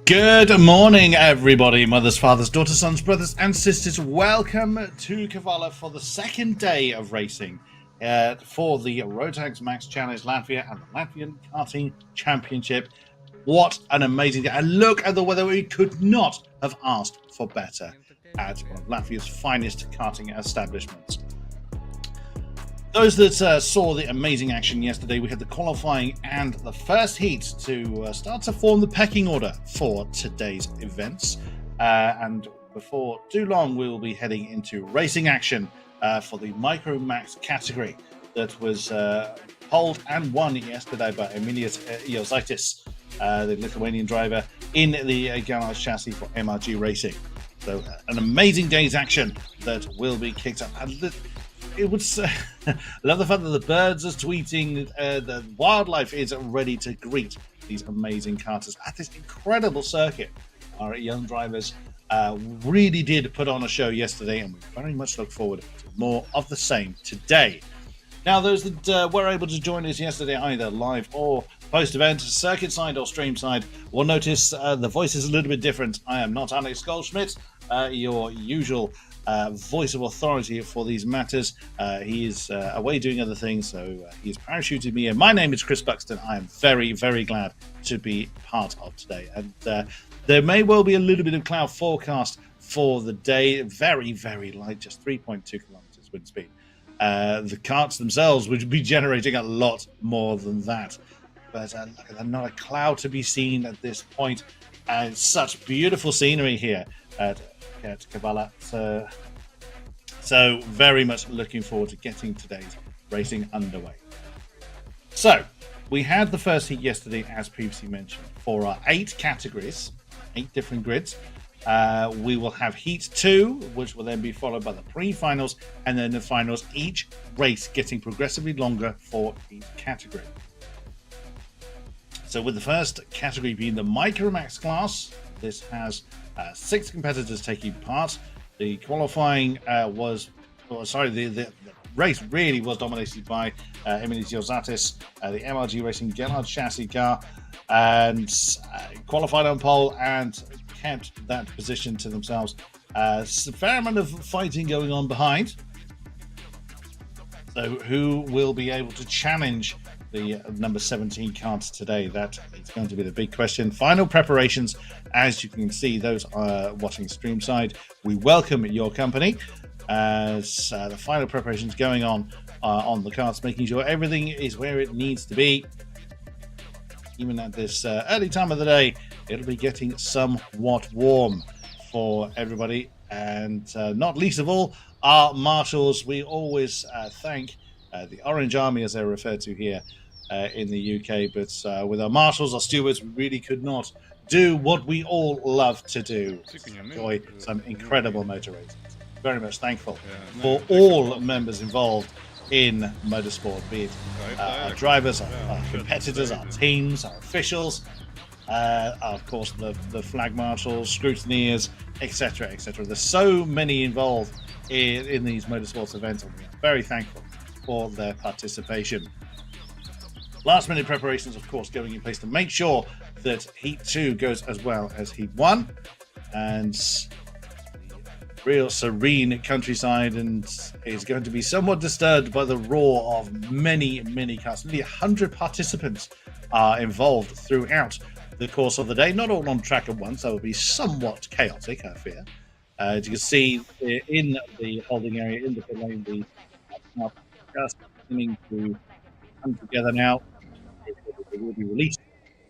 Good morning, everybody, mothers, fathers, daughters, sons, brothers, and sisters. Welcome to Kavala for the second day of racing for the ROTAX MAX Challenge Latvia and the Latvian Karting Championship. What an amazing day. And look at the weather. We could not have asked for better at one of Latvia's finest karting establishments. Those that saw the amazing action yesterday, we had the qualifying and the first heat to start to form the pecking order for today's events. And before too long, we will be heading into racing action for the Micro Max category that was polled and won yesterday by Emilius Iozaitis, the Lithuanian driver, in the garage chassis for MRG Racing. So an amazing day's action that will be kicked up. And it would I love the fact that the birds are tweeting, the wildlife is ready to greet these amazing karters at this incredible circuit. Our young drivers really did put on a show yesterday, and we very much look forward to more of the same today. Now, those that were able to join us yesterday, either live or post-event, circuit side or stream side, will notice the voice is a little bit different. I am not Alex Goldschmidt, your usual voice of authority for these matters. He is away doing other things, so he's parachuted me in. My name is Chris Buxton. I am very, very glad to be part of today. And there may well be a little bit of cloud forecast for the day. Very, very light, just 3.2 kilometers wind speed. The karts themselves would be generating a lot more than that. But not a cloud to be seen at this point. And such beautiful scenery here at Kavala. So very much looking forward to getting today's racing underway. So we had the first heat yesterday, as previously mentioned, for our 8 categories, 8 different grids. We will have heat 2, which will then be followed by the pre-finals and then the finals, each race getting progressively longer for each category. So with the first category being the Micro Max class, this has 6 competitors taking part. The qualifying the race really was dominated by Emilius Iozaitis, the MRG Racing Gellard chassis car, and qualified on pole and kept that position to themselves. A fair amount of fighting going on behind. So who will be able to challenge the number 17 kart today? That is going to be the big question. Final preparations, as you can see, those are watching stream side, we welcome your company as the final preparations going on the karts, making sure everything is where it needs to be. Even at this early time of the day, it'll be getting somewhat warm for everybody, and not least of all, our marshals. We always thank the Orange Army, as they're referred to here in the UK, but with our marshals, our stewards, we really could not do what we all love to do: enjoy some incredible motor racing. Very much thankful for all members involved in motorsport, be it our drivers, our competitors, our teams, our officials, of course the flag marshals, scrutineers, etc., etc. There's so many involved in these motorsports events, and we are very thankful for their participation. Last minute preparations, of course, going in place to make sure that Heat 2 goes as well as Heat 1, and real serene countryside, and is going to be somewhat disturbed by the roar of many cars. Nearly 100 participants are involved throughout the course of the day, not all on track at once, so it will be somewhat chaotic, I fear. As you can see in the holding area, in the pit lane, the just beginning to come together now. They will be released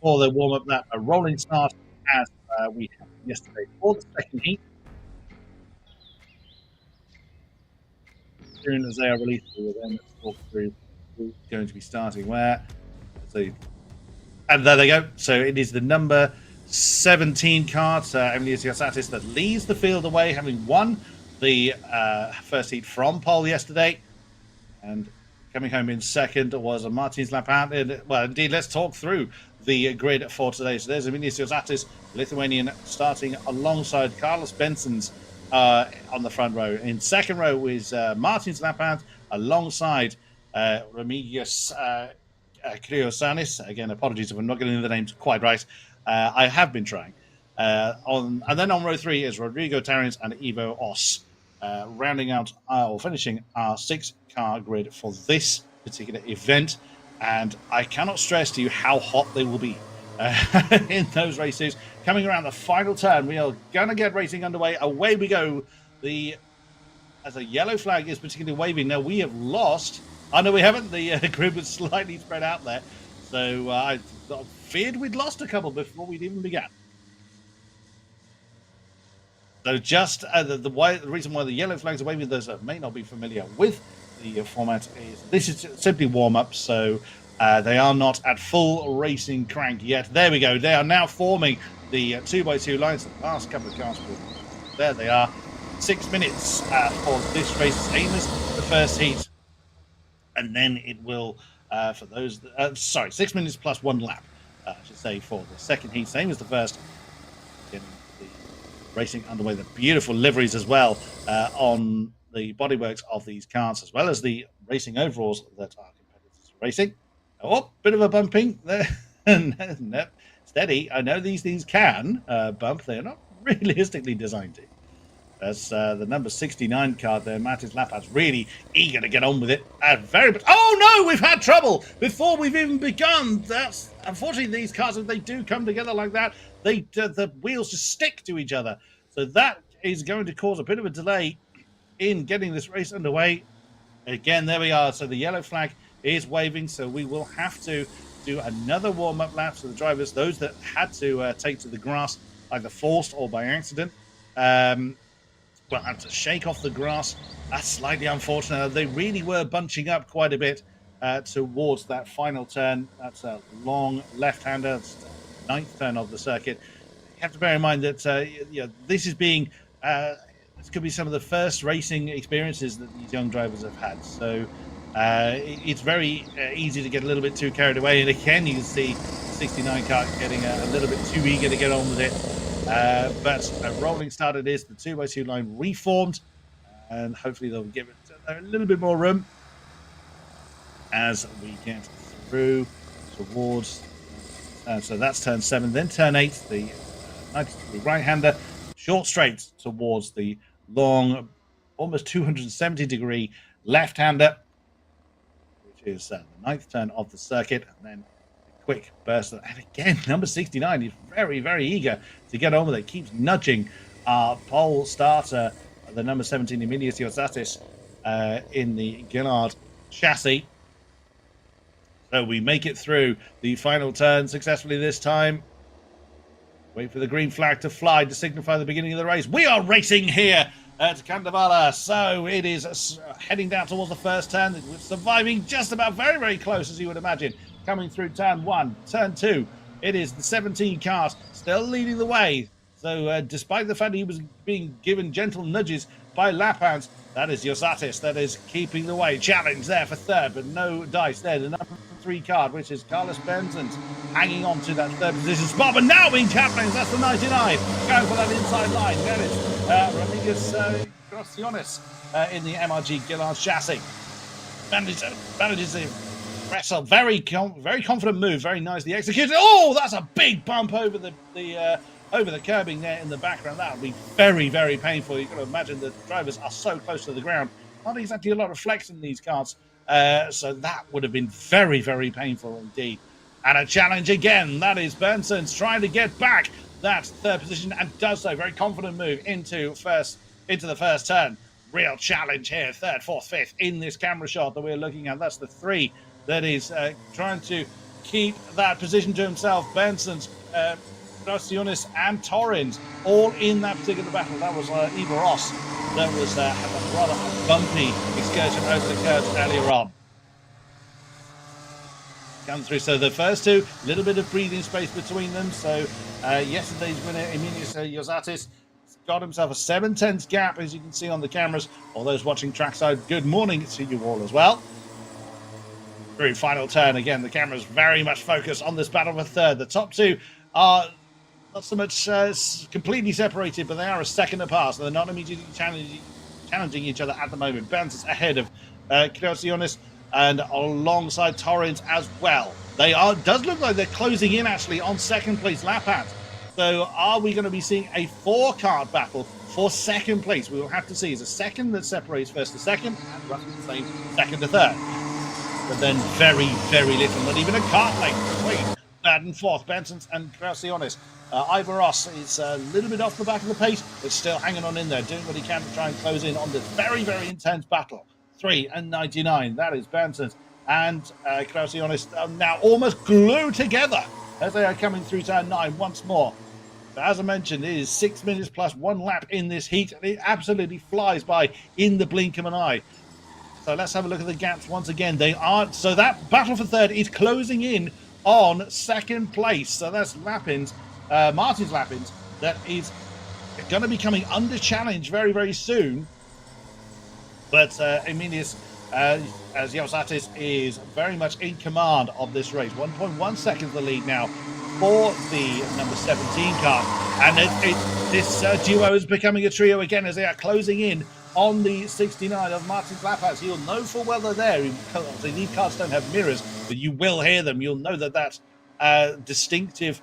for their warm-up. That a rolling start as we had yesterday for the second heat. soon as they are released, we will then talk through who's going to be starting where. So, and there they go. So it is the number 17 card, Emilius Iosatis, that leads the field away, having won the first heat from pole yesterday. And coming home in second was Martins Lapant. Well, indeed, let's talk through the grid for today. So there's Emilius Iosatis, Lithuanian, starting alongside Carlos Bensons on the front row. In second row is Martins Lapant alongside Remigius Kriosanis. Again, apologies if I'm not getting the names quite right. I have been trying. And then on row 3 is Rodrigo Tarrins and Ivo Os, rounding out or finishing our 6-car grid for this particular event. And I cannot stress to you how hot they will be in those races. Coming around the final turn, we are going to get racing underway. Away we go. As a yellow flag is particularly waving. Now, we have lost. Oh, no, we haven't. The grid was slightly spread out there. So I feared we'd lost a couple before we'd even began. So just the reason why the yellow flags are waving, those that may not be familiar with the format, is this is simply warm-up. So they are not at full racing crank yet. There we go. They are now forming the 2x2 lines. The last couple of cars. There they are. 6 minutes for this race, same as the first heat. And then it will, for those, 6 minutes plus 1 lap, I should say, for the second heat, same as the first. Getting the racing underway, the beautiful liveries as well on the bodyworks of these cars, as well as the racing overalls that our competitors are racing. Oh, bit of a bumping there. No, steady. I know these things can bump. They're not realistically designed to. That's the number 69 card there. Martins Lapat's really eager to get on with it. Oh no, we've had trouble before we've even begun. That's unfortunately, these cars, if they do come together like that, the wheels just stick to each other. So that is going to cause a bit of a delay in getting this race underway. Again, there we are. So the yellow flag is waving. So we will have to do another warm-up lap. So the drivers, those that had to take to the grass, either forced or by accident, will have to shake off the grass. That's slightly unfortunate. They really were bunching up quite a bit towards that final turn. That's a long left-hander, ninth turn of the circuit. You have to bear in mind that this is being this could be some of the first racing experiences that these young drivers have had. So it's very easy to get a little bit too carried away. And again, you can see 69 car getting a little bit too eager to get on with it. But a rolling start it is. The 2x2 line reformed, and hopefully they'll give it a little bit more room as we get through towards. So that's turn 7, then turn 8. The 90-degree right-hander, short straight towards the long, almost 270-degree left-hander, which is the 9th turn of the circuit, and then quick burst. And again, number 69 is very, very eager to get on with it. Keeps nudging our pole starter, the number 17, Emilius Iosatis, in the Gillard chassis. So we make it through the final turn successfully this time. Wait for the green flag to fly to signify the beginning of the race. We are racing here at Kandavas. So it is heading down towards the first turn. We're surviving just about very, very close, as you would imagine. Coming through turn 1, turn 2, it is the 17 cars still leading the way. So despite the fact he was being given gentle nudges by Lapant, that is Iosatis that is keeping the way. Challenge there for third, but no dice there. The number 3 card, which is Carlos Bensons, hanging on to that third position spot, but now being challenged. That's the 99, going for that inside line. There is Rodriguez Graciones in the MRG Gillard chassis. Manages the wrestle. Very confident move. Very nicely executed. Oh, that's a big bump over the curbing there in the background. That would be very, very painful. You've got to imagine the drivers are so close to the ground. Not exactly a lot of flex in these cars. So that would have been very, very painful indeed. And a challenge again. That is Bensons trying to get back that third position and does so. Very confident move into the first turn. Real challenge here. Third, fourth, fifth in this camera shot that we're looking at. That's the 3 that is trying to keep that position to himself. Bensons Graciunas and Torrens all in that particular battle. That was Eva Ross that was had a rather bumpy excursion over the curves earlier on. Come through. So the first two, a little bit of breathing space between them. So yesterday's winner, Emilius Yosatis, got himself a 7/10 gap, as you can see on the cameras. All those watching trackside, good morning to you all as well. Through final turn again, the camera's very much focused on this battle for third. The top two are not so much completely separated, but they are a second apart, so they're not immediately challenging each other at the moment. Burns is ahead of Creaciones and alongside Torrens as well. They are, does look like they're closing in actually on second place lap hands. So are we going to be seeing a 4-card battle for second place? We will have to see. It's a second that separates first to second and roughly the same second to third. But then very, very little, not even a cart length between third and fourth. Benson's and Graciones. Ivor Ross is a little bit off the back of the pace, but still hanging on in there, doing what he can to try and close in on this very, very intense battle. 3 and 99. That is Benson's and Graciones now almost glued together as they are coming through turn 9 once more. But as I mentioned, it is 6 minutes plus 1 lap in this heat, and it absolutely flies by in the blink of an eye. So let's have a look at the gaps once again. They are, so that battle for third is closing in on second place. So that's Lappins, Martin's Lappins, that is going to be coming under challenge very, very soon. But Emilius Yosatis is very much in command of this race. 1.1 seconds the lead now for the number 17 car. And this duo is becoming a trio again as they are closing in on the 69 of Martin Claphouse. You'll know full well they're there. These cars don't have mirrors, but you will hear them. You'll know that distinctive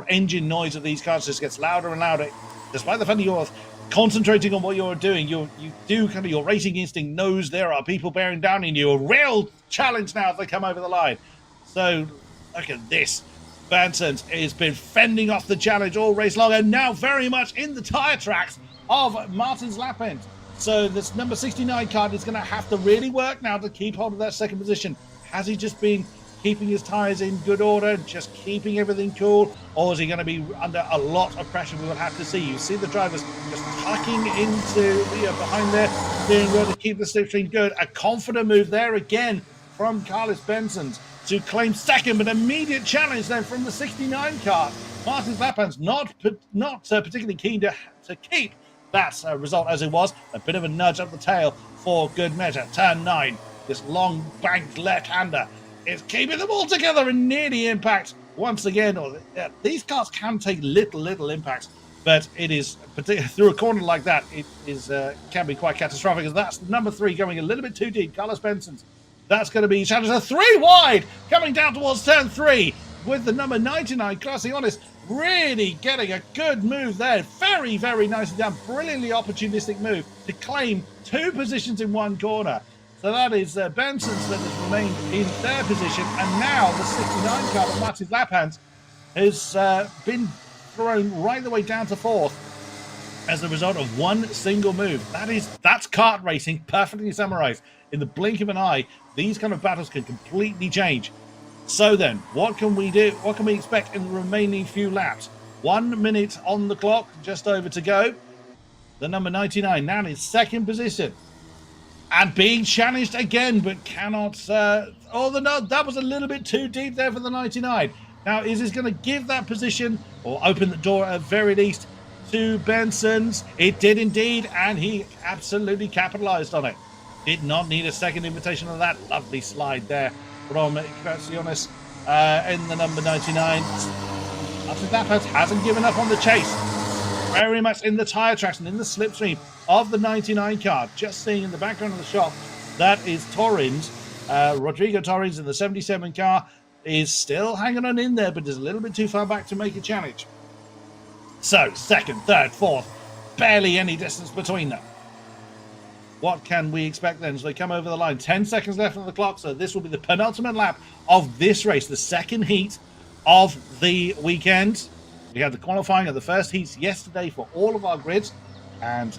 engine noise of these cars just gets louder and louder. Despite the fact that you're concentrating on what you're doing, you do kind of, your racing instinct knows there are people bearing down on you. A real challenge now as they come over the line. So look at this. Bansons has been fending off the challenge all race long and now very much in the tyre tracks of Martin's lap end. So this number 69 card is going to have to really work now to keep hold of that second position. Has he just been keeping his tyres in good order, just keeping everything cool, or is he going to be under a lot of pressure? We will have to see. You see the drivers just tucking into the behind there, doing well to keep the slipstream good. A confident move there again from Carlos Benson's to claim second, but immediate challenge then from the 69 car. Martin's Lapans not particularly keen to keep that result as it was. A bit of a nudge up the tail for good measure. Turn 9, this long banked left-hander is keeping them all together and nearly impact once again. These cars can take little impacts, but it is through a corner like that, it is can be quite catastrophic. As that's number 3 going a little bit too deep. Carlos Benson's. That's going to be challenger 3 wide coming down towards turn 3 with the number 99, Graciones, really getting a good move there. Very, very nicely done. Brilliantly opportunistic move to claim 2 positions in one corner. So that is Benson's that has remained in third position. And now the 69 car of Martin's lap hands has been thrown right the way down to 4th as a result of one single move. That's kart racing, perfectly summarized. In the blink of an eye, these kind of battles can completely change. So then, what can we do? What can we expect in the remaining few laps? 1 minute on the clock, just over to go. The number 99 now in second position. And being challenged again, but cannot... that was a little bit too deep there for the 99. Now, is this going to give that position, or open the door at very least, to Benson's? It did indeed, and he absolutely capitalized on it. Did not need a second invitation on that lovely slide there from Graciones in the number 99. After that, hasn't given up on the chase. Very much in the tyre tracks and in the slipstream of the 99 car. Just seeing in the background of the shot, that is Torrens. Rodrigo Torrens in the 77 car is still hanging on in there, but is a little bit too far back to make a challenge. So, second, third, fourth, barely any distance between them. What can we expect then as they come over the line? 10 seconds left on the clock, so this will be the penultimate lap of this race, the second heat of the weekend. We had the qualifying of the first heats yesterday for all of our grids, and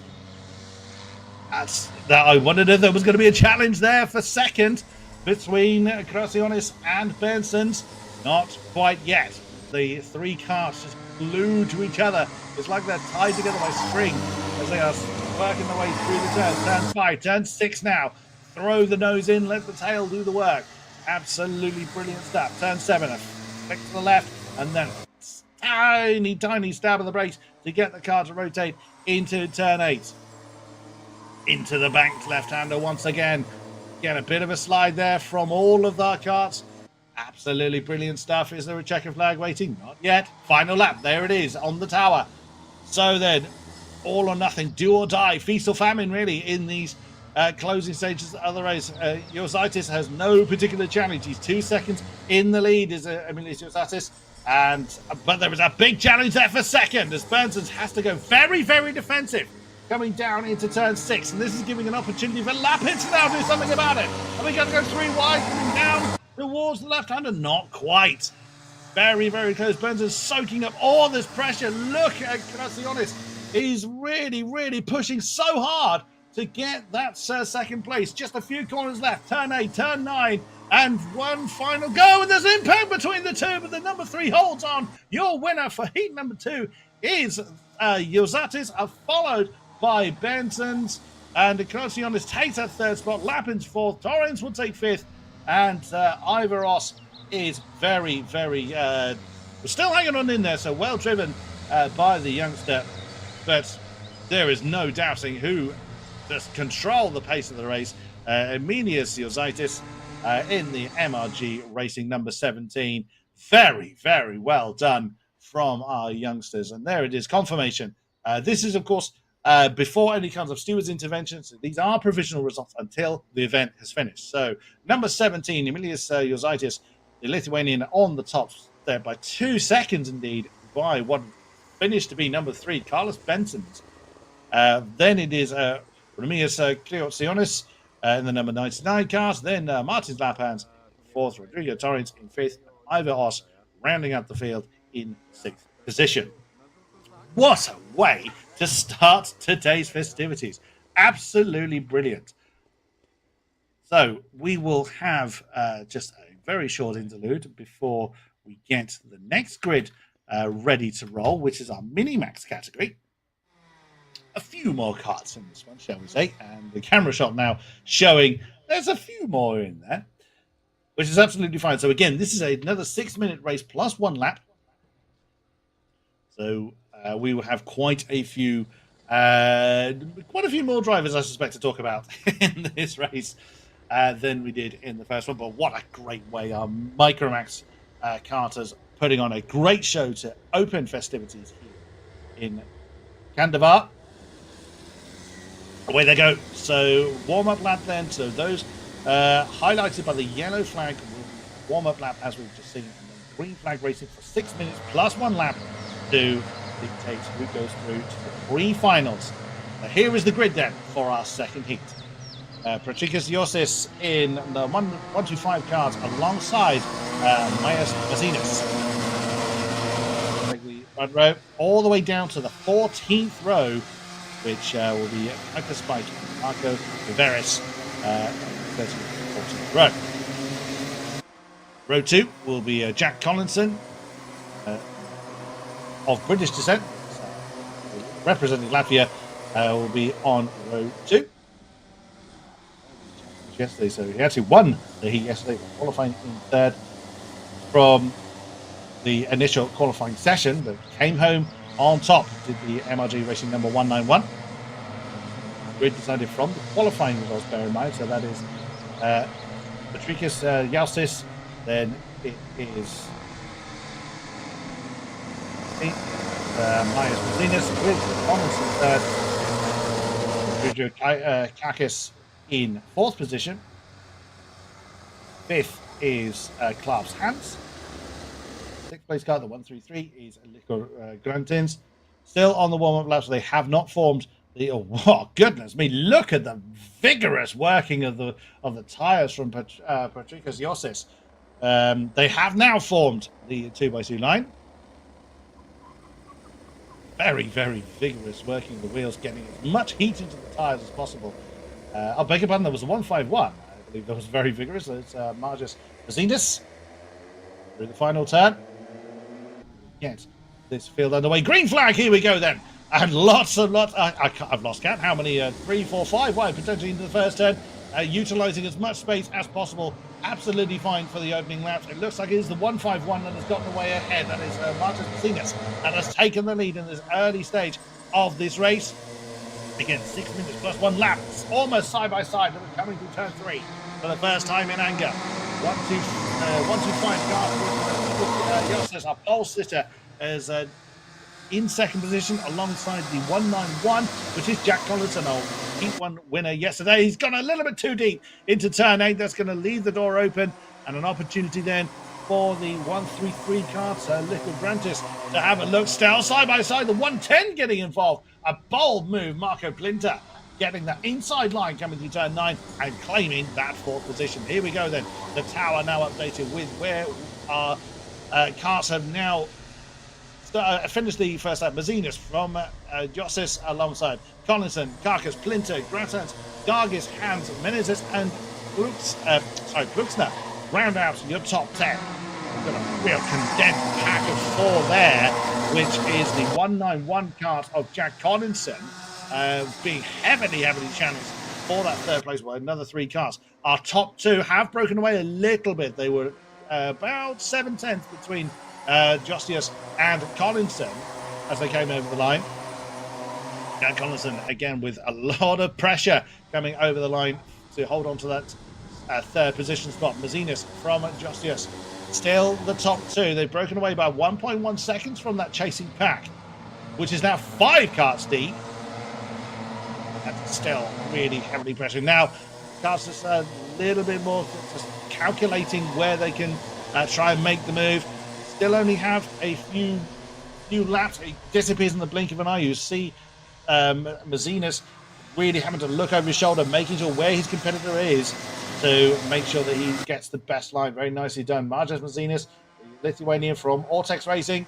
I wondered if there was going to be a challenge there for second between Graciones and Benson's. Not quite yet. The 3 cars just glued to each other. It's like they're tied together by string as they are working their way through the turns. Turn 5, turn 6 now. Throw the nose in, let the tail do the work. Absolutely brilliant stuff. Turn 7, a flick to the left, and then a tiny stab of the brakes to get the car to rotate into turn 8. Into the banked left-hander once again. Get a bit of a slide there from all of our karts. Absolutely brilliant stuff. Is there a checker flag waiting? Not yet. Final lap. There it is on the tower. So then, all or nothing, do or die, feast or famine, really, in these closing stages of the race. Yosaitis has no particular challenge. He's 2 seconds in the lead, is Emilius Yosaitis. But there is a big challenge there for second, as Bernsons has to go very, very defensive, coming down into turn 6. And this is giving an opportunity for Lapin to now do something about it. And we got to go 3 wide, coming down towards the left-hander. Not quite. Very, very close. Burns is soaking up all this pressure. Look at Gracianis. He's really, really pushing so hard to get that second place. Just a few corners left. Turn 8, turn 9, and one final go. And there's impact between the two, but the number 3 holds on. Your winner for heat number 2 is Yosatis, followed by Benson's. And Gracianis takes that 3rd spot. Lapin's 4th. Torrens will take 5th. And Ivaros is very, very still hanging on in there, so well driven by the youngster, but there is no doubting who just control the pace of the race. Emilius Yosaitis in the MRG Racing number 17. Very, very well done from our youngsters, and there it is, confirmation. This is, of course, before any kinds of stewards' interventions. These are provisional results until the event has finished. So, number 17, Emilius Yosaitis, the Lithuanian, on the top there by 2 seconds, indeed, by what finished to be number 3, Carlos Bensons. Then it is Remias Kleotsionis in the number 99 cars. Then Martins Laphans, 4th, Rodrigo Torrens in 5th, Ivor Os rounding out the field in 6th position. What a way to start today's festivities. Absolutely brilliant. So we will have just a very short interlude before we get the next grid ready to roll, which is our mini-max category. A few more carts in this one, shall we say, and the camera shot now showing there's a few more in there, which is absolutely fine. So again, this is another 6-minute race plus 1 lap. So we will have quite a few more drivers, I suspect, to talk about in this race than we did in the first one. But what a great way our Micromax karters putting on a great show to open festivities here in Kandavas. Away they go. So warm-up lap then. So those highlighted by the yellow flag warm-up lap, as we've just seen, and then green flag racing for 6 minutes plus 1 lap to dictate who goes through to the pre-finals. Now here is the grid then for our second heat. Patrikas Yosis in the 125 cars alongside Mayas Mazinas. Take the front row all the way down to the 14th row, which will be Michael Spike and Marco Viveris, 13th, 14th row. Row 2 will be Jack Collinson of British descent, representing Latvia, will be on row 2. Yesterday, so he actually won the heat yesterday, qualifying in 3rd from the initial qualifying session, but came home on top, did the MRG Racing number 191. Grid decided from the qualifying results, bear in mind, so that is Patrikas Yaustis, then it is Myers Mazinas with Thomas in 3rd, Rodrigo Kakis in 4th position. 5th is Klaus Hans. 6th place car, the 133, is Lico Gruntins. Still on the warm-up lap, so they have not formed the. Oh, goodness me! Look at the vigorous working of the tyres from Patrikas Yosis. They have now formed the 2x2 line. Very, very vigorous working of the wheels, getting as much heat into the tyres as possible. I beg your pardon, there was a 151. I believe that was very vigorous. So it's Margus Mazinas through the final turn. Yes, this field underway. Green flag, here we go then. And lots and lots, I've lost count how many, 3, 4, 5 wide potentially into the first turn, utilizing as much space as possible. Absolutely fine for the opening laps. It looks like it is the 151 that has gotten away ahead. That is Marcus Martinez that has taken the lead in this early stage of this race. Again, 6 minutes plus 1 lap, almost side by side, coming through turn 3 for the first time in anger. 125 cars with Josses, our pole sitter, is in second position alongside the 191, which is Jack Collinson, our Heat 1 winner yesterday. He's gone a little bit too deep into turn 8. That's going to leave the door open, and an opportunity then for the 133 cars, Little Grantis, to have a look. Still side by side, the 110 getting involved. A bold move, Marco Plinter getting that inside line coming through turn 9 and claiming that 4th position. Here we go then. The tower now updated with where our cars have now finished the first lap. Mazinas from Jossis alongside Collinson, Karkas, Plinter, Gratans, Gargis, Hans, Menezes, and Bruxner round out your top 10. We've got a real condensed pack of 4 there, which is the 191 cart of Jack Collinson, being heavily challenged for that 3rd place by another 3 cars. Our top 2 have broken away a little bit. They were about 7/10 between Jostius and Collinson as they came over the line. Jack Collinson again with a lot of pressure coming over the line to hold on to that 3rd position spot. Mazinas from Jostius still the top 2. They've broken away by 1.1 seconds from that chasing pack, which is now 5 carts deep. That's still really heavily pressuring. Now, cars just a little bit more just calculating where they can try and make the move. Still only have a few laps. It disappears in the blink of an eye. You see Mazinas really having to look over his shoulder, making sure where his competitor is to make sure that he gets the best line. Very nicely done. Marjas Mazinas, the Lithuanian from Ortex Racing,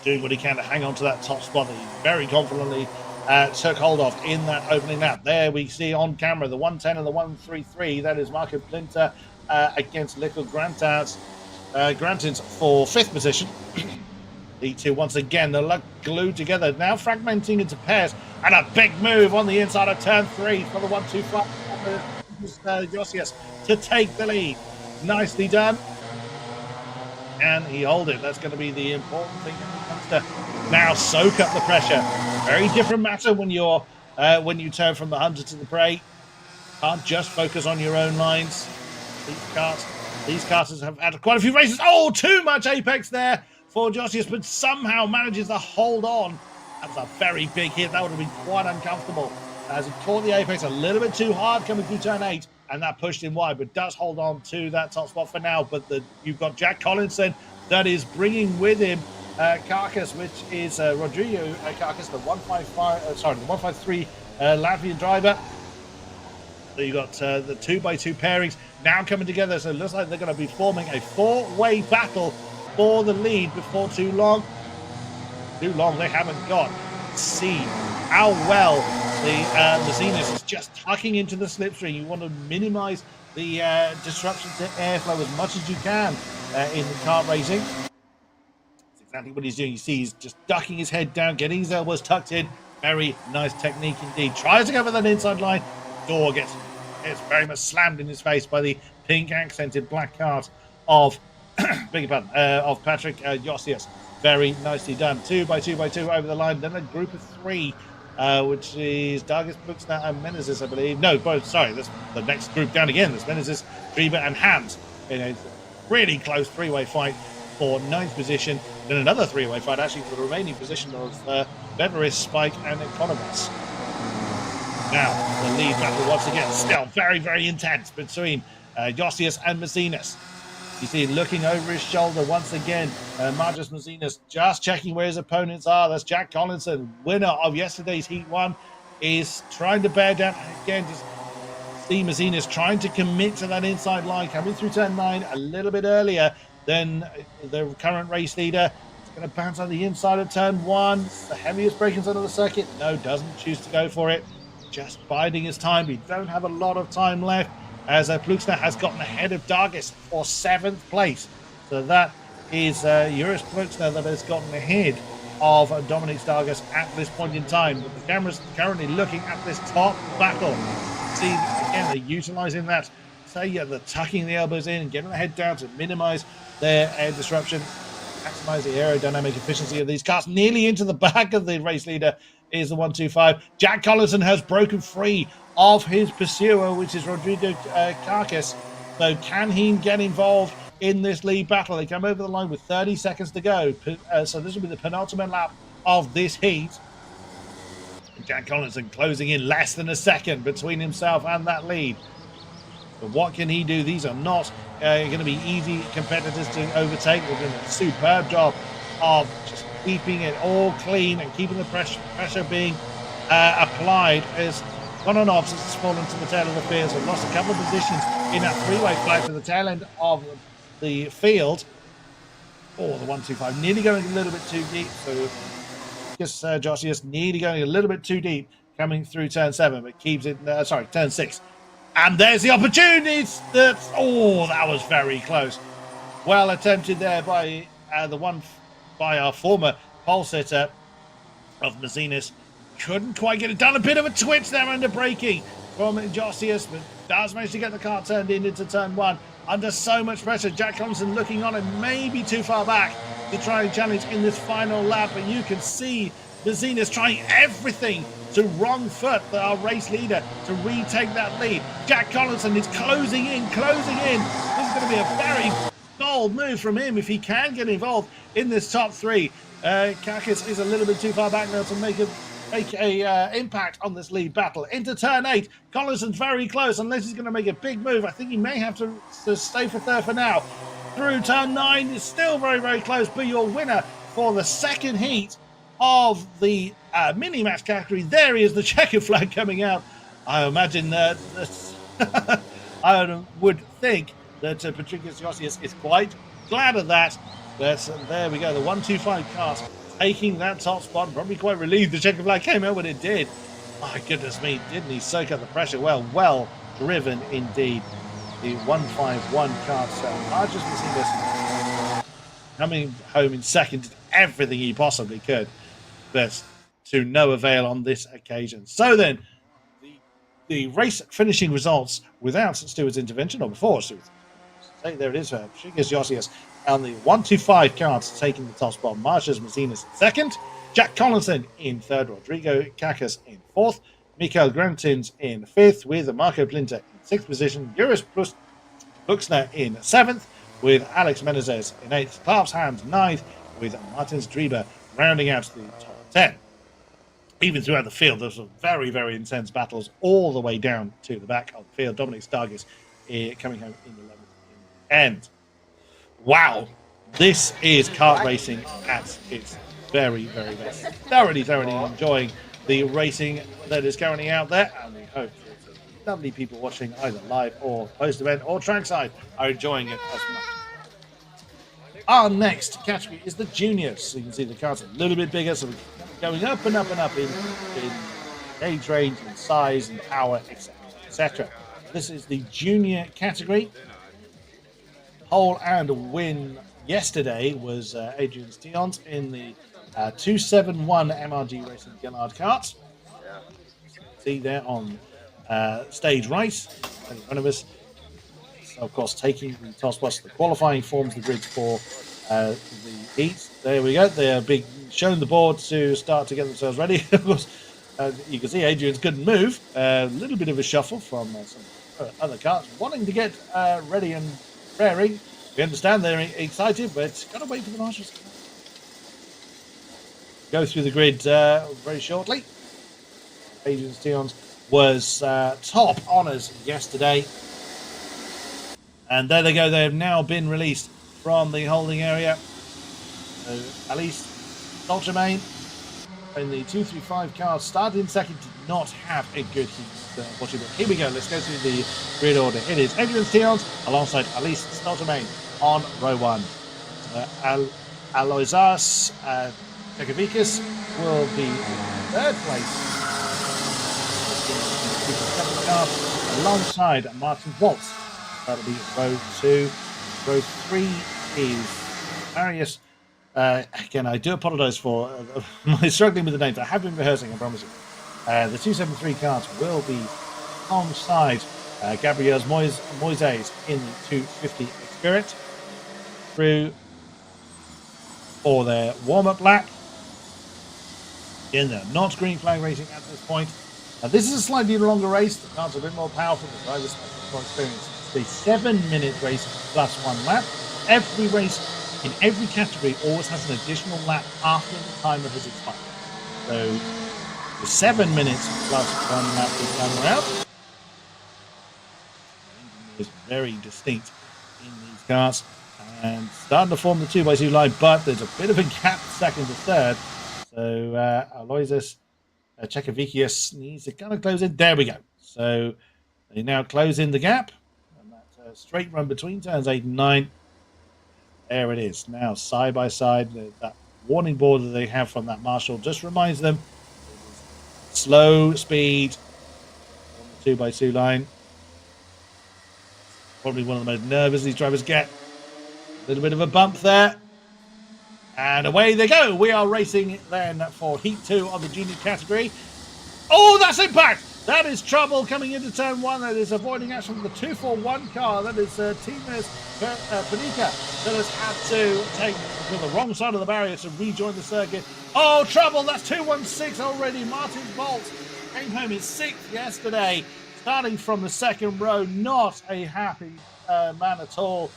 doing what he can to hang on to that top spot that he very confidently took hold of in that opening lap. There we see on camera the 110 and the 133. That is Marco Plinter against Little Grantins for 5th position. The 2 once again, the luck glued together, now fragmenting into pairs, and a big move on the inside of turn 3 for the 125 Josias to take the lead. Nicely done. And he hold it. That's going to be the important thing when it comes to now soak up the pressure. Very different matter when you're when you turn from the hunter to the prey. Can't just focus on your own lines. These casters have had quite a few races. Oh, too much apex there for Josias, but somehow manages to hold on. That's a very big hit. That would have been quite uncomfortable as he caught the apex a little bit too hard coming through turn 8, and that pushed him wide, but does hold on to that top spot for now. But you've got Jack Collinson that is bringing with him Karkas, which is Rodrigo Karkas, the 153 Latvian driver. So you've got the 2x2 pairings now coming together. So it looks like they're going to be forming a 4-way battle for the lead before too long. They haven't got. See how well the Mazinas is just tucking into the slipstream. You want to minimize the disruption to airflow as much as you can in the kart racing. That's exactly what he's doing. You see he's just ducking his head down, getting his elbows tucked in. Very nice technique indeed. Tries to go for that inside line. Door gets very much slammed in his face by the pink accented black cart of of Patrick Josias. Very nicely done. 2x2 over the line. Then a group of 3, which is Dargis, Bruxner, and Menezes, I believe. No, sorry, that's the next group down again. There's Menezes, Grieber, and Hans. In a really close 3-way fight for 9th position. Then another 3-way fight, actually, for the remaining position of Beveris, Spike, and Kandavas. Now, the lead battle once again, still very, very intense between Josias and Mazinas. You see him looking over his shoulder once again. Marjas Mazinas just checking where his opponents are. That's Jack Collinson, winner of yesterday's Heat 1, is trying to bear down. Again, just see Mazinas trying to commit to that inside line, coming through turn 9 a little bit earlier than the current race leader. It's going to bounce on the inside of turn 1. It's the heaviest break inside of the circuit. No, doesn't choose to go for it. Just biding his time. We don't have a lot of time left, as Pluxner has gotten ahead of Dargis for 7th place. So that is Juris Kluxner that has gotten ahead of Dominic Stargus at this point in time. But the camera's currently looking at this top battle. See, again, they're utilizing that. They're tucking the elbows in and getting the head down to minimize their air disruption, maximize the aerodynamic efficiency of these cars. Nearly into the back of the race leader is the 125. Jack Collinson has broken free of his pursuer, which is Rodrigo Carcass. So can he get involved in this lead battle? They come over the line with 30 seconds to go. So this will be the penultimate lap of this heat. Jack Collinson closing in less than a second between himself and that lead. But what can he do? These are not going to be easy competitors to overtake. They're doing a superb job of just keeping it all clean and keeping the pressure being applied as Kononov has fallen to the tail of the field. So lost a couple of positions in that three-way flight to the tail end of the field. Oh, the 125 nearly going a little bit too deep. So Josias nearly going a little bit too deep coming through turn 7, but keeps it, turn 6. And there's the opportunity. That was very close. Well attempted there by our former pole sitter of Mazinis. Couldn't quite get it done. A bit of a twitch there under braking from Josias, but does manage to get the car turned into turn 1 under so much pressure. Jack Thompson looking on and maybe too far back to try and challenge in this final lap, but you can see Mazinis trying everything to wrong foot our race leader to retake that lead. Jack Collinson is closing in. This is going to be a very bold move from him if he can get involved in this top 3. Kakis is a little bit too far back now to make a impact on this lead battle. Into turn 8, Collinson's very close unless he's going to make a big move. I think he may have to stay for third for now. Through turn 9 is still very, very close, but your winner for the second heat of the mini match category, there is the checkered flag coming out. I imagine that I would think that Patricius Josias is quite glad of that. But there we go, the 125 cars taking that top spot. Probably quite relieved the checkered flag came out when it did. My goodness me, didn't he soak up the pressure? Well driven indeed. The 151 car. So I just see this coming home in second, did everything he possibly could, but to no avail on this occasion. So then, the race finishing results without Stewart's intervention, or before Stewart's intervention. There it is, Patricius Josias on the 125 cards taking the top spot. Marcius Mazinas in second, Jack Collinson in third, Rodrigo Kakas in fourth, Mikael Grantins in fifth, with Marco Plinter in sixth position, Juris Buxner in seventh, with Alex Menezes in eighth, Klaus Hand ninth, with Martins Drieber rounding out the top 10. Even throughout the field, there were very, very intense battles all the way down to the back of the field. Dominic Stargis coming home in the 11th in the end. Wow, this is kart racing at its very, very best. Thoroughly enjoying the racing that is currently out there, and we hope that the lovely people watching either live or post-event or trackside are enjoying it as much. Our next category is the juniors. So you can see the cars are a little bit bigger, so we're going up and up and up in age range and size and power, etc., etc. This is the junior category. Pole and win yesterday was Adrian Stions in the 271 MRG Racing Gillard kart. See there on stage right in front of us. So of course, taking the top spots, the qualifying forms the grids for the heats. There we go. They're being shown the board to start to get themselves ready. Of course, you can see Adrian's couldn't move. A little bit of a shuffle from some other karts wanting to get ready and raring. We understand they're excited, but got to wait for the marshals to go through the grid very shortly. Adrian Stions was top honours yesterday. And there they go. They have now been released from the holding area. Alice Dolcemain in the 235 car started in second, did not have a good heat. Unfortunately, but here we go. Let's go through the grid order. It is Adrian Stions alongside Alice Dolcemain on row 1. Aloisas Tekovikas will be in third place alongside Martin Waltz. That'll be row 2. Row 3 is Marius, again, I do apologize for my struggling with the names. I have been rehearsing, I promise you. The 273 cards will be alongside Gabriel's Moises in the 250 Spirit through for their warm-up lap. Again, they're not green flag racing at this point. This is a slightly longer race. The cards are a bit more powerful. The drivers have more experience. It's a 7-minute race plus 1 lap. Every race in every category always has an additional lap after the timer has expired. So the 7 minutes plus 1 lap this time around. The engine is very distinct in these cars and starting to form the 2x2 line, but there's a bit of a gap second to third. So Aloysius Chekavikius needs to kind of close in. There we go. So they now close in the gap. And that's a straight run between turns 8 and 9. There it is. Now side by side. That warning board that they have from that marshal just reminds them slow speed on the 2x2 line. Probably one of the most nervous these drivers get. A little bit of a bump there. And away they go. We are racing then for Heat 2 of the junior category. Oh, that's impact! That is trouble coming into turn 1. That is avoiding action from the 241 car. That is Timus Panika that has had to take to the wrong side of the barrier to rejoin the circuit. Oh, trouble! That's 216 already. Martin Bolt came home in 6th yesterday, starting from the second row. Not a happy man at all.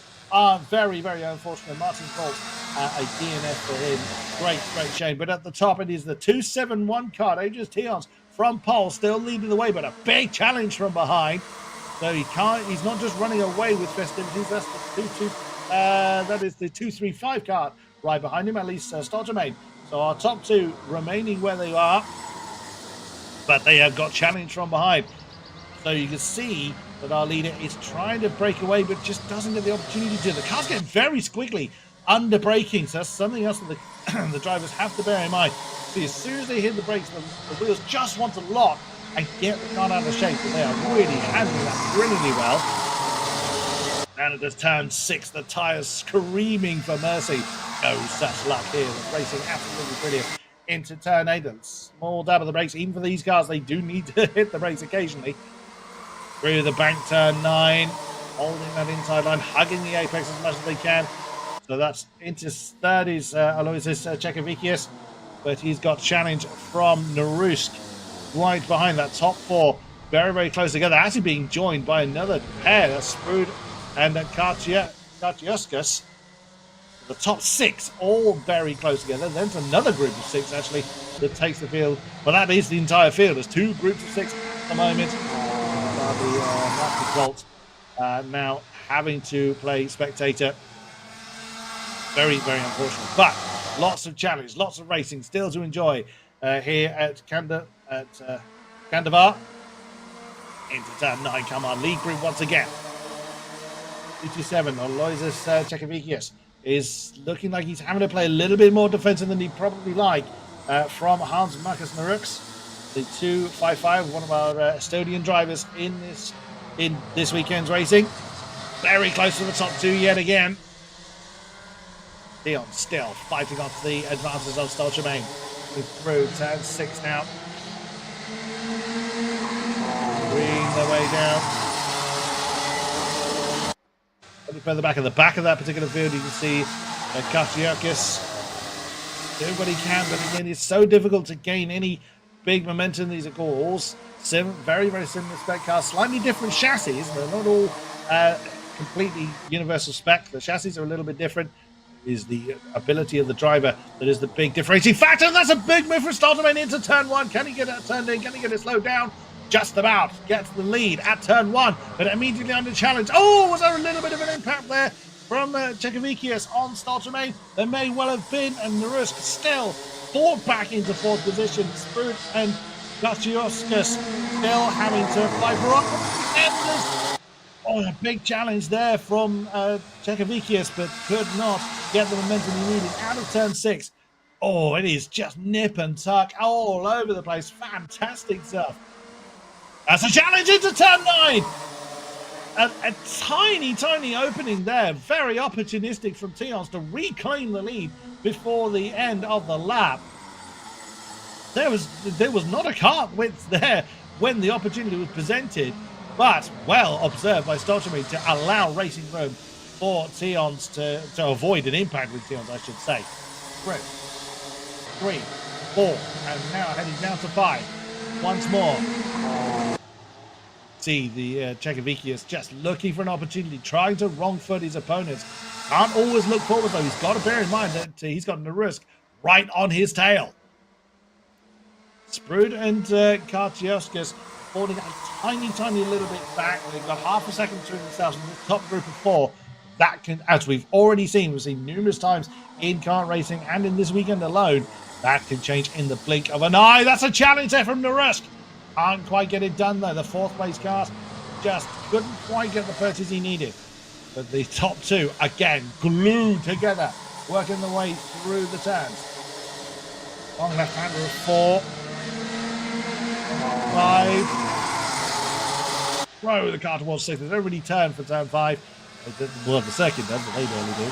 Very, very unfortunate. Martin Bolt, a DNF for him. Great shame. But at the top, it is the 271 car. Aegis Tions from pole, still leading the way, but a big challenge from behind. So he's not just running away with festivities. That's the that is the 235 car right behind him, at least Stoltermain. So our top two remaining where they are, but they have got challenge from behind. So you can see that our leader is trying to break away, but just doesn't get the opportunity to. The car's getting very squiggly under braking, so that's something else that the drivers have to bear in mind. See, as soon as they hit the brakes, the wheels just want to lock and get the car out of shape, but they are really handling that brilliantly well. And it has turned 6, the tyres screaming for mercy. No such luck here. The racing absolutely brilliant. Into turn 8, a small dab of the brakes. Even for these cars, they do need to hit the brakes occasionally. Through the bank, turn 9, holding that inside line, hugging the apex as much as they can. So that's into third is Aloysius Chekavikius, but he's got challenge from Narusk right behind that top 4, very, very close together. Actually being joined by another pair, that's Sprud and Kartiuskas. The top 6, all very close together. Then to another group of 6, actually, that takes the field. But that is the entire field. There's 2 groups of 6 at the moment. The Bolt now having to play spectator. Very, very unfortunate. But lots of challenge, lots of racing still to enjoy here at Kandavas. Into turn 9, come on, lead group once again. 27, Aloysius Chekavikius is looking like he's having to play a little bit more defensive than he'd probably like from Hans Marcus Naruks. The 255, one of our Estonian drivers in this weekend's racing. Very close to the top 2 yet again. Dion still fighting off the advances of Stoltermain. Through turn 6 now. Bring their way down. A bit further back at the back of that particular field, you can see Kartiakis. Everybody can, but again, it's so difficult to gain any big momentum. These are calls. Very, very similar spec cars. Slightly different chassis. They're not all completely universal spec. The chassis are a little bit different. It is the ability of the driver that is the big differentiating factor. And that's a big move for Stoltermain into turn 1. Can he get it turned in? Can he get it slowed down? Just about gets the lead at turn 1, but immediately under challenge. Oh, was there a little bit of an impact there from Chekavikius on Stoltermain? There may well have been, and Narusk still fought back into 4th position. Sprut and Gachioskas still having to fight for up. Oh, a big challenge there from Chekavikius, but could not get the momentum he needed out of turn 6. Oh, it is just nip and tuck all over the place. Fantastic stuff. That's a challenge into turn 9. a tiny opening there. Very opportunistic from Tions to reclaim the lead before the end of the lap. There was not a kart width there when the opportunity was presented, but well observed by Stolchamay to allow racing room for Tions to avoid an impact with Tions, I should say. 3, 4, and now heading down to 5. Once more. See the Czechoslovakians just looking for an opportunity, trying to wrong foot his opponents. Can't always look forward though. He's got to bear in mind that he's got the risk right on his tail. Sprud and Kartadroms falling a tiny little bit back. They've got half a second between themselves in the top group of 4. That can, as we've already seen, we've seen numerous times in kart racing and in this weekend alone, that can change in the blink of an eye. That's a challenge there from Narusk. Can't quite get it done though. The 4th place cars just couldn't quite get the purchase he needed. But the top 2 again glued together, working their way through the turns. Long left-hander of 4, 5. Throw the car towards 6. They don't really turn for turn 5. Well, the second does, but they barely do.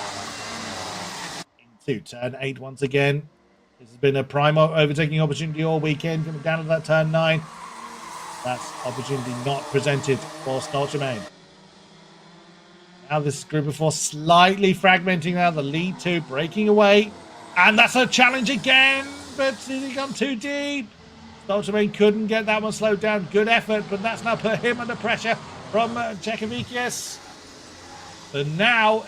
Into turn 8 once again. This has been a prime overtaking opportunity all weekend. Coming down to that turn 9. That's opportunity not presented for Stolchamay. Now this group of 4 slightly fragmenting now. The lead 2 breaking away. And that's a challenge again. But did he come too deep? Stolchamay couldn't get that one slowed down. Good effort, but that's now put him under pressure from Czechoslovakians. But now,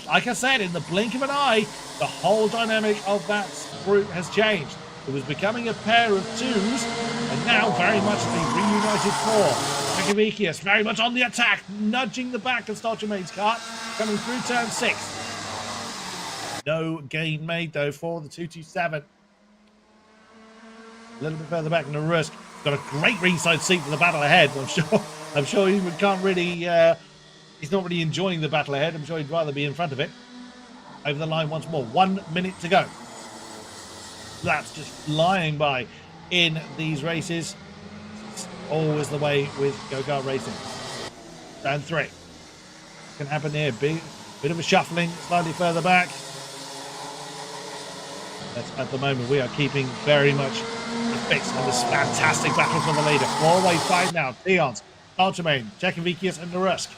like I said, in the blink of an eye, the whole dynamic of that group has changed. It was becoming a pair of 2s, and now very much the reunited 4. Czechoslovakians very much on the attack, nudging the back of Stolchamay's kart, coming through turn 6. No gain made, though, for the 227. A little bit further back, Narusk got a great ringside seat for the battle ahead. I'm sure he can't really... he's not really enjoying the battle ahead. I'm sure he'd rather be in front of it. Over the line once more. 1 minute to go. That's just flying by in these races. It's always the way with go-kart racing. Turn 3. What can happen here? Bit of a shuffling, slightly further back. But at the moment, we are keeping very much the fix on this fantastic battle for the leader. 4-way fight now. Tions, Stolchamay, Czechoslovakians, and Narusk.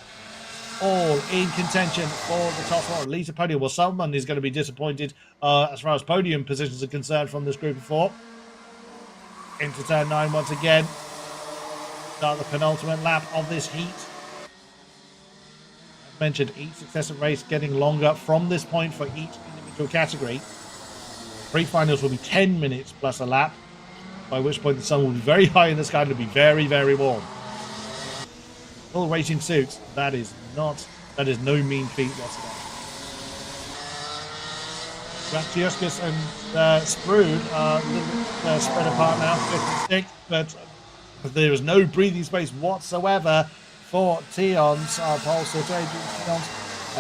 All in contention for the top 4. At least a podium. Well, someone is going to be disappointed as far as podium positions are concerned from this group of 4. Into turn 9 once again. Start the penultimate lap of this heat. As mentioned, each successive race getting longer from this point for each individual category. Pre-finals will be 10 minutes plus a lap, by which point the sun will be very high in the sky and it'll be very warm. Full racing suits, that is no mean feat whatsoever. Gratiuskus and Sprud are a little bit spread apart now, 56, but there is no breathing space whatsoever for Tions, our pole sitter, Tions.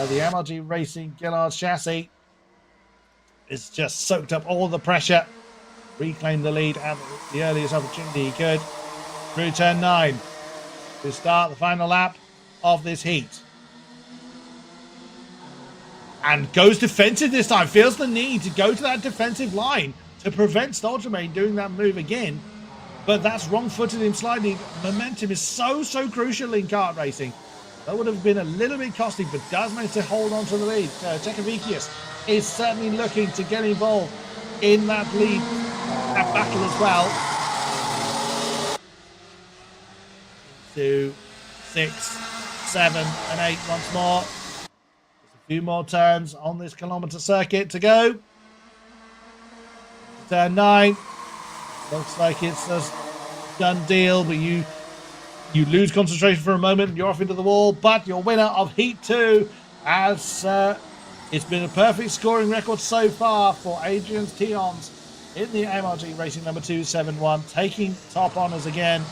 The MLG Racing Gillard chassis is just soaked up all the pressure, reclaimed the lead at the earliest opportunity he could. Through turn 9 to start the final lap of this heat. And goes defensive this time. Feels the need to go to that defensive line to prevent Stolchamay doing that move again. But that's wrong-footed him slightly. Momentum is so crucial in kart racing. That would have been a little bit costly, but does manage to hold on to the lead. Czechoslovakians is certainly looking to get involved in that lead, that battle as well. 2, 6, 7, and 8 once more. Just a few more turns on this kilometre circuit to go. Turn 9. Looks like it's a done deal, but you lose concentration for a moment and you're off into the wall. But your winner of Heat 2 has it's been a perfect scoring record so far for Adrian Tions in the MRG Racing number 271, taking top honours again.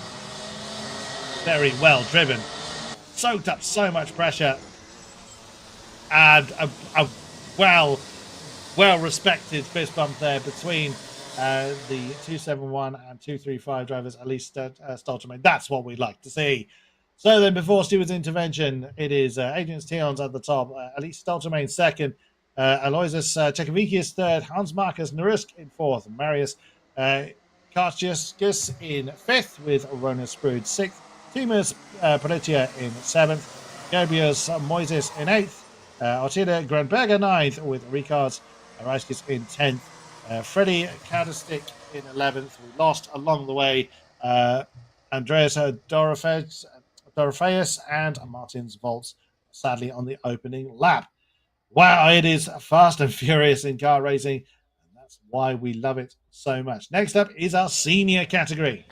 Very well driven, soaked up so much pressure, and a well respected fist bump there between the 271 and 235 drivers, at least Stolchamay. That's what we'd like to see. So then, before Stewart's intervention, it is Adrian Tions at the top, Elise Stoltermain second, Aloysius Chekovicius third, Hans Marcus Narusk in fourth, Marius Karchiskis in fifth, with Rona Sprude sixth, Timus Paletia in seventh, Gabrius Moises in eighth, Ortida Grandberger ninth, with Ricards Araiskis in 10th, Freddie Kadistik in 11th. We lost along the way Andreas Dorofeus and Martins Volts, sadly, on the opening lap. Wow, it is fast and furious in car racing, and that's why we love it so much. Next up is our senior category.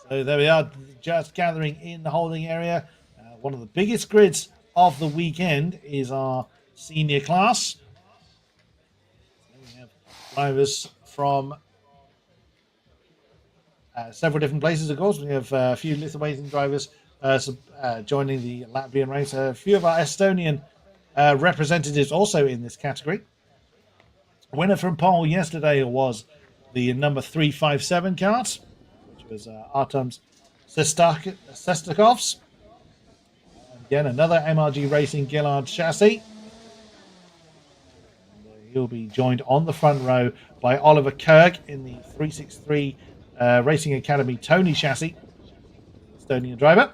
So there we are, just gathering in the holding area. One of the biggest grids of the weekend is our senior class. So we have drivers from several different places, of course. We have a few Lithuanian drivers joining the Latvian race. A few of our Estonian representatives also in this category. Winner from pole yesterday was the number 357 kart, which was Artem's Sestakov's. Again, another MRG Racing Gillard chassis. And, he'll be joined on the front row by Oliver Kirk in the 363 Racing Academy Tony chassis, Estonian driver.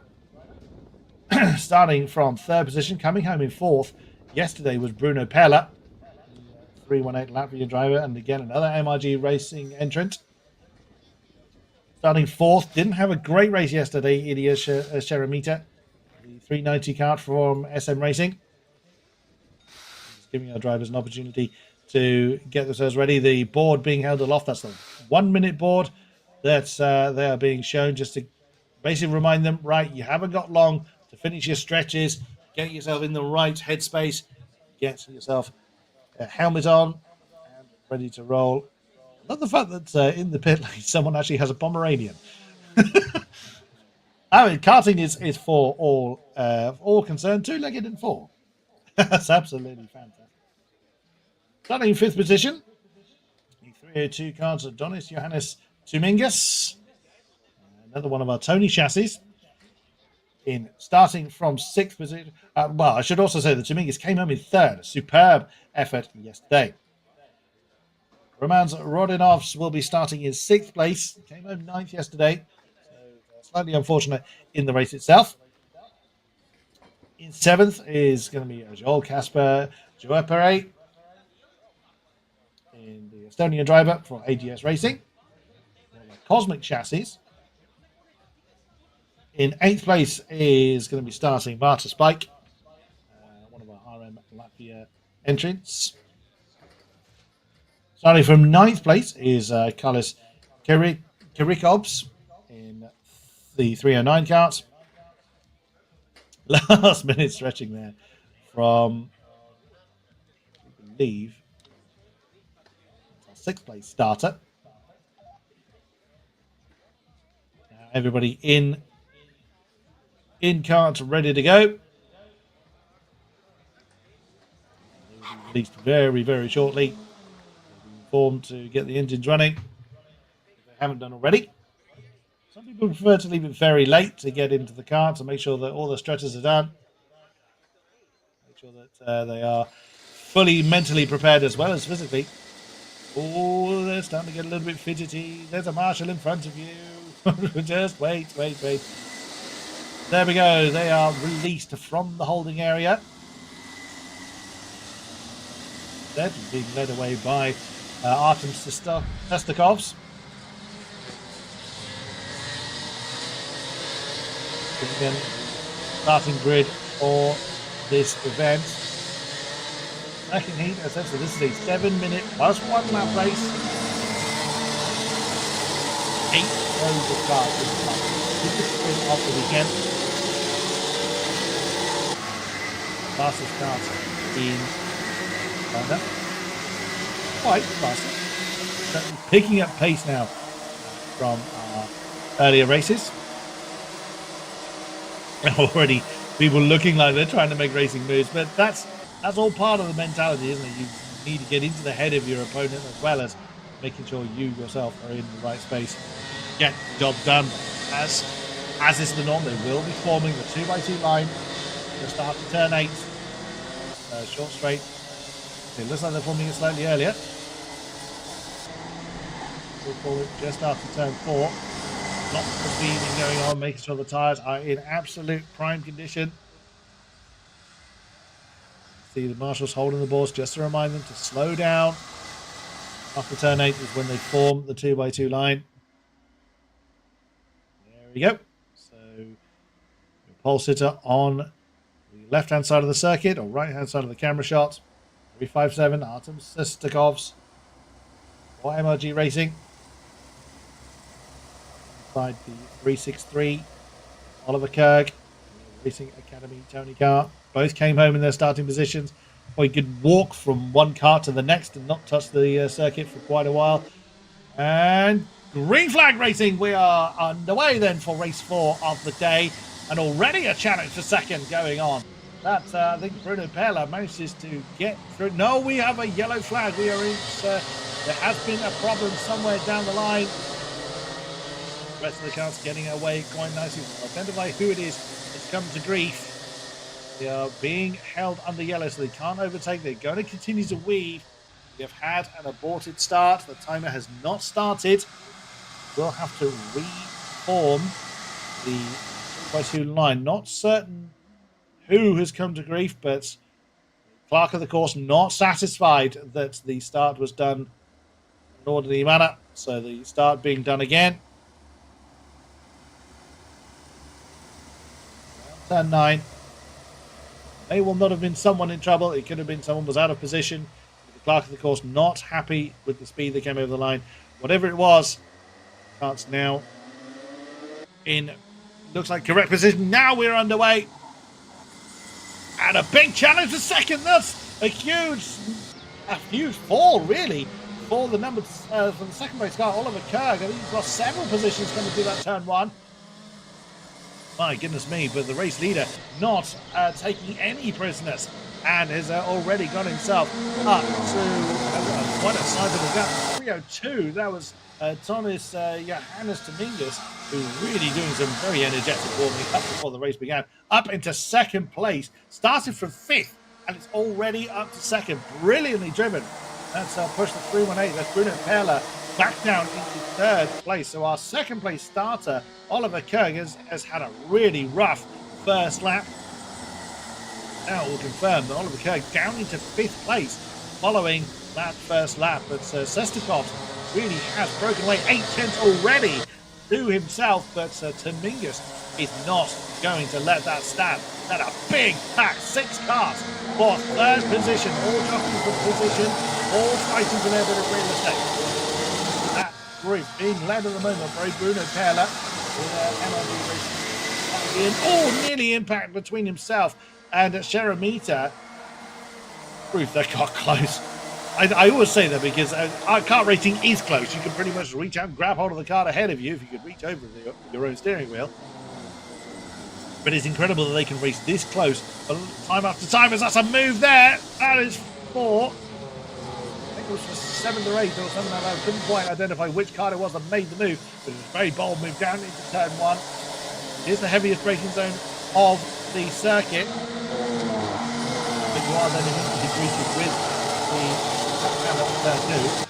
Starting from third position, coming home in fourth yesterday was Bruno Pella, the 318 Latvian driver, and again another MRG Racing entrant. Starting fourth, didn't have a great race yesterday, Ilya Sheremetyev, the 390 kart from SM Racing. Just giving our drivers an opportunity to get themselves ready. The board being held aloft, that's the 1 minute board that they are being shown, just to basically remind them, right, you haven't got long to finish your stretches, get yourself in the right headspace, get yourself a helmet on and ready to roll. I love the fact that in the pit lane someone actually has a Pomeranian. I mean, karting is for all concerned, two-legged and four. That's absolutely fantastic. Starting in fifth position, the 302 cards of Donis Johannes Tumingas, another one of our Tony chassis. In starting from sixth position, well, I should also say that Tumingas came home in third. A superb effort yesterday. Romans Rodinovs will be starting in sixth place. Came home ninth yesterday, so slightly unfortunate in the race itself. In seventh is going to be Joel Kasper Joepere, in the Estonian driver for AGS Racing. Cosmic chassis. In eighth place is going to be starting Marta Spike, one of our RM Latvia entrants. Starting from ninth place is Carlos Kirikovs in the 309 kart. Last minute stretching there from, I believe, our sixth place starter. Now everybody in kart ready to go. They will be released very, very shortly. They'll be informed to get the engines running if they haven't done already. Some people prefer to leave it very late to get into the car to make sure that all the stretches are done. Make sure that they are fully mentally prepared as well as physically. Oh, they're starting to get a little bit fidgety. There's a marshal in front of you. Just wait. There we go. They are released from the holding area. They're being led away by Artem Sestakovs. Again, starting grid for this event. Second heat, as I said, so this is a 7 minute plus 1 lap race. 8 rows of cars in the lap. This is sprint of the weekend. Fastest cars in Canada. Quite fast. Certainly picking up pace now from our earlier races. Already people looking like they're trying to make racing moves, but that's all part of the mentality, isn't it? You need to get into the head of your opponent as well as making sure you yourself are in the right space, get the job done. as is the norm, they will be forming the 2x2 line just after turn 8. Short straight. It looks like they're forming it slightly earlier. We'll call it just after turn 4. Lots of speeding going on, making sure the tyres are in absolute prime condition. See the marshals holding the boards just to remind them to slow down. After turn 8 is when they form the 2x2 line. There we go. So, pole sitter on the left-hand side of the circuit, or right-hand side of the camera shot. 357, Artem Sistakovs for MRG Racing. Inside the 363, Oliver Kirk, Racing Academy Tony Carr. Both came home in their starting positions. Or you could walk from one kart to the next and not touch the circuit for quite a while. And green flag racing. We are underway then for race 4 of the day. And already a challenge for second going on. That, I think Bruno Perla manages to get through. No, we have a yellow flag. We are in. There has been a problem somewhere down the line. The rest of the carts getting away quite nicely. We'll identify who it is that's come to grief. They are being held under yellow, so they can't overtake. They're going to continue to weave. We have had an aborted start. The timer has not started. We'll have to reform the 2x2 line. Not certain who has come to grief, but clerk of the course not satisfied that the start was done in an orderly manner. So the start being done again. Turn 9. May well not have been someone in trouble. It could have been someone was out of position. The clerk of the course not happy with the speed they came over the line. Whatever it was, cart's now in, looks like correct position. Now we're underway. And a big challenge for second. That's a huge fall, really, for the number for the second place car, Oliver Kirk. I think he's lost several positions coming through that turn 1. My goodness me, but the race leader not taking any prisoners and has already got himself up to quite a sizable gap. 302, that was Thomas Johannes Dominguez, who's really doing some very energetic warming up before the race began. Up into second place, started from 5th, and it's already up to second. Brilliantly driven. That's pushed the 318. That's Bruno Perla back down into 3rd place. So our second place starter, Oliver Kirk, has had a really rough first lap. Now we'll confirm that Oliver Kirk down into 5th place following that first lap. But Sestakov really has broken away 8/10 already to himself. But Dominguez is not going to let that stand. That a big pack, 6 cars for 3rd position. All jockeying for position, all fighting for their bit of real estate. Group being led at the moment by Bruno Perla with MLB Racing. Nearly impact between himself and Sheramita. Proof that got close. I always say that because our kart racing is close. You can pretty much reach out and grab hold of the cart ahead of you if you could reach over your own steering wheel. But it's incredible that they can race this close. But time after time, as that's a move there. That is 4. It was for 7th or 8th or something like that. I couldn't quite identify which car it was that made the move, but it was a very bold move down into turn 1. Here's the heaviest braking zone of the circuit. But you are then immediately greeted with the turn 2.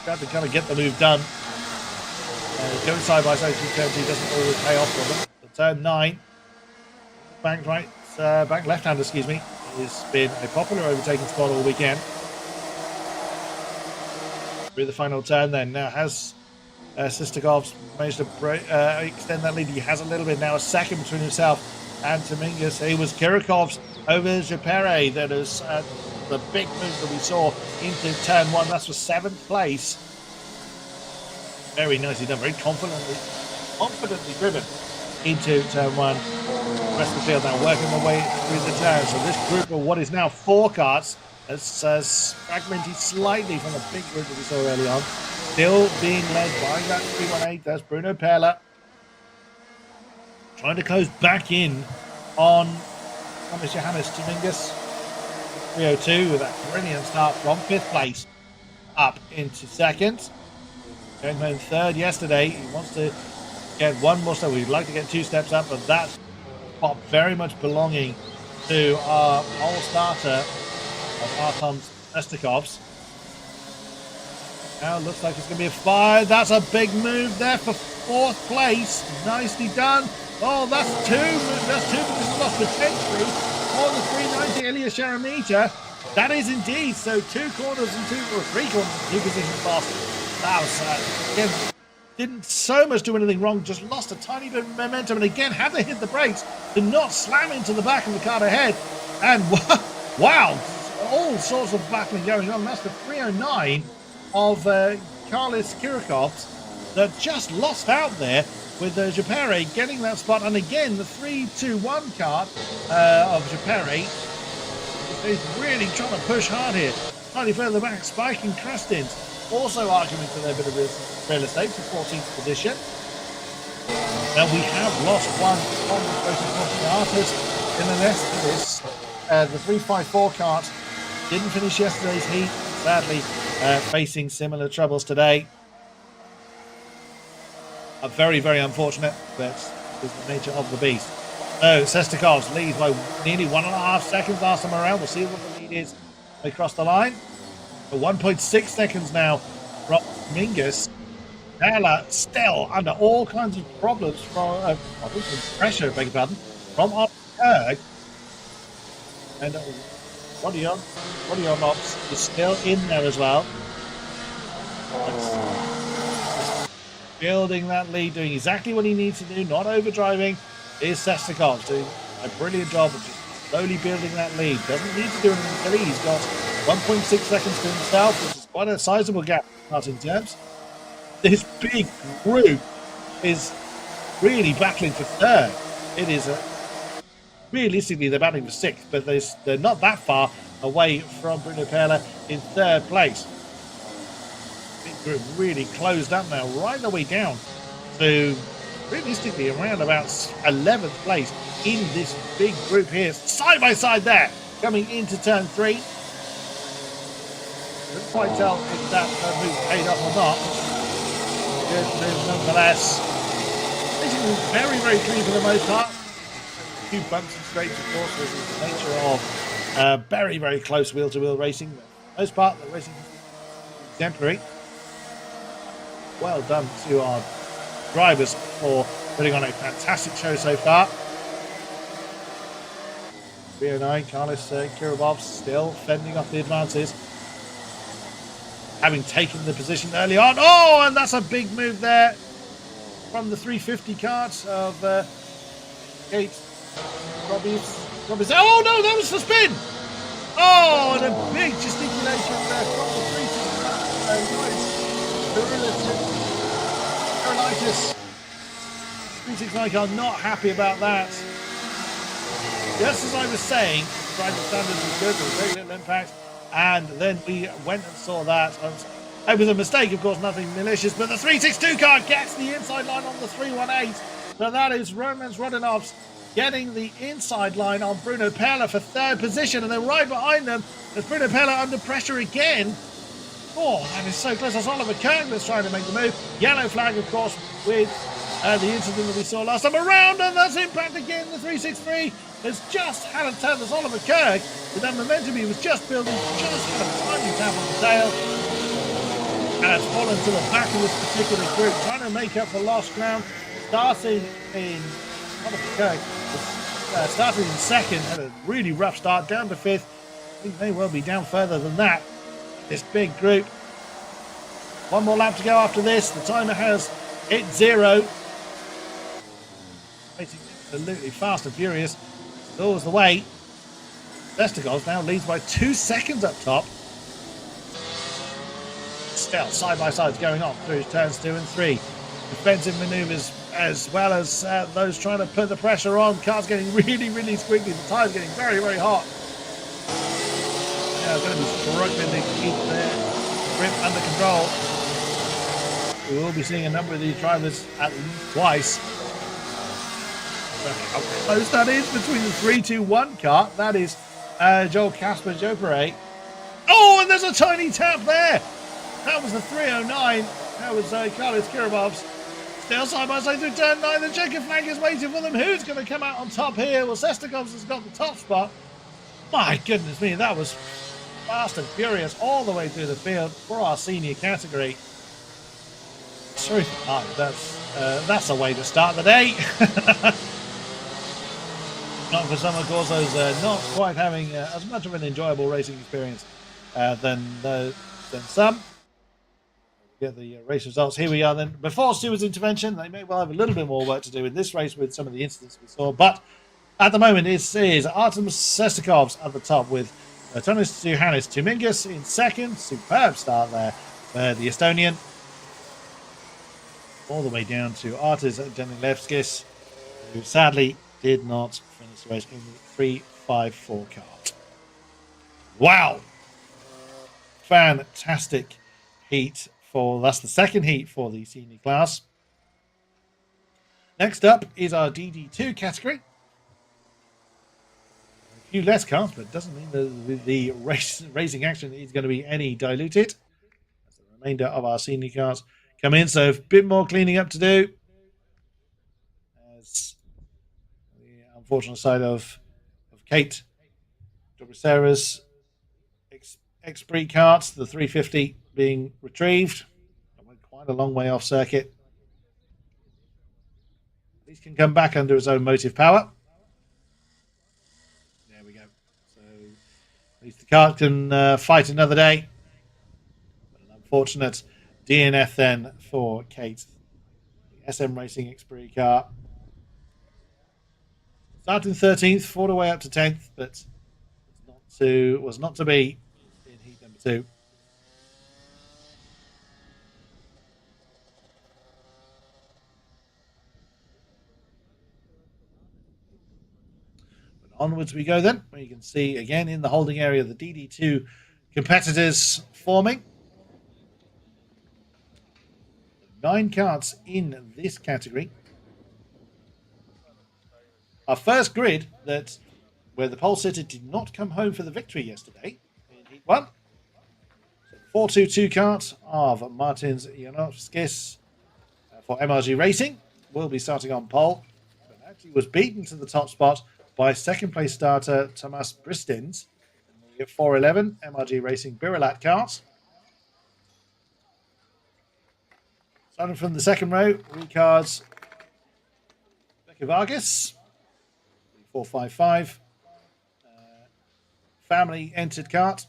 Got to kind of get the move done. Going side by side through turn 2 doesn't always pay off for them. The turn 9, bank left-hander, excuse me, has been a popular overtaking spot all weekend. Through the final turn then. Now has Sistakovs managed to extend that lead. He has a little bit now, a second between himself and Dominguez. It was Kirikov's over Japere that is the big move that we saw into turn 1. That's for 7th place. Very nicely done, very confidently driven into turn 1. The rest of the field now working their way through the turn. So this group of what is now 4 karts has fragmented slightly from the big group that we saw early on. Still being led by that 318. That's Bruno Perla. Trying to close back in on Thomas Johannes Dominguez. 302 with that brilliant start from 5th place up into 2nd. Came home 3rd yesterday. He wants to Get one more step. We'd like to get 2 steps up, but that's very much belonging to our pole starter of Artem Estikovs. Now looks like it's going to be a 5. That's a big move there for 4th place. Nicely done. Oh, that's 2. That's 2 because it's lost potentially on the 390 Ilya Sharamita. That is indeed. So 2 corners and 2 or 3 corners and 2 positions lost. That was again, didn't so much do anything wrong, just lost a tiny bit of momentum, and again had to hit the brakes to not slam into the back of the car ahead. And wow, all sorts of battling going on. That's the 309 of Carlis Kirikovs that just lost out there with Japere getting that spot. And again, the 3-2-1 kart of Japere is really trying to push hard here. Slightly further back, Spike and Krastins also arguing for their bit of real estate for 14th position. Now we have lost one on the starters in the rest of this. The 354 kart didn't finish yesterday's heat, sadly facing similar troubles today. Very, very unfortunate, but it's the nature of the beast. So Sestakov leads by nearly 1.5 seconds last time around. We'll see what the lead is across the line. 1.6 seconds now from Mingus. Nella still under all kinds of problems from pressure, beg your pardon, from Erg. And Rodionops is still in there as well. Building that lead, doing exactly what he needs to do, not overdriving, is Sestakov doing a brilliant job of just slowly building that lead. Doesn't need to do anything until he's got 1.6 seconds to himself, which is quite a sizable gap in terms. This big group is really battling for 3rd. It is realistically they're battling for 6th, but they're not that far away from Bruno Perla in 3rd place. Big group really closed up now, right the way down to realistically around about 11th place in this big group here, side by side there, coming into turn 3. Couldn't quite tell if that move paid off or not. Good move nonetheless. Basically very, very clean for the most part. A few bumps and scrapes, of course, this is the nature of very, very close wheel-to-wheel racing. But for the most part, the racing is exemplary. Well done to our drivers for putting on a fantastic show so far. 309, Carlos Kiribov still fending off the advances, having taken the position early on. Oh, and that's a big move there from the 350 kart of Kate Robbins. Oh no, that was the spin! Oh, and a big gesticulation there from the 369 are not happy about that. Just as I was saying, driving standards was good, there was very little impact, and then we went and saw that. It was a mistake, of course, nothing malicious, but the 362 car gets the inside line on the 318. So that is Romans Rodinovs getting the inside line on Bruno Perla for 3rd position, and then right behind them is Bruno Perla under pressure again. Oh, that is so close. That's Oliver Kirk that's trying to make the move. Yellow flag, of course, with the incident that we saw last time around, and that's impact again. The 363 has just had a turn. There's Oliver Kirk with that momentum he was just building, just had a tiny tap on the tail, and has fallen to the back of this particular group, trying to make up for lost ground. Starting in Oliver Kirk, starting in 2nd, had a really rough start, down to 5th. I think they will be down further than that. This big group. One more lap to go after this. The timer has hit 0. Racing absolutely fast and furious. It's always the way. Vestigos now leads by 2 seconds up top. Still side by sides going on through turns 2 and 3. Defensive maneuvers as well as those trying to put the pressure on. Car's getting really, really squeaky. The tire's getting very, very hot. Yeah, going to be struggling to keep their grip under control. We will be seeing a number of these drivers at least twice. How close that is between the 3-2-1 kart. That is Joel Casper Jopere. Oh, and there's a tiny tap there. That was the 309. That was Carlos Kiribov's Still side by side through turn 9. The checker flank is waiting for them. Who's going to come out on top here? Well, Sestikovs has got the top spot. My goodness me, that was fast and furious all the way through the field for our senior category. Truth be told, that's a way to start the day. Not for some, of course, those not quite having as much of an enjoyable racing experience than some. Get the race results. Here we are then. Before Stewart's intervention, they may well have a little bit more work to do in this race with some of the incidents we saw, but at the moment, it is Artem Sestikovs at the top with Tonis Johannes Tumingas in second. Superb start there for the Estonian. All the way down to Artis Janilevskis, who sadly did not finish the race in the 3.54 kart. Wow! Fantastic heat that's the second heat for the senior class. Next up is our DD2 category. A few less cars, but it doesn't mean that the racing action is going to be any diluted. As the remainder of our senior cars come in, so a bit more cleaning up to do. As the unfortunate side of Kate Dobricera's X-Bree karts, the 350 being retrieved. It went quite a long way off circuit. These can come back under his own motive power. There we go. So at least the kart can fight another day. But an unfortunate DNF then for Kate. The SM Racing X-Bree car. Started 13th, fought away up to 10th, but was not to be in heat number 2. Onwards we go then, where you can see again in the holding area the DD2 competitors forming. 9 karts in this category. Our first grid where the pole sitter did not come home for the victory yesterday in Heat 1. So the 4.22 kart of Martins Janovskis for MRG Racing will be starting on pole, but actually was beaten to the top spot by second place starter Tomas Bristins in the 411 MRG Racing Birilat kart. Starting from the second row, recards Becca Vargas, 455. Family entered kart.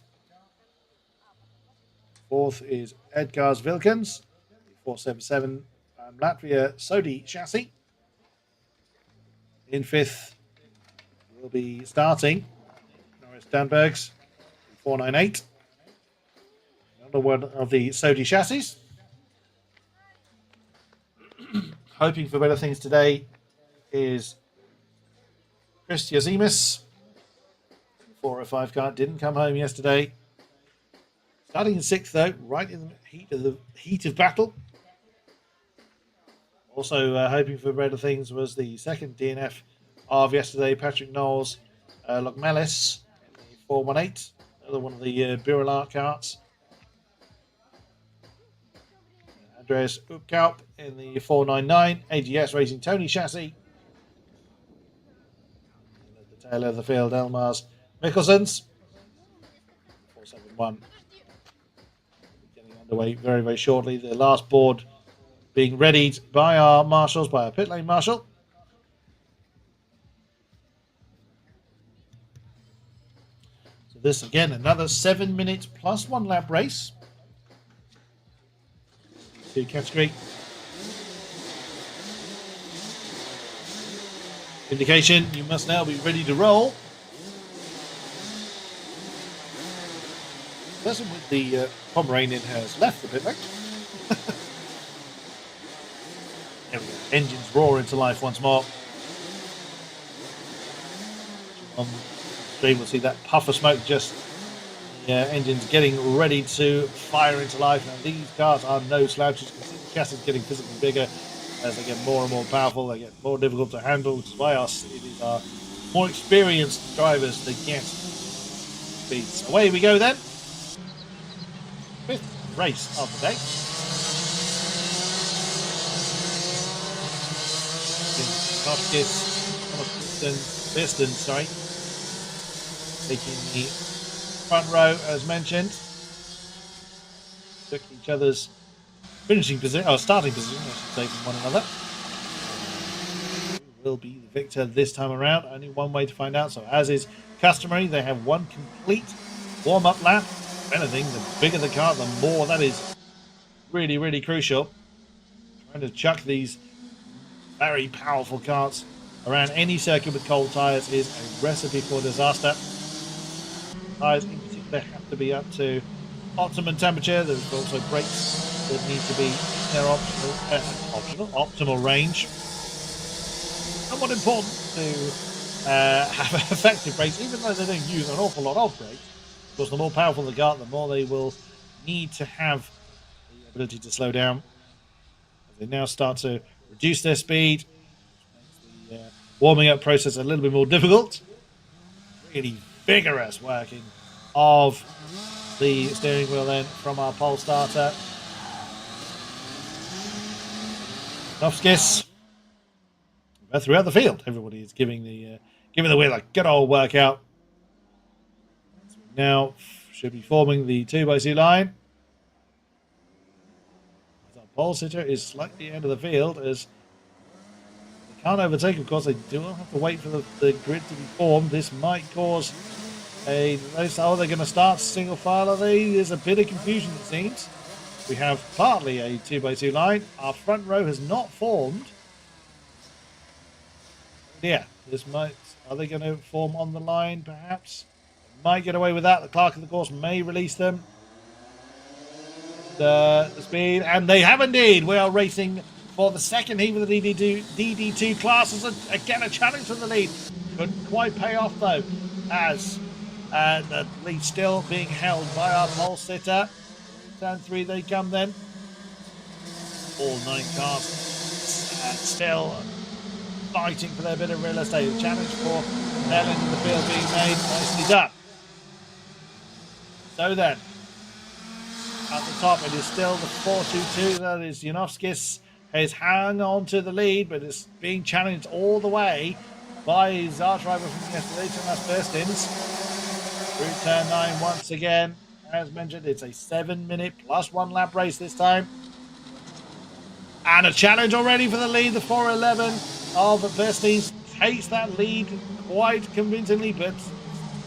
Fourth is Edgars Vilkens, 477 Latvia Sodi chassis. In fifth will be starting Norris Danbergs, 498. Another one of the Sodi chassis. Hoping for better things today is Chris Yazimis. 405 kart didn't come home yesterday. Starting in sixth though, right in the heat of battle. Also hoping for better things was the second DNF of yesterday, Patrick Knowles Lokmelis in the 418, another one of the Birilat karts. Andreas Upkaup in the 499, AGS Racing Tony chassis. And at the tail of the field, Elmars Mikkelsens, 471. Getting underway very, very shortly. The last board being readied by our marshals, by our pit lane marshal. So this again, another 7 minutes plus 1 lap race. Category. Indication you must now be ready to roll. The person with the Pomeranian has left the pit lane. There we go. Engines roar into life once more. On stream, we'll see that puff of smoke, just the engines getting ready to fire into life. Now, these cars are no slouches. You can see the chassis getting physically bigger as they get more and more powerful. They get more difficult to handle, which is why it is our more experienced drivers that get speeds. Away we go then. Fifth race of the day. Piston, sorry, taking the front row as mentioned. Took each other's finishing position, or starting position, I should say, from one another. Who will be the victor this time around? Only one way to find out. So, as is customary, they have one complete warm-up lap. If anything, the bigger the car, the more that is really, really crucial. Trying to chuck these very powerful karts around any circuit with cold tyres is a recipe for disaster. Tyres in particular have to be up to optimum temperature. There's also brakes that need to be in their optimal range. Somewhat important to have effective brakes, even though they don't use an awful lot of brakes. Of course, the more powerful the car, the more they will need to have the ability to slow down. As they now start to reduce their speed, which makes the warming up process a little bit more difficult. Really vigorous working of the steering wheel then from our pole starter. Novskis. But throughout the field, everybody is giving the wheel a good old workout. So now should be forming the 2x2 line. As our pole sitter is slightly out of the field, as they can't overtake. Of course, they do have to wait for the grid to be formed. This might cause a... Oh, they're going to start single file, are they? There's a bit of confusion, it seems. We have partly a 2x2 line. Our front row has not formed. Yeah, this might... Are they going to form on the line, perhaps? Might get away with that. The clerk of the course may release them. The speed, and they have indeed. We are racing for the second heat of the DD2 classes. Again, a challenge for the lead. Couldn't quite pay off, though, as the lead still being held by our pole sitter. Turn 3 they come then. All 9 cars still fighting for their bit of real estate. A challenge for their end of the field being made. Nicely done. So then, at the top, it is still the 4-2-2. That is Janovskis has hung on to the lead, but it's being challenged all the way by his arch rival from yesterday, Tomas Burstins. Through turn 9 once again. As mentioned, it's a 7-minute plus 1 lap race this time. And a challenge already for the lead. The 411 of Burstins takes that lead quite convincingly, but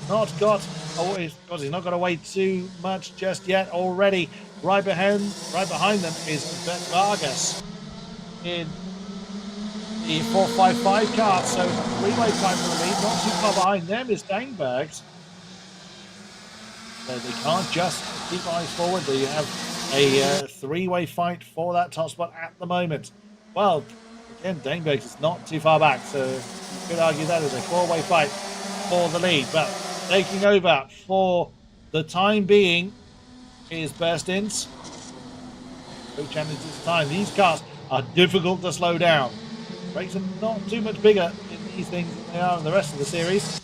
not got away. He's not got away too much just yet. Already, right behind them is Bert Vargas in the 455 kart. So 3-way fight for the lead. Not too far behind them is Dangbergs. So they can't just keep eyes forward. They have a 3-way fight for that top spot at the moment. Well, again, Dangbergs is not too far back, so you could argue that is a 4-way fight for the lead. But taking over for the time being is Burstins. No challenge this time. These cars are difficult to slow down. Brakes are not too much bigger in these things than they are in the rest of the series.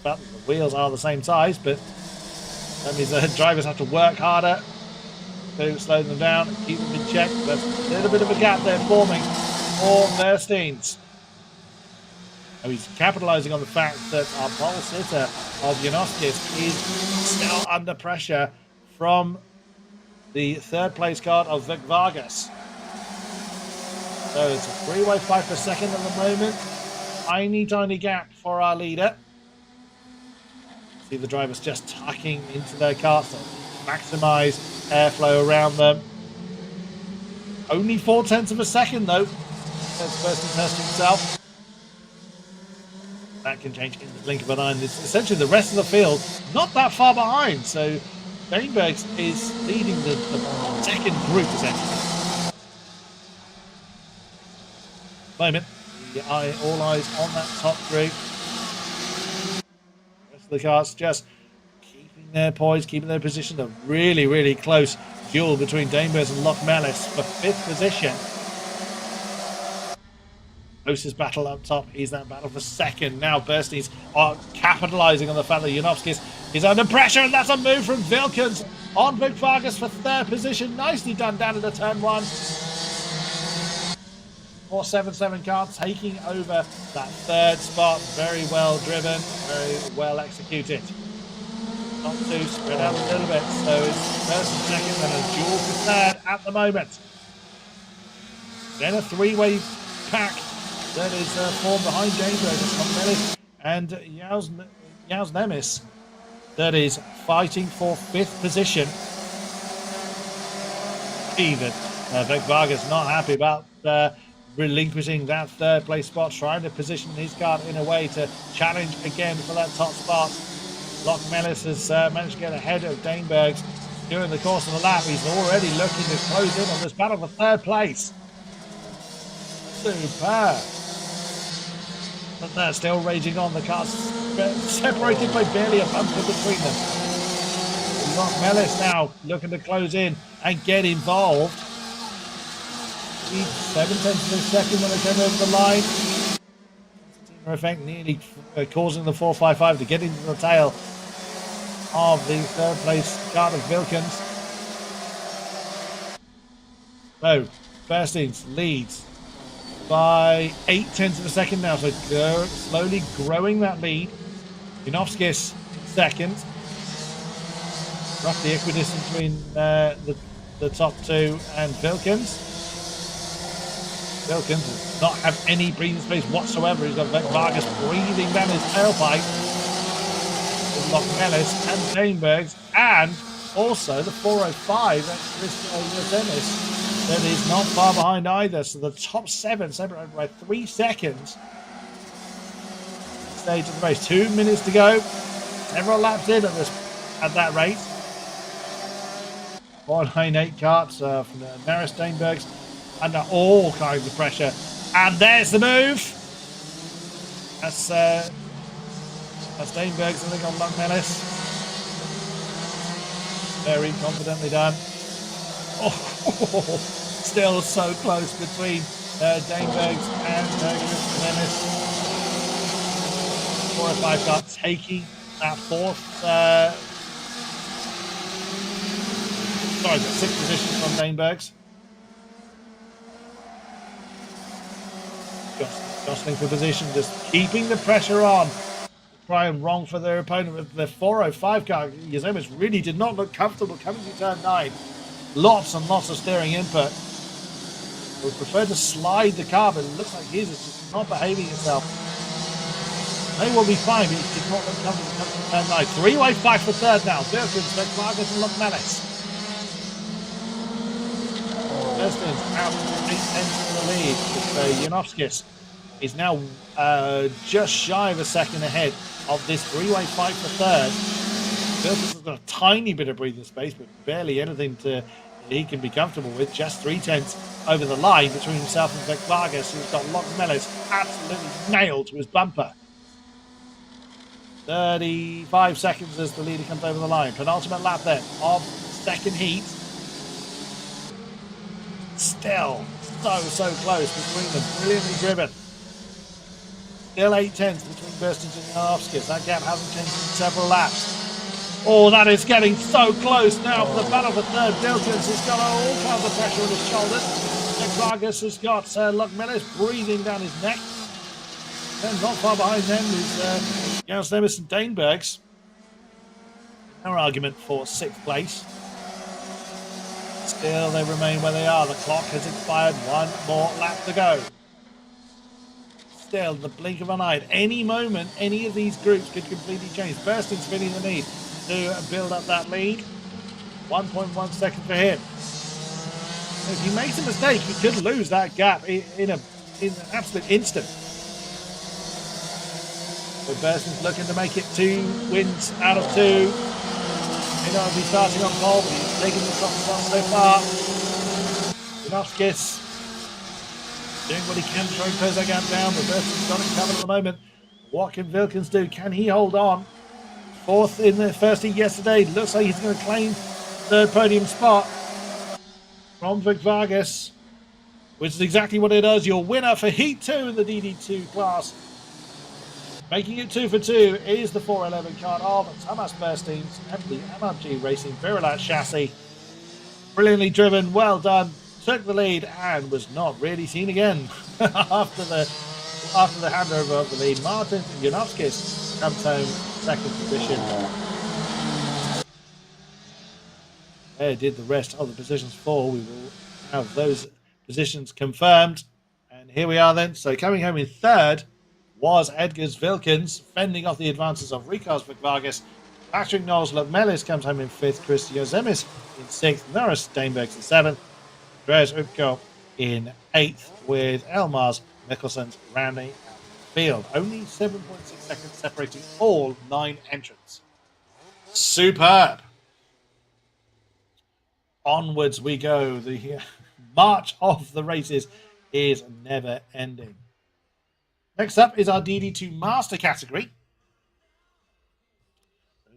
But the wheels are the same size, but that means the drivers have to work harder to slow them down and keep them in check. There's a little bit of a gap there forming for Burstins. Oh, he's capitalizing on the fact that our pole sitter of Janoskis is still under pressure from the 3rd place card of Vic Vargas. So it's a 3-way fight for second at the moment. Tiny gap for our leader. See the drivers just tucking into their cars to maximize airflow around them. Only 0.4 of a second though. That's Burstins testing himself. That can change in the blink of an eye. It's essentially the rest of the field not that far behind. So Dangbergs is leading the second group essentially. Moment, all eyes on that top group. The rest of the cars just keeping their poise, keeping their position. A really close duel between Dangbergs and Lochmelis for 5th position. Closest battle up top is that battle for second. Now Burstins are capitalizing on the fact that Janovskis is under pressure, and that's a move from Vilkens on Vic Vargas for 3rd position. Nicely done down into turn 1. 477 car taking over that third spot. Very well driven, very well executed. Not too spread out a little bit, so it's first and second and a duel for third at the moment. Then a three-way pack that is formed behind James and Yaz Nemes that is fighting for fifth position. Even Vic Vargas not happy about relinquishing that third place spot, trying to position his car in a way to challenge again for that top spot. Locke Mellis has managed to get ahead of Danebergs during the course of the lap. He's already looking to close in on this battle for third place. Superb. But they're still raging on. The cars separated by barely a bumper between them. Locke Mellis now looking to close in and get involved. 7/10 of a second when they came over the line. Effect nearly causing the 455 to get into the tail of the third place car of Wilkins. So, Burstings leads by 8/10 of a second now, so slowly growing that lead. Janowskis in second. Roughly equidistant between the top two and Wilkins. Wilkins does not have any breathing space whatsoever. He's got Vargas breathing down his tailpipe. With Locke Mellis and Danebergs, and also the 405 at Chris Dennis that is not far behind either. So the top seven separated by 3 seconds. Stage of the race, 2 minutes to go. Several laps in at that rate. 498 karts from the Maris Danebergs under all kinds of pressure. And there's the move. That's Danebergs, I think, on Locke Mellis. Very confidently done. Oh, still so close between Danebergs and Dennis. 4 or 5 car taking that fourth. Sorry, the 6th position from Danebergs. Jostling for position, just keeping the pressure on. Try and wrong for their opponent with the 405 car. Yazemis really did not look comfortable coming to turn 9. Lots and lots of steering input. Would prefer to slide the car, but it looks like his is just not behaving itself. May well be fine, but he did not look comfortable coming to turn 9. Three-way fight for third now. Wilkins, Vargas and Locke Mellis. Justin's out 8/10 to the lead with Janowskis. Is now just shy of a second ahead of this three-way fight for third. Wilkins has got a tiny bit of breathing space, but barely anything he can be comfortable with. Just 3/10 over the line between himself and Vic Vargas, who's got Locke Mellis absolutely nailed to his bumper. 35 seconds as the leader comes over the line. Penultimate lap then of second heat. Still so close between them. Brilliantly driven. Still 8/10 between Burstings and Janowskis. That gap hasn't changed in several laps. Oh, that is getting so close now for the battle for third. Wilkins has got all kinds of pressure on his shoulders. Vic Vargas has got Locke Mellis breathing down his neck. And not far behind them is Yaz Nemes and Danebergs. Our argument for 6th place. Still, they remain where they are. The clock has expired. 1 more lap to go. Still, the blink of an eye. At any moment, any of these groups could completely change. Bursting's feeling the need to build up that lead. 1.1 second for him. If he makes a mistake, he could lose that gap in an absolute instant. But Bursting's looking to make it 2 wins out of 2. May not be starting on pole, but he's taking the top spot so far. Janowskis doing what he can to try and close that gap down, but Bursting's got it covered at the moment. What can Wilkins do? Can he hold on? 4th in the first heat yesterday. Looks like he's going to claim 3rd podium spot from Vic Vargas, which is exactly what it does. Your winner for Heat 2 in the DD2 class. Making it 2 for 2 is the 411 kart of Thomas Burstings and the MRG Racing Virilat chassis. Brilliantly driven, well done took the lead and was not really seen again after the handover of the lead. Martin Janowskis comes home second position. Where did the rest of the positions fall? We will have those positions confirmed. And here we are then. So coming home in third was Edgars Vilkins, fending off the advances of Rikas Vargas. Patrick Knowles Melis comes home in fifth. Chris Yozemis in sixth. Norris Steinbergs in seventh. Andreas Upko in eighth, with Elmars Mikkelsons rounding out the field. Only 7.6 seconds separating all 9 entrants. Superb. Onwards we go. The march of the races is never ending. Next up is our DD2 Master category.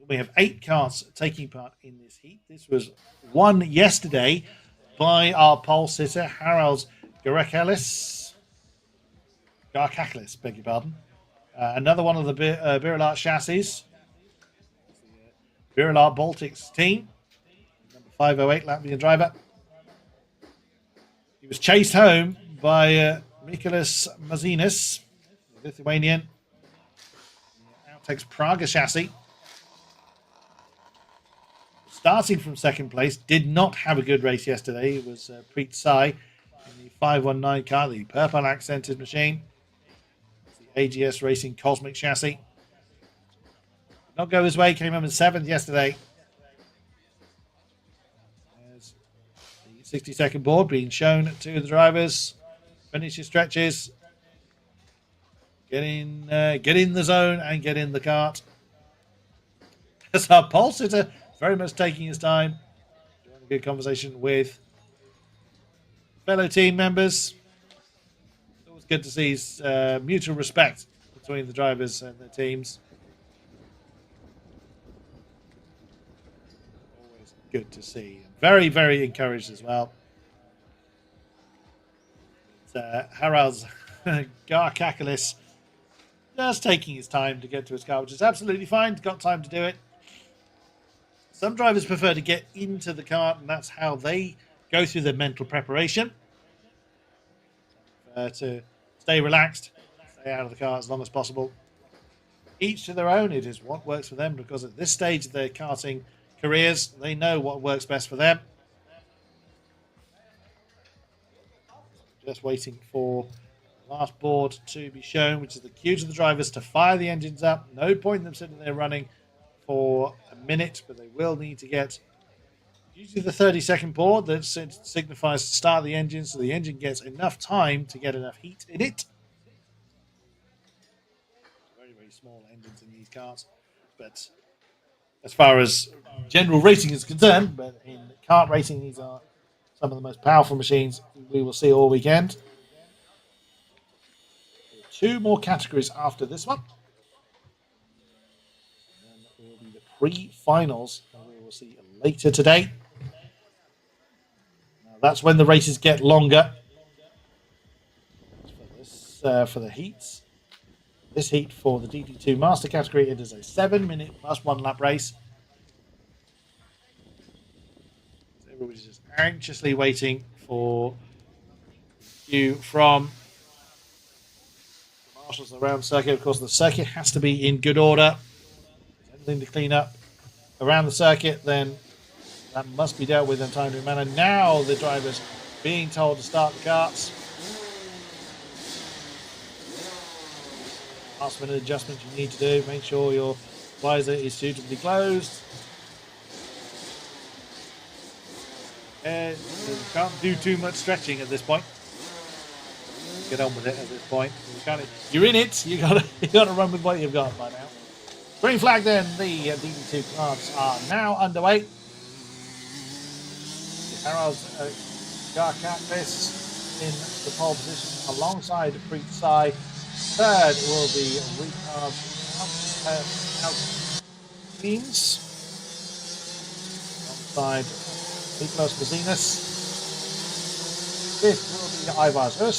We have 8 cars taking part in this heat. This was won yesterday by our pole sitter, Harald Garkaklis, beg your pardon. Another one of the Birillart chassis. Birillart Baltics team. Number 508 Latvian driver. He was chased home by Mikolas Mazinis, Lithuanian. Outtakes Praga chassis. Starting from second place, did not have a good race yesterday. It was Preet Sai in the 519 car, the purple accented machine. The AGS Racing Cosmic chassis. Did not go his way, came home in 7th yesterday. There's the 60-second board being shown to the drivers. Finish your stretches. Get in the zone and get in the kart. As our pole sitter very much taking his time, doing a good conversation with fellow team members. It's always good to see mutual respect between the drivers and their teams. Always good to see. Very, very encouraged as well. Harald Garkaklis just taking his time to get to his car, which is absolutely fine. He's got time to do it. Some drivers prefer to get into the kart, and that's how they go through their mental preparation. To stay relaxed, stay out of the car as long as possible. Each to their own. It is what works for them, because at this stage of their karting careers, they know what works best for them. Just waiting for the last board to be shown, which is the cue to the drivers to fire the engines up. No point in them sitting there running for a minute, but they will need to get usually the 30-second board that signifies to start the engine, so the engine gets enough time to get enough heat in it. Very, very small engines in these cars, but as far as general racing is concerned, but in kart racing, these are some of the most powerful machines we will see all weekend. 2 more categories after this one. Pre-finals we will see later today. Now, that's when the races get longer. For the heats, this heat for the DD2 Master category, it is a 7-minute plus 1 lap race. So everybody's just anxiously waiting for you from the marshals around the circuit. Of course, the circuit has to be in good order. To clean up around the circuit, then that must be dealt with in a timely manner. Now the drivers being told to start the karts. Last minute adjustments you need to do. Make sure your visor is suitably closed. And you can't do too much stretching at this point. Get on with it at this point. You're in it. You gotta run with what you've got by now. Green flag then, the DD2 karts are now underway. Harald Garkaklis in the pole position alongside Preet Sai. Third will be Rickard teams alongside Niklas Mazinas. Fifth will be Ivars Us.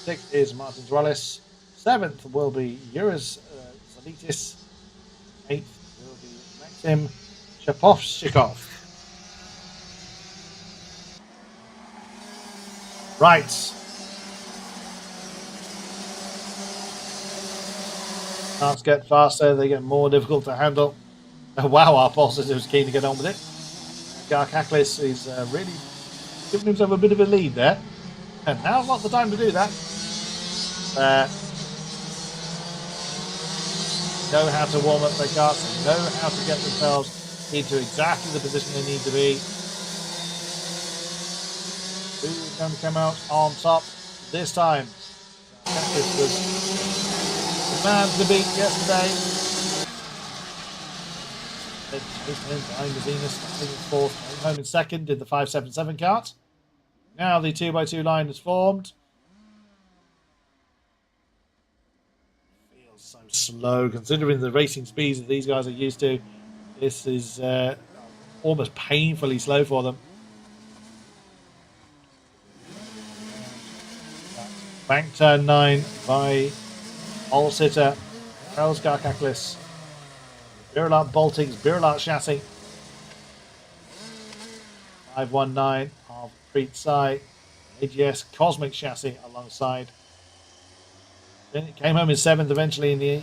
Sixth is Martin Drellis. Seventh will be Juris Zalitis. 8th will be Maxim Shapovshikov. Right. Carts get faster, they get more difficult to handle. Wow, our Positive is keen to get on with it. Garkaklis is really giving himself a bit of a lead there. And now's not the time to do that. Know how to warm up their carts, and know how to get themselves into exactly the position they need to be. Who's going to come out on top this time? This was the man to beat yesterday. Behind the Venus, starting in fourth, home in second, did the 577 kart. Now the 2x2 line is formed. Feels so slow considering the racing speeds that these guys are used to. This is almost painfully slow for them. Bank turn 9 by All Sitter, Charles Garkaklis, Birilat Baltics, Birilat Chassis, 519 of Preet Sai, AGS Cosmic Chassis alongside. Then it came home in 7th eventually in the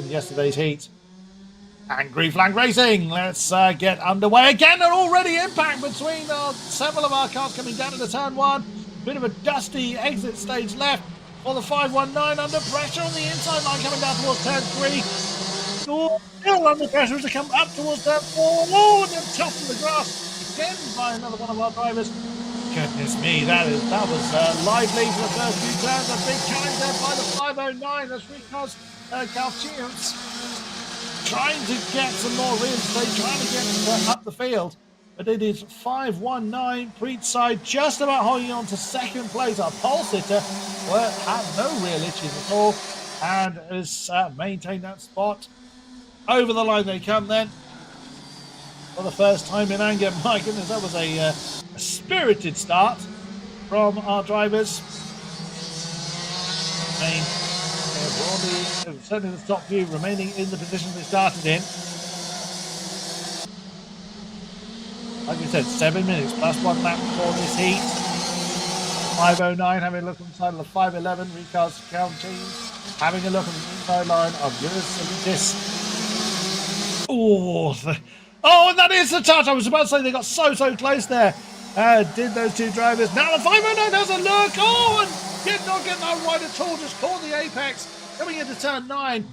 yesterday's heat. Angry Flag Racing, let's get underway again. And already impact between several of our cars coming down into turn 1. Bit of a dusty exit stage left for the 519, under pressure on the inside line coming down towards turn 3. Still under pressure as they come up towards turn 4. Oh, and then top of the grass again by another one of our drivers. Goodness me, that was lively for the first few turns. A big challenge there by the 509 as Rico's Galchians trying to get some more real estate, trying to get up the field. But it is 519, Preet Side just about holding on to second place. Our pole sitter had no real issues at all and has maintained that spot. Over the line they come then. For the first time in anger, my goodness, that was a spirited start from our drivers. Broadly, certainly the top few remaining in the position they started in. Like we said, 7 minutes plus 1 lap for this heat. 509 having a look on the side of the 511 recast counting. Having a look on the inside line of Eurus. Oh, and that is the touch. I was about to say they got so close there. Did those two drivers. Now the 509 has a look. Oh, and did not get that right at all. Just caught the apex. Coming into turn 9.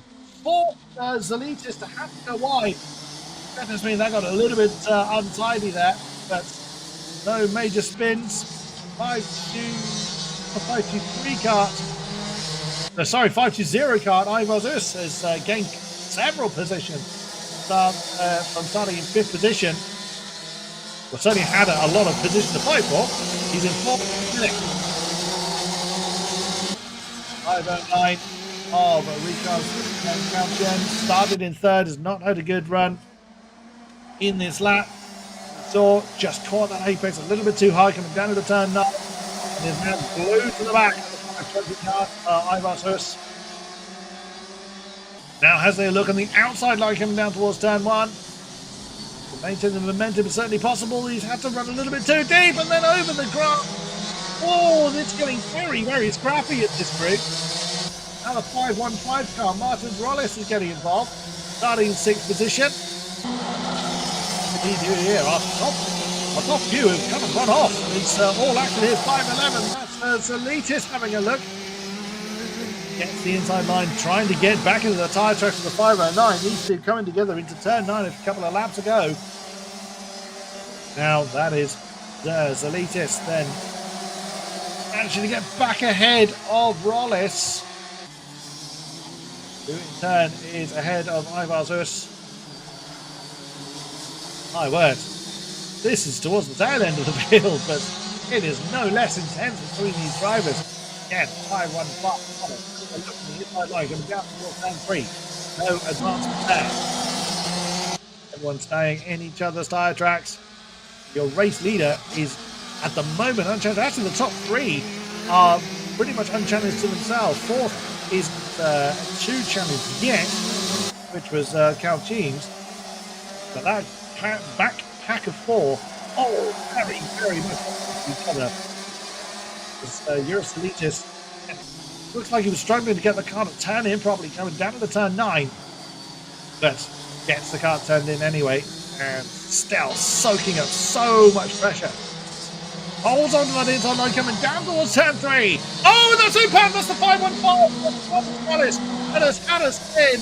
For Zalitis to have to go wide. That just means that got a little bit untidy there, but no major spins. 5-2-3 kart. Sorry, 5-0 kart. Ivozus has gained several positions from starting in 5th position. Well, certainly had a lot of position to fight for. He's in 4th. 509 of Rico's champion. Started in 3rd, has not had a good run in this lap. So just caught that apex a little bit too high coming down to the turn 9 and is now glued to the back of the 520 car, Ivozus. Now has a look on the outside line coming down towards turn 1. To maintain the momentum is certainly possible. He's had to run a little bit too deep and then over the grass. Oh, it's getting very scrappy at this group. Now the 515 car, Martin Rollis is getting involved, starting in 6th position. Here, our top few have come and run off. It's all active here, 511. That's Zalitis having a look. Gets the inside line, trying to get back into the tyre tracks of the 509. These two coming together into turn 9 a couple of laps ago. Now that is Zalitis then managing to get back ahead of Rollis, who in turn is ahead of Ivozus. My word, this is towards the tail end of the field, but it is no less intense between these drivers. Again, 515, look at the inside line, coming down towards turn 3. No advancement there. Everyone's staying in each other's tyre tracks. Your race leader is, at the moment, unchallenged. Actually, the top 3 are pretty much unchallenged to themselves. 4th is 2 challenged yet, which was Cal James. But that back pack of 4, very much each other. Eurosolitis looks like he was struggling to get the car to turn in properly, coming down to the turn 9, but gets the car turned in anyway, and still soaking up so much pressure. Holds on to that inside line, coming down towards turn 3. Oh, that's superb! That's the 515. That has had us in.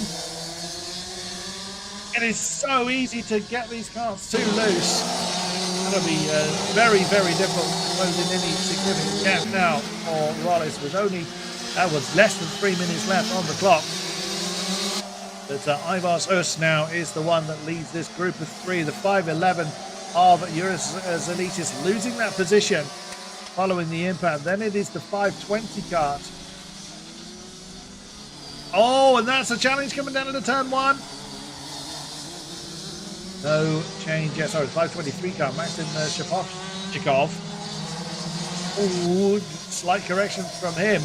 It is so easy to get these cars too loose. That'll be very, very difficult to close in any significant gap now for Rollis, with only less than 3 minutes left on the clock. But Ivars Us now is the one that leads this group of 3. The 511 of Eurosolitis losing that position following the impact. Then it is the 520 kart. Oh, and that's a challenge coming down into turn 1. No change. Yeah, sorry, 523 car. Maxim Shapovchikov. Ooh, slight correction from him.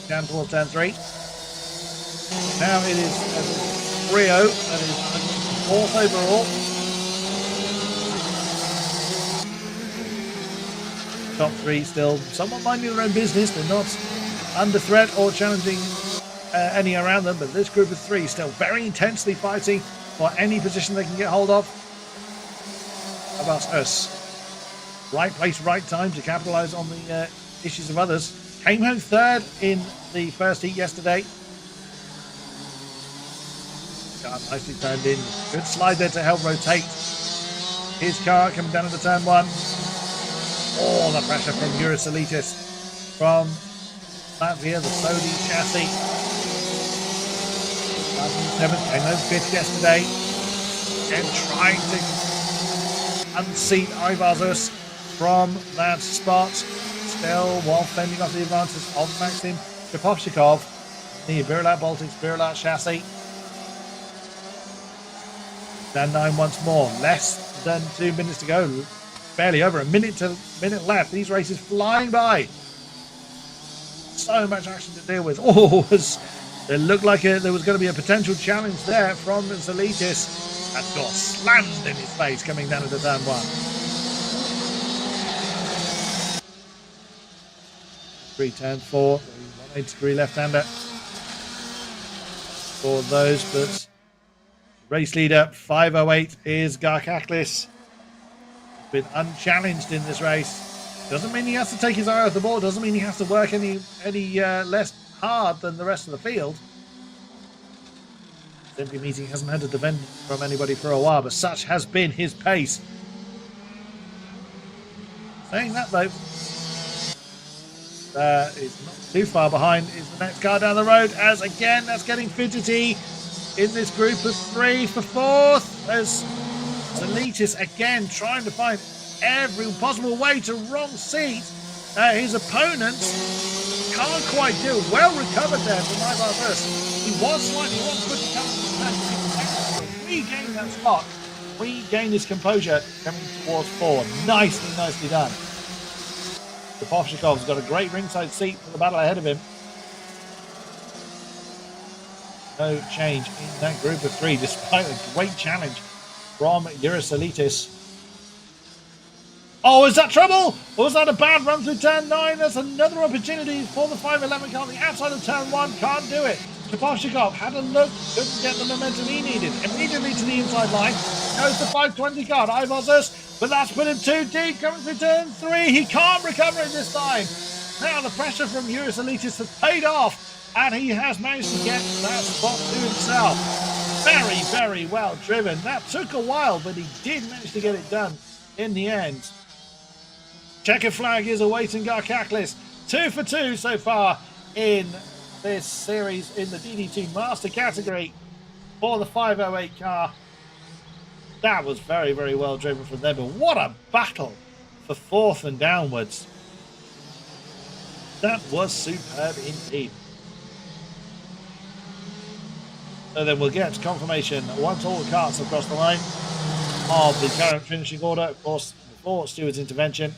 Down towards turn 3. Now it is Rio that is 4th overall. Top 3 still somewhat minding their own business. They're not under threat or challenging any around them, but this group of 3 still very intensely fighting for any position they can get hold of. About us. Right place, right time to capitalise on the issues of others. Came home 3rd in the first heat yesterday. Got nicely turned in. Good slide there to help rotate his car coming down into turn 1. Oh, the pressure from Eurosolitis from Latvia, the Sodi chassis. 7th, came home 5th yesterday. Again, trying to unseat Ivars from that spot. Still, while fending off the advantage of Maxim Shapovchikov. The Birilat Baltics, Birilat chassis. Turn 9 once more. Less than 2 minutes to go. Barely over a minute left. These races flying by. So much action to deal with. Oh, it looked like there was going to be a potential challenge there from Zolitis. That got slammed in his face coming down into turn 1. 3 turn 4. 180-degree left-hander for those, but race leader 508 is Garkaklis. Been unchallenged in this race. Doesn't mean he has to take his eye off the ball. Doesn't mean he has to work any less hard than the rest of the field. Simply means he hasn't had to defend from anybody for a while, but such has been his pace. Saying that though, is not too far behind is the next car down the road, as again that's getting fidgety in this group of 3 for 4th. There's Zolitis again trying to find every possible way to wrong seat his opponent. Can't quite do it. Well recovered there from Ivar first. He was slightly wrong, couldn't come to regain that spot, regain his composure coming towards 4. Nicely done. Shapovchikov's got a great ringside seat for the battle ahead of him. No change in that group of 3 despite a great challenge from Eurosolitis. Oh, is that trouble? Or was that a bad run through turn 9? That's another opportunity for the 511 car on the outside of turn 1. Can't do it. Shapovchikov had a look, couldn't get the momentum he needed. Immediately to the inside line goes the 520 car. Ivars, but that's put him too deep. Coming through turn 3. He can't recover it this time. Now the pressure from Eurosolitis has paid off, and he has managed to get that spot to himself. Very, very well driven. That took a while, but he did manage to get it done in the end. Checker flag is awaiting Garkaklis. 2 for 2 so far in this series in the DD2 Master category for the 508 car. That was very, very well driven from them. But what a battle for 4th and downwards. That was superb indeed. So then we'll get confirmation once all the carts have crossed the line of the current finishing order, of course, before Stewart's intervention.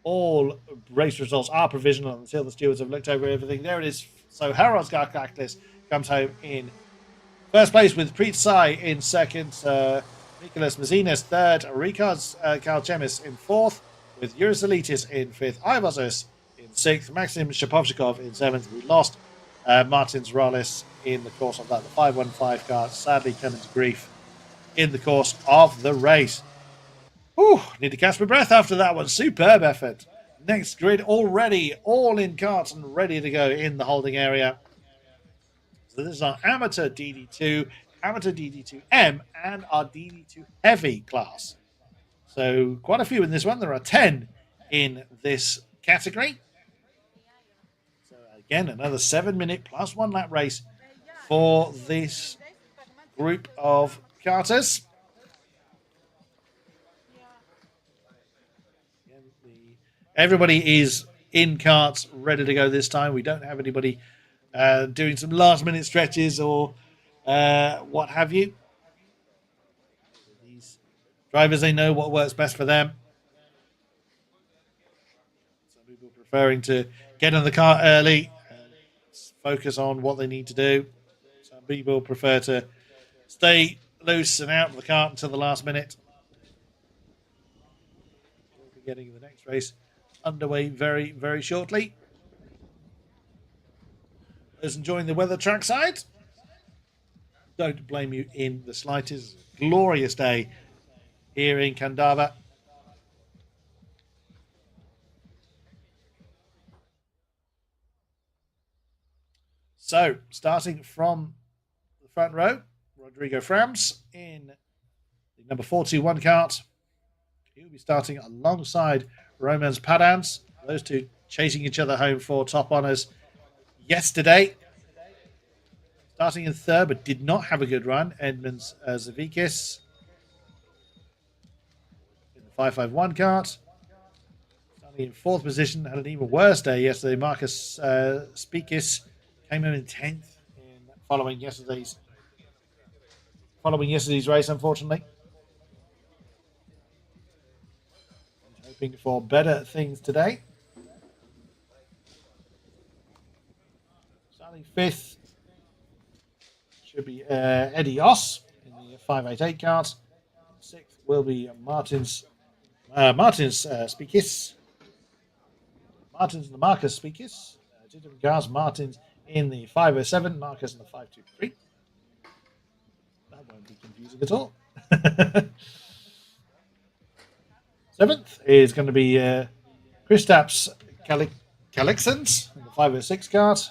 All race results are provisional until the stewards have looked over everything. There it is. So Harold Garkaklis comes home in first place with Preet Sai in 2nd, Nicholas Mazinas 3rd, Rikas Kalchemis in 4th, with Eurosolitis in 5th, Ivazos in 6th, Maxim Shapovchikov in 7th. We lost Martins Rallis in the course of that. The 515 car sadly came into grief in the course of the race. Whew, need to catch my breath after that one. Superb effort. Next grid already all in carts and ready to go in the holding area. So this is our amateur DD2, amateur DD2M, and our DD2 heavy class. So quite a few in this one. There are 10 in this category. So again, another 7-minute plus 1 lap race for this group of karters. Everybody is in carts, ready to go this time. We don't have anybody doing some last-minute stretches or what have you. These drivers, they know what works best for them. Some people preferring to get in the car early and focus on what they need to do. Some people prefer to stay loose and out of the cart until the last minute. We'll be getting the next race underway very, very shortly. Those enjoying the weather trackside, don't blame you in the slightest. Glorious day here in Kandava. So, starting from the front row, Rodrigo Frams in the number 421 kart. He'll be starting alongside Romans Padans. Those two chasing each other home for top honours yesterday. Starting in third, but did not have a good run, Edmunds Zavikis in the 551 kart. Starting in fourth position, had an even worse day yesterday. Marcus Spikis came in 10th following yesterday's race, unfortunately. Hoping for better things today. Starting fifth should be Eddie Oss in the 588 kart. Sixth will be Martins Spikis. Martins and the Marcus Spikis. Two different cars. Martins in the 507, Marcus in the 523. That won't be confusing at all. Seventh is going to be Kristaps Kalixens in the 506 kart.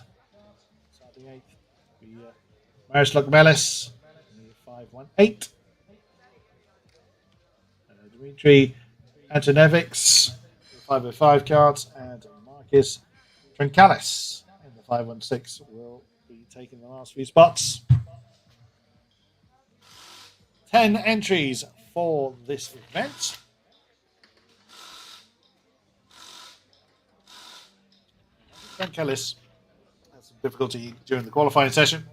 Starting eighth will be Marisluk Melis in the 518. Dmitry Antonevics in the 505 kart. And Marcus Trinkalis in the 516 will be taking the last few spots. 10 entries for this event. Kellis had some difficulty during the qualifying session.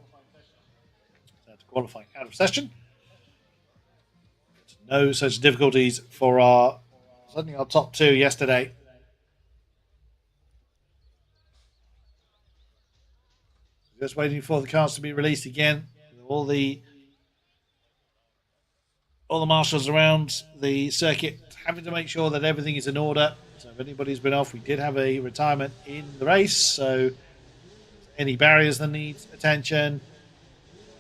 Had to qualify out of session. No such difficulties for certainly our top two yesterday. Just waiting for the cars to be released again. All the marshals around the circuit having to make sure that everything is in order. So if anybody's been off, we did have a retirement in the race. So any barriers that need attention,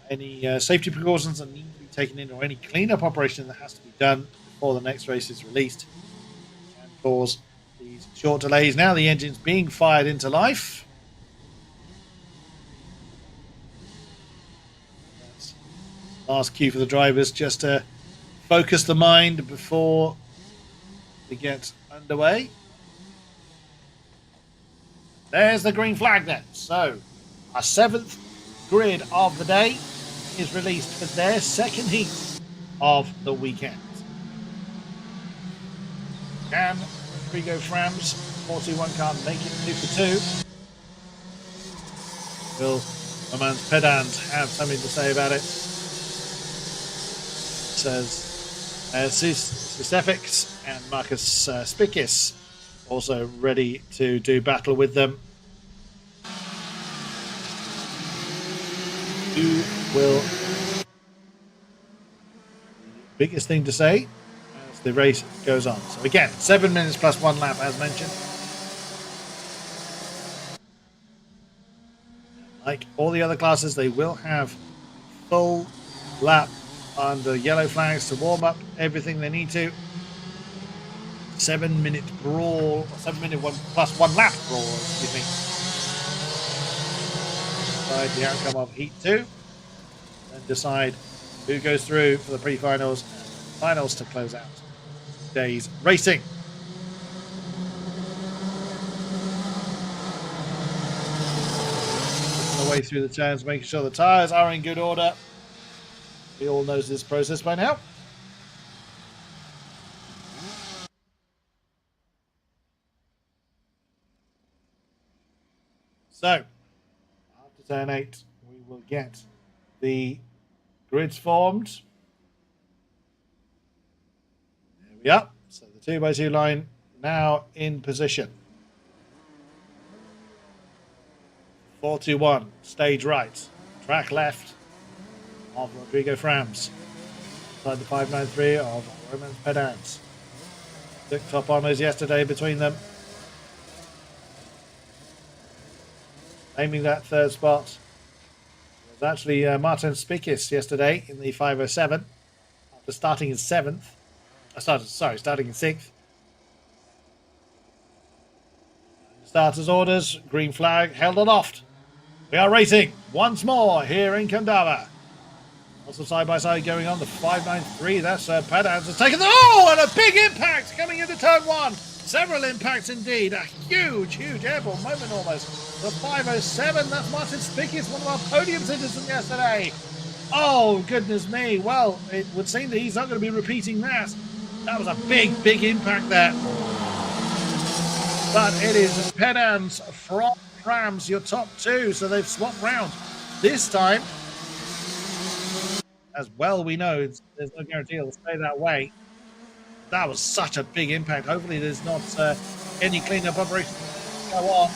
any safety precautions that need to be taken in, or any cleanup operation that has to be done before the next race is released, can cause these short delays. Now the engine's being fired into life. That's last cue for the drivers just to focus the mind before we get underway. There's the green flag then. So our seventh grid of the day is released for their second heat of the weekend. Can Rodrigo Frams 41 can't make it 2 for 2? Will Romans Pedant have something to say about it? Says Sisefix and Marcus Spikis also ready to do battle with them. Who will? The biggest thing to say as the race goes on. So again, 7 minutes plus 1 lap as mentioned. Like all the other classes, they will have full lap under yellow flags to warm up everything they need to. 7 minute brawl, 7 minute plus 1 lap brawl, excuse me. Decide the outcome of Heat 2, and decide who goes through for the pre-finals and finals to close out today's racing. Working our way through the turns, making sure the tyres are in good order. We all know this process by now. So, after turn 8, we will get the grids formed. There we are. So the 2x2 line now in position. 4-2-1, stage right, track left of Rodrigo Frams. Inside the 593 of Roman Pedans. Took top honours yesterday between them. Aiming that third spot was actually Martin Spikis yesterday in the 507 after starting in 7th. Starting in 6th. Starters orders, green flag held aloft. We are racing once more here in Kandava. Also side by side going on the 593. That's Pedans has taken the and a big impact coming into turn 1. Several impacts indeed. A huge airborne moment almost. The 507, that's Martin Spikis, one of our podium sitters from yesterday. Oh, goodness me. Well, it would seem that he's not going to be repeating that. That was a big impact there. But it is Pedans from Frams, your top 2, so they've swapped round. This time, as well we know, there's no guarantee it'll stay that way. That was such a big impact. Hopefully there's not any cleanup operation go on.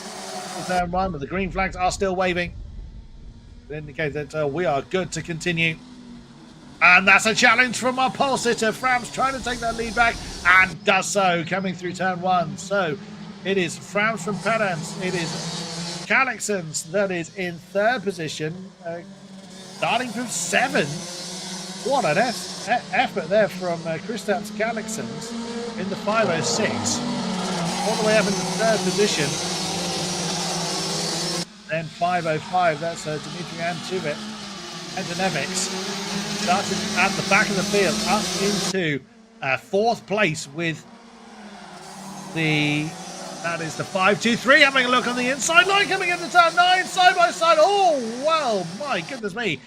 Turn 1, but the green flags are still waving. It indicates that we are good to continue. And that's a challenge from our pole sitter. Frams trying to take that lead back and does so, coming through turn 1. So it is Frams from Pedans. It is Calixons that is in 3rd position, starting from 7th. What an effort there from Kristaps Calixons in the 506. All the way up into 3rd position. Then 505, that's Dimitri Antonevics. Started at the back of the field, up into 4th place with that is the 523. Having a look on the inside line, coming into turn 9, side by side. Oh, well, my goodness me.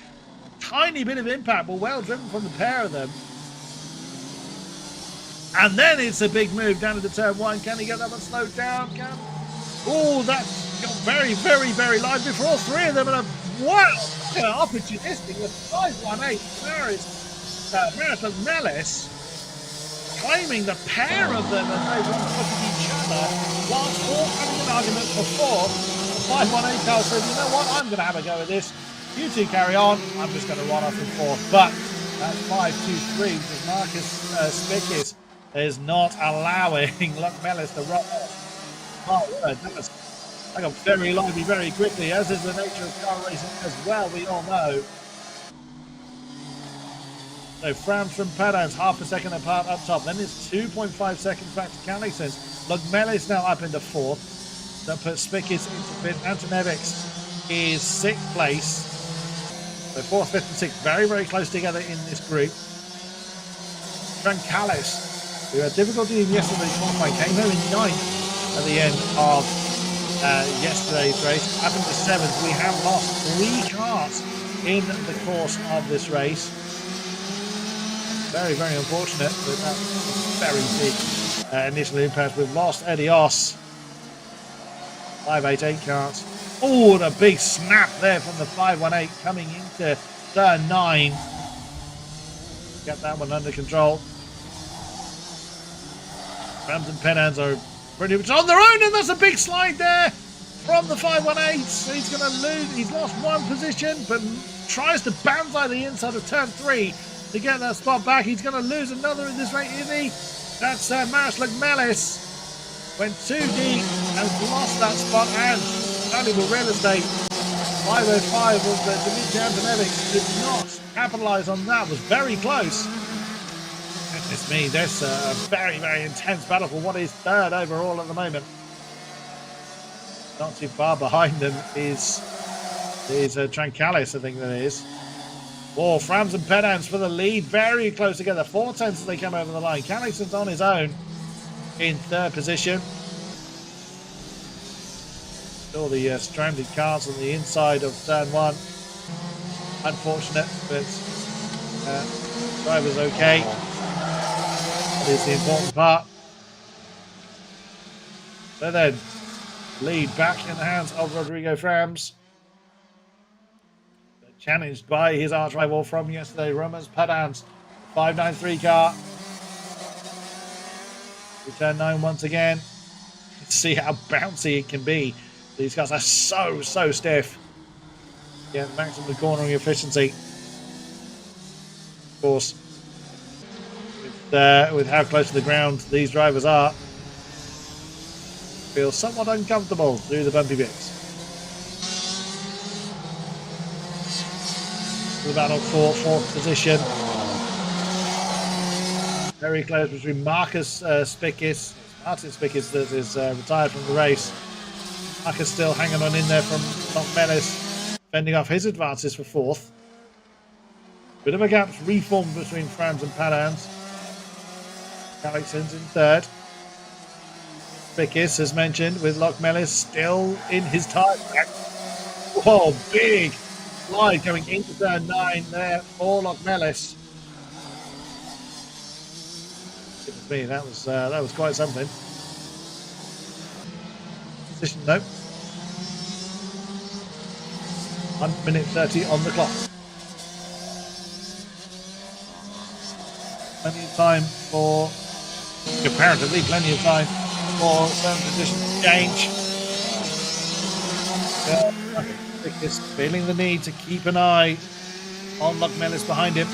Tiny bit of impact, but well driven from the pair of them. And then it's a big move down into turn 1. Can he get that one slowed down? Oh, that's got very live before all 3 of them. And opportunistic with 518 Marathon Melis claiming the pair of them as they want to look at each other whilst all having an argument before the 518 car says, you know what, I'm going to have a go at this. You two carry on. I'm just going to run off in 4th. But that 523, which is Marcus Spikis, is not allowing Luck Melis to run off. Oh, that got very lively very quickly, as is the nature of car racing as well, we all know. So Frams from Pedans, half a second apart up top. Then it's 2.5 seconds back to Calixons. Luck Melis now up into 4th. That puts Spikis into 5th. Antonevics is 6th place. So 4th, 5th and 6th, very close together in this group. Trancalis, who had difficulty in yesterday's qualifying, came home in 9th at the end of yesterday's race. Up into 7th, we have lost 3 cars in the course of this race. Very unfortunate, but that was very big initial impact. We've lost Eddie Oss. 588 cars. Oh, the big snap there from the 518 coming into turn 9. Get that one under control. Rams and Pedans are pretty much on their own, and that's a big slide there from the 518. So he's going to lose. He's lost 1 position, but tries to bounce out the inside of turn 3. to get that spot back. He's going to lose another in this race, isn't he? That's Marshall Melis. Went too deep and lost that spot, and valuable real estate. 505 of Dimitri Antonevic did not capitalise on that. Was very close. Goodness me, this a very, very intense battle for what is third overall at the moment. Not too far behind them is Trancalis, I think that is. Oh, Frams and Pedans for the lead, very close together. 4/10 as they come over the line. Calixton's on his own in third position. All the stranded cars on the inside of turn one. Unfortunate, but driver's okay. That is the important part. So then, lead back in the hands of Rodrigo Frams. Challenged by his arch rival from yesterday, Romans Padans. 593 car. We turn 9 once again. See how bouncy it can be. These guys are so stiff. Yeah, maximum cornering efficiency. Of course, with how close to the ground these drivers are, feel somewhat uncomfortable through the bumpy bits. The battle for fourth position. Very close between Marcus Spikis. Martin Spikis that is retired from the race. Marcus still hanging on in there from Tom Melis, fending off his advances for fourth. Bit of a gap reformed between Frams and Padans. Calixton's in third. Spikis, as mentioned, with Loch Melis still in his time. Whoa, big slide going into turn 9 there for Loch Melis. Goodness me, that was quite something. Position note. 1 minute 30 on the clock. Plenty of time for, comparatively, plenty of time for some position change. Is feeling the need to keep an eye on Loch Melis behind him.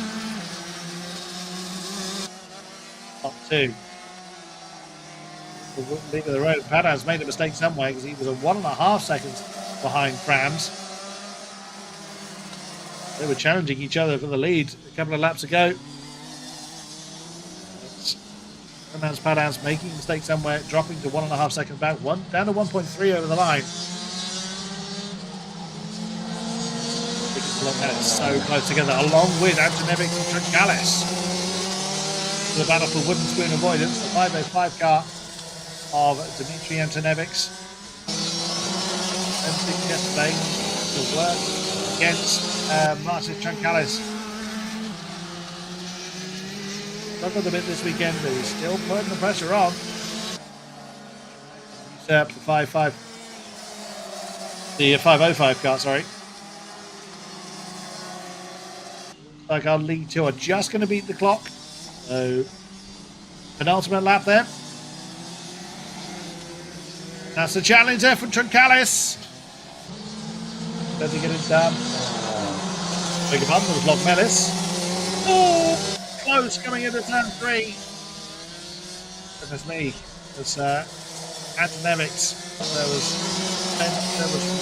Top 2. The leader of the road, Padans made a mistake somewhere because he was a 1.5 seconds behind Frams. They were challenging each other for the lead a couple of laps ago. Padans making a mistake somewhere, dropping to 1.5 seconds back, down to 1.3 over the line. So close together, along with Antonevic and Trancalis. The battle for wooden spoon avoidance, the 505 car of Dimitri Antonevic. And yesterday to work against Martin Trancalis. Struggled a bit this weekend, but he's still putting the pressure on. Usurp the 505 car, sorry. Like our lead two are just going to beat the clock. So, penultimate lap there. That's the challenge there for Trancalis. Does he get it done? Big a bundle with Loch Melis. Oh, close coming into turn 3. Goodness me. There's Antonevic. There was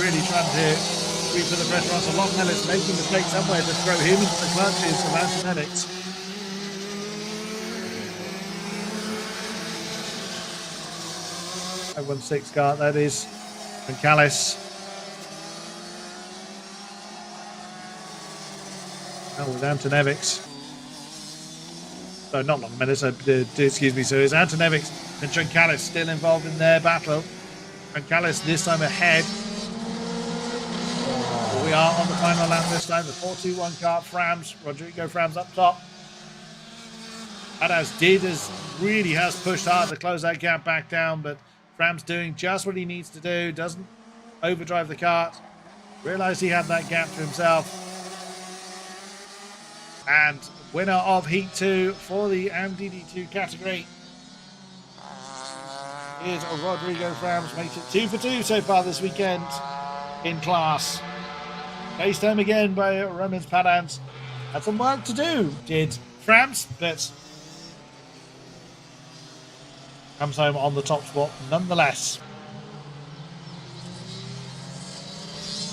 really trying to we put the pressure on, so Loch Melis making a mistake somewhere to throw him into the clutches of Antonevic. 516 car, that is. Trancalis. Oh, with Antonevic. So not Loch Melis, excuse me, so it's Antonevic and Trancalis still involved in their battle. Trancalis this time ahead. We are on the final lap this time. The 421 car, Frams, Rodrigo Frams up top. Hadas really has pushed hard to close that gap back down, but Frams doing just what he needs to do, doesn't overdrive the kart, realised he had that gap to himself. And winner of Heat 2 for the MDD2 category is Rodrigo Frams. Makes it 2 for 2 so far this weekend in class. Faced home again by Romans Padans Had some work to do, did France, but comes home on the top spot nonetheless.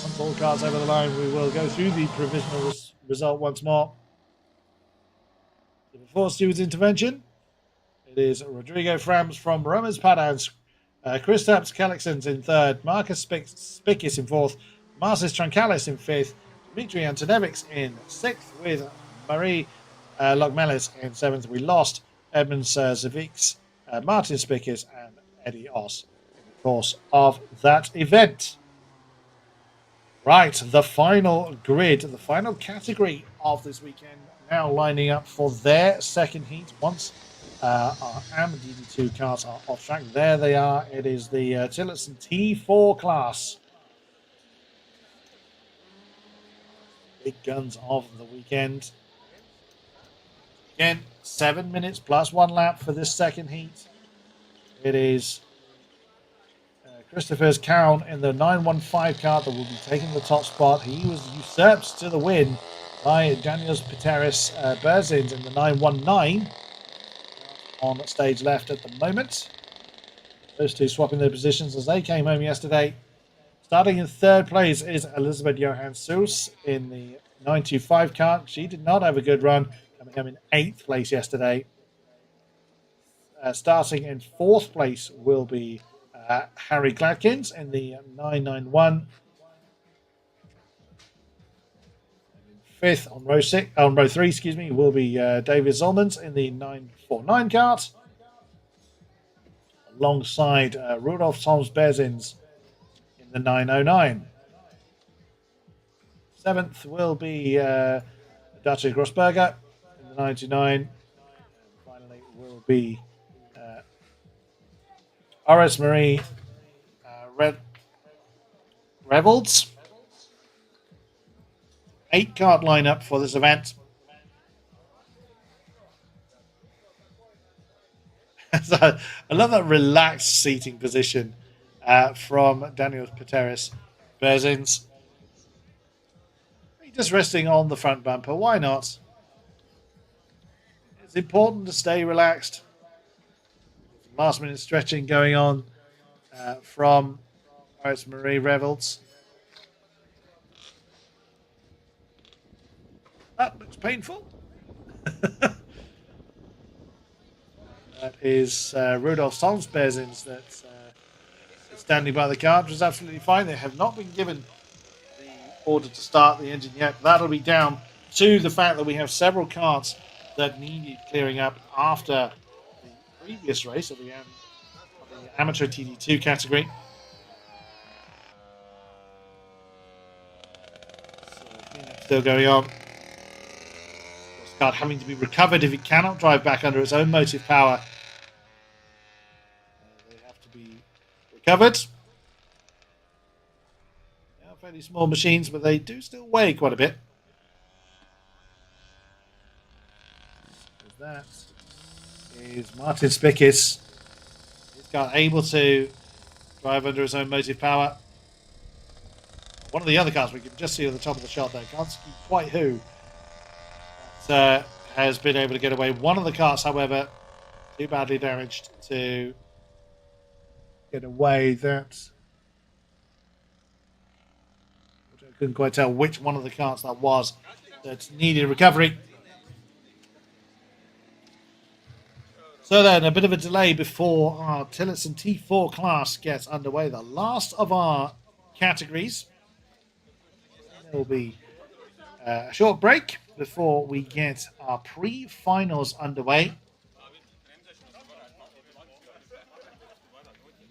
Once all cards over the line, we will go through the provisional result once more. So before Stuart's intervention, it is Rodrigo Frams from Romas Padans, Kristaps Kalixens in third, Marcus Spikis in fourth, Marcis Trancalis in fifth, Dmitry Antonevics in sixth, with Marie Logmelis in seventh. We lost Edmund Zaviks, Martin Spikis, and Eddie Oss in the course of that event. Right, the final grid, the final category of this weekend, now lining up for their second heat. Once our AM DD2 cars are off track, there they are. It is the Tillotson T4 class. Big guns of the weekend. Again, 7 minutes plus 1 lap for this second heat. It is Christopher's Cowan in the 915 car that will be taking the top spot. He was usurped to the win by Daniels Pteris Berzins in the 919 on stage left at the moment. Those two swapping their positions as they came home yesterday. Starting in third place is Elizabeth Johan Soos in the 925 car. She did not have a good run, coming home in 8th place yesterday. Starting in 4th place will be Harry Gladkins in the 991. Fifth on row 3, will be David Zolmans in the 949 kart, alongside Rudolf Toms Berzins in the 909. Seventh will be Dacia Grossberger in the 99. And finally will be RS Marie Revolds. 8 card lineup for this event. So I love that relaxed seating position from Daniel Pteris Berzins. Just resting on the front bumper. Why not? It's important to stay relaxed. Last minute stretching going on from RS Marie Revolds. That looks painful. That is Rudolf Solmsberzins that's standing by the car, which is absolutely fine. They have not been given the order to start the engine yet. That'll be down to the fact that we have several carts that needed clearing up after the previous race of the amateur TD2 category. So, still going on. Card having to be recovered if it cannot drive back under its own motive power. They have to be recovered. They are fairly small machines, but they do still weigh quite a bit. That is Martin Spikis. He's got able to drive under his own motive power. One of the other cars we can just see on the top of the shot there, can't see quite who. Has been able to get away. One of the carts, however, too badly damaged to get away. That I couldn't quite tell which one of the carts that was that needed recovery. So then, a bit of a delay before our Tillotson T4 class gets underway. The last of our categories. There will be a short break before we get our pre-finals underway.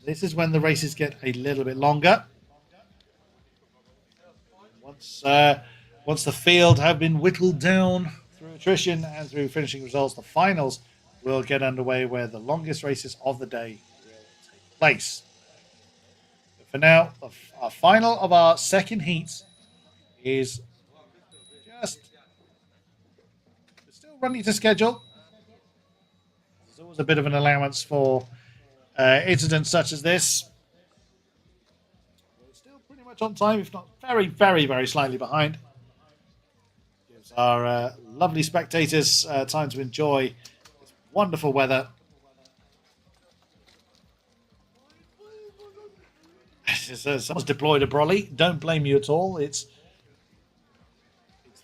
This is when the races get a little bit longer. Once the field have been whittled down through attrition and through finishing results, the finals will get underway, where the longest races of the day will take place. But for now, our final of our second heat is just still running to schedule. There's always a bit of an allowance for incidents such as this. We're still pretty much on time, if not very, very, very slightly behind. Gives Our lovely spectators, time to enjoy this wonderful weather. Someone's deployed a brolly. Don't blame you at all. It's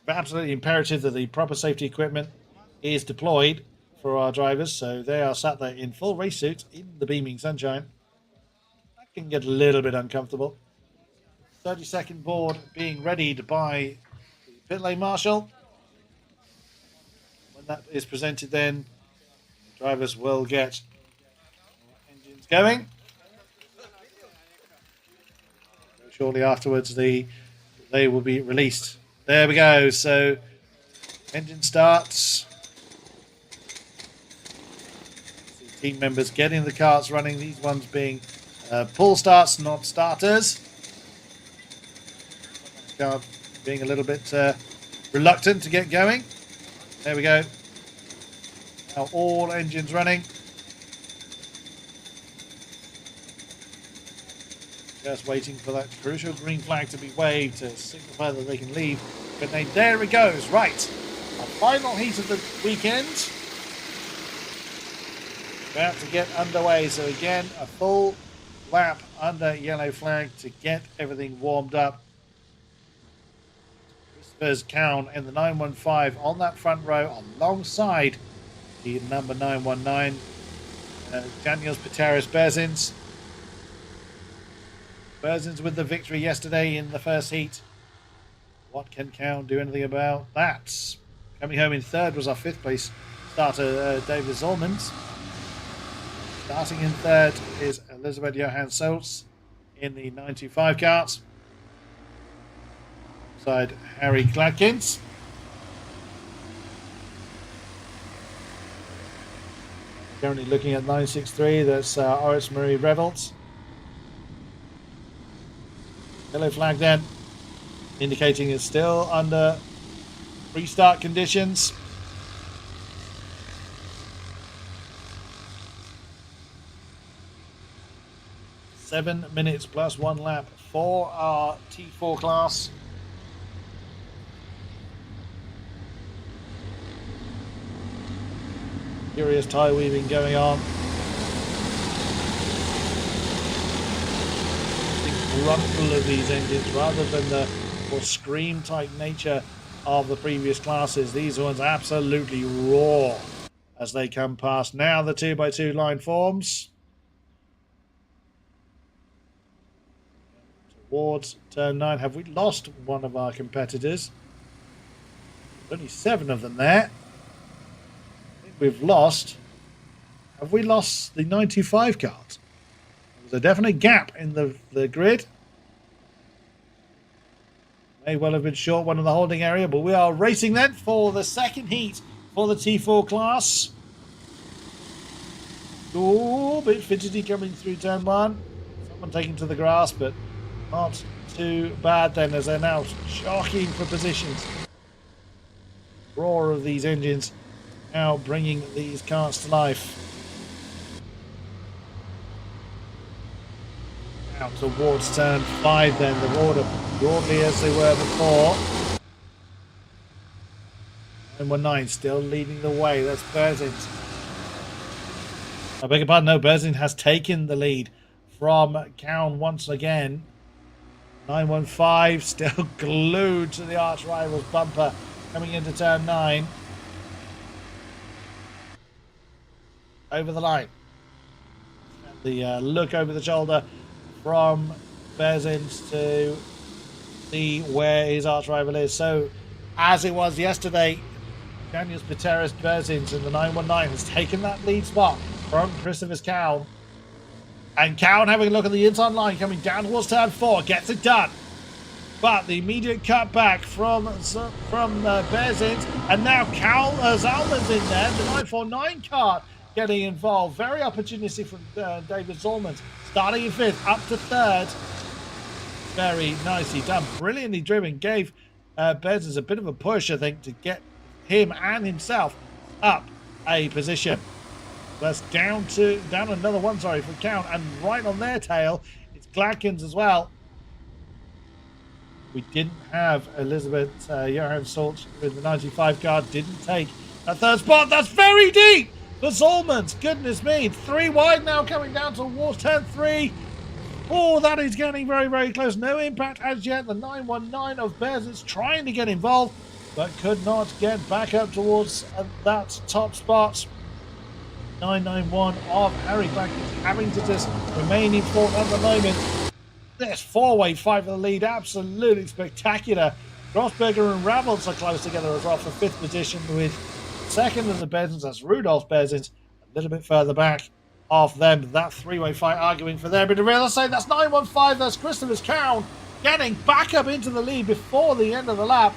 absolutely imperative that the proper safety equipment is deployed for our drivers, so they are sat there in full race suits in the beaming sunshine. That can get a little bit uncomfortable. 30-second board being readied by the pit lane marshal. When that is presented, then the drivers will get engines going. Shortly afterwards, they will be released. There we go. So engine starts. See team members getting the karts running. These ones being pull starts, not starters. Car being a little bit reluctant to get going. There we go. Now all engines running. Just waiting for that crucial green flag to be waved to signify that they can leave. But then there it goes. Right. Our final heat of the weekend. About to get underway. So again, a full lap under yellow flag to get everything warmed up. Christopher's count in the 915 on that front row alongside the number 919. Daniels, Pateras, Berzins. Berzins with the victory yesterday in the first heat. What can Count do anything about that? Coming home in third was our fifth place starter, David Zollmans. Starting in third is Elizabeth Johan Solz in the 925 karts. Side Harry Gladkins. Currently looking at 963, that's Oris Marie Revolts. Yellow flag then, indicating it's still under restart conditions. Seven minutes plus one lap for our T4 class. Curious tie weaving going on. Rumble of these engines rather than the more scream type nature of the previous classes. These ones absolutely roar as they come past. Now the 2x2 line forms towards turn 9. Have we lost one of our competitors? There's only 7 of them there. I think we've lost. Have we lost the 925 cart? There's a definite gap in the grid. May well have been short one in the holding area, but we are racing then for the second heat for the T4 class. Oh, a bit fidgety coming through turn 1. Someone taking to the grass, but not too bad then as they're now jockeying for positions. Roar of these engines now bringing these karts to life. Out towards turn 5 then, the order broadly as they were before. 919 still leading the way, that's Berzins. I beg your pardon, no, Berzin has taken the lead from Cowan once again. 915 still glued to the arch rival's bumper coming into turn 9. Over the line. And the look over the shoulder from Berzins to see where his arch rival is. So, as it was yesterday, Daniels Pateras Berzins in the 919 has taken that lead spot from Christopher's Cowan. And Cowan having a look at the inside line coming down towards turn 4, gets it done. But the immediate cut back from Berzins, and now Zalman's in there, the 949 cart getting involved. Very opportunistic from David Zollmans. Starting in 5th, up to 3rd. Very nicely done. Brilliantly driven. Gave Berzins a bit of a push, I think, to get him and himself up a position. That's down another one, sorry, for Count. And right on their tail, it's Gladkins as well. We didn't have Elizabeth Johan Salt with the 95 card. Didn't take a third spot. That's very deep for Zolmans. Goodness me. 3 wide now coming down towards turn 3. Oh, that is getting very, very close. No impact as yet. The 919 of Bears is trying to get involved, but could not get back up towards that top spot. 991 of Harry Black is having to just remain in fourth at the moment. This 4-way fight for the lead, absolutely spectacular. Grossberger and Ravels are close together as well for 5th position, with second of the Bezins, that's Rudolf Bezins, a little bit further back off them. That 3-way fight arguing for there, but to realize that's 915, that's Christopher's Cowan getting back up into the lead before the end of the lap,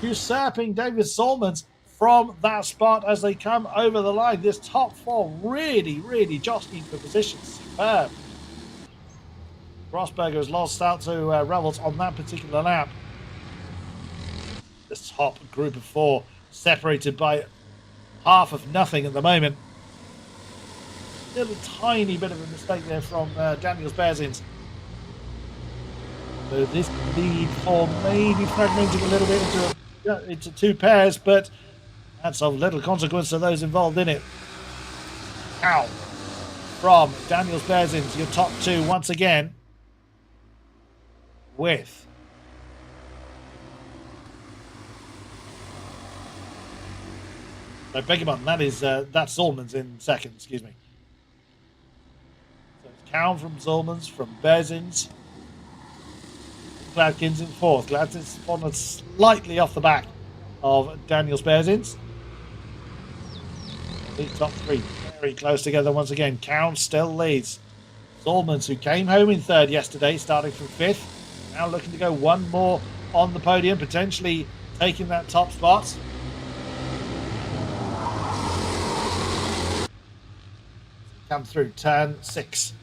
usurping David Solomons from that spot as they come over the line. This top 4 really, really jostling for position. Superb. Grossberger has lost out to Revels on that particular lap. This top group of 4 separated by half of nothing at the moment. Little tiny bit of a mistake there from Daniels Berzins. So this lead 4 may be fragmenting a little bit into 2 pairs, but that's of little consequence to those involved in it. Now, from Daniels Berzins, your top 2 once again. With I beg your pardon, that's Zolmans in second, excuse me. So it's Cowan from Zolmans, from Berzins, Gladkins in fourth. Gladkins spotted slightly off the back of Daniels Berzins. The top 3 very close together once again. Cowan still leads. Zolmans, who came home in third yesterday, starting from 5th. Now looking to go one more on the podium, potentially taking that top spot. Come through turn 6.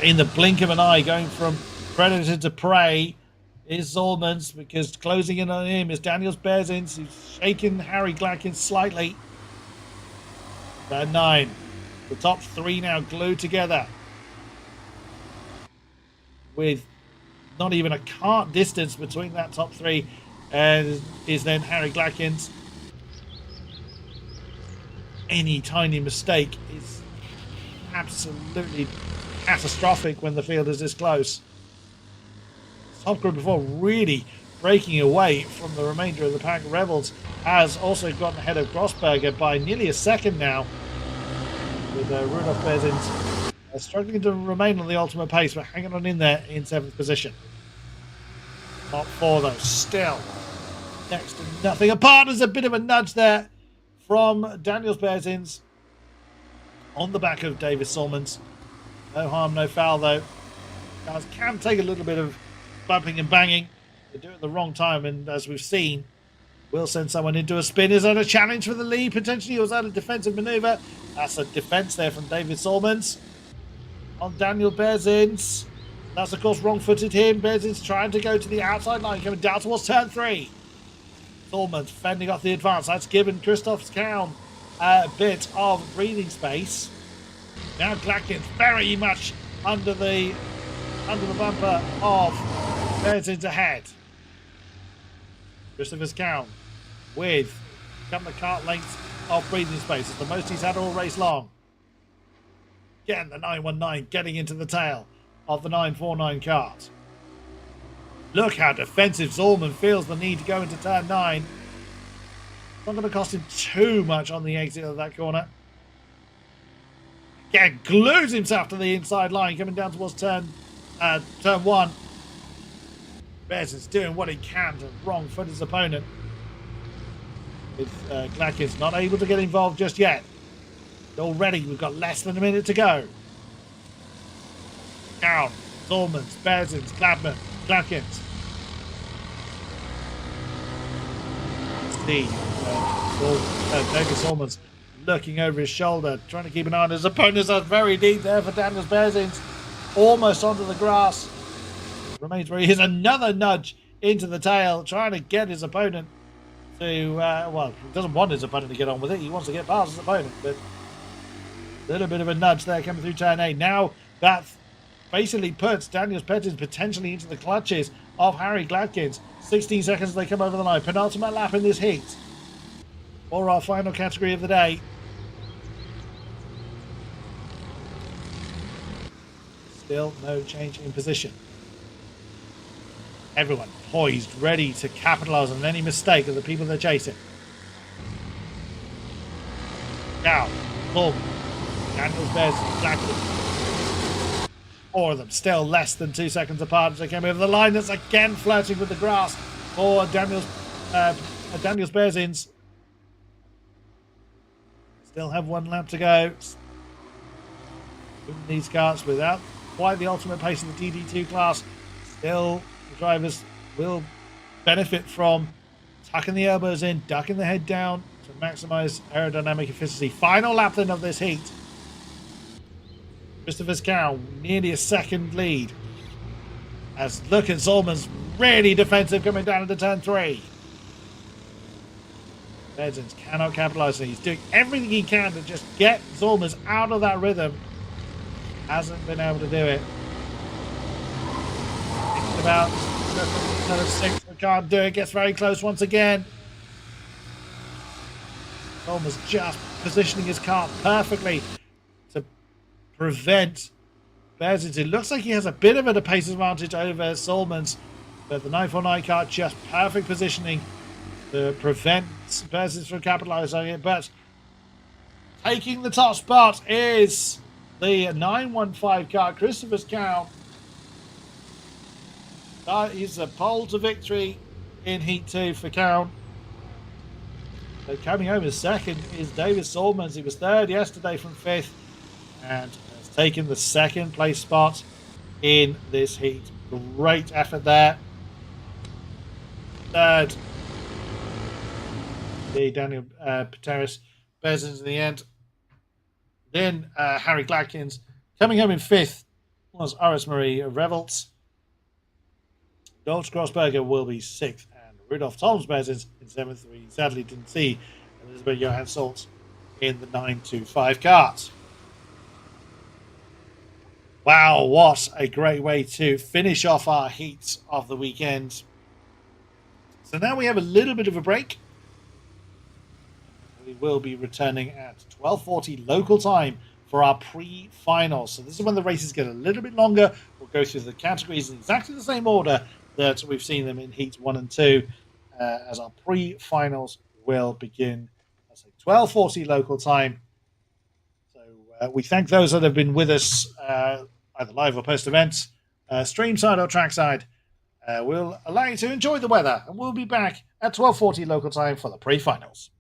In the blink of an eye, going from predator to prey is Zolmans, because closing in on him is Daniels Berzins, who's shaking Harry Gladkins slightly. Turn 9. The top 3 now glued together, with not even a kart distance between that top 3, and is then Harry Gladkins. Any tiny mistake is absolutely catastrophic when the field is this close. Top group before really breaking away from the remainder of the pack. Rebels has also gotten ahead of Grossberger by nearly a second now, with Rudolf Bezins struggling to remain on the ultimate pace, but hanging on in there in 7th position. Top 4 though, still next to nothing apart. There's a bit of a nudge there from Daniels Berzins on the back of David Solomons. No harm, no foul though. Guys can take a little bit of bumping and banging. They do it at the wrong time, and as we've seen, will send someone into a spin. Is that a challenge for the lead? Potentially, or was that a defensive maneuver? That's a defense there from David Solomons on Daniel Berzins. That's of course wrong-footed him. Berzins trying to go to the outside line, coming down towards turn 3. Solomons fending off the advance. That's given Christoph Cowan a bit of breathing space. Now Gladkins very much under the bumper of Berzins ahead. Christopher Cowan with a couple of kart lengths of breathing space. It's the most he's had all race long. Again, the 919 getting into the tail of the 949 kart. Look how defensive Zolman feels the need to go into turn 9. Not going to cost him too much on the exit of that corner. Again, glues himself to the inside line, coming down towards turn 1. Berzins doing what he can to wrong-foot his opponent. With Gladkins not able to get involved just yet. Already we've got less than a minute to go. Down, Zolmans, Berzins, Gladkins. David Zolmans looking over his shoulder, trying to keep an eye on his opponents. That's very deep there for Daniels Berzins. Almost onto the grass. Remains where he is. Another nudge into the tail, trying to get his opponent to, well, he doesn't want his opponent to get on with it. He wants to get past his opponent, but a little bit of a nudge there coming through turn 8. Now that basically puts Daniel Pettins potentially into the clutches of Harry Gladkins. 16 seconds they come over the line. Penultimate lap in this heat for our final category of the day. Still no change in position. Everyone poised, ready to capitalize on any mistake of the people they're chasing. Now, boom. Daniels bears exactly. Four of them still less than 2 seconds apart as they came over the line. That's again flirting with the grass for Daniels Bearsins. Still have 1 lap to go. These carts without quite the ultimate pace of the DD2 class. Still, the drivers will benefit from tucking the elbows in, ducking the head down to maximize aerodynamic efficiency. Final lap then of this heat. Christopher's cow nearly a second lead. As look at Zolman's really defensive coming down into turn 3. Bearsins cannot capitalize on it. He's doing everything he can to just get Zolman's out of that rhythm. Hasn't been able to do it. Thinking about another 6, but can't do it. Gets very close once again. Zolman's just positioning his car perfectly to prevent Bearsins. It looks like he has a bit of a pace advantage over Solomons, but the 949 car just perfect positioning to prevent Bearsins from capitalizing on it. But taking the top spot is the 915 car, Christopher's cow. That is a pole to victory in Heat 2 for Count. So coming home as second is David Solomons. He was third yesterday from 5th and has taken the 2nd place spot in this heat. Great effort there. Third, the Daniel Pateris Bearsins in the end. Then Harry Gladkins. Coming home in 5th was RS Marie Revolts. Dolce Grossberger will be 6th, and Rudolf Toms Bearsins in 7th. We sadly didn't see Elizabeth Johan Saltz in the 925 cart. Wow, what a great way to finish off our heats of the weekend. So now we have a little bit of a break. We will be returning at 12:40 local time for our pre-finals. So this is when the races get a little bit longer. We'll go through the categories in exactly the same order that we've seen them in heats 1 and 2, as our pre-finals will begin at 12:40 local time. So we thank those that have been with us, either live or post-events, streamside or trackside. We'll allow you to enjoy the weather, and we'll be back at 12:40 local time for the pre-finals.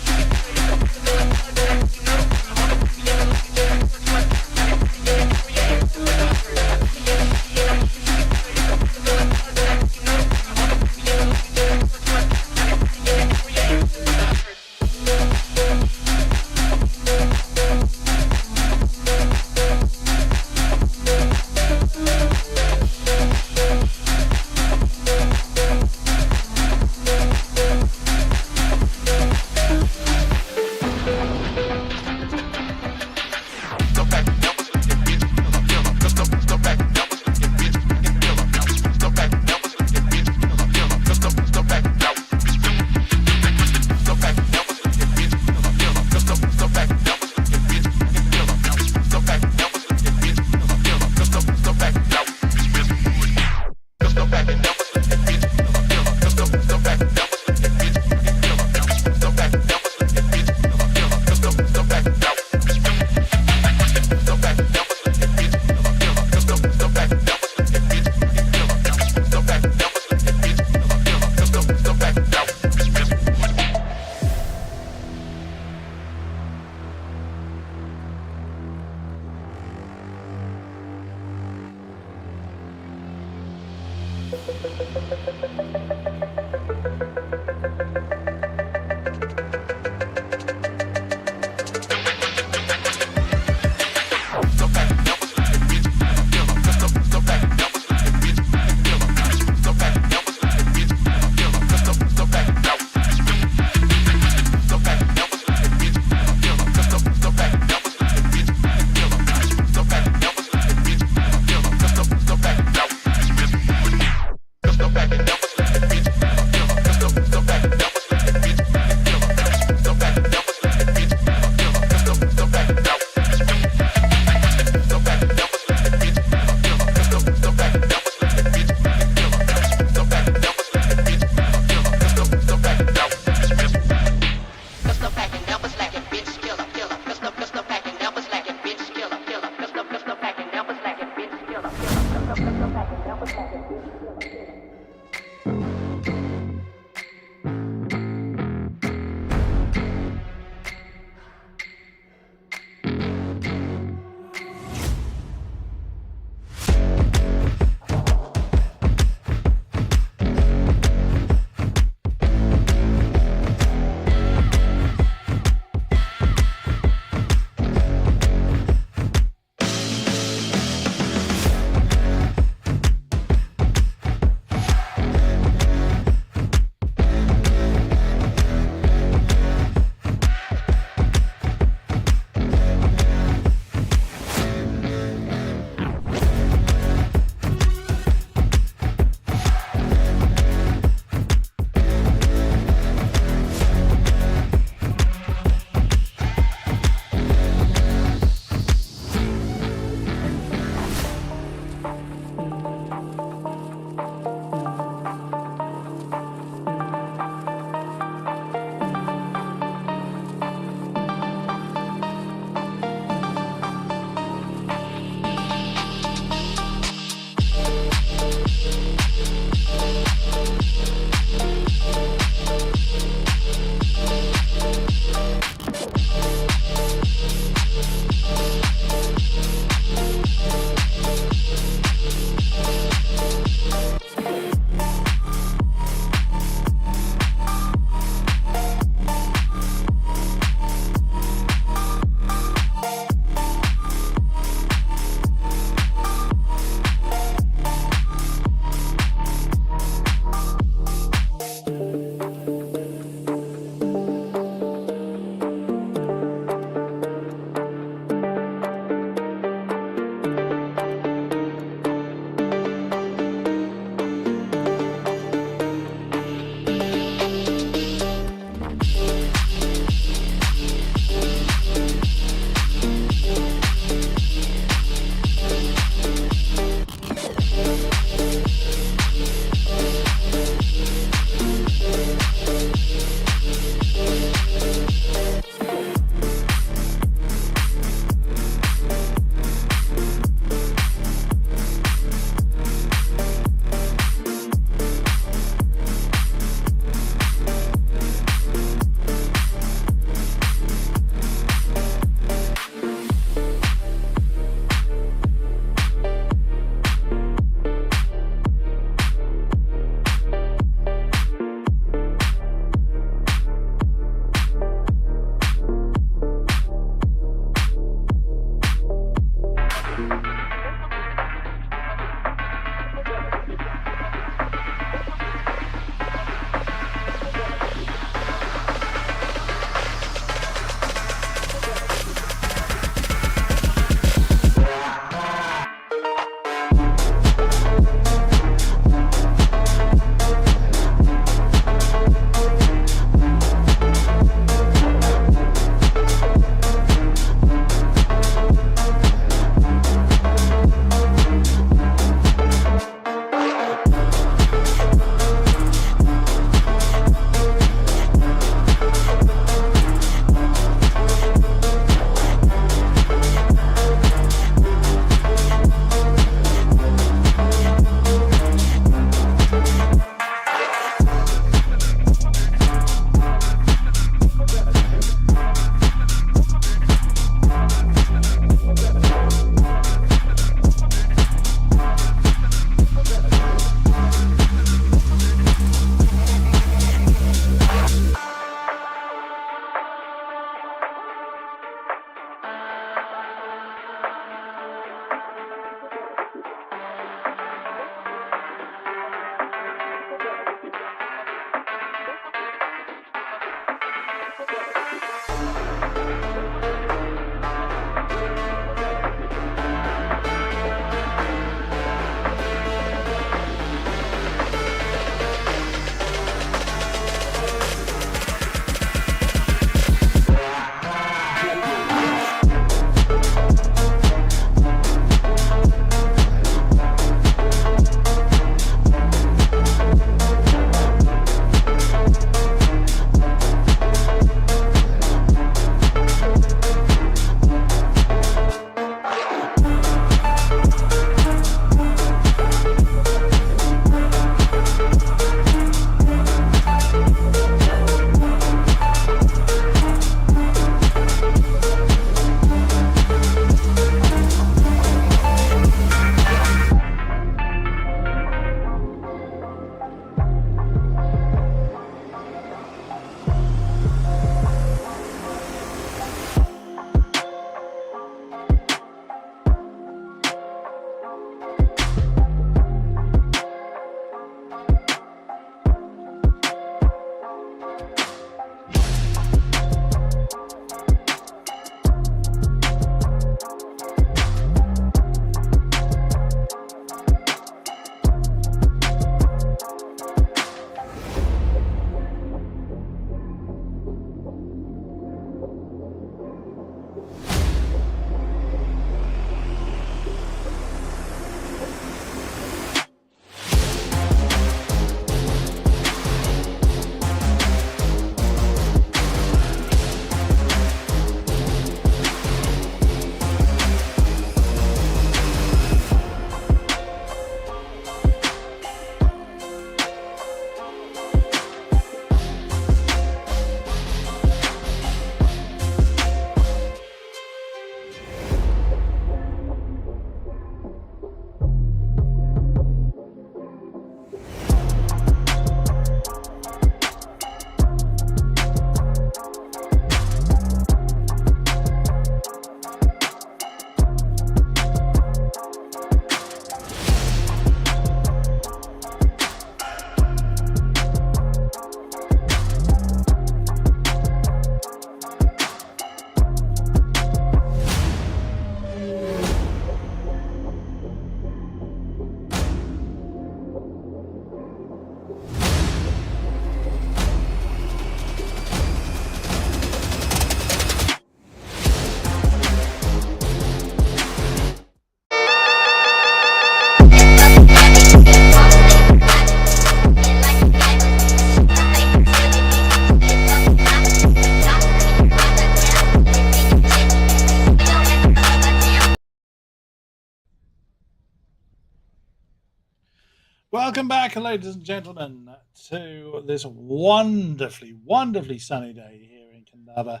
Welcome back, ladies and gentlemen, to this wonderfully, wonderfully sunny day here in Kandavas.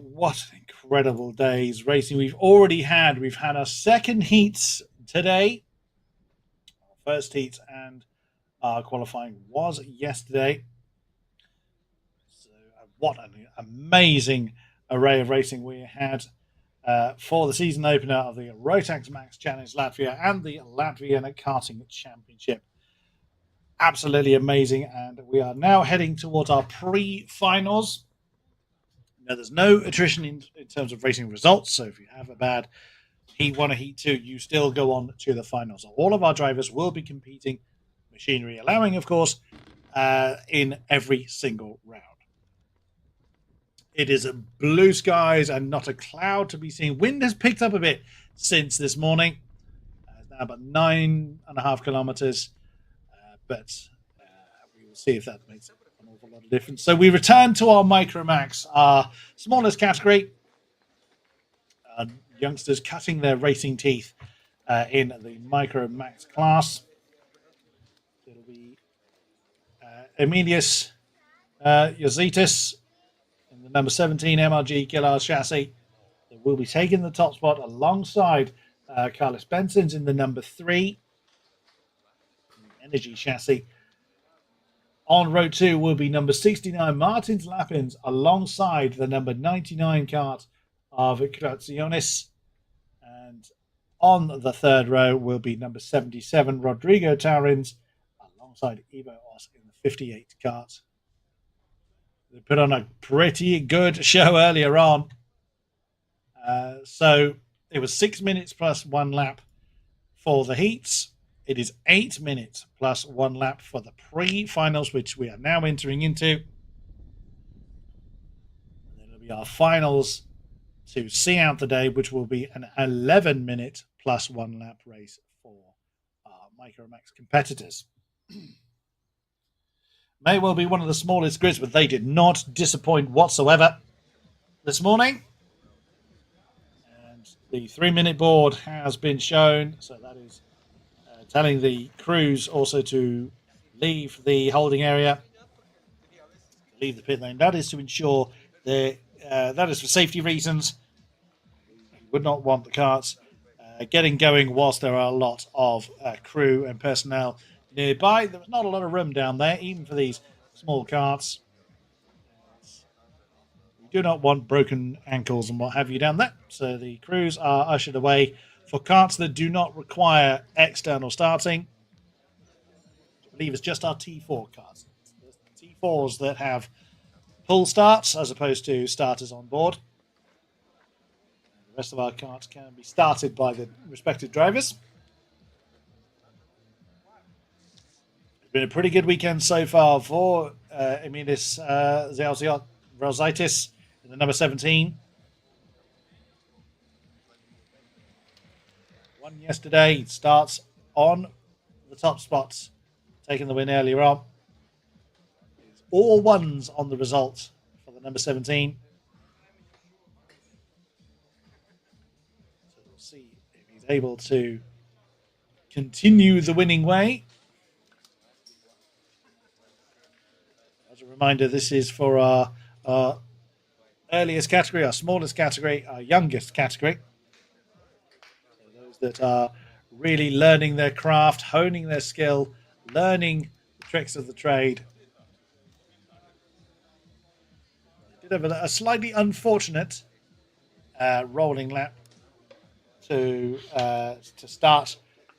What an incredible day's racing we've had. We've had our second heats today. Our first heat and our qualifying was yesterday. So what an amazing array of racing we had for the season opener of the ROTAX MAX Challenge Latvia and the Latvian Karting Championship. Absolutely amazing, and we are now heading towards our pre-finals. Now, there's no attrition in terms of racing results, so if you have a bad Heat 1 or Heat 2, you still go on to the finals. So all of our drivers will be competing, machinery allowing, of course, in every single round. It is blue skies and not a cloud to be seen. Wind has picked up a bit since this morning. It's now about 9.5 kilometers, but we will see if that makes an awful lot of difference. So we return to our Micro Max, our smallest category. Youngsters cutting their racing teeth in the Micro Max class. It'll be Emilius Yozitis in the number 17 MRG Killer chassis that will be taking the top spot alongside Carlos Benson's in the number 3 Energy chassis. On row 2 will be number 69 Martins Lapins alongside the number 99 kart of Creaciones. And on the third row will be number 77 Rodrigo Taurins alongside Ivo Os in the 58 kart. They put on a pretty good show earlier on. So it was 6 minutes plus 1 lap for the heats. It is 8 minutes plus 1 lap for the pre-finals, which we are now entering into. And then it'll be our finals to see out the day, which will be an 11-minute plus 1 lap race for our Micro Max competitors. May well be one of the smallest grids, but they did not disappoint whatsoever this morning. And the 3-minute board has been shown, so that is telling the crews also to leave the holding area, leave the pit lane. That is to ensure that is for safety reasons. You would not want the carts getting going whilst there are a lot of crew and personnel nearby. There was not a lot of room down there, even for these small carts. We do not want broken ankles and what have you down there. So the crews are ushered away for carts that do not require external starting. I believe it's just our T4 carts. The T4s that have pull starts as opposed to starters on board. The rest of our carts can be started by the respective drivers. It's been a pretty good weekend so far for Emilis Rositis in the number 17. Won yesterday. Starts on the top spots, taking the win earlier on. It's all ones on the result for the number 17. So we'll see if he's able to continue the winning way. As a reminder, this is for our earliest category, our smallest category, our youngest category. That are really learning their craft, honing their skill, learning the tricks of the trade. They did have a slightly unfortunate rolling lap to start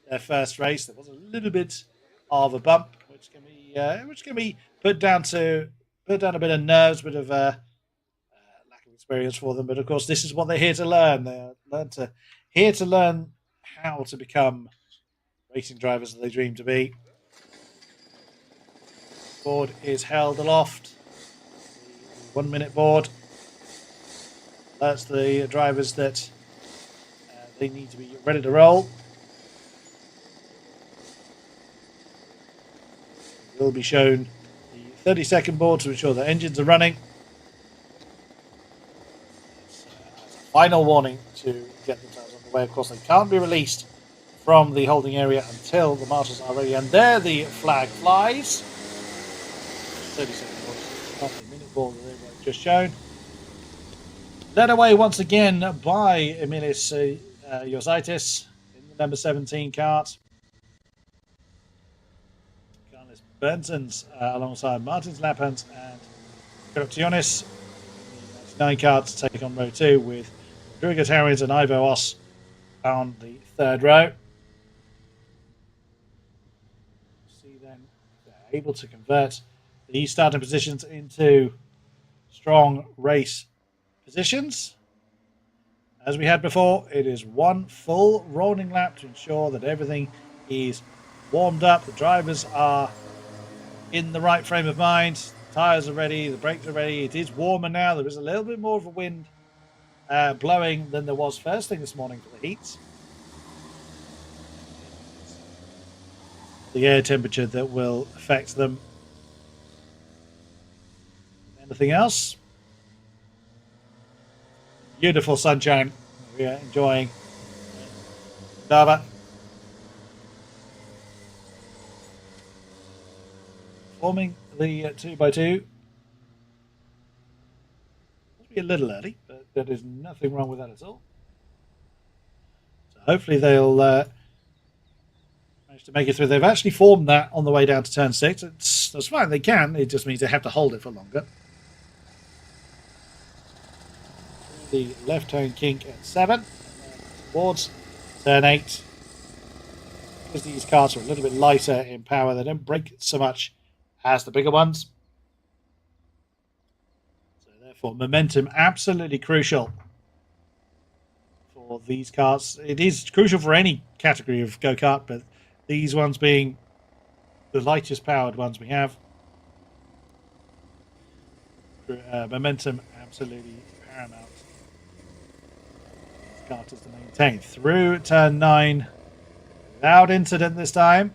their first race. There was a little bit of a bump, which can be put down a bit of nerves, bit of lack of experience for them. But of course, this is what they're here to learn. They're here to learn how to become racing drivers that they dream to be. Board is held aloft. The 1-minute board alerts the drivers that they need to be ready to roll. It will be shown the 30-second board to ensure the engines are running. It's a final warning to get themselves on the way. Of course, they can't be released from the holding area until the marshals are ready. And there the flag flies. 30 seconds, not the minute ball that they've just shown. Led away once again by Emilis Josaitis in the number 17 kart. Carlos Bensons alongside Martins Lappens and Corruptionis in the 99 kart to take on row 2 with Drew Gatarians and Ivo Oss on the third row. See then if they're able to convert these starting positions into strong race positions. As we had before, it is one full rolling lap to ensure that everything is warmed up, the drivers are in the right frame of mind, the tyres are ready, the brakes are ready. It is warmer now. There is a little bit more of a wind blowing than there was first thing this morning for the heats. The air temperature that will affect them. Anything else? Beautiful sunshine. We are enjoying Kandavas. Forming the 2x2. Must be a little early, but there is nothing wrong with that at all. So hopefully they'll manage to make it through. They've actually formed that on the way down to turn 6. That's fine, they can. It just means they have to hold it for longer. The left turn kink at 7 and then towards turn 8. Because these cars are a little bit lighter in power, they don't brake so much as the bigger ones. So therefore momentum absolutely crucial for these cars. It is crucial for any category of go-kart, but these ones being the lightest powered ones we have. Momentum absolutely paramount. Karters to maintain through turn 9 without incident this time.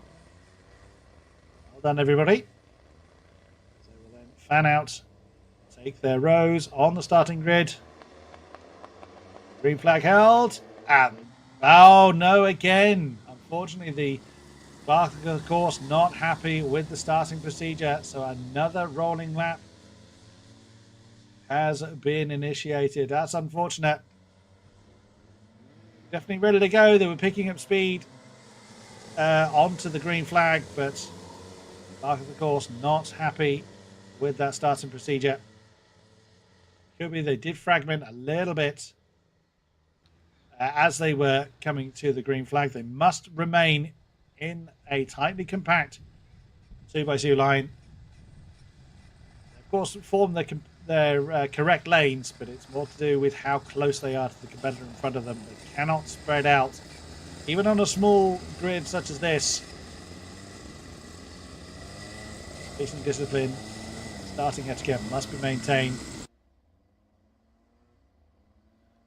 Well done, everybody. So we'll then fan out, take their rows on the starting grid. Green flag held, and oh no, again. Unfortunately, the clerk of the course not happy with the starting procedure, so another rolling lap has been initiated. That's unfortunate. Definitely ready to go. They were picking up speed onto the green flag, but clerk of the course not happy with that starting procedure. Could be they did fragment a little bit as they were coming to the green flag. They must remain in a tightly compact 2x2 line. Of course, form their correct lanes, but it's more to do with how close they are to the competitor in front of them. They cannot spread out, even on a small grid such as this. Decent discipline, starting etiquette must be maintained.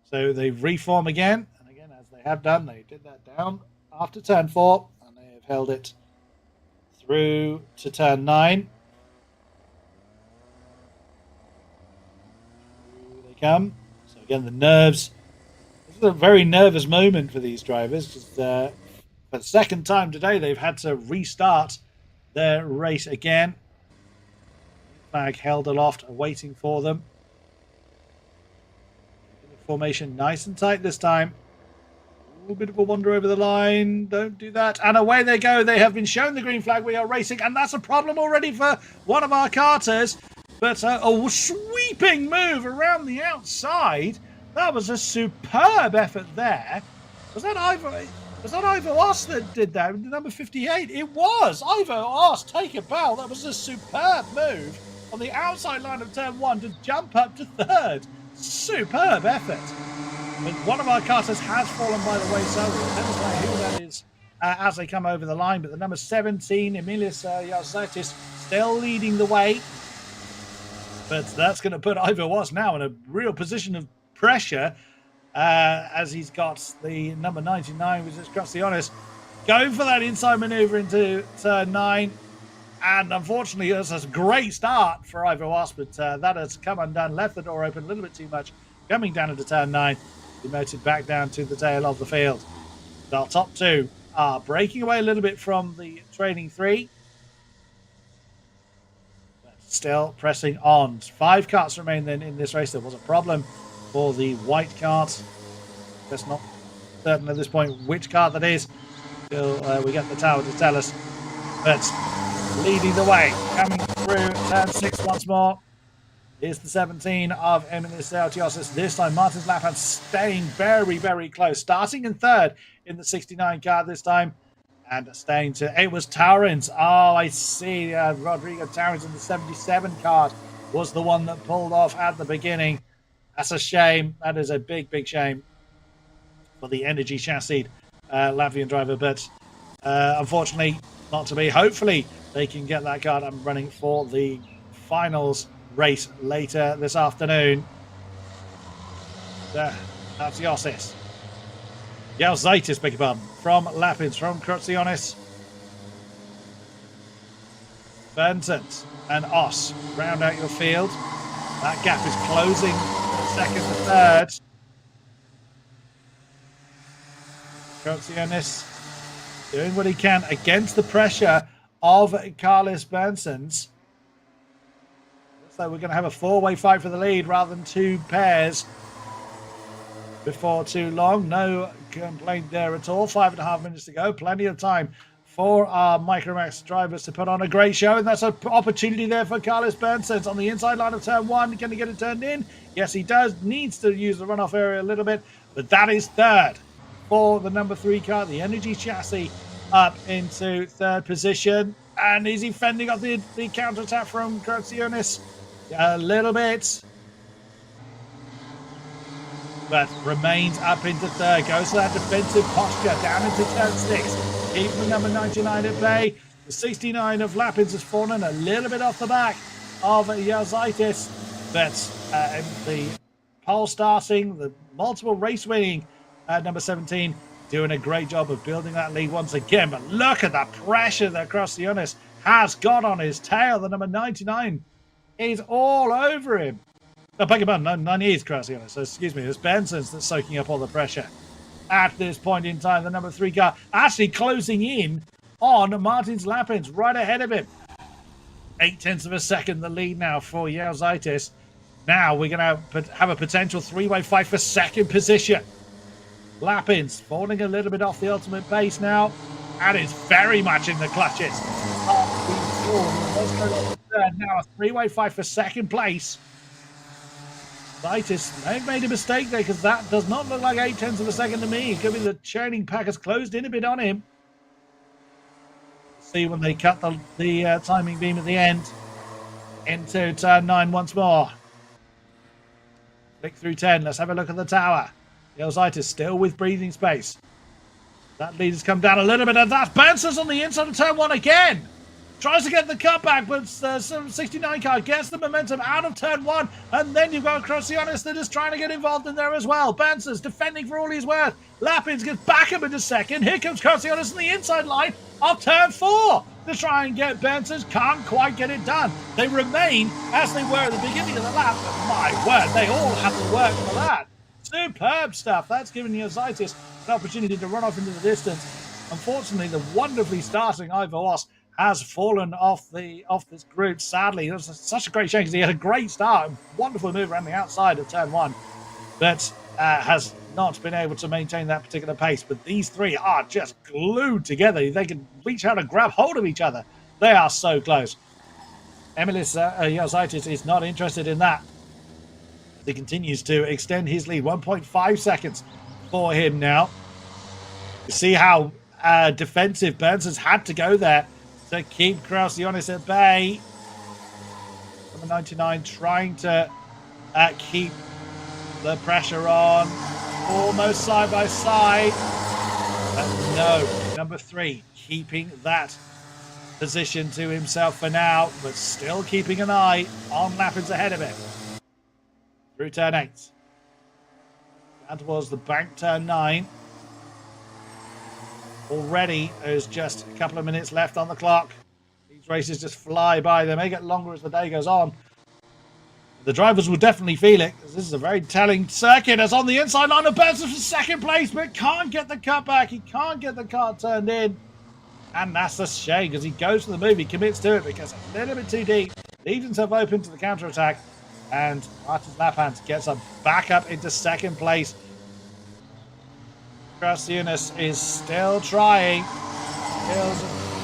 So they reform again, and again, as they have done, they did that down after turn 4, and they have held it through to turn 9. Come. So again, the nerves. This is a very nervous moment for these drivers. Just, for the second time today, they've had to restart their race again. Flag held aloft, waiting for them. Formation nice and tight this time. A little bit of a wander over the line. Don't do that. And away they go. They have been shown the green flag. We are racing, and that's a problem already for one of our karters. But a sweeping move around the outside. That was a superb effort there. Was that Ivo Oss that did that? Number 58? It was. Ivo Oss, take a bow. That was a superb move on the outside line of turn 1 to jump up to 3rd. Superb effort. But one of our karters has fallen by the wayside. We'll demonstrate who that is as they come over the line. But the number 17, Emilis Josaitis, still leading the way. But that's going to put Ivo Oss now in a real position of pressure as he's got the number 99, which is Graciones, going for that inside maneuver into turn 9. And unfortunately, that's a great start for Ivo Oss, but that has come undone, left the door open a little bit too much, coming down into turn 9, demoted back down to the tail of the field. Our top 2 are breaking away a little bit from the trailing three. But still pressing on. 5 karts remain then in this race. There was a problem for the white kart. That's not certain at this point which kart that is. Till we get the tower to tell us. But leading the way, coming through turn 6 once more, is the 17 of Emilis Autiosis. This time, Martins Lapan staying very, very close. Starting in third in the 69 car this time. And staying to... It was Taurins. Oh, I see. Rodrigo Taurins in the 77 card was the one that pulled off at the beginning. That's a shame. That is a big, big shame for the energy chassis Latvian driver. But unfortunately, not to be. Hopefully, they can get that card up and running for the finals race later this afternoon. That's Yosis. Yalzaitis, beg your pardon, from Lapins, from Krotsionis. Bentons and Os round out your field. That gap is closing second to third. Krotsionis doing what he can against the pressure of Carlos Bensons. Looks like we're going to have a 4-way fight for the lead rather than 2 pairs before too long. No complaint there at all. 5.5 minutes to go. Plenty of time for our Micromax drivers to put on a great show. And that's an opportunity there for Carlos Bensons on the inside line of turn 1. Can he get it turned in? Yes, he does. Needs to use the runoff area a little bit. But that is third for the number 3 car. The Energy Chassis up into third position. And is he fending off the counter-attack from Krotsionis? A little bit. But remains up into third. Goes to that defensive posture down into turn 6. Keeping the number 99 at bay. The 69 of Lapins has fallen a little bit off the back of Yazaitis. But the pole starting, the multiple race winning number 17, doing a great job of building that lead once again. But look at that pressure that Krotsionis has got on his tail. The number 99 is all over him. No, beg your pardon, 90 is Krotsionis. So excuse me, it's Bensons that's soaking up all the pressure. At this point in time, the number 3 car actually closing in on Martins Lapins, right ahead of him. 0.8 of a second the lead now for Yazaitis. Now we're going to have a potential 3-way fight for second position. Lapins falling a little bit off the ultimate pace now, and it's very much in the clutches. Now a 3-way fight for second place. Yazaitis may have made a mistake there, because that does not look like 0.8 of a second to me. It could be the churning pack has closed in a bit on him. See when they cut the timing beam at the end into turn 9 once more. Click through 10. Let's have a look at the tower. Yazaitis still with breathing space. That lead has come down a little bit, and that's Bensons on the inside of turn 1 again. Tries to get the cutback, but 69 car gets the momentum out of turn 1, and then you've got Krotsionis that is trying to get involved in there as well. Bensons defending for all he's worth. Lapins gets back up into second. Here comes Krotsionis on the inside line of turn 4 to try and get Bensons. Can't quite get it done. They remain as they were at the beginning of the lap, but my word, they all have to work for that. Superb stuff. That's given Yazaitis an opportunity to run off into the distance. Unfortunately, the wonderfully starting Ivo Os has fallen off this group, sadly. It was such a great shame because he had a great start, wonderful move around the outside of turn 1, but has not been able to maintain that particular pace. But these 3 are just glued together. They can reach out and grab hold of each other. They are so close. Emilis Yazaitis is not interested in that. He continues to extend his lead. 1.5 seconds for him now. You see how defensive Burns has had to go there to keep Krotsionis at bay. Number 99 trying to keep the pressure on. Almost side by side. But no, number 3 keeping that position to himself for now, but still keeping an eye on Lapins ahead of him. Through turn 8. Down towards the bank, turn 9. Already, there's just a couple of minutes left on the clock. These races just fly by. They may get longer as the day goes on. The drivers will definitely feel it, because this is a very telling circuit. As on the inside line of Benson for second place, but can't get the cut back. He can't get the car turned in. And that's a shame, because he goes for the move. He commits to it, but gets a little bit too deep. Leaves himself open to the counter-attack. And Martin's lap hand gets a back up into second place. Krasiunas is still trying. Still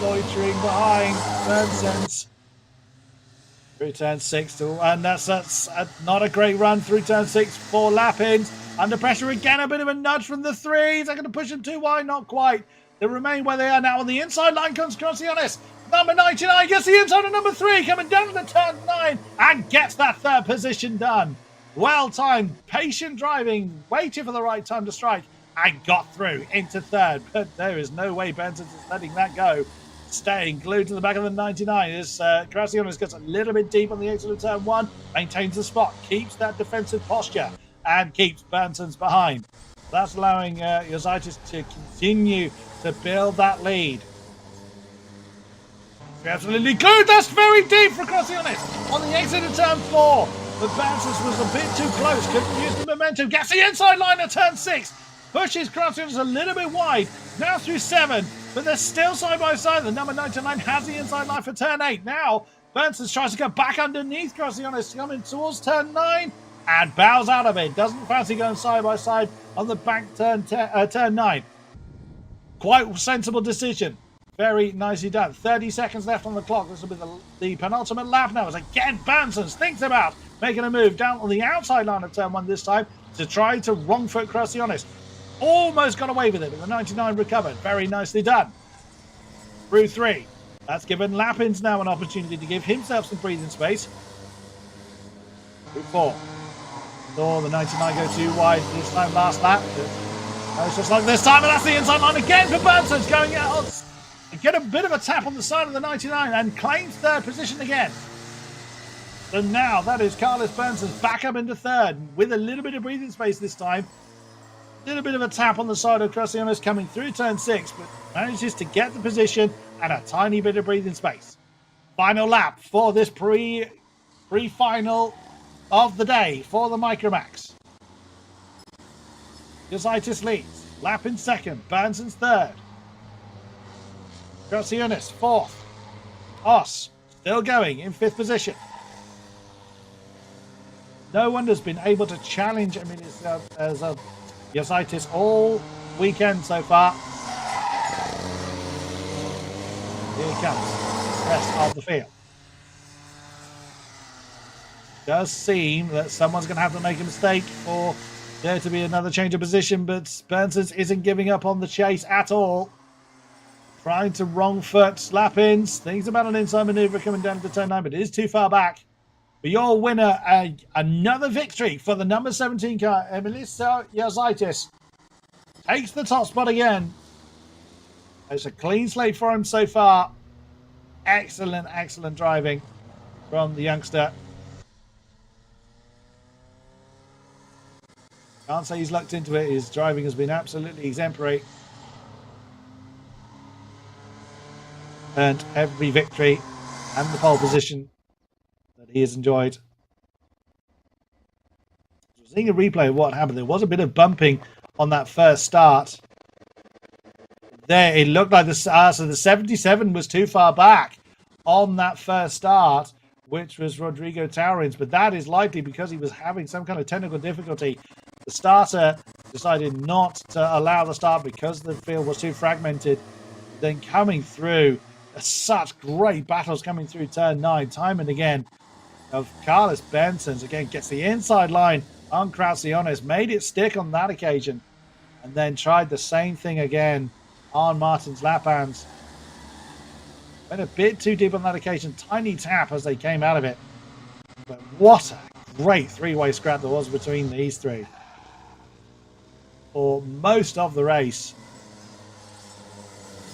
loitering behind Benson's. Through turn 6, and that's not a great run through turn 6 for Lapins. Under pressure again, a bit of a nudge from the threes. They're going to push him too wide, not quite. They remain where they are now. On the inside line comes Krasiunas. Number 99 gets the inside of number 3, coming down to the turn 9 and gets that third position done. Well timed, patient driving, waiting for the right time to strike, and got through into third. But there is no way Benson is letting that go. Staying glued to the back of the 99 as Krasiunas gets a little bit deep on the exit of turn 1, maintains the spot, keeps that defensive posture, and keeps Benson's behind. That's allowing Jozaitis to continue to build that lead. Absolutely glued. That's very deep for Krasiunas on the exit of turn 4. But Benson's was a bit too close, couldn't use the momentum, gets the inside line of turn 6, pushes Krasiunas a little bit wide, now through 7. But they're still side by side. The number 99 has the inside line for turn 8. Now, Benson's tries to go back underneath Krasiunas, coming towards turn 9 and bows out of it. Doesn't fancy going side by side on the back turn 9. Quite a sensible decision. Very nicely done. 30 seconds left on the clock. This will be the penultimate lap now. As again, Benson's thinks about making a move down on the outside line of turn 1 this time to try to wrong foot Krasiunas. Almost got away with it, but the 99 recovered. Very nicely done. Through 3. That's given Lapins now an opportunity to give himself some breathing space. Through 4. Saw the 99 go too wide this time last lap. It's just like this time, and that's the inside line again for Benson's going out. Get a bit of a tap on the side of the 99 and claims third position again. So now that is Carlos Benson's back up into third with a little bit of breathing space this time. Little bit of a tap on the side of Krasiunas coming through turn 6, but manages to get the position and a tiny bit of breathing space. Final lap for this pre-final of the day for the Micromax. Jozaitis leads. Lap in second. Benson's third. Krasiunas fourth. Os still going in 5th position. No one has been able to challenge as a Jozaitis all weekend so far. Here he comes. The rest of the field. Does seem that someone's going to have to make a mistake for there to be another change of position, but Benson's isn't giving up on the chase at all. Trying to wrong foot Lapins. Thinks about an inside maneuver coming down to turn 9, but it is too far back. But your winner, another victory for the number 17 car, Melissa Jozaitis, takes the top spot again. It's a clean slate for him so far. Excellent, excellent driving from the youngster. Can't say he's lucked into it. His driving has been absolutely exemplary. Earned every victory and the pole position that he has enjoyed. Seeing a replay of what happened, there was a bit of bumping on that first start. There, it looked like the 77 was too far back on that first start, which was Rodrigo Taurins, but that is likely because he was having some kind of technical difficulty. The starter decided not to allow the start because the field was too fragmented. Then coming through, such great battles coming through turn 9, time and again, of Carlos Benson's. Again, gets the inside line on Krasiunas, made it stick on that occasion, and then tried the same thing again on Martin's lap hands. Went a bit too deep on that occasion, tiny tap as they came out of it. But what a great three-way scrap there was between these three for most of the race.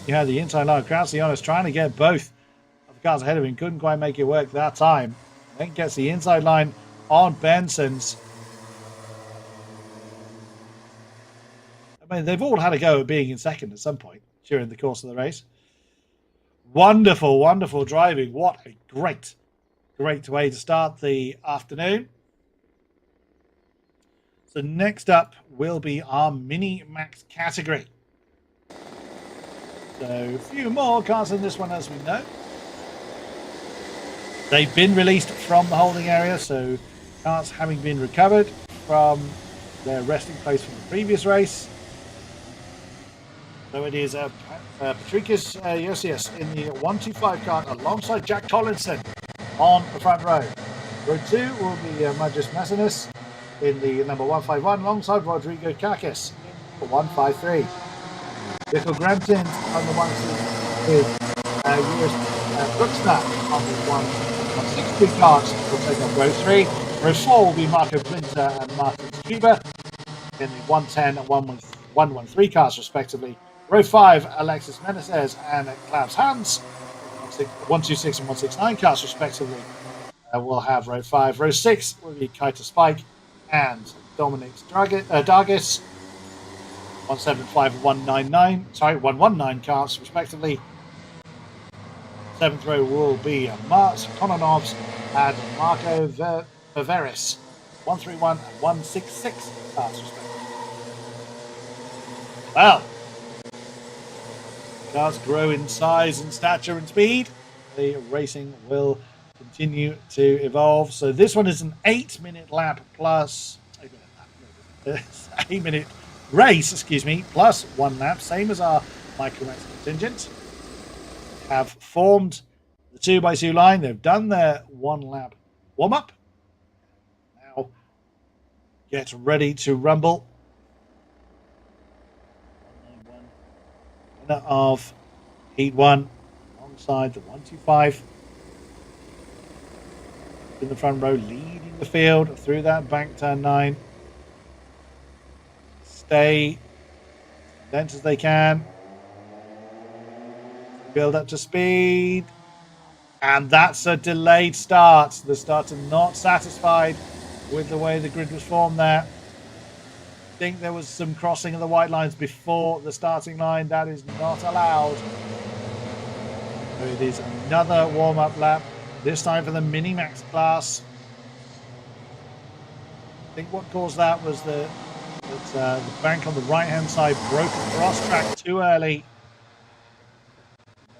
You had the inside line of Krasiunas trying to get both of the cars ahead of him. Couldn't quite make it work that time. Then gets the inside line on Benson's. I mean, they've all had a go at being in second at some point during the course of the race. Wonderful, wonderful driving. What a great way to start the afternoon So next up will be our mini max category. So a few more cars in this one, as we know. They've been released from the holding area, so cars having been recovered from their resting place from the previous race. So it is Patricus Josias in the 125 kart alongside Jack Collinson on the front row. Row 2 will be Magis Messinis in the number 151 alongside Rodrigo Kakis in the 153. Vickle Grampton on the 160 with Brooksnap on the 160 karts will take up row 3. Row 4 will be Marco Plinter and Martin Stuber in the 110 and 113 cars respectively. Row 5, Alexis Meneses and Klaus Hans, 126 and 169 cars respectively. We'll have row 5. Row 6 will be Kaita Spike and Dominic Dargis, 175 and 119 cars respectively. 7th row will be Mart Kononovs and Marco Ververis, 131 and 166 cars respectively. Well, cars grow in size and stature and speed. The racing will continue to evolve. So this one is an 8-minute lap plus 8-minute race, excuse me, plus 1 lap, same as our micro-max contingent. Have formed the 2x2 line. They've done their 1 lap warm-up. Now get ready to rumble. Winner of Heat 1 alongside the 125 in the front row, leading the field through that bank turn 9. Stay as dense as they can. Build up to speed. And that's a delayed start. The starter not satisfied with the way the grid was formed there. I think there was some crossing of the white lines before the starting line. That is not allowed. So it is another warm-up lap, this time for the mini-max class. I think what caused that was the bank on the right-hand side broke across track too early.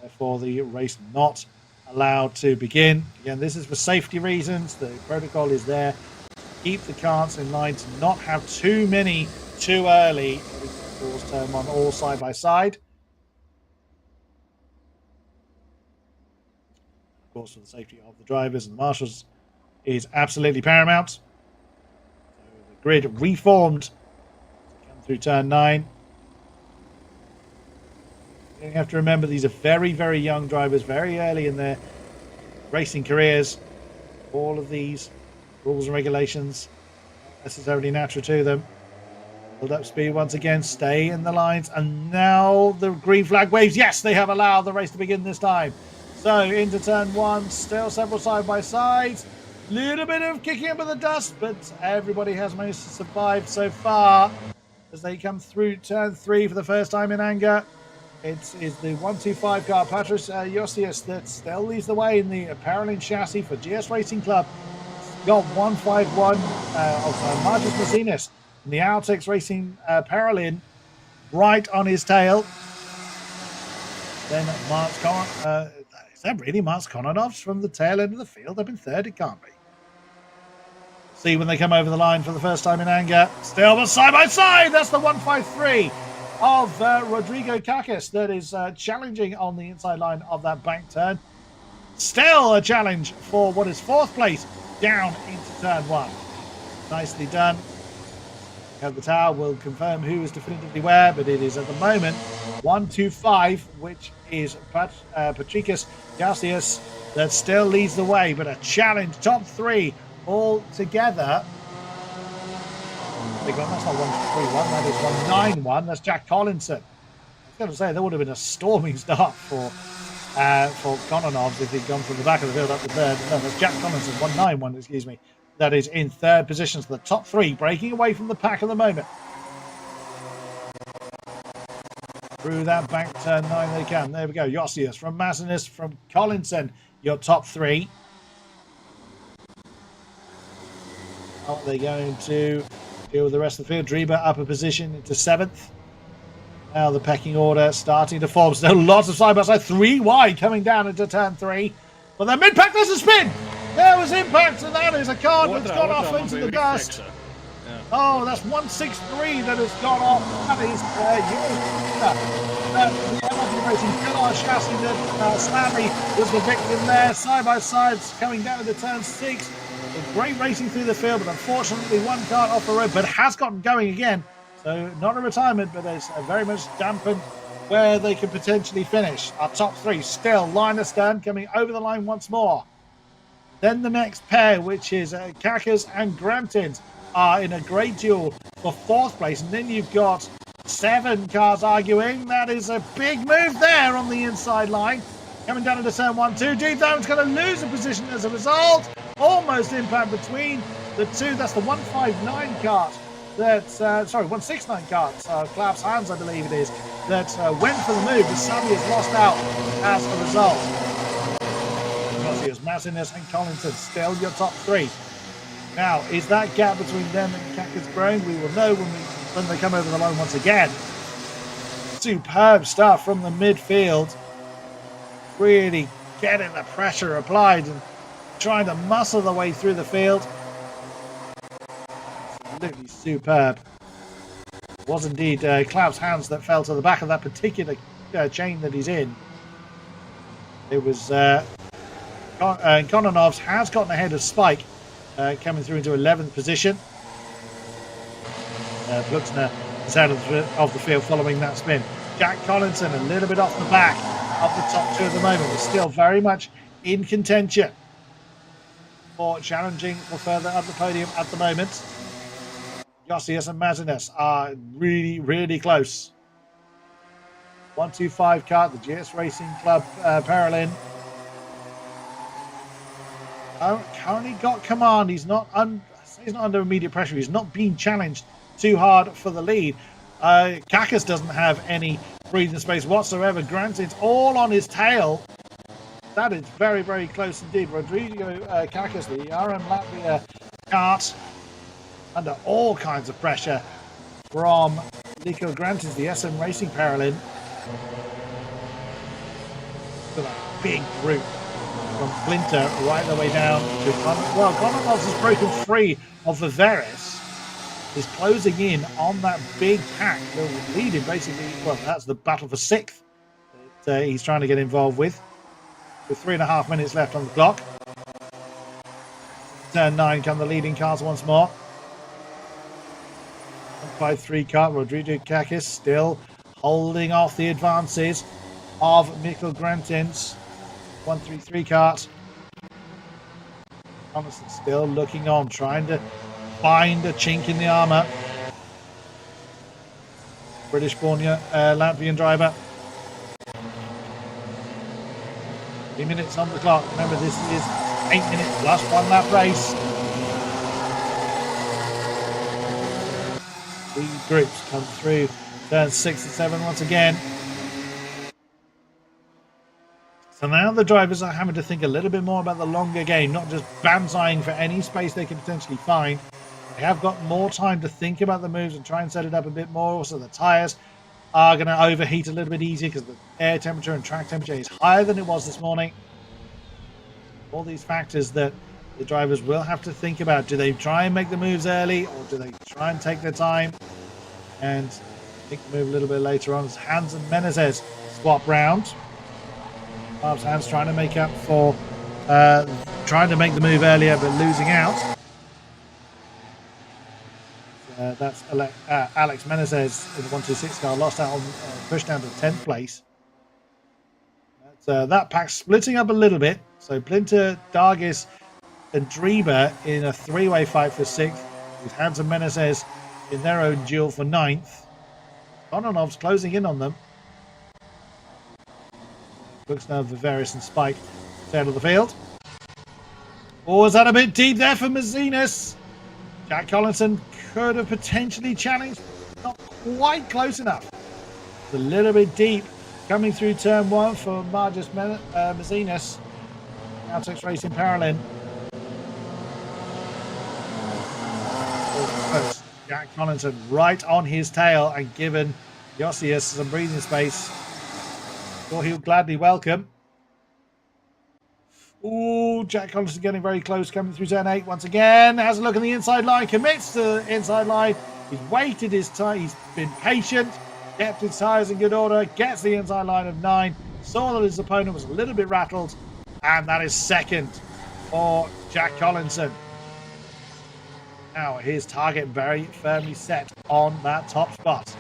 Therefore, the race not allowed to begin. Again, this is for safety reasons. The protocol is there to keep the karts in line, to not have too many too early. Towards turn 1 all side by side. Of course, for the safety of the drivers and the marshals is absolutely paramount. So the grid reformed to come through turn 9. You have to remember these are very, very young drivers, very early in their racing careers. All of these rules and regulations not necessarily natural to them. Build up speed once again, stay in the lines, and now the green flag waves. Yes, they have allowed the race to begin this time. So into turn 1, still several side by sides. Little bit of kicking up of the dust, but everybody has managed to survive so far as they come through turn 3 for the first time in anger. It is the 125 car Patricus Josias that still leads the way in the Paralin chassis for GS Racing Club. Got 151 of Marcus Mazinis in the Altex Racing Paralin right on his tail. Then is that really Marks Kononovs from the tail end of the field? Up in third, it can't be. See when they come over the line for the first time in anger. Still, but side by side, that's the 153 of Rodrigo Kakis that is challenging on the inside line of that bank turn. Still a challenge for what is 4th place down into turn 1. Nicely done. The tower will confirm who is definitively where, but it is at the moment 125, which is Patricus Josias that still leads the way, but a challenge, top 3 all together. That's not 131, that is 191. That's Jack Collinson. I was going to say, there would have been a storming start for Kononovs if he'd gone from the back of the field up to third. No, that's Jack Collinson, 191, excuse me. That is in third position. So the top 3 breaking away from the pack at the moment. Through that bank turn 9 they can. There we go. Josias from Massinis, from Collinson, your top 3. Are they going to Deal with the rest of the field. Dreber up a position into 7th. Now the pecking order starting to form. Still lots of side-by-side. 3 wide coming down into turn 3. But then mid-pack, there's a spin! There was impact, and that is a card that's gone off into the dust. Oh, that's 163 that has gone off. That is the LATVIA Racing Pilar chassis that Stanley was the victim there. Side-by-sides coming down into turn 6. Great racing through the field, but unfortunately one car off the road, but has gotten going again. So not a retirement, but it's very much dampened where they could potentially finish. Our top 3 still line astern, coming over the line once more. Then the next pair, which is Kakas and Grantins, are in a great duel for 4th place. And then you've got 7 cars arguing. That is a big move there on the inside line. Coming down into turn 1, 2. Deep down, it's going to lose a position as a result. Almost impact between the 2. That's the 159 kart. That's 169 kart. Klaus Hans, I believe it is, that went for the move, but sadly has lost out as a result. Masinus and Collinson still your top 3. Now, is that gap between them and Kakas growing? We will know when they come over the line once again. Superb stuff from the midfield. Really getting the pressure applied and trying to muscle the way through the field. Absolutely superb. It was indeed Klaus Hans that fell to the back of that particular chain that he's in. It was Kononovs has gotten ahead of Spike, coming through into 11th position. Bluxner is out of the field following that spin. Jack Collinson a little bit off the back of the top 2 at the moment, but still very much in contention for challenging for further up the podium at the moment. Josias and Mazinas are really, really close. 125 kart, the GS Racing Club Paralin. Currently got command. He's not under immediate pressure. He's not being challenged too hard for the lead. Kakas doesn't have any breathing space whatsoever. Granted, all on his tail. That is very, very close indeed. Rodrigo Kakas, the RM Latvia kart, under all kinds of pressure from Nico Grantis, the SM Racing Paralin. Look at that big group from Splinter right the way down to Kandavas has broken free of Viveris. Is closing in on that big pack. They're leading basically. Well, that's the battle for 6th that he's trying to get involved with 3.5 minutes left on the clock. Turn 9 come the leading cars once more. 153 kart. Rodrigo Kakis still holding off the advances of Mikkel Grantins. 133 kart. Honestly, still looking on, trying to find a chink in the armour. British-born Latvian driver. 3 minutes on the clock. Remember, this is 8 minutes plus 1 lap race. 3 groups come through turns 6 and 7 once again. So now the drivers are having to think a little bit more about the longer game, not just banzaiing for any space they can potentially find. They have got more time to think about the moves and try and set it up a bit more. So the tyres are going to overheat a little bit easier because the air temperature and track temperature is higher than it was this morning. All these factors that the drivers will have to think about. Do they try and make the moves early, or do they try and take their time and make the move a little bit later on? As Hans and Menezes swap round. Hans trying to make up for trying to make the move earlier but losing out. That's Alex Menezes in the 126 car, lost out on pushed down to 10th place. That pack splitting up a little bit. So Plinter, Dargis and Dreber in a 3-way fight for 6th, with Hans and Menezes in their own duel for 9th. Kononov's closing in on them. Looks now Viveris and Spike out of the field. Oh, is that a bit deep there for Mazinas? Jack Collinson could have potentially challenged, not quite close enough. It's a little bit deep coming through turn 1 for Margus Mazinas. ROTAX Racing Paralin. Jack Collinson right on his tail and given Josias some breathing space. Sure, he'll gladly welcome. Ooh, Jack Collinson getting very close, coming through turn 8 once again. Has a look on the inside line, commits to the inside line. He's waited his time, he's been patient, kept his tyres in good order, gets the inside line of 9, saw that his opponent was a little bit rattled, and that is second for Jack Collinson. Now his target very firmly set on that top spot.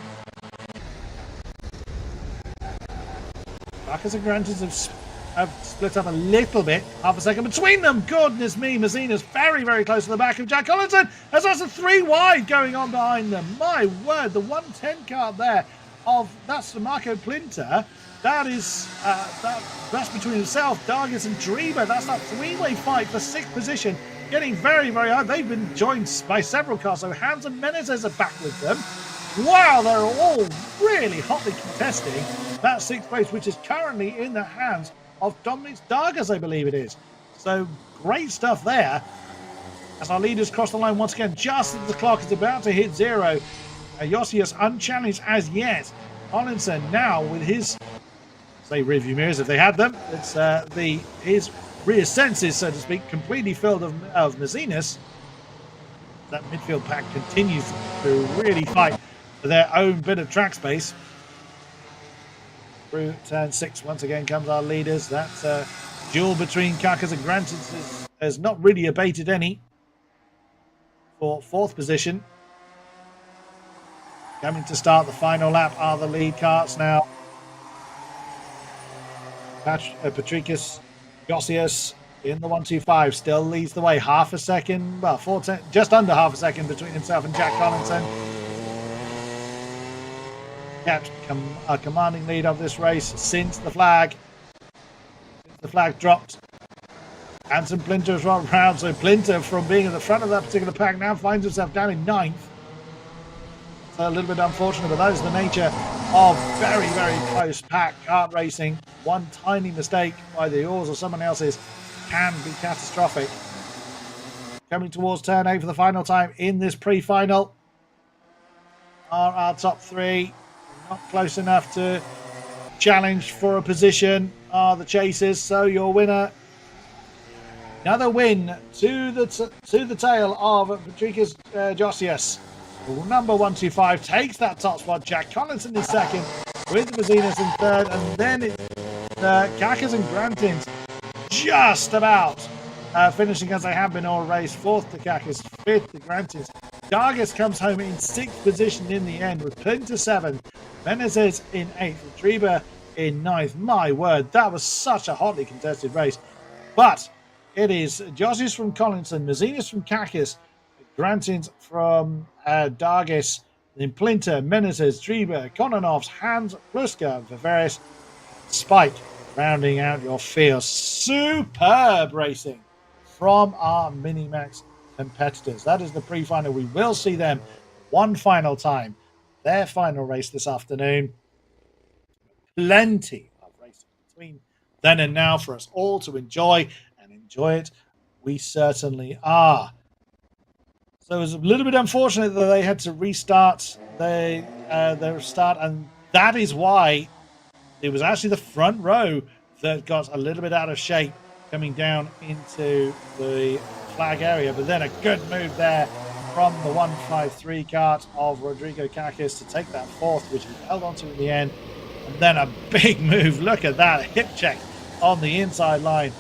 Marcus and Grantis have split up a little bit, half a second between them. Goodness me, Mazzina's very, very close to the back of Jack Collinson, as that's a 3 wide going on behind them. My word, the 110 card there that's Marco Plinter. That is that's between himself, Dargis and Dreamer. That's that 3-way fight for 6th position, getting very, very high. They've been joined by several cars, so Hans and Menezes are back with them. Wow, they're all really hotly contesting that 6th place, which is currently in the hands of Dominic Dargis, I believe it is. So great stuff there. As our leaders cross the line once again, just as the clock is about to hit 0. Josias unchallenged as yet. Collinson now with his, say, rearview mirrors if they had them. It's his rear senses, so to speak, completely filled of Mazinas. That midfield pack continues to really fight for their own bit of track space. Through turn 6 once again comes our leaders. That duel between Kakas and Grantis has not really abated any for 4th position. Coming to start the final lap are the lead karts now. Patricus Josias in the 125 still leads the way, half a second, well, just under half a second between himself and Jack Collinson. Kept a commanding lead of this race since the flag dropped. Anson Plinter has run round, so Plinter, from being at the front of that particular pack, now finds himself down in 9th. It's a little bit unfortunate, but that is the nature of very, very close pack kart racing. One tiny mistake by the yours or someone else's can be catastrophic. Coming towards turn 8 for the final time in this pre-final are our top 3. Not close enough to challenge for a position are the chasers. So your winner, another win to the tail of Patricus Josias. Number 125 takes that top spot. Jack Collinson is second, with Mazinas in third, and then Kakas and Grantins just about finishing as they have been all race. 4th to Kakas, 5th to Grantins. Dargis comes home in 6th position in the end, with Plinter 7th, Menezes in 8th, Dreber in 9th. My word, that was such a hotly contested race. But it is Josias from Collinson, Mazinas from Kakas, Grantins from Dargis, then Plinter, Menezes, Dreber, Kononovs, Hans, Pluska, Viveris, Spike, rounding out your field. Superb racing from our Minimax competitors. That is the pre-final. We will see them one final time. Their final race this afternoon. Plenty of racing between then and now for us all to enjoy, and enjoy it we certainly are. So it was a little bit unfortunate that they had to restart their start, and that is why it was actually the front row that got a little bit out of shape coming down into the flag area. But then a good move there from the 153 kart of Rodrigo Kakas to take that 4th, which he held on to in the end. And then a big move. Look at that hip check on the inside line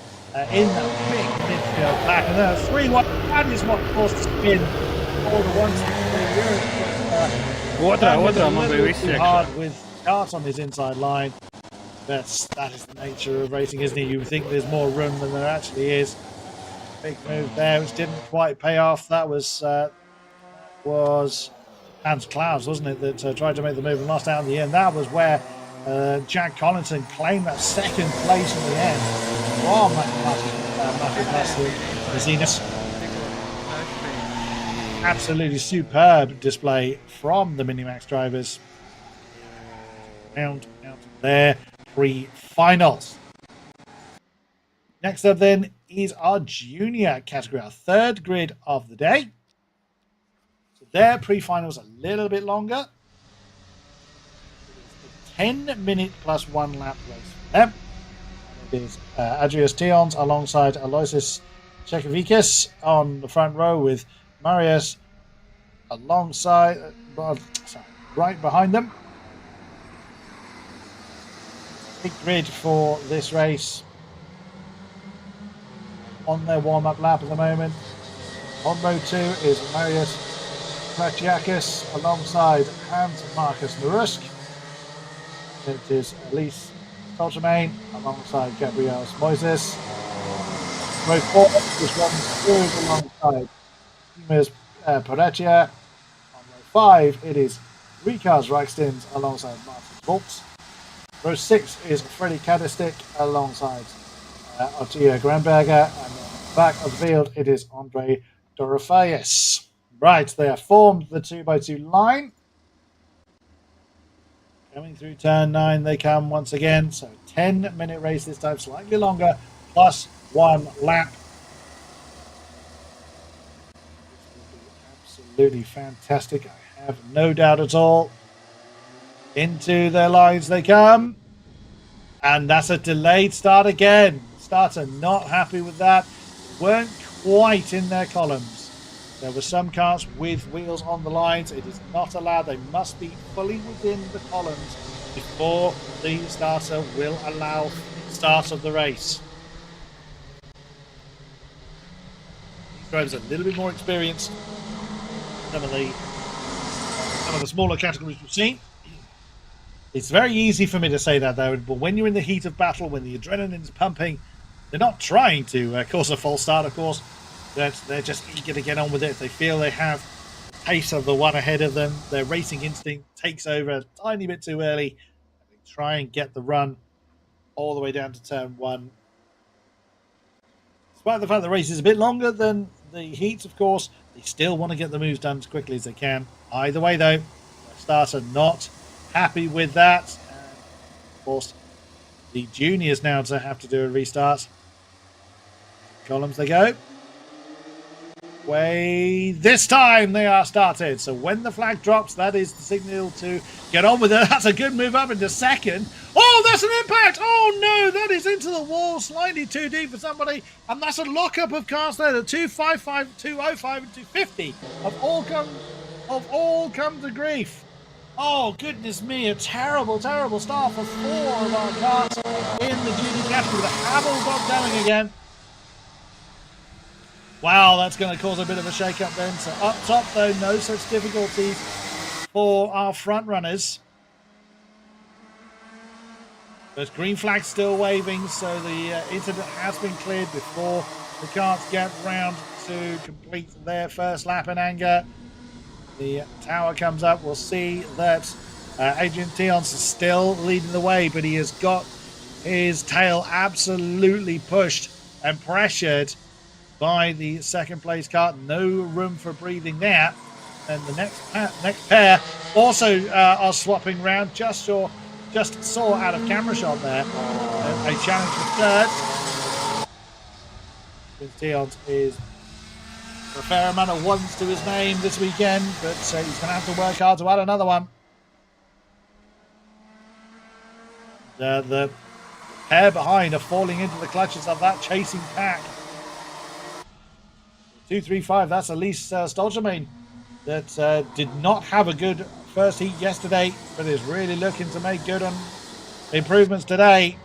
in that big midfield pack. And then a 3-1. That is what forced the spin all the ones. Hard with kart on his inside line. That is the nature of racing, isn't it? You think there's more room than there actually is. Big move there, which didn't quite pay off. That was Hans Klaus, wasn't it, that tried to make the move and lost out in the end. That was where Jack Collinson claimed that 2nd place in the end. Oh, Mazinas. Absolutely superb display from the Minimax drivers. Round out there. Pre-finals. Next up then is our junior category, our 3rd grid of the day. So Their pre-finals a little bit longer. 10-minute plus 1 lap race for them. It is Adrius Tions alongside Aloysius Chekovikis on the front row with Marius alongside, right behind them. Big grid for this race. On their warm-up lap at the moment. On row 2 is Marius Prachiakis alongside Hans Marcus Marusk. It is Elise Stoltermain alongside Gabriel Moises. Row 4 is Ron Stewart alongside Timus Poretia. On row 5 it is Rikas Reichstins alongside Martin Volks. Row 6 is Freddie Kadistik alongside Otia Granberger. And on the back of the field it is Andre Dorofeus. Right, they have formed the 2x2 line. Coming through turn 9, they come once again. So 10-minute race this time, slightly longer, plus 1 lap. This will be absolutely fantastic. I have no doubt at all. Into their lines they come. And that's a delayed start again. Starter not happy with that. Weren't quite in their columns. There were some cars with wheels on the lines. It is not allowed. They must be fully within the columns before the starter will allow start of the race. These drivers are a little bit more experienced. Some of the smaller categories we've seen. It's very easy for me to say that, though, but when you're in the heat of battle, when the adrenaline is pumping, they're not trying to cause a false start, of course. They're just eager to get on with it. They feel they have the pace of the one ahead of them. Their racing instinct takes over a tiny bit too early. They try and get the run all the way down to turn 1. Despite the fact the race is a bit longer than the heats, of course, they still want to get the moves done as quickly as they can. Either way, though, the starter not happy with that. And of course, the juniors now to have to do a restart. Columns they go. Way this time they are started. So when the flag drops, that is the signal to get on with it. That's a good move up into second. Oh, that's an impact. Oh no, that is into the wall, slightly too deep for somebody, and that's a lockup of cars there. The 255, 205, and 250 have all come to grief. Oh goodness me, a terrible start for 4 of our cars in the junior category. The Havel got going again. Wow, that's going to cause a bit of a shake-up then. So up top, though, no such difficulties for our front runners. There's green flag still waving, so the incident has been cleared before the cars get round to complete their first lap in anger. The tower comes up. We'll see that Adrian Tions is still leading the way, but he has got his tail absolutely pushed and pressured by the second place car. No room for breathing there. And the next pair also are swapping round. Just saw out of camera shot there a challenge for third. Tions is a fair amount of ones to his name this weekend, but he's going to have to work hard to add another one. The pair behind are falling into the clutches of that chasing pack. 235, that's Elise Stoltermain that did not have a good first heat yesterday, but is really looking to make good on improvements today.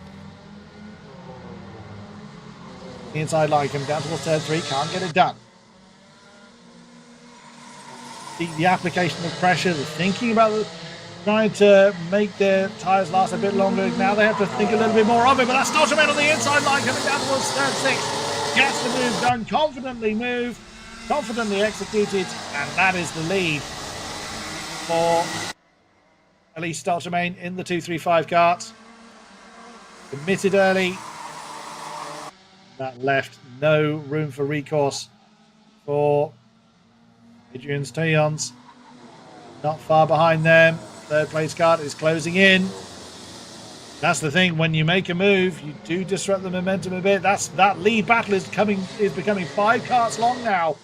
The inside line coming down towards turn 3, can't get it done. The application of pressure, the thinking about trying to make their tyres last a bit longer. Now they have to think a little bit more of it, but that's Stoltermain on the inside line coming down towards turn 6. Gets the move done, confidently moved, confidently executed, and that is the lead for Elise Stoltermain in the 235 kart. Committed early. That left no room for recourse for Adrian Tions. Not far behind them. Third place kart is closing in. That's the thing, when you make a move, you do disrupt the momentum a bit. That lead battle is becoming 5 karts long now.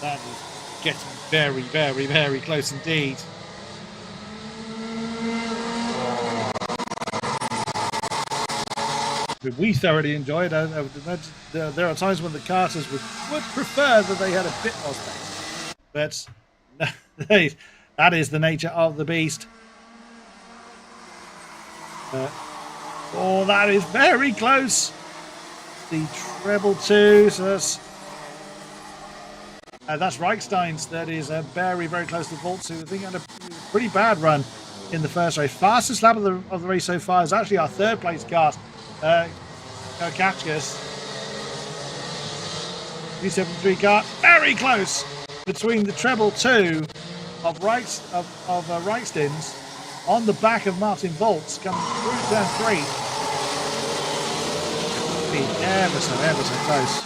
That is getting very, very, very close indeed. We thoroughly enjoyed it. There are times when the karters would prefer that they had a bit more space. But that is the nature of the beast. Oh, that is very close. The treble two, so that's Reichstein's. That is very, very close to Volts, who I think had a pretty bad run in the first race. Fastest lap of the race so far is actually our third place kart. Kachkas. 273 kart, very close between the treble two of Reichstein's on the back of Martin Volts coming through turn 3. Ever so close.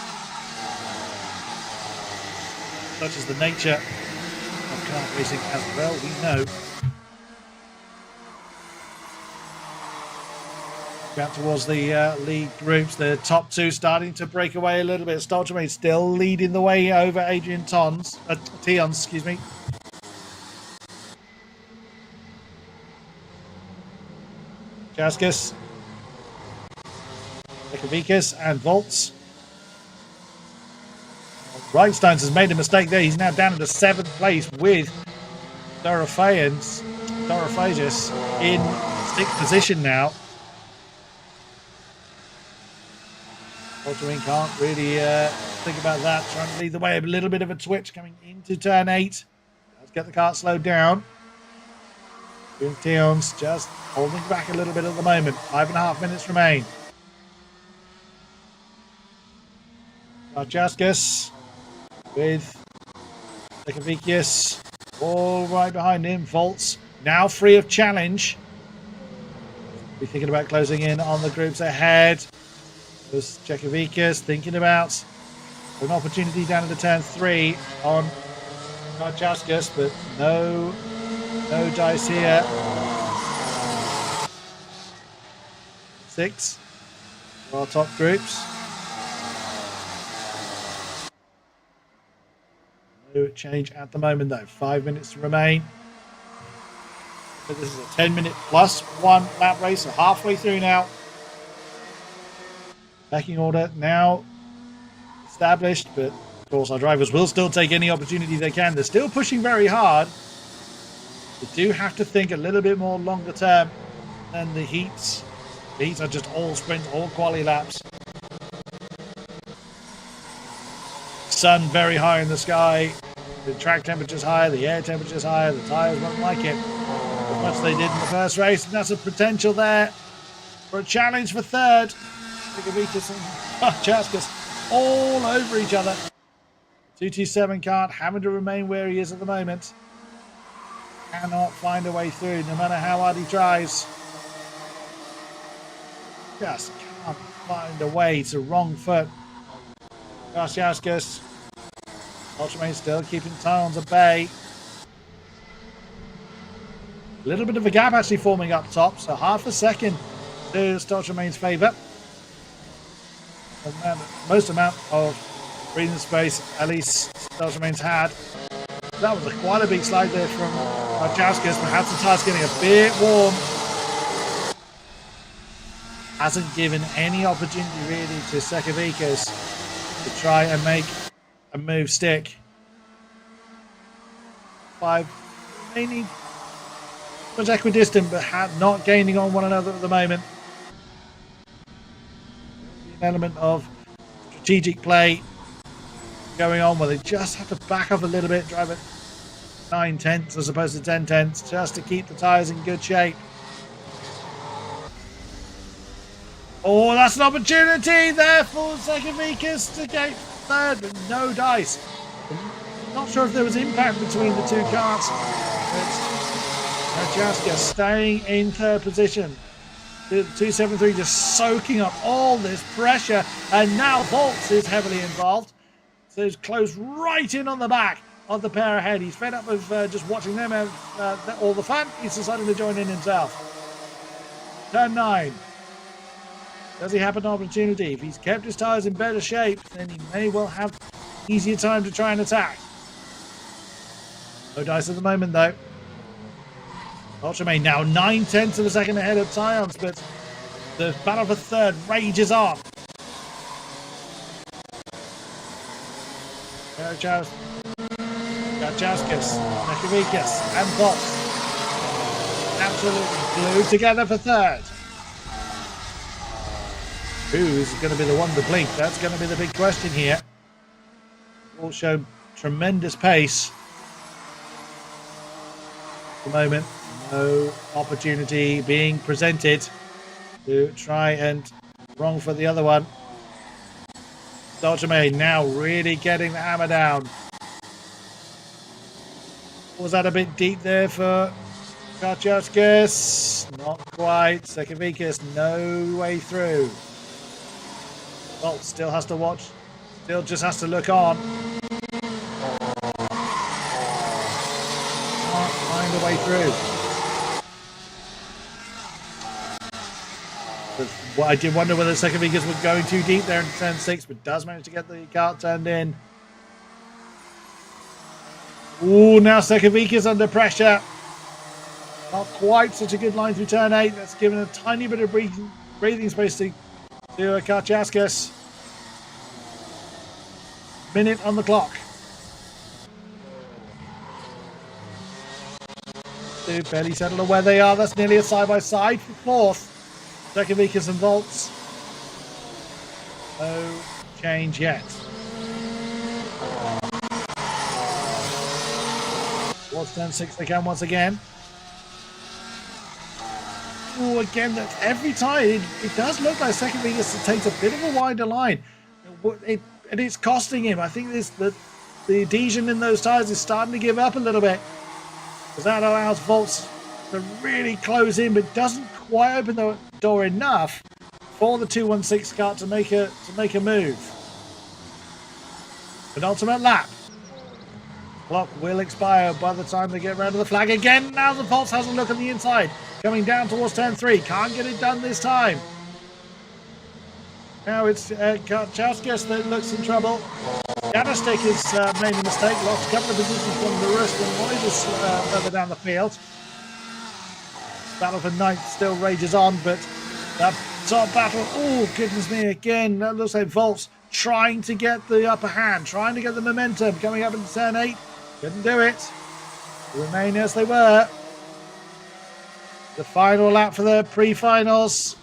Such is the nature of kart racing, as well we know. Back towards the lead groups, the top two starting to break away a little bit. Stoltermaid still leading the way over Adrian Tions, excuse me. Jaskus, Ekovikas and Volts. Reichsteins has made a mistake there. He's now down into 7th place with Dorophagis in 6th position now. Ultramarine can't really think about that. Trying to lead the way. A little bit of a twitch coming into turn 8. Let's get the kart slowed down. Tions just holding back a little bit at the moment. 5.5 minutes remain. Jaskus with Ekovikas all right behind him. Volts now free of challenge. Be thinking about closing in on the groups ahead. There's Chekovikas thinking about an opportunity down into turn 3 on Jaskus, but no dice here. 6 for our top groups. No change at the moment though. 5 minutes to remain. So this is a 10-minute plus 1 lap race, so halfway through now. Backing order now established, but of course our drivers will still take any opportunity they can. They're still pushing very hard. They do have to think a little bit more longer term than the heats. The heats are just all sprints, all quali laps. Sun very high in the sky. The track temperature's higher, the air temperature's higher, the tyres won't like it as much as they did in the first race. And that's a potential there for a challenge for third. Vikas and Jaskus all over each other. 227 kart having to remain where he is at the moment. Cannot find a way through no matter how hard he tries. Just can't find a way to wrong foot. Jaskus. Ultramarine still keeping Tions at bay. A little bit of a gap actually forming up top, so half a second to Ultramarine's favour. Most amount of breathing space at least Ultramarine's had. That was quite a big slide there from Jaskus. Perhaps the tire's getting a bit warm. Hasn't given any opportunity really to Sekovikas to try and make a move stick. 5 mainly much equidistant, but not gaining on one another at the moment. An element of strategic play going on where they just have to back up a little bit, drive at 9 tenths as opposed to 10 tenths just to keep the tyres in good shape. Oh, that's an opportunity there for Sekovikas to get third, but no dice. I'm not sure if there was impact between the two karts. Jaskus staying in third position. 273 just soaking up all this pressure, and now Volts is heavily involved. So he's close right in on the back of the pair ahead. He's fed up with just watching them have all the fun. He's decided to join in himself. Turn 9. Does he have an opportunity? If he's kept his tyres in better shape, then he may well have easier time to try and attack. No dice at the moment, though. Ultraman now 9/10 of a second ahead of Tyons, but the battle for third rages on. Kachauskas, Nekavikas, and Volts absolutely glued together for third. Who's going to be the one to blink? That's going to be the big question here. All show tremendous pace. At the moment, no opportunity being presented to try and wrong for the other one. Ultraman now really getting the hammer down. Was that a bit deep there for Kachauskas? Not quite. Sekavikas, no way through. Bolt still has to watch. Still just has to look on. Can't find a way through. Well, I did wonder whether Sekavikas was going too deep there in turn 6, but does manage to get the cart turned in. Ooh, now Sekavikas under pressure. Not quite such a good line through turn 8. That's given a tiny bit of breathing space to Kachauskas. Minute on the clock. They're barely settled on where they are. That's nearly a side-by-side for fourth. Sekavikas and Volts. No change yet. Towards turn 6 they can once again. Oh, again, that every time it does look like Sekavikas takes a bit of a wider line. And it's costing him. I think the adhesion in those tires is starting to give up a little bit. Because that allows Volts to really close in, but doesn't quite open the door enough for the 216 kart to make a move. Penultimate lap. Clock will expire by the time they get around to the flag again. Now the Volts has a look on the inside. Coming down towards turn 3. Can't get it done this time. Now it's Kachauskas that looks in trouble. Gadastik has made a mistake. Lost a couple of positions from the rest and Moises further down the field. Battle for ninth still rages on, but that top battle, oh goodness me, again, that looks like Volts trying to get the upper hand, trying to get the momentum, coming up into turn 8, couldn't do it. Remain as they were. The final lap for the pre-finals.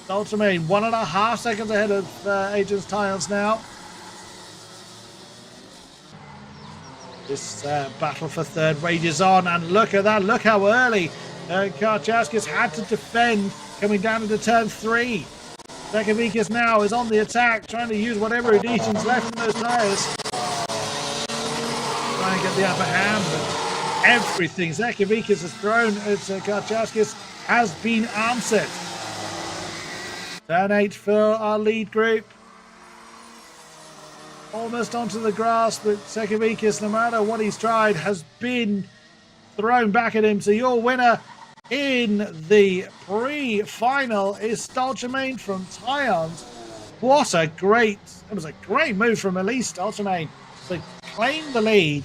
Ultraman 1.5 seconds ahead of Agents Tyons now. This battle for third rages on, and look at that, look how early Kachauskas had to defend coming down into turn 3. Sekavikas now is on the attack, trying to use whatever adhesions left in those tyres. Trying to get the upper hand, but everything Sekavikas has thrown at Kachauskas has been answered. Turn 8 for our lead group. Almost onto the grass, but Sekavikas, no matter what he's tried, has been thrown back at him. So your winner in the pre-final is Ultraman from Tyons. What a great, it was a great move from Elise Ultraman to claim the lead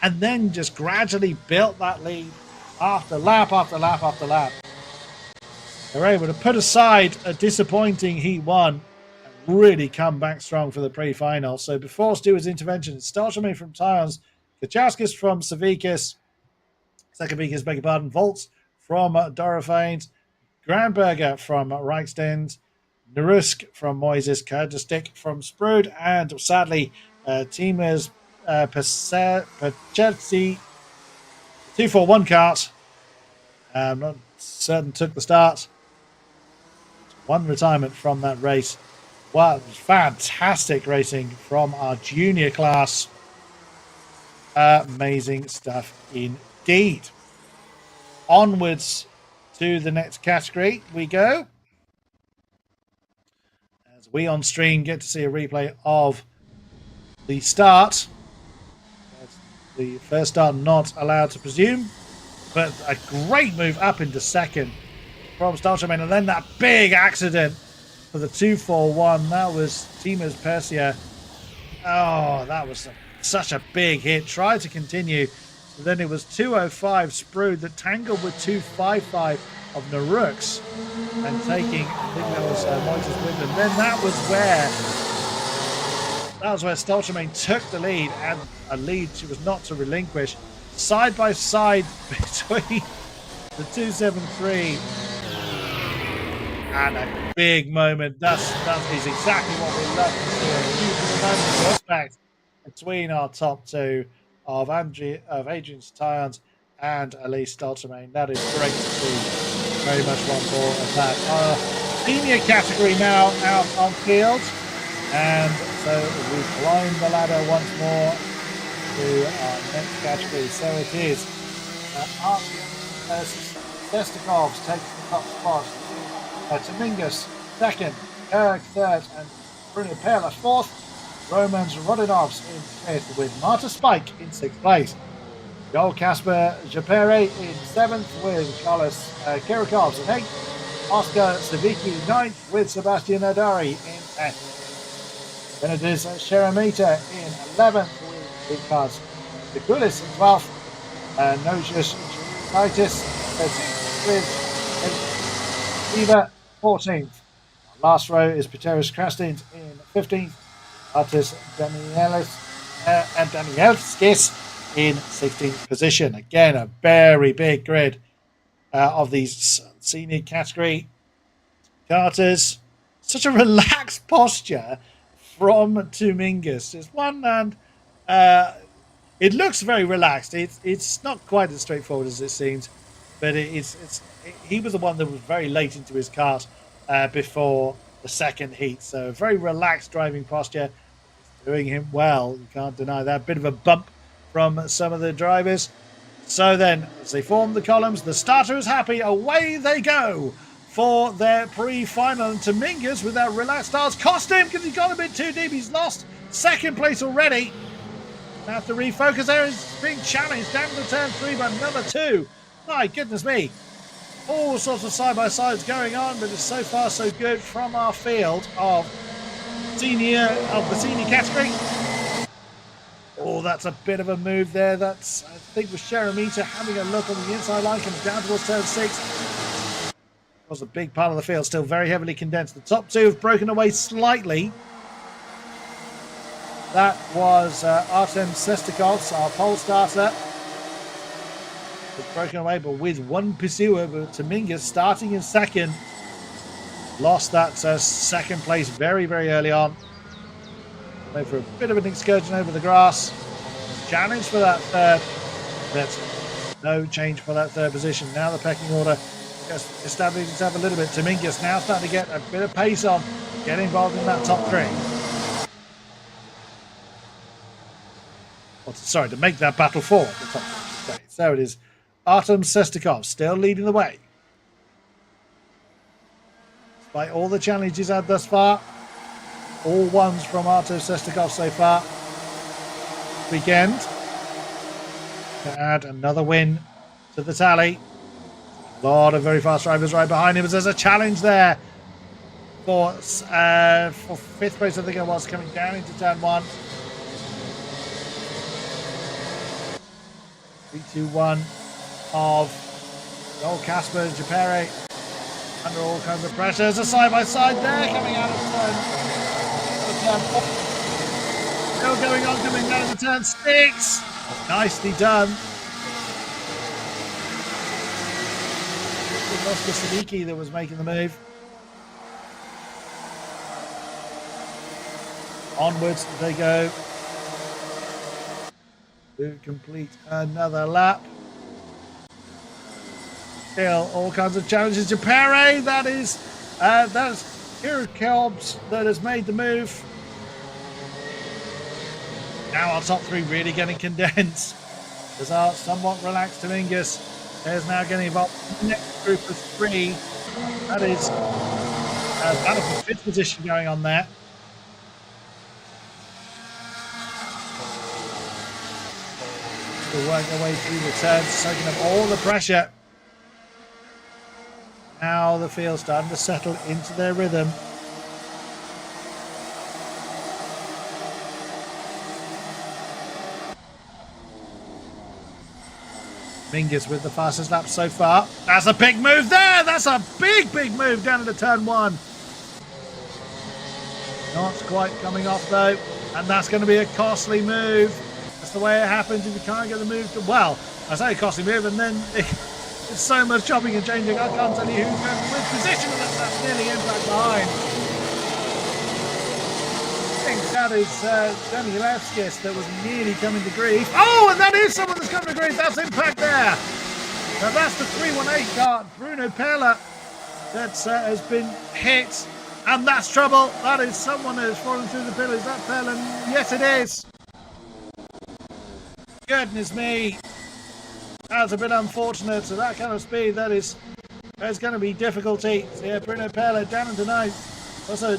and then just gradually built that lead after lap after lap after lap. They're able to put aside a disappointing Heat 1 and really come back strong for the pre-final. So before Stewart's intervention, it's Ultraman from Tyons, Kachauskas from Sekavikas, Sekavikas, beg your pardon, Volts from Dorofanes, Grandberger from Reichstend, Narusk from Moises, Kardastik from Sprud, and sadly, Timers Pacherzi 241 kart. I'm not certain took the start. One retirement from that race. Wow, fantastic racing from our junior class. Amazing stuff indeed. Onwards to the next category we go. As we on stream get to see a replay of the start. That's the first start not allowed to presume. But a great move up into second from Ultraman, and then that big accident for the 241. That was Timos Persia. Oh, that was such a big hit. Tried to continue, So then it was 205 Sprood that tangled with 255 of Naruks and taking, I think that was Moises with them. Then that was where Stoltermain took the lead, and a lead she was not to relinquish. Side by side between the 273 and a big moment. That is exactly what we love to see. A beautiful moment of respect between our top two of Adrian Styons and Elise Stoltermain. That is great to see. Very much want more of that. Our senior category now out on field, and so we climb the ladder once more to our next category. So it is Sestikovs taking the top spot. Tomingus second, Kirk third, and Bruno Perla fourth. Romans Rodinovs in fifth, with Marta Spike in sixth place. Joel Kasper Japere in seventh, with Carlos Kirikovs in eighth. Oscar Savicki ninth, with Sebastian Adari in 10th. Then it is Sheramita in 11th, with Vikas Dekulis in 12th. Nojus Titus 13th, with Eva 14th. Last row is Peteris Krastins in 15th. Artis Danielskis in 16th position. Again, a very big grid of these senior category karters. Such a relaxed posture from Tumingus. There's one hand, it looks very relaxed. It's not quite as straightforward as it seems, but he was the one that was very late into his kart before the second heat. So very relaxed driving posture. It's doing him well. You can't deny that. Bit of a bump from some of the drivers. So then, as they form the columns, the starter is happy. Away they go for their pre-final. And Tumingus, with that relaxed start, cost him because he's gone a bit too deep. He's lost second place already. Have to refocus there. He's being challenged down to turn 3 by another 2. My goodness me. All sorts of side-by-sides going on, but it's so far so good from our field of the senior category. Oh, that's a bit of a move there. That's, I think, with Sheramita having a look on the inside line, comes down towards turn 6. Was a big part of the field, still very heavily condensed. The top two have broken away slightly. That was Artem Sestikovs, our pole starter. Was broken away, but with one pursuer, but Tumingus starting in second. Lost that second place very, very early on. Went for a bit of an excursion over the grass. Challenge for that third. But no change for that third position. Now the pecking order just establishing itself a little bit. Tumingus now starting to get a bit of pace on. Get involved in that top 3. Sorry, to make that battle for the top 3. So it is Artem Sestikov still leading the way. Despite all the challenges had thus far, all ones from Artem Sestikov so far. Weekend to add another win to the tally. A lot of very fast drivers right behind him. There's a challenge there for 5th place, I think it was, coming down into turn 1. 3-2-1 of Joel Kasper Japere under all kinds of pressure. There's a side-by-side there coming out of turn 4. Still going on, coming down into turn 6. Nicely done. It was Oscar Sadiki that was making the move. Onwards they go to complete another lap. Still all kinds of challenges. Japere, that's Kirikovs that has made the move. Now our top 3 really getting condensed. There's our somewhat relaxed Tumingus. There's now getting involved in the next group of 3. That is battle for 5th position going on there. We'll work their way through the turns, soaking up all the pressure. Now the field starting to settle into their rhythm. Mingus with the fastest lap so far. That's a big move there. That's a big move down into turn 1. Not quite coming off though. And that's going to be a costly move. That's the way it happens if you can't get the move to... Well, I say a costly move and then it's so much chopping and changing. I can't tell you who's going to win position. That's nearly impact behind. I think that is Danny Latvias that was nearly coming to grief. Oh, and that is someone that's coming to grief. That's impact there. Now that's the 318 kart, Bruno Perla, that has been hit. And that's trouble. That is someone who's fallen through the pillars. That Perla, yes it is. Goodness me. That's a bit unfortunate. So that kind of speed, there's going to be difficulty. So yeah, Bruno Perla down into 9th. Also,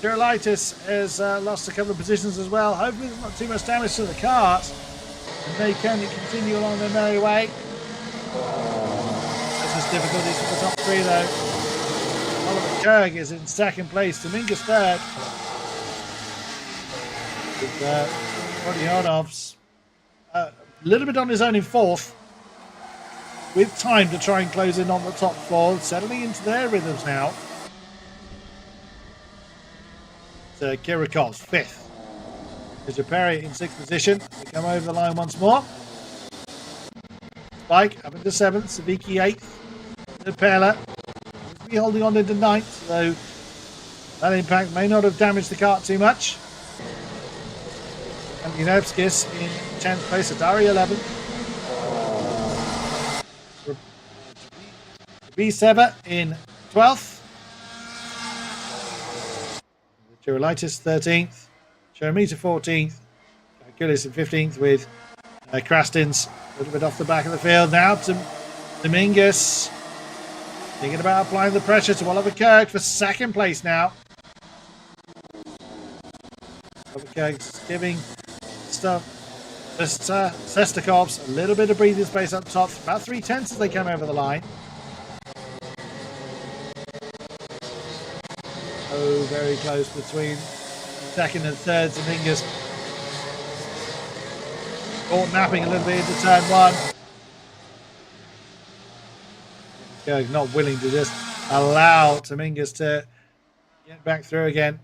Gerolitis has lost a couple of positions as well. Hopefully there's not too much damage to the cart. And they can continue along their merry way. This is difficulties for the top 3 though. Oliver Kurg is in 2nd place. Dominguez 3rd. With Rodionovs a little bit on his own in 4th. With time to try and close in on the top 4. Settling into their rhythms now. Kirikov's 5th. Japeri in 6th position. They come over the line once more. Spike up into 7th. Saviki 8th. Perla be holding on into 9th, though that impact may not have damaged the kart too much. And Unevskis in 10th place. Adari 11th. B7 in 12th. Gerolitis 13th, Jeremita 14th, Gillis in 15th with Krastins a little bit off the back of the field. Now to Dominguez, thinking about applying the pressure to Oliver Kurg for 2nd place now. Oliver Kurg's giving Sestakovs a little bit of breathing space up top, about 3/10 as they come over the line. Oh, very close between 2nd and 3rd. Dominguez caught napping a little bit into turn 1. Kurg not willing to just allow Dominguez to get back through again.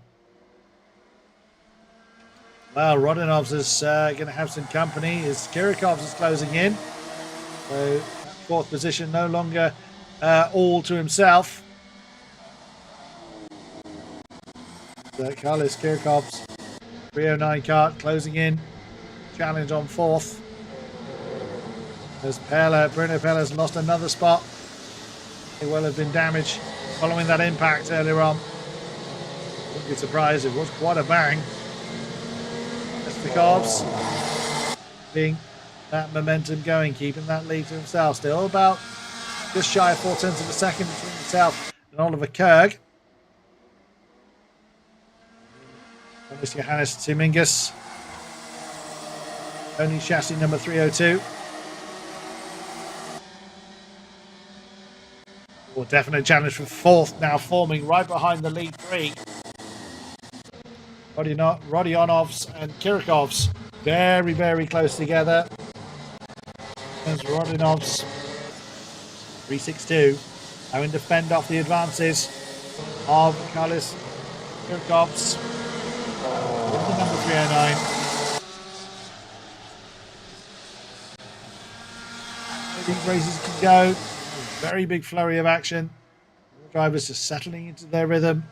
Well, Rodinovs is going to have some company as Kirikovs is closing in. So, that 4th position no longer all to himself. Carlos Kirikovs, 309 kart closing in. Challenge on 4th. As Bruno Pella's lost another spot. He will have been damaged following that impact earlier on. Wouldn't be surprised, it was quite a bang. Kirikovs keeping that momentum going, keeping that lead to himself. Still about just shy of 4/10 of a second between himself and Oliver Kurg. Johannes Dominguez. Only chassis number 302. Well, definite challenge for 4th now forming right behind the lead 3. Rodionovs and Kirikovs very, very close together. There's Rodionovs 362 having to fend off the advances of Carlos Kirikovs. The number 309. These races can go. Very big flurry of action. The drivers are settling into their rhythm,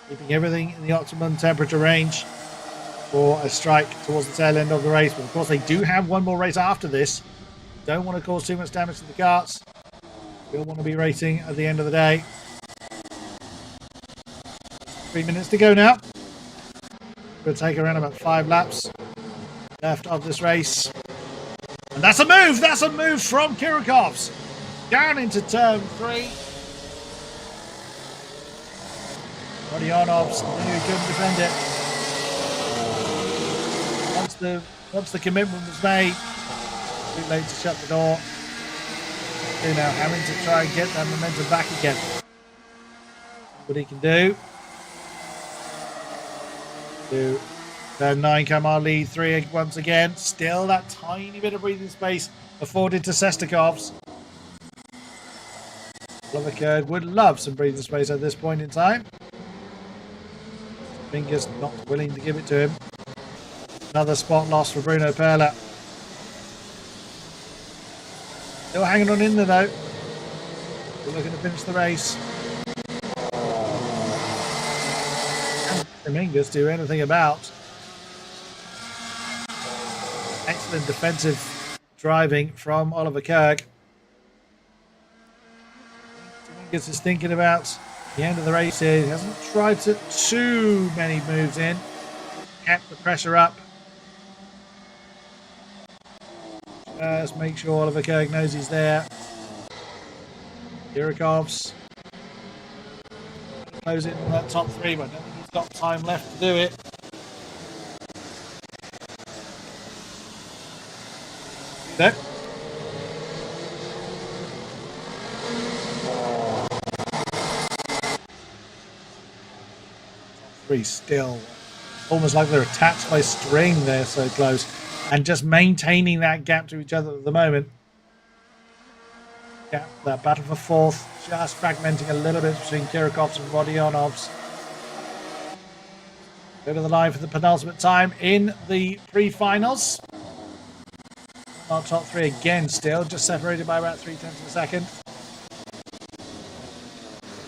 keeping everything in the optimum temperature range for a strike towards the tail end of the race. But of course, they do have one more race after this. Don't want to cause too much damage to the karts. Still want to be racing at the end of the day. 3 minutes to go now. Going to take around about 5 laps left of this race. And that's a move! That's a move from Kirikovs. Down into turn 3. Rodionovs knew he couldn't defend it. Once the commitment was made, too late to shut the door. They're now having to try and get that momentum back again. What he can do. Turn 9 come our lead 3 once again. Still that tiny bit of breathing space afforded to Sestakovs. Oliver Kurd would love some breathing space at this point in time. Fingers not willing to give it to him. Another spot loss for Bruno Perla. Still hanging on in there though. Still looking to finish the race. Can Dominguez do anything about? Excellent defensive driving from Oliver Kirk. Dominguez is thinking about the end of the race here. He hasn't tried too many moves in. Kept the pressure up. Just make sure Oliver Kirk knows he's there. Kirikovs. Close it in that top three, but I don't think he's got time left to do it. No. Three still. Almost like they're attached by string, they're so close. And just maintaining that gap to each other at the moment. Yeah, that battle for fourth, just fragmenting a little bit between Kirikovs and Rodionovs. Go to the line for the penultimate time in the pre-finals. Our top three again still, just separated by about 0.3 of a second.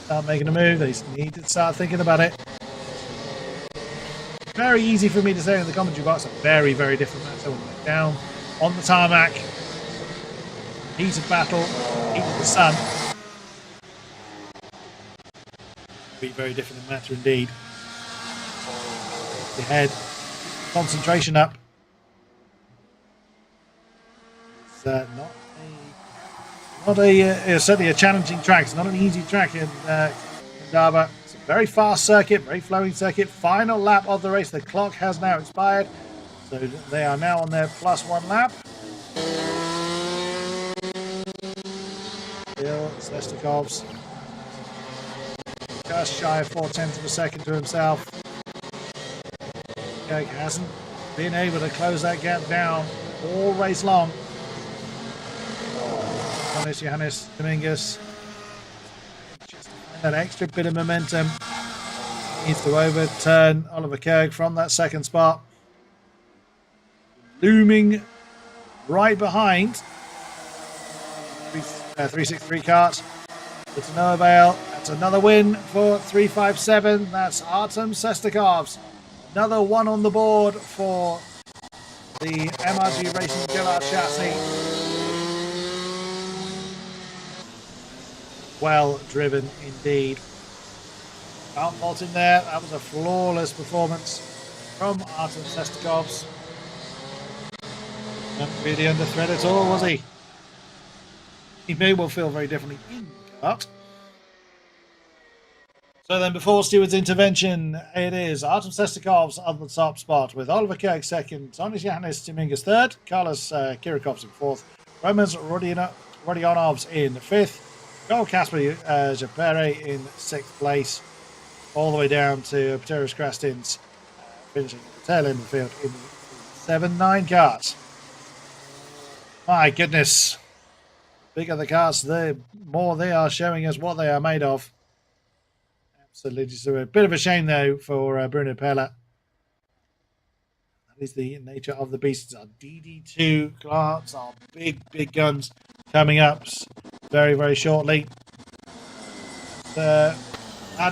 Start making a move, they need to start thinking about it. Very easy for me to say in the commentary box, a very, very different match. So down on the tarmac, heat of battle, heat of the sun. Be very different matter indeed. The head, concentration up. It's certainly a challenging track. It's not an easy track in Kandavas. It's a very fast circuit, very flowing circuit. Final lap of the race. The clock has now expired, so they are now on their +1 lap. Still, Sestakovs just shy of 0.4 of a second to himself. Kirk hasn't been able to close that gap down all race long. Johannes Dominguez, just that extra bit of momentum, needs to overturn Oliver Kirk from that second spot. Looming right behind 363 kart, but to no avail. That's another win for 357. That's Artem Sestakovs. Another one on the board for the MRG Racing Gillard chassis. Well driven indeed. Can't fault him there. That was a flawless performance from Artem Sestakovs. Not really under threat at all, was he? He may well feel very differently in the kart. So then, before Stewart's intervention, it is Artem Sestakovs on the top spot with Oliver Kirk second, Johannes Dominguez third, Carlos Kirikovs in fourth, Romans Rodionovs in fifth, Joel Kasper Japere in sixth place, all the way down to Pteris Krastins finishing at the tail end of the field in the 7-9 karts. My goodness. Bigger the karts, the more they are showing us what they are made of. Absolutely. Just a bit of a shame, though, for Bruno Perla. That is the nature of the beasts. Our DD2 karts, our big guns coming up very, very shortly. That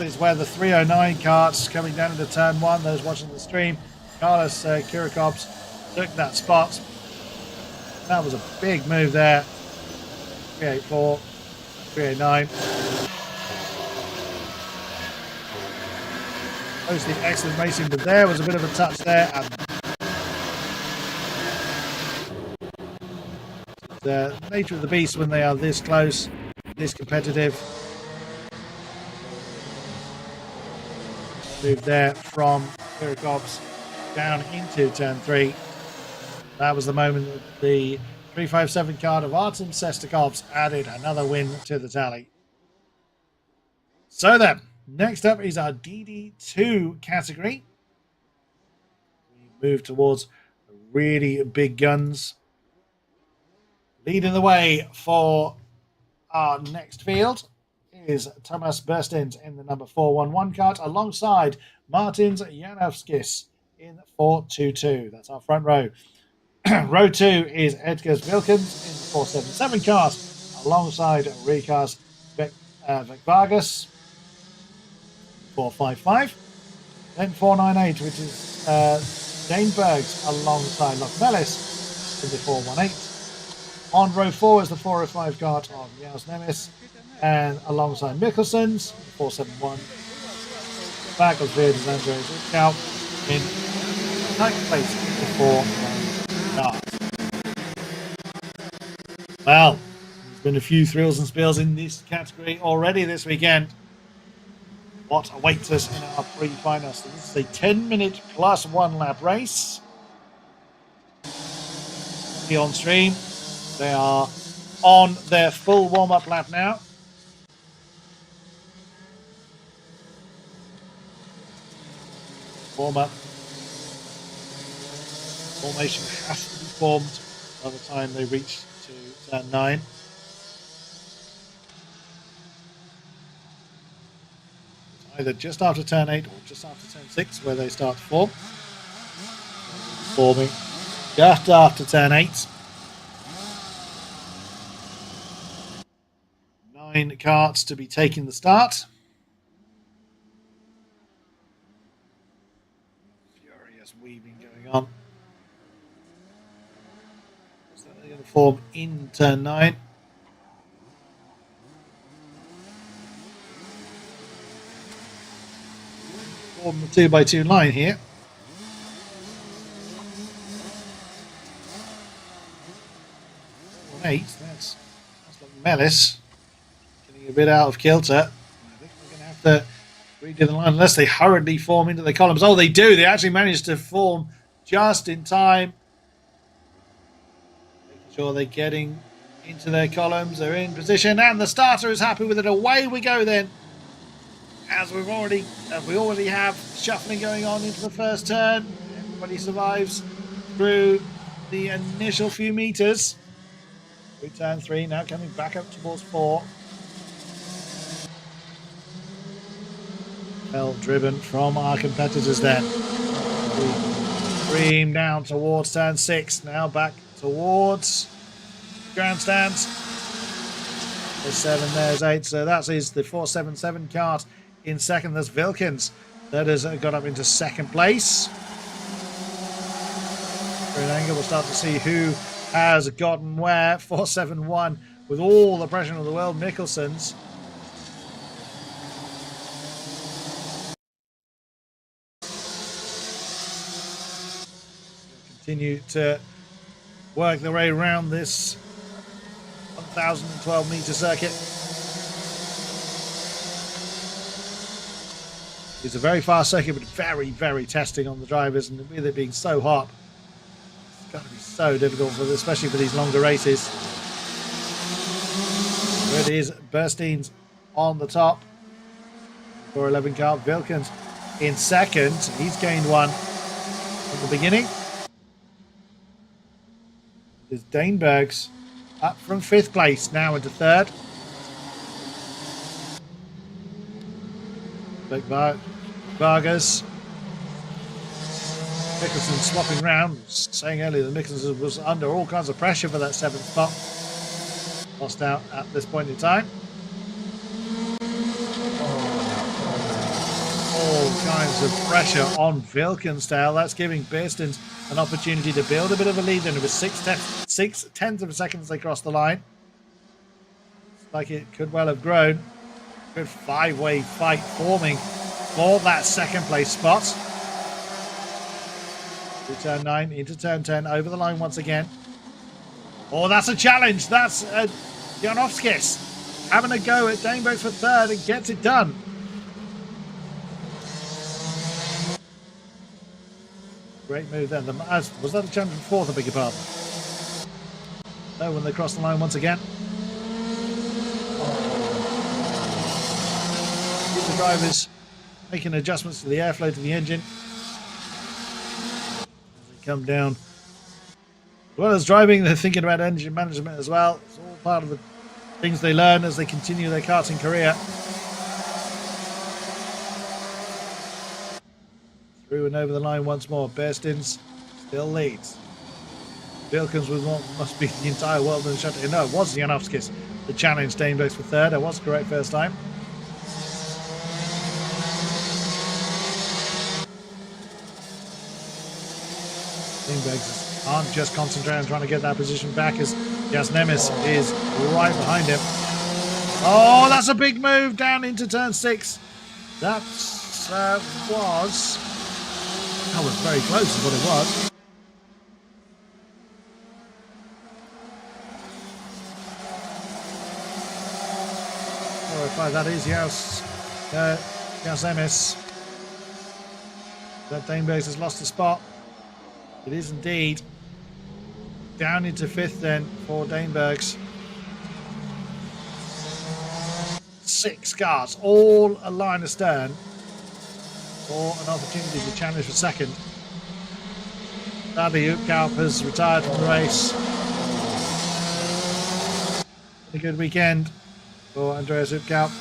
is where the 309 karts coming down into turn one. Those watching the stream, Carlos Kirikovs took that spot. That was a big move there. 384, 389. Mostly excellent racing, but there was a bit of a touch there. And the nature of the beast when they are this close, this competitive. Move there from Kirikovs down into turn three. That was the moment that the 357 card of Artem Sestakovs added another win to the tally. So then, next up is our DD2 category. We move towards really big guns. Leading the way for our next field is Thomas Burstins in the number 411 kart alongside Martins Janowskis in 422. That's our front row. Row 2 is Edgars Wilkins in the 477 kart alongside Rikas Vargas 455. Then 498, which is Danebergs alongside Lochmelis in the 418. On row 4 is the 405 kart of Jaus Nemes and alongside Mikkelson's 471. Back of Veers Andres Utkow in 9th place in the 4 kart. Well, there's been a few thrills and spills in this category already this weekend. What awaits us in our pre-finals? This is a 10-minute plus 1 lap race. On stream, they are on their full warm-up lap now. Warm-up. Formation has to be formed by the time they reach to turn 9. Either just after turn 8 or just after turn 6 where they start to form. Forming just after turn 8. 9 karts to be taking the start. Furious weaving going on. So they're going to form in turn 9. Form the 2x2 line here. Eight. That's like Melis getting a bit out of kilter. I think we're going to have to redo the line unless they hurriedly form into the columns. Oh, they do. They actually managed to form just in time. Making sure they're getting into their columns. They're in position, and the starter is happy with it. Away we go then. As we already have shuffling going on into the first turn. Everybody survives through the initial few meters. Through turn 3, now coming back up towards 4. Well driven from our competitors then. Stream down towards turn 6. Now back towards grandstands. There's 7, there's 8. So that is the 477 kart in second. There's Wilkins that has got up into second place. For an angle, we'll start to see who has gotten where. 471 with all the pressure of the world. Mikkelson's continue to work their way around this 1012 meter circuit. It's a very fast circuit, but very, very testing on the drivers, and with it being so hot, it's got to be so difficult, especially for these longer races. There it is, Burstins on the top. 411 kart, Wilkins in second. He's gained one from the beginning. There's Danebergs up from 5th place, now into 3rd. Vargas. Mickelson swapping round, saying earlier that Mickelson was under all kinds of pressure for that 7th spot. Lost out at this point in time. All kinds of pressure on Wilkenstale. That's giving Burstins an opportunity to build a bit of a lead. And it was 6/10 of a second as they crossed the line. Looks like it could well have grown. Good 5-way fight forming for that 2nd place spot. To turn 9 into turn 10, over the line once again. Oh, that's a challenge. That's Janowskis having a go at Danebergs for 3rd and gets it done. Great move then. Was that a challenge for 4th? I beg your pardon. No, when they cross the line once again. The drivers making adjustments to the airflow to the engine as they come down As well as driving, they're thinking about engine management as well. It's all part of the things they learn as they continue their karting career. Through and over the line once more. Bearstins still leads. Vilkens with what must be the entire world in the shut. No, it was Janowskis that challenged Danebergs for third. I was correct first time. Danebergs aren't just concentrating on trying to get that position back as Jasnemis is right behind him. Oh, that's a big move down into turn 6. That was very close is what it was. That is Jasnemis. That Danebergs has lost the spot. It is indeed. Down into 5th then for Danebergs. 6 cars, all a line astern for an opportunity to challenge for 2nd. Sadly, Upkalp has retired from the race. A good weekend for Andreas Upkalp.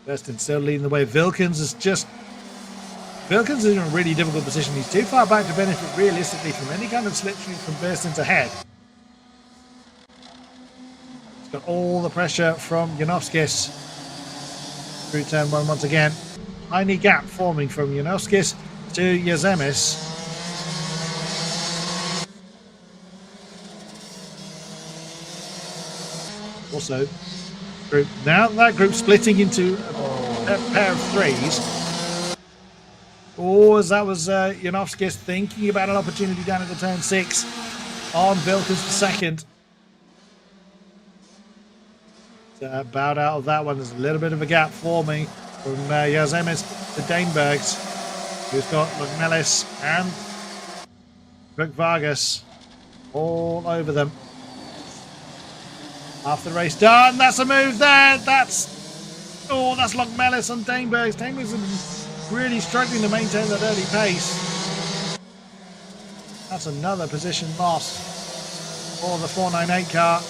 Berstin still leading the way. Vilkens is in a really difficult position. He's too far back to benefit realistically from any kind of slipstream from Berstin's ahead. He's got all the pressure from Janowskis through turn 1 once again. Tiny gap forming from Janowskis to Jasnemis. Also, now that group splitting into a pair of 3s. Oh, as that was Janowskis thinking about an opportunity down into turn 6 on Vilkens for 2nd. Bowed out of that one. There's a little bit of a gap forming from Jasnemis to Danebergs, who's got Lugmelis and Brook Vargas all over them. Half the race done. That's a move there. That's Lugmelis on Danebergs. Danebergs is really struggling to maintain that early pace. That's another position lost for the 498 car.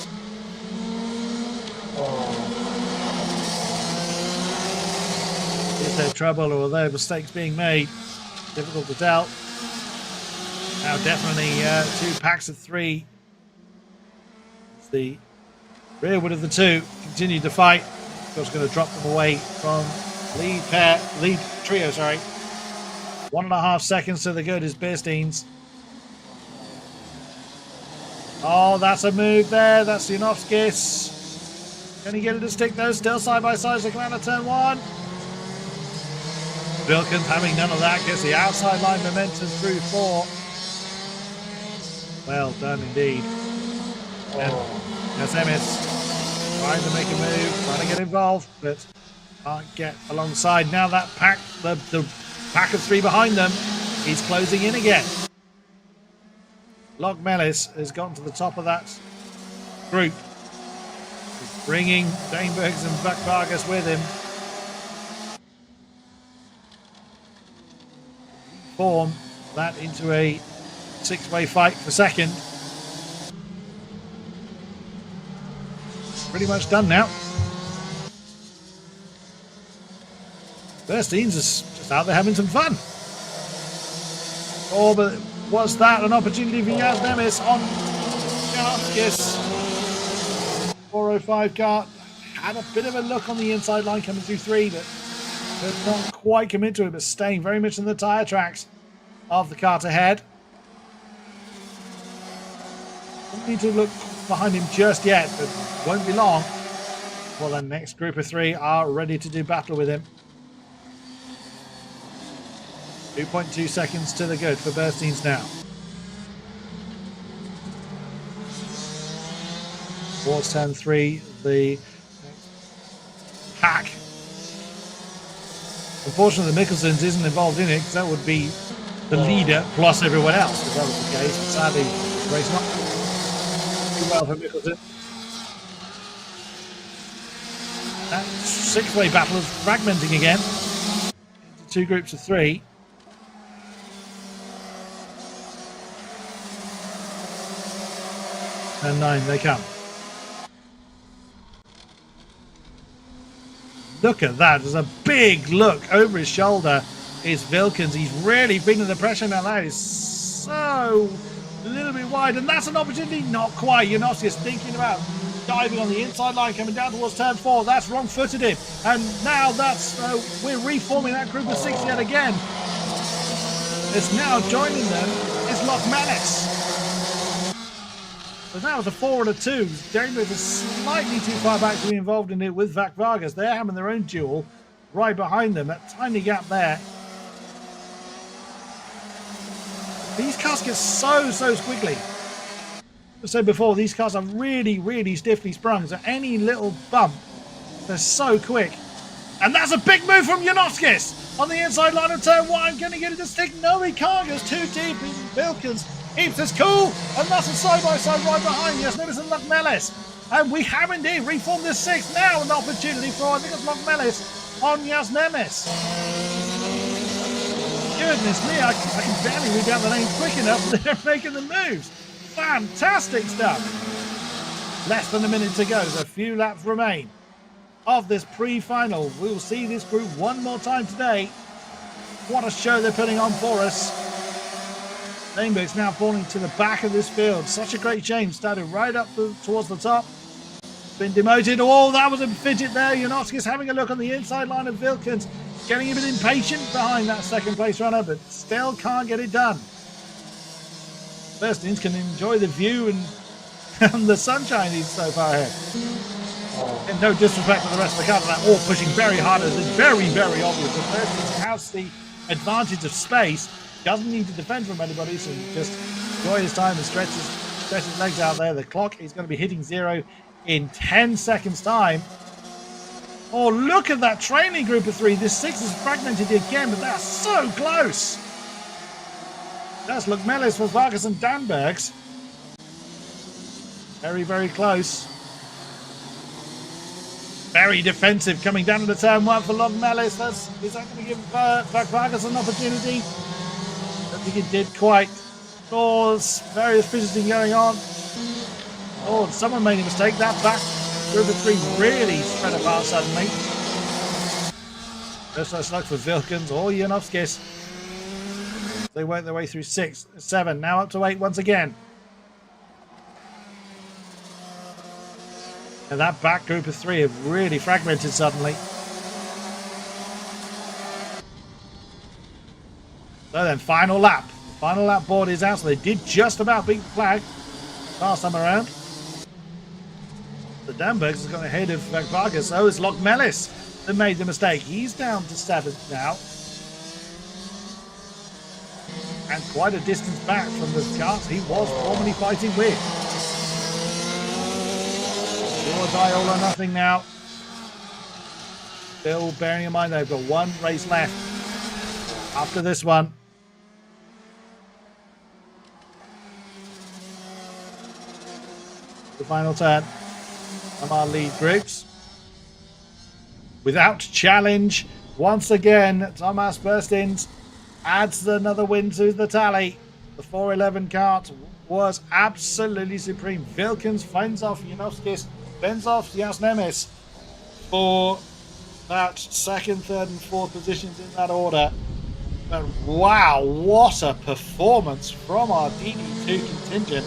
Is there trouble or are there mistakes being made? Difficult to tell. Now definitely 2 packs of 3. It's the rearward of the 2 continue to fight. Of course, going to drop them away from lead trio. 1.5 seconds to the good is Bearstein's. Oh, that's a move there. That's Janowskis. Can he get it to stick though? Still side by side as they come out of turn 1. Vilkens having none of that gets the outside line momentum through 4. Well done indeed. Jasnemis trying to make a move, trying to get involved, but can't get alongside. Now that pack, the pack of 3 behind them, is closing in again. Lugmelis has gotten to the top of that group. He's bringing Danebergs and Brook Vargas with him. Form that into a 6-way fight for 2nd. Pretty much done now. Bearstein's just out there having some fun. Oh, but was that an opportunity for Jasnemis on Janowskis? 405 car had a bit of a look on the inside line coming through 3, but could not quite commit to it, but staying very much in the tyre tracks of the kart ahead. Don't need to look behind him just yet, but won't be long. Well, the next group of 3 are ready to do battle with him. 2.2 seconds to the good for Bearstein's now. Towards turn 3, the pack. Unfortunately, the Mikkelsons isn't involved in it, because that would be the leader plus everyone else, if that was the case. But sadly, the race not too well for Mikkelsen. That 6-way battle is fragmenting again. Into 2 groups of 3. And 9, they come. Look at that. There's a big look over his shoulder. Is Wilkins. He's really feeling the pressure now. That is so a little bit wide. And that's an opportunity. Not quite. Janovskis thinking about diving on the inside line, coming down towards turn 4. That's wrong-footed him. And now that's we're reforming that group of 6 yet again. It's now joining them is Lokmelis. So now it's a 4 and a 2. Daimler is slightly too far back to be involved in it with Vak Vargas. They're having their own duel right behind them. That tiny gap there. These cars get so squiggly. As I said before, these cars are really stiffly sprung. So any little bump, they're so quick. And that's a big move from Janovskis on the inside line of turn 1. Going to get it to stick. No, he can't. Goes too deep. Wilkins keeps us cool, and that's a side-by-side right behind Jasnemis and Lokmelis. And we have indeed reformed this 6. Now an opportunity for, I think it's Lokmelis on Jasnemis. Goodness me, I can barely read out the name quick enough. They're making the moves. Fantastic stuff. Less than a minute to go. So a few laps remain of this pre-final. We'll see this group one more time today. What a show they're putting on for us. Steinberg's now falling to the back of this field. Such a great change. Started right up towards the top. Been demoted. Oh, that was a fidget there. Janovskis having a look on the inside line of Wilkins. Getting a bit impatient behind that second place runner, but still can't get it done. Verstins can enjoy the view and the sunshine he's so far ahead. And no disrespect to the rest of the car, they're all pushing very hard. It's very obvious that Verstins has the advantage of space. Doesn't need to defend from anybody, so just enjoy his time and stretch his legs out there. The clock is going to be hitting 0 in 10 seconds time. Oh, look at that training group of 3. This 6 is fragmented again, but that's so close. That's Lokmelis for Vargas and Danbergs. Very close. Very defensive coming down to the turn 1 for Lokmelis. Is that going to give Vargas an opportunity? I think it did quite. Oh, various fidgeting going on. Oh, someone made a mistake. That back group of 3 really spread apart suddenly. Just so luck for Wilkins or Janovskis. They work their way through 6, 7, now up to 8 once again. And that back group of 3 have really fragmented suddenly. So then, final lap. The final lap board is out, so they did just about beat the flag last time around. The Danbergs has gone ahead of Vargas, so it's Lokmelis that made the mistake. He's down to 7th now. And quite a distance back from the cars he was formerly fighting with. All die, all or nothing now. Still bearing in mind they've got one race left after this one. The final turn from our lead groups. Without challenge, once again, Thomas Verstins adds another win to the tally. The 411 kart was absolutely supreme. Wilkins fends off Janovskis, fends off Jasnemis for that 2nd, 3rd and 4th positions in that order. But wow, what a performance from our DD2 contingent.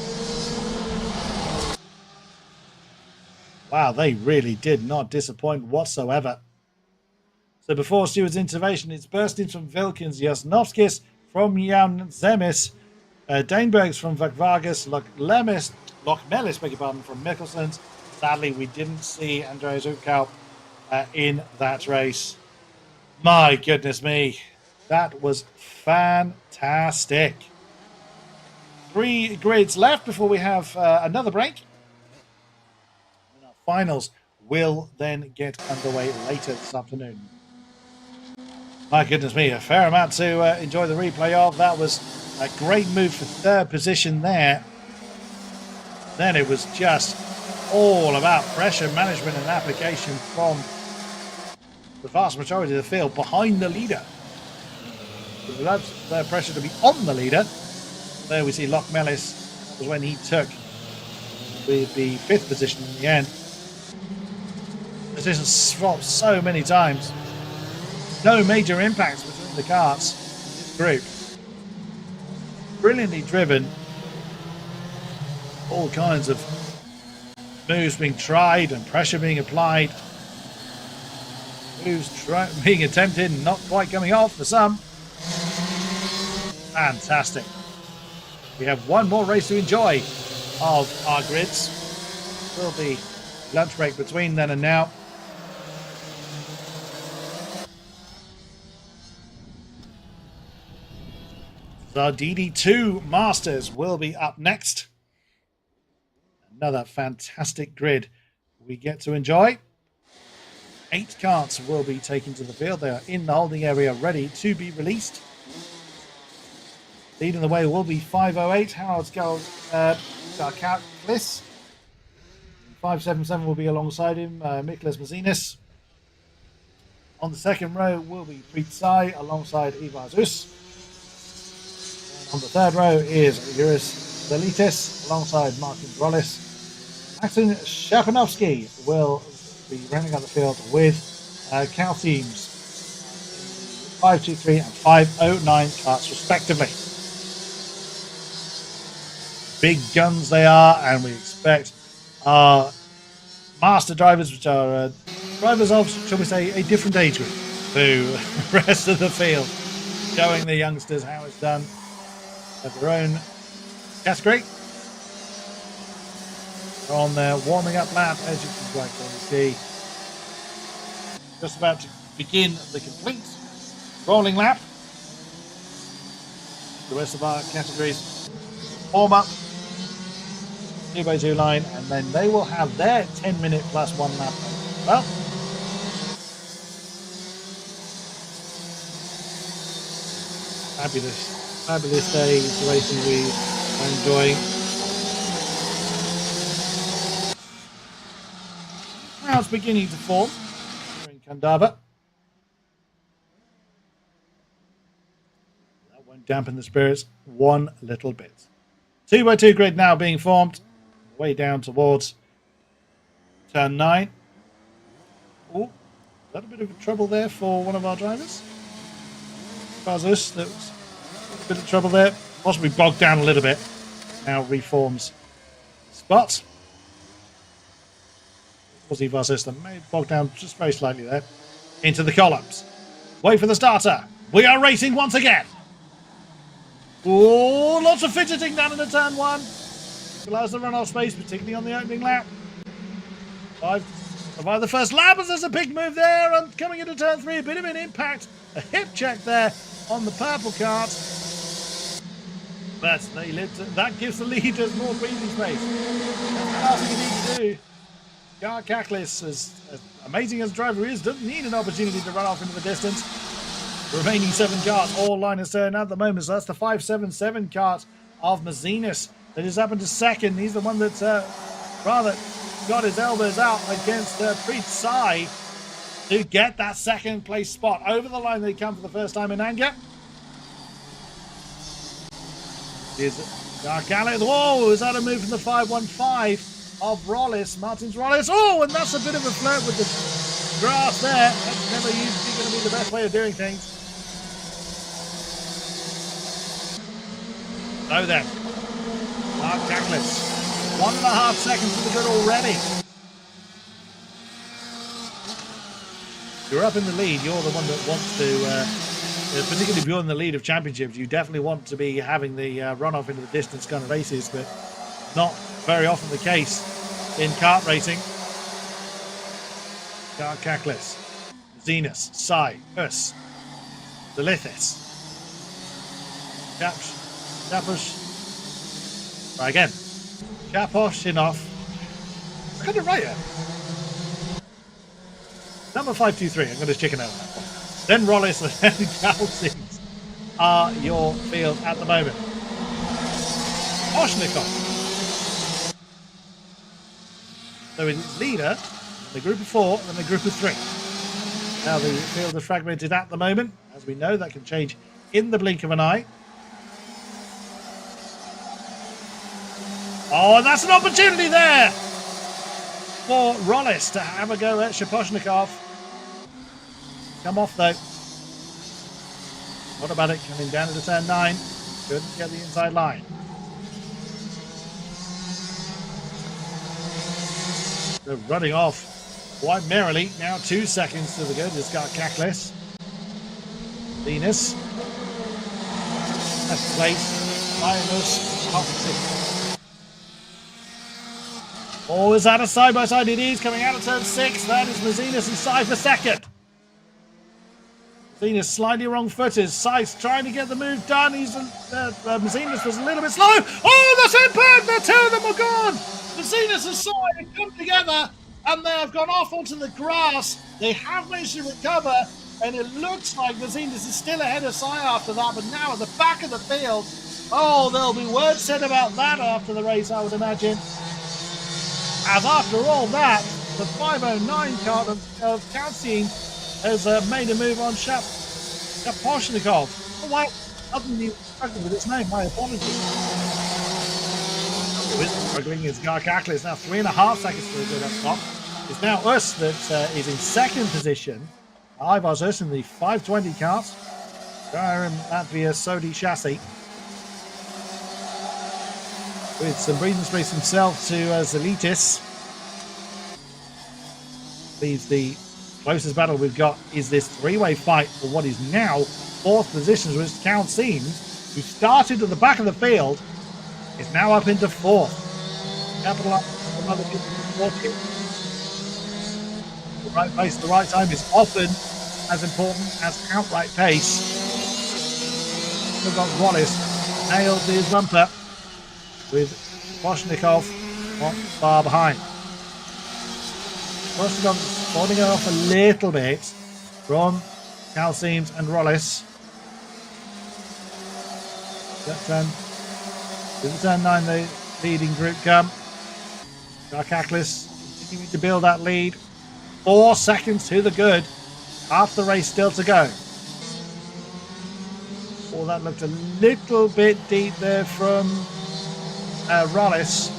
Wow, they really did not disappoint whatsoever. So before Stewart's intervention, it's Verstins from Wilkins, Jasnovskis from Janovskis, Dainbergs from Vak Vargas, Lokmelis, beg your pardon, from Mikkelsons. Sadly, we didn't see Andreas Ukau in that race. My goodness me, that was fantastic. 3 grids left before we have another break. And our finals will then get underway later this afternoon. My goodness me, a fair amount to enjoy the replay of. That was a great move for 3rd position there. Then it was just all about pressure management and application from the vast majority of the field behind the leader. Loves their pressure to be on the leader. There we see Loch Mellis. That was when he took the 5th position in the end. Positions swapped so many times. No major impacts between the karts in this group. Brilliantly driven. All kinds of moves being tried and pressure being applied. Moves being attempted and not quite coming off for some. Fantastic. We have one more race to enjoy of our grids. Will be lunch break between then and now. So our DD2 Masters will be up next. Another fantastic grid we get to enjoy. 8 karts will be taken to the field. They are in the holding area ready to be released. Leading the way will be 508 Howard's Garkaklis. 577 will be alongside him, Miklas Mazinis. On the second row will be Pritsai alongside Ivar Zus. On the third row is Juris Delitis alongside Martin Drollis. Maxim Shapanovsky will be rounding out the field with Cal teams 523 and 509 karts respectively. Big guns they are, and we expect our master drivers, which are drivers of, shall we say, a different age group to the rest of the field, showing the youngsters how it's done at their own category. They're on their warming up lap, as you can quite clearly see. Just about to begin the complete rolling lap. The rest of our categories warm up, 2x2 line, and then they will have their 10-minute plus 1 lap as well. Fabulous day of racing we are enjoying. Crowds beginning to form here in Kandava. That won't dampen the spirits one little bit. 2x2 grid now being formed, way down towards turn 9. Oh, is that a bit of trouble there for one of our drivers? Bazus, that was a bit of trouble there. Possibly bogged down a little bit. Now reforms spot. Was Ivar System may bog down just very slightly there. Into the columns. Wait for the starter. We are racing once again. Oh, lots of fidgeting down into turn 1. Allows the runoff space, particularly on the opening lap. By the first lap, as there's a big move there, and coming into turn 3, a bit of an impact. A hip check there on the purple kart. But that gives the leaders more breathing space. That's the last thing you need to do. Garkaklis, as amazing as the driver is, doesn't need an opportunity to run off into the distance. The remaining 7 karts, all line is turn at the moment. So that's the 577 kart of Mazinis that is up into second. He's the one that's rather got his elbows out against Pritsai to get that second place spot. Over the line they come for the first time in anger. Is Garkaklis. Whoa, is that a move from the 515 of Rollis, Martin's Rollis? Oh, and that's a bit of a flirt with the grass there. That's never usually going to be the best way of doing things. So then, Garkaklis, 1.5 seconds to the good already. You're up in the lead. You're the one that wants to, particularly if you're in the lead of championships, you definitely want to be having the runoff into the distance kind of races, but not very often the case in kart racing. Garkaklis, Zenas, Sai, Us, Delithis, Chaposh. Try again. Chaposhinov. I got it right here. Number 523. I'm going to chicken out on that one. Then Rollis and Galsings are your field at the moment. Oshnikov. So it's leader, the group of 4, and the group of 3. Now the field is fragmented at the moment. As we know, that can change in the blink of an eye. Oh, and that's an opportunity there for Rollis to have a go at Shaposhnikov. Come off, though. What about it coming down into turn 9? Couldn't get the inside line. They're running off quite merrily. Now 2 seconds to the good. It's got Kaklis. Venus. Left place. Linus. Oh, is that a side-by-side? It is coming out of turn 6. That is Mazinas and Sai for second. Mazinas slightly wrong-footed. Sai's trying to get the move done. Mazinas was a little bit slow. Oh, that's impact! The two of them are gone. Mazinas and Sai have come together and they have gone off onto the grass. They have managed to recover, and it looks like Mazinas is still ahead of Sai after that. But now at the back of the field, oh, there'll be words said about that after the race, I would imagine. As after all that, the 509 card of Kalsin has made a move on Shaposhnikov. Oh, why haven't you struggling with its name? My apologies. Struggling is Garkaklis. Now 3.5 seconds to the good up top. It's now us that is in second position. Ivars us in the 520 cart. Latvia Sodi chassis. With some breathing space himself to Zelitis. Leaves the closest battle we've got is this three-way fight for what is now fourth position, which Count Seams, who started at the back of the field, is now up into fourth. Capital up from other people in the right place at the right time is often as important as outright pace. We've got Wallace nailed his bumper with Poshnikov not far behind. Poshnikov holding it off a little bit from Cal Seams and Rollis. Turn 9, the leading group come. Darkaklis continuing to build that lead. 4 seconds to the good. Half the race still to go. Oh, that looked a little bit deep there from Rollis.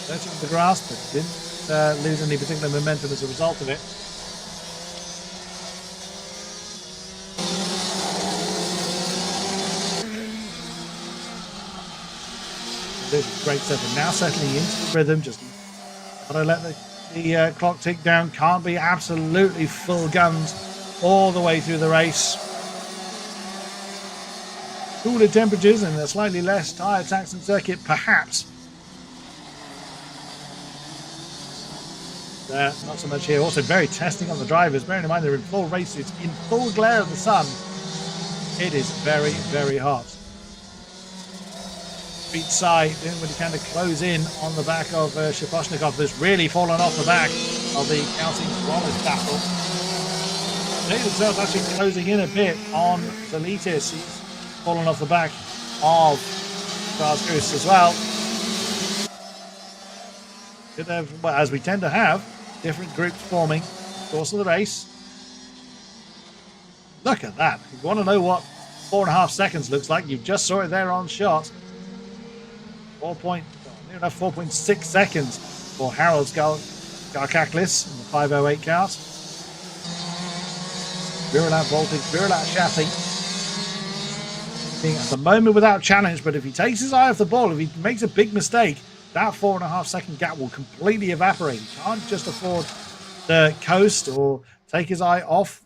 Searching the grass, but didn't lose any particular momentum as a result of it. Great setup. Now settling into the rhythm. Just gotta let the clock tick down. Can't be absolutely full guns all the way through the race. Cooler temperatures and a slightly less tyre taxing circuit, perhaps. Not so much here. Also very testing on the drivers. Bearing in mind they're in full race suits, in full glare of the sun. It is very, very hot. Beat Sai doing what he can to close in on the back of Shaposhnikov, who's really fallen off the back of the Counting Wallace battle. They themselves actually closing in a bit on Zelitis. He's fallen off the back of Goose as well. Could have, well, as we tend to have, different groups forming the course of the race. Look at that. If you want to know what 4.5 seconds looks like, you just saw it there on shot. 4.6 seconds for Harold Garkaklis in the 508 cart. Virulat voltage, Virulat chassis. At the moment without challenge, but if he takes his eye off the ball, if he makes a big mistake, that 4.5 second gap will completely evaporate. He can't just afford to coast or take his eye off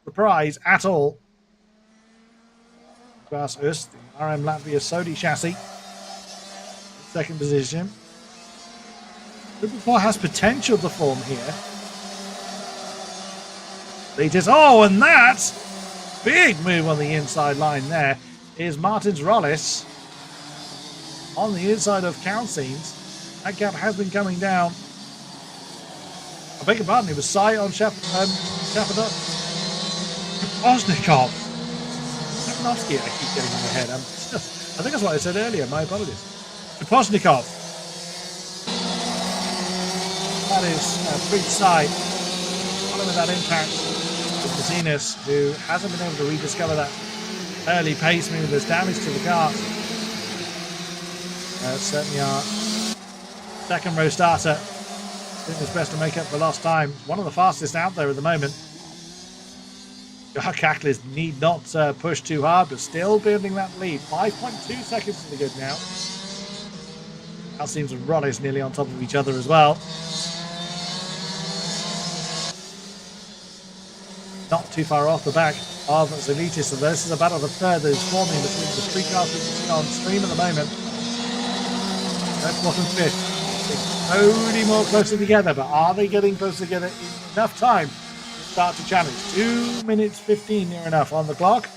the prize at all. Grass Ust, the RM Latvia Sodi chassis. Second position. Triple 4 has potential to form here. Oh, and that big move on the inside line there is Martins Rollis on the inside of Councines. That gap has been coming down. I beg your pardon, it was Sai on Shaposhnikov. Shaposhnikov, I keep getting in my head. I think that's what I said earlier. My apologies. Shaposhnikov. That is Freed Sai. Following that impact with the Mazinas, who hasn't been able to rediscover that early pace move. There's damage to the car. Certainly our second row starter doing his best to make up for lost time. One of the fastest out there at the moment. Karkadroms need not push too hard, but still building that lead. 5.2 seconds to the good now. Calseems and Rollis nearly on top of each other as well. Not too far off the back of Zalitis, so this is a battle of the third that is forming between the three cars we can see on stream at the moment. Third, fourth and fifth. They're only more closer together, but are they getting closer together in enough time to start to challenge? 2 minutes 15 near enough on the clock.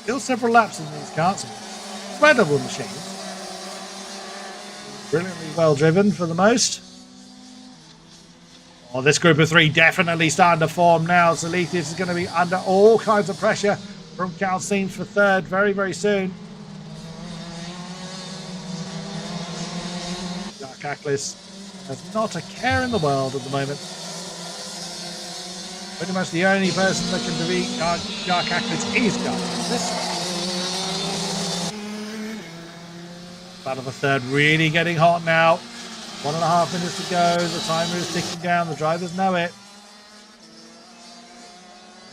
Still several laps in these cars. Incredible machines. Brilliantly well driven for the most. Oh, this group of three definitely starting to form now. Zalitis is going to be under all kinds of pressure from Calseems for third very, very soon. Karkadroms has not a care in the world at the moment. Pretty much the only person that can defeat Karkadroms is Karkadroms. Battle of the third really getting hot now. 1.5 minutes to go. The timer is ticking down. The drivers know it.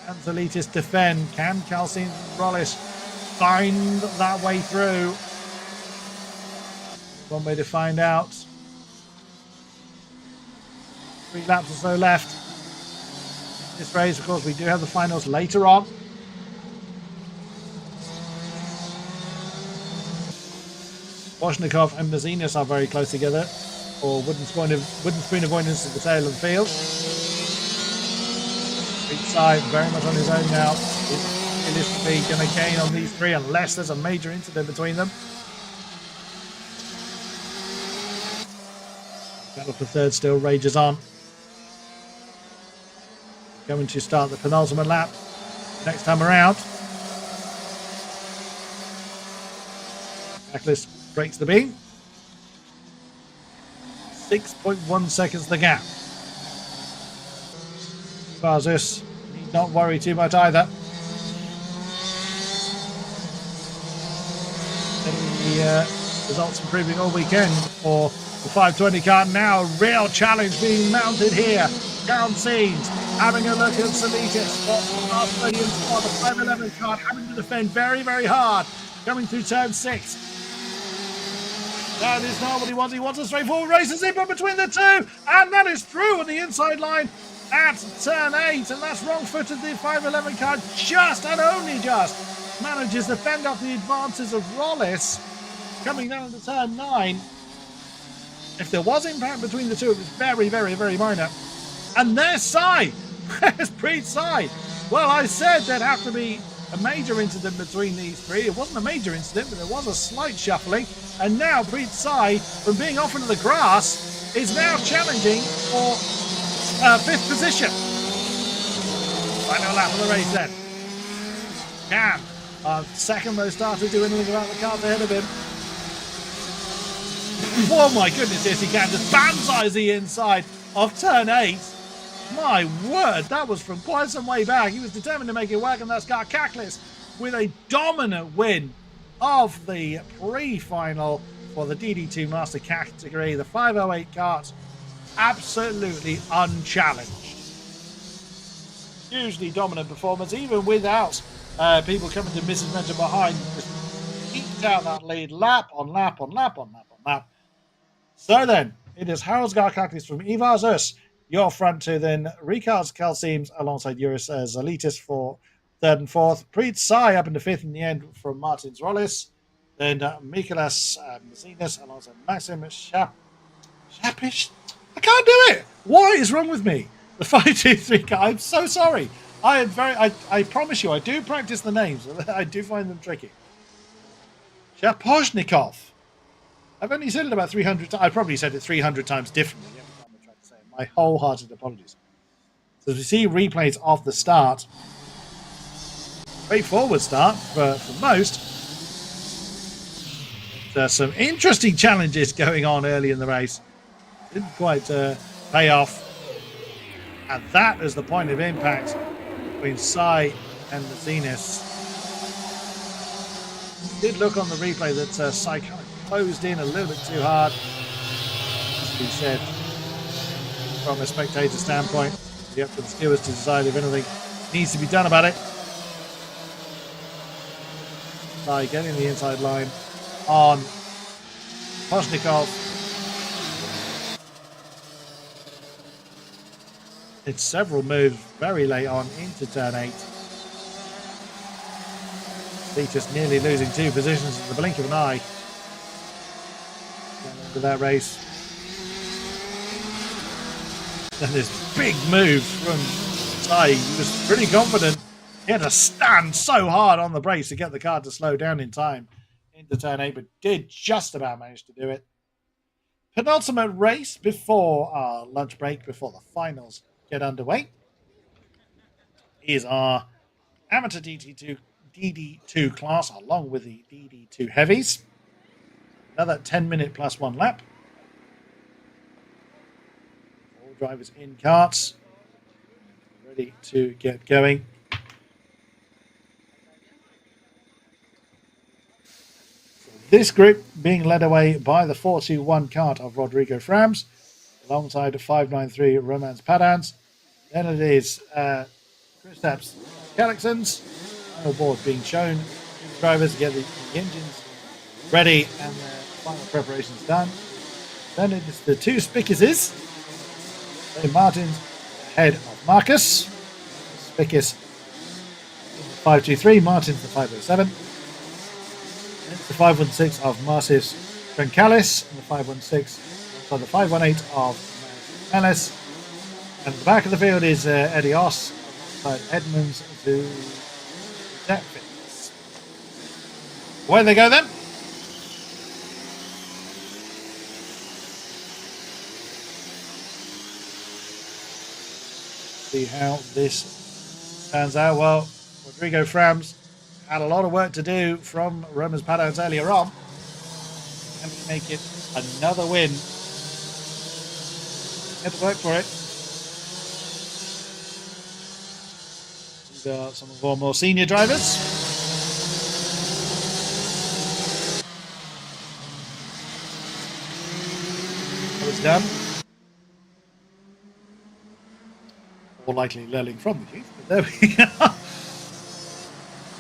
Can Zalitis defend? Can Calseems and Rollis find that way through? One way to find out. 3 laps or so left. This race, of course, we do have the finals later on. Boshnikov and Mazinas are very close together. Or wooden spoon avoidance at the tail of the field. Big side very much on his own now. Is realistically going to gain on these three unless there's a major incident between them. Battle for third still rages on. Going to start the penultimate lap next time around. Karkadroms breaks the beam. 6.1 seconds the gap. Varzus need not worry too much either. The results improving all weekend for the 520 car. Now a real challenge being mounted here. Calseems having a look at Zalitis for the Australian squad. The 511 car having to defend very, very hard. Coming through turn 6. That is not what he wants. He wants a straightforward race. A zip between the two. And that is through on the inside line at turn 8. And that's wrong-footed. The 511 car just and only just manages to fend off the advances of Rollis coming down to turn 9. If there was impact between the two, it was very, very, very minor. And there's Sai. There's Preet Sai. Well, I said there'd have to be a major incident between these three. It wasn't a major incident, but there was a slight shuffling. And now Preet Sai, from being off into the grass, is now challenging for 5th position. Final lap of the race then. Cam, our second row starter, do anything about the cars ahead of him. Oh my goodness, yes he can. Just banzais the inside of turn 8. My word, that was from quite some way back. He was determined to make it work, and that's Karkadroms with a dominant win of the pre-final for the DD2 Master category. The 508 kart, absolutely unchallenged. Hugely dominant performance, even without people coming to mismanage behind. Just eked out that lead lap on lap on lap on lap on lap. So then, it is Harold Karkadroms from Varzus, your front two, then Ricards Calseems alongside Juris Zalitis for 3rd and 4th. Preet Sai up into 5th in the end from Martins Rollis. Then Mikolas Mazinas alongside Maxim Shapish. I can't do it! What is wrong with me? The 5-2-3 car. I'm so sorry. I promise you, I do practice the names. I do find them tricky. Shaposhnikov. I've only said it about 300 times. I probably said it 300 times differently every time I tried to say it. My wholehearted apologies. So as we see replays of the start, straightforward start for most. There's some interesting challenges going on early in the race. Didn't quite pay off. And that is the point of impact between Sai and the Zenith. Did look on the replay that Sai kind of closed in a little bit too hard. As we said, from a spectator standpoint, it's up to the stewards to decide if anything needs to be done about it. Sai getting the inside line on Koshnikov. It's several moves very late on into turn 8. Just nearly losing 2 positions in the blink of an eye. Into that race. And this big move from Sai. He was pretty confident. He had to stand so hard on the brakes to get the car to slow down in time into turn 8, but did just about manage to do it. Penultimate race before our lunch break, before the finals get underway, is our amateur DD2 class along with the DD2 heavies. Another 10-minute plus 1 lap. All drivers in karts, ready to get going. So this group being led away by the 421 kart of Rodrigo Frams, alongside 593 Romance Padans. Then it is Kristaps Galaxons. Final board being shown to the drivers to get the engines ready and the final preparations done. Then it is the 2 Spickuses. Martin's ahead of Marcus. Spickus 523, Martin's the 507. Then it's the 516 of Marcis Trencalis and the 516 on the 518 of Melis. And at the back of the field is Eddie Oss, alongside Edmonds to Deck Fitness. Away they go then. See how this turns out. Well, Rodrigo Frams had a lot of work to do from Romans Padans earlier on. Can he make it another win? Had to work for it. These are some of our more senior drivers. That was done. More likely learning from the youth, but there we go.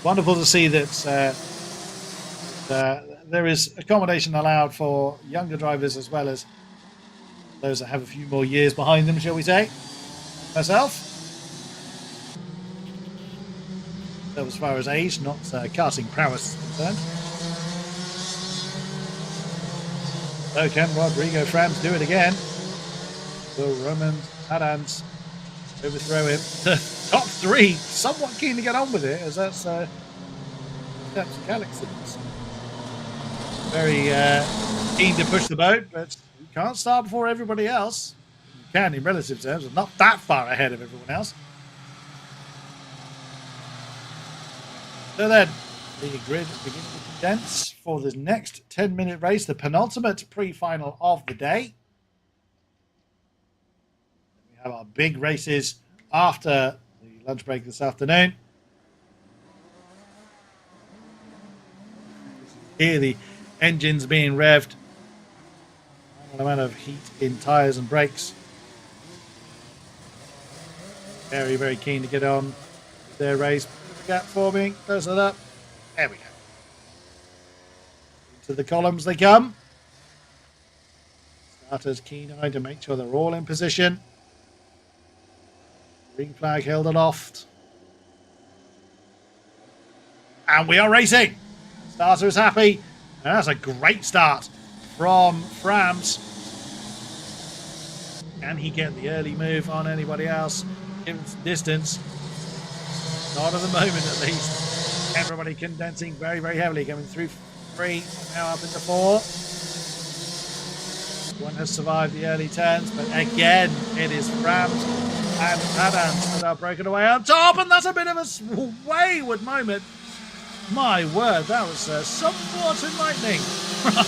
Wonderful to see that there is accommodation allowed for younger drivers as well as those that have a few more years behind them, shall we say. Myself. So as far as age, not karting prowess is concerned. So can Rodrigo Frams do it again? Will Roman Padans overthrow him? Top 3, somewhat keen to get on with it, as that's steps Galaxons. Very keen to push the boat, but you can't start before everybody else. You can in relative terms, but not that far ahead of everyone else. So then, the grid begins to condense for this next 10-minute race, the penultimate pre-final of the day. We have our big races after the lunch break this afternoon. Here the engines being revved. An amount of heat in tyres and brakes. Very, very keen to get on with their race. Gap forming, close it up. There we go. Into the columns they come. Starters keen-eyed to make sure they're all in position. Green flag held aloft. And we are racing. Starter is happy. And that's a great start from Frams. Can he get the early move on anybody else? Give him some distance. Not at the moment, at least. Everybody condensing very, very heavily, going through 3, now up into 4. One has survived the early turns, but again, it is Frams and Padans that are breaking away on top, and that's a bit of a wayward moment. My word, that was somewhat enlightening from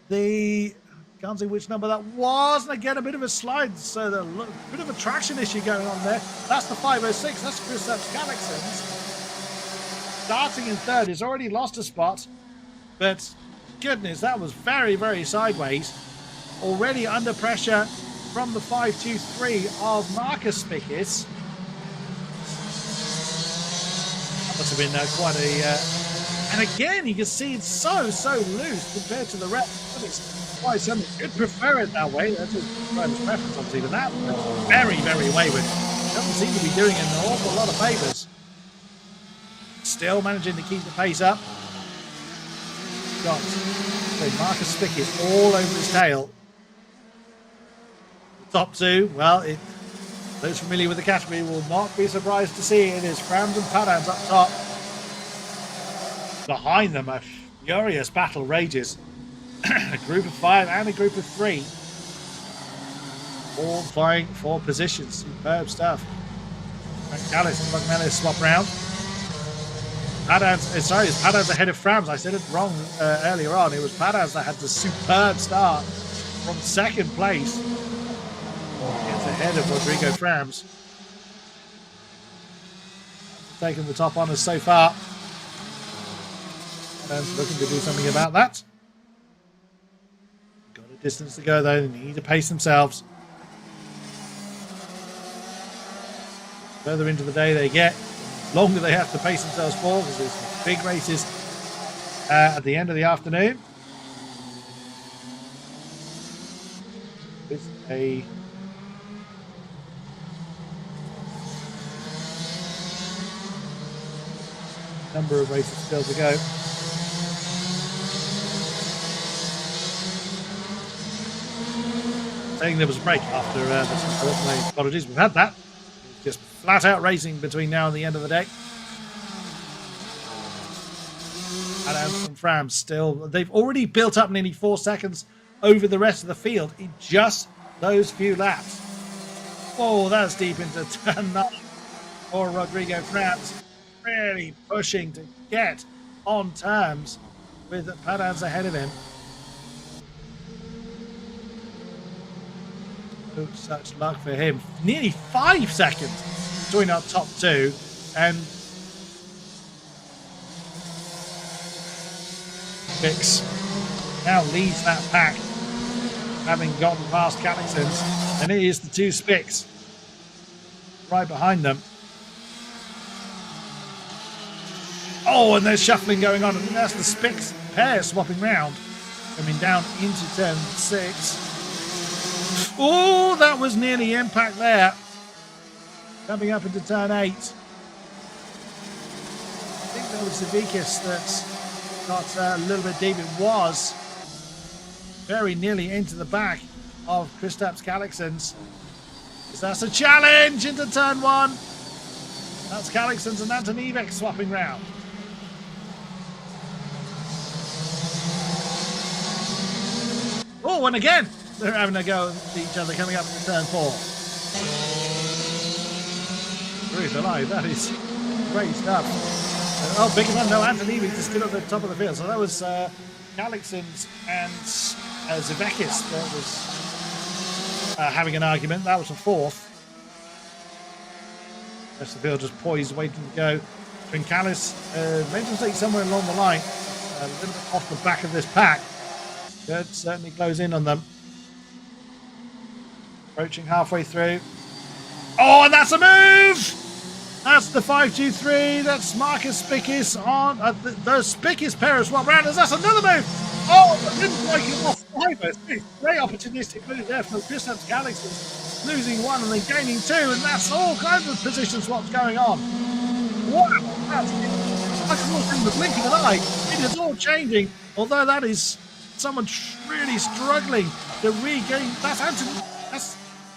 the Can't see which number that was. And again, a bit of a slide. So a bit of a traction issue going on there. That's the 506. That's Kristaps Galaxons. Starting in third. He's already lost a spot. But goodness, that was very, very sideways. Already under pressure from the 523 of Marcus Spickis. That must have been quite a... and again, you can see it's so loose compared to the rest. It's quite something. You'd prefer it that way. That's his preference, obviously. But that was very, very wayward. Doesn't seem to be doing him an awful lot of favours. Still managing to keep the pace up. Got Marcus Spickis all over his tail. The top two, well, those familiar with the category will not be surprised to see it is Frams and Padans up top. Behind them, a furious battle rages. A group of 5 and a group of 3. All vying for positions. Superb stuff. Callis and Bugmelis swap round. Padans ahead of Frams. I said it wrong earlier on. It was Padans that had the superb start from second place. Gets ahead of Rodrigo Frams. Taking the top honours so far. Padans looking to do something about that. Got a distance to go though. They need to pace themselves. Further into the day they get, longer they have to pace themselves for because there's big races at the end of the afternoon. There's a number of races still to go. Saying there was a break after the apologies. We've had that. Just flat out racing between now and the end of the day. Padans and Frams still, they've already built up nearly 4 seconds over the rest of the field in just those few laps. Oh, that's deep into turn 9 for Rodrigo Frams. Really pushing to get on terms with Padans ahead of him. Such luck for him. Nearly 5 seconds between our top 2, and Spix now leads that pack, having gotten past Galaxons, and it is the 2 Spix right behind them. Oh, and there's shuffling going on, and that's the Spix pair swapping round, coming down into turn 6. Oh, that was nearly impact there. Coming up into turn 8. I think that was Savikis that got a little bit deep. It was very nearly into the back of Kristaps Galaxons. That's a challenge into turn 1. That's Galaxons and Antonivek swapping round. Oh, and again, they're having a go at each other coming up into turn 4. Truth alive, that is great stuff. Oh, big one, no, Antonivek is still at the top of the field. So that was Galaxons and Zivekis that was having an argument. That was a 4th. The rest of the field just poised, waiting to go. Trincalis made a mistake somewhere along the line, a little bit off the back of this pack. Could certainly close in on them. Approaching halfway through. Oh, and that's a move! That's the 5-2-3. That's Marcus Spickis on the Spickis pair of swap rounders. That's another move. Oh, I didn't like it off either. Very opportunistic move there from Kristaps Galaxons. Losing 1 and then gaining 2, and that's all kinds of position swaps going on. Wow, that's almost in the blink of an eye. It is all changing, although that is someone really struggling to regain. That's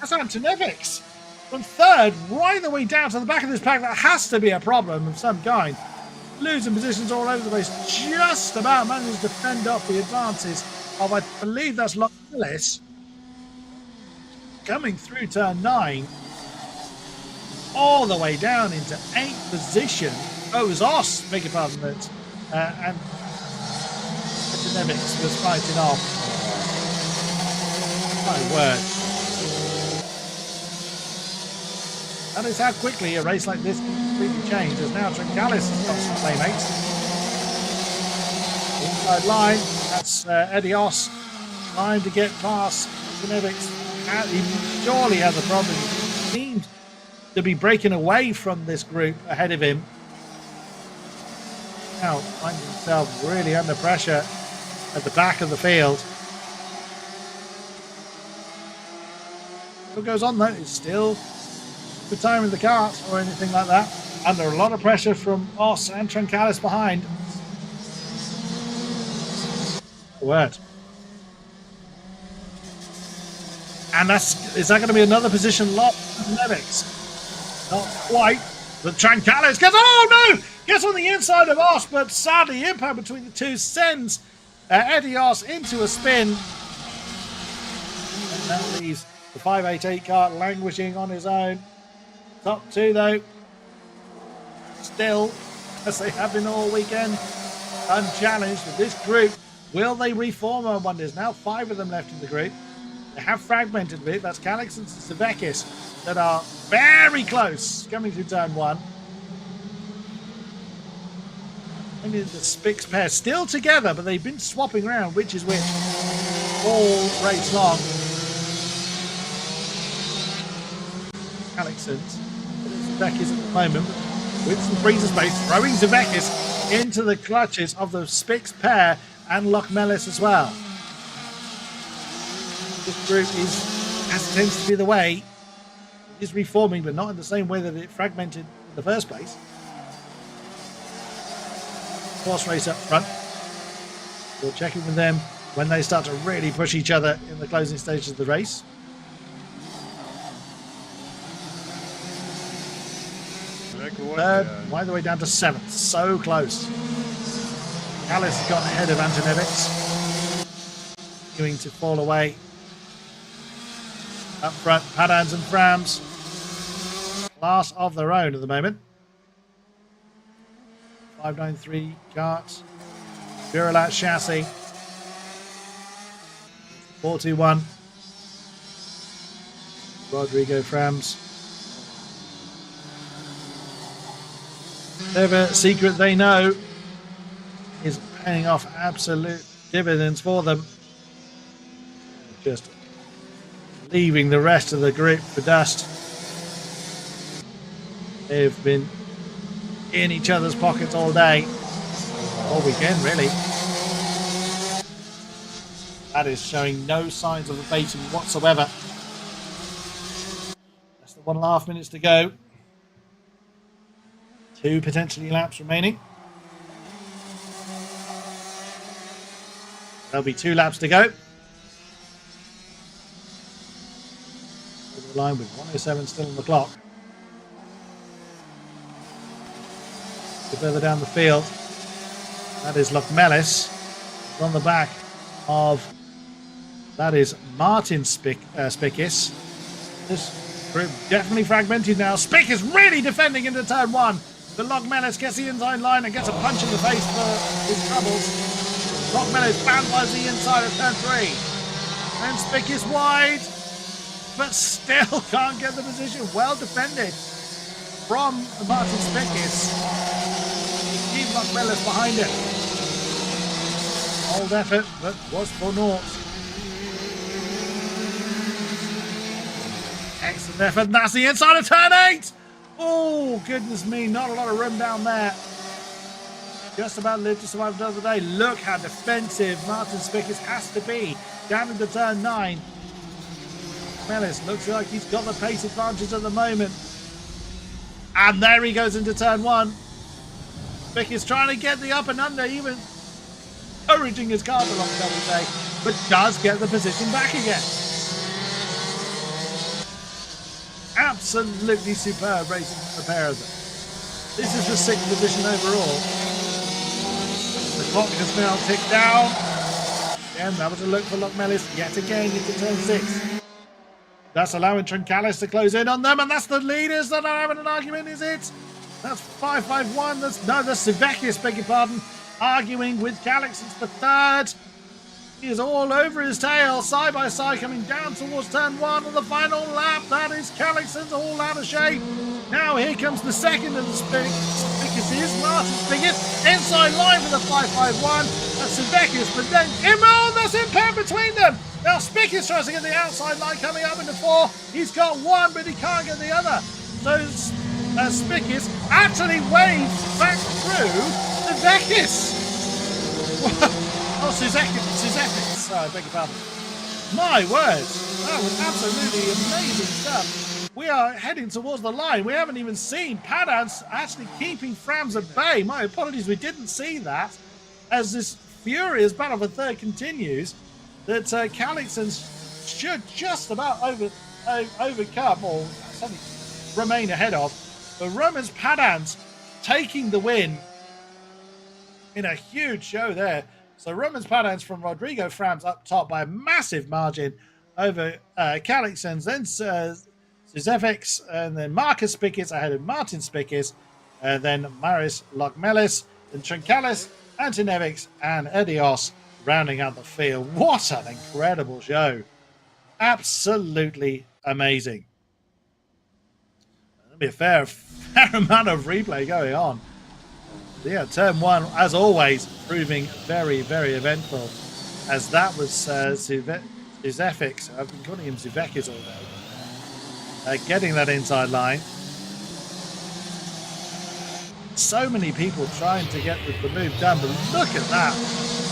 Antonevix from 3rd right the way down to the back of this pack. That has to be a problem of some kind. Losing positions all over the place, just about managing to fend off the advances of, I believe that's Lockelis, coming through turn 9 all the way down into 8th position. Oh, it was Os, beg your pardon, that and Antonevix was fighting off. My word. That is how quickly a race like this can completely change, as now Trinkalis has got some playmates. Inside line, that's Edios trying to get past Kandavas. He surely has a problem. He seems to be breaking away from this group ahead of him. Now finds himself really under pressure at the back of the field. What goes on though is still retiring the kart or anything like that. Under a lot of pressure from Os and Trinkalis behind. Word. And is that going to be another position lock for Nevix? Not quite. But Trinkalis gets, oh no! Gets on the inside of Os, but sadly impact between the two sends Edios into a spin. And that leaves the 588 kart languishing on his own. Top two though, still, as they have been all weekend, unchallenged with this group. Will they reform, I wonder? There's now 5 of them left in the group. They have fragmented a bit. That's Calix and Savekis that are very close coming through turn 1. And the Spix pair still together, but they've been swapping around which is which all race long. Alexons, Zavekis at the moment, with some freezer space, throwing Zavekis into the clutches of the Spix pair and Lochmelis as well. This group is, as it tends to be the way, is reforming, but not in the same way that it fragmented in the first place. Horse race up front. We'll check in with them when they start to really push each other in the closing stages of the race. Third, right the way down to 7th. So close. Alice has gotten ahead of Antonevich. Going to fall away. Up front, Padans and Frams. Class of their own at the moment. 593 karts. Virilat chassis. 421. Rodrigo Frams. Whatever secret they know is paying off absolute dividends for them. Just leaving the rest of the group for dust. They've been in each other's pockets all day. All weekend, really. That is showing no signs of abating whatsoever. Less than 1.5 minutes to go. 2 potentially laps remaining. There'll be 2 laps to go. Over the line with 107 still on the clock. Further down the field, that is Lochmelis on the back of, that is Martin Spikis. This group definitely fragmented now. Spick is really defending into turn 1. But Lochmelis gets the inside line and gets a punch in the face for his troubles. Lochmelis bandwise the inside of turn 3. And Spikis wide, but still can't get the position. Well defended from Martin Spikis. Keep Lochmelis behind him. Old effort, but was for naught. Excellent effort, and that's the inside of turn 8. Oh, goodness me, not a lot of room down there. Just about lived to survive another day. Look how defensive Martin Spikis has to be down into turn 9. Melis looks like he's got the pace advantage at the moment. And there he goes into turn 1. Spikis trying to get the up and under, even encouraging his car along, shall we say, but does get the position back again. Absolutely superb racing from the pair of them. This is the 6th position overall. The clock has now ticked down. And that was a look for Lochmelis yet again into turn 6. That's allowing Trinkalis to close in on them, and that's the leaders that are having an argument, is it? That's 551. That's Savekis, beg your pardon, arguing with Calix. It's the 3rd. He is all over his tail, side by side, coming down towards turn 1 on the final lap. That is Kalixen's all out of shape. Now here comes the second of the Spickus. Martin Spickus inside line for the 551. That's Sivekis, but then that's impact between them. Now Spickus tries to get the outside line coming up into 4. He's got one, but he can't get the other. So Spickus actually waves back through Sivekis. Oh, Suzekis. I beg your pardon. My word. That was absolutely amazing stuff. We are heading towards the line. We haven't even seen Padans actually keeping Frams at bay. My apologies, we didn't see that. As this furious battle for third continues, that Kalixen should just about overcome, or certainly remain ahead of. But Romans Padans taking the win in a huge show there. So Romans Padans from Rodrigo Frams up top by a massive margin over Kalixen, then Zuzevix, and then Marcus Spickus ahead of Martin Spickus, and then Maris Lokmelis, then Trinkalis, Antonevics, and Edios rounding out the field. What an incredible show. Absolutely amazing. There'll be a fair amount of replay going on. Yeah, turn 1, as always, proving very, very eventful, as that was Zuzefix. I've been calling him Zuvekis all day. Getting that inside line. So many people trying to get the move done, but look at that.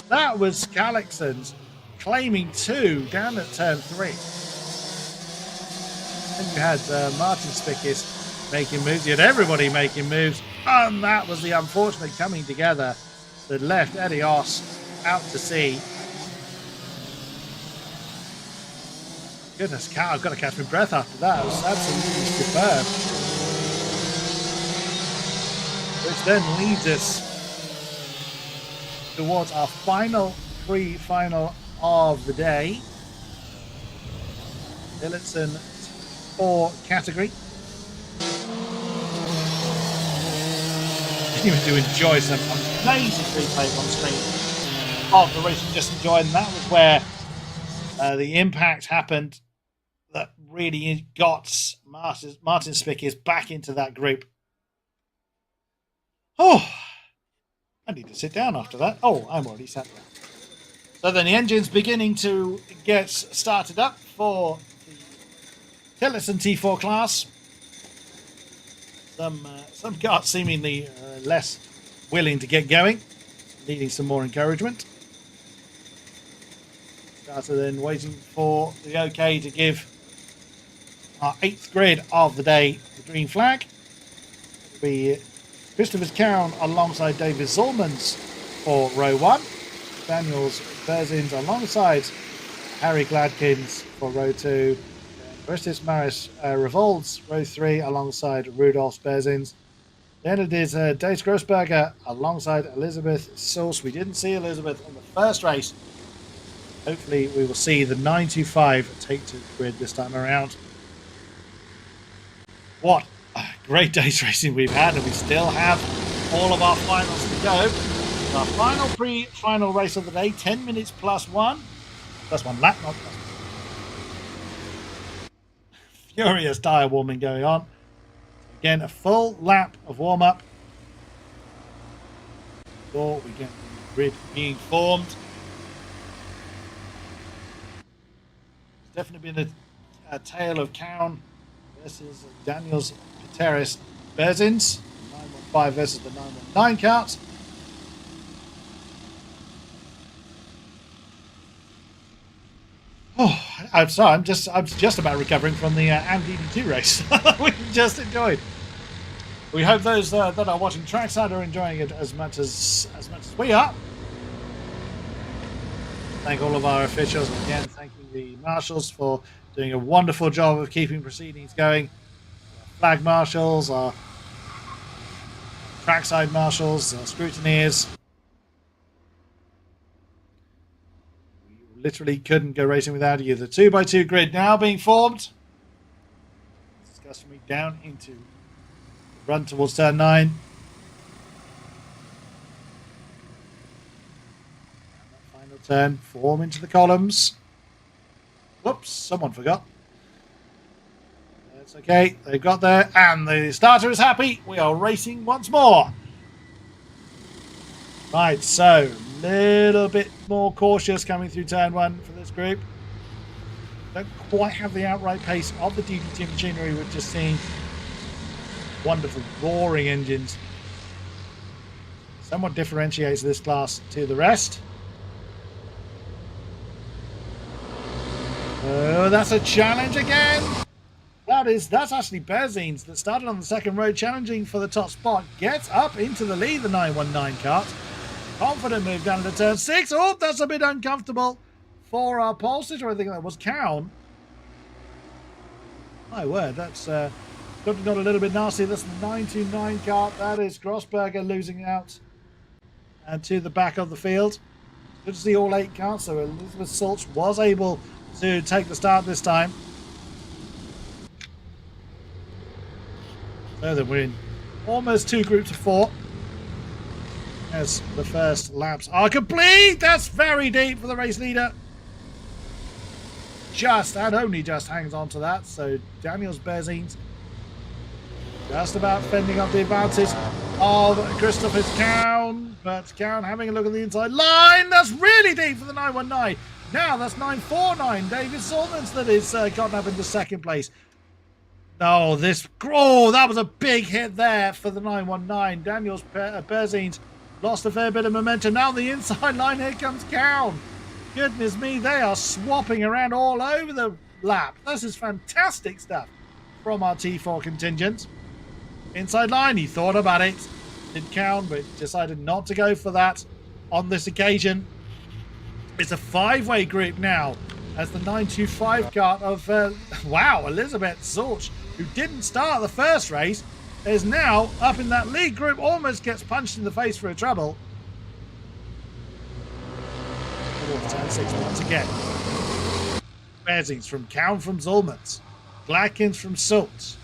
That was Kalixen's claiming 2 down at turn 3. Then you had Martin Spickus making moves. You had everybody making moves. And that was the unfortunate coming together that left Edios out to sea. Goodness, I've got to catch my breath after that. It was absolutely superb. Which then leads us towards our final pre-final of the day. Tillotson 4 category. Even to enjoy some amazing replays on screen of the race we just enjoyed, and that was where the impact happened that really got Martin Spickus back into that group. Oh, I need to sit down after that. Oh, I'm already sat down. So then the engine's beginning to get started up for the Tillotson T4 class. Some karts seemingly less willing to get going, needing some more encouragement. Starter then waiting for the OK to give our 8th grid of the day the green flag. It'll be Christopher Cowan alongside David Zollmans for row 1. Daniels Berzins alongside Harry Gladkins for row 2. Orestes Maris Revolds, row 3, alongside Rudolf Berzins. Then it is Dave Grossberger alongside Elizabeth Sauce. We didn't see Elizabeth in the first race. Hopefully we will see the 925 take to the grid this time around. What a great day's racing we've had, and we still have all of our finals to go. Our final pre-final race of the day, 10 minutes plus 1. Plus 1 lap, not plus 1. Furious tyre warming going on. Again, a full lap of warm-up before we get the grid being formed. It's definitely been a tale of Cowan versus Daniels, Piteris, Berzins. 915 versus the 919 cart. Oh, I'm sorry. I'm just about recovering from the AMDD2 race we just enjoyed. We hope those that are watching trackside are enjoying it as much as we are. Thank all of our officials again. Thanking the marshals for doing a wonderful job of keeping proceedings going. Flag marshals, our trackside marshals, our scrutineers. Literally couldn't go racing without you. The 2x2 grid now being formed. Discuss me down into the run towards turn 9. And that final the turn, form into the columns. Whoops, someone forgot. That's okay, they've got there, and the starter is happy. We are racing once more. Right, so a little bit more cautious coming through turn 1 for this group. Don't quite have the outright pace of the DDT machinery we've just seen. Wonderful roaring engines. Somewhat differentiates this class to the rest. Oh, that's a challenge again. That's actually Berzines that started on the second row, challenging for the top spot. Gets up into the lead, the 919 kart. Confident move down to turn 6. Oh, that's a bit uncomfortable for our pole sitter. I think that was Cowan. My word, that's got a little bit nasty. That's the 929 kart. That is Grossberger losing out and to the back of the field. Good to see all 8 karts. So Elizabeth Sulch was able to take the start this time. So then we're in almost 2 groups of 4. As the first laps are complete. That's very deep for the race leader. Just and only just hangs on to that. So Daniels Berzines just about fending off the advantage of Christopher's Cowan. But Cowan having a look at the inside line. That's really deep for the 919. Now that's 949. David Salmons that is gotten up into second place. No, that was a big hit there for the 919. Daniels Berzines lost a fair bit of momentum. Now the inside line, here comes Cowan. Goodness me, they are swapping around all over the lap. This is fantastic stuff from our T4 contingent. Inside line, he thought about it. Did Cowan, but decided not to go for that on this occasion. It's a 5-way group now as the 925 kart of, Elizabeth Sulch, who didn't start the first race, is now up in that lead group, almost gets punched in the face for a trouble. Turn 6 once again. Berzings from Cowan from Zulmans. Glatkins from Sulch.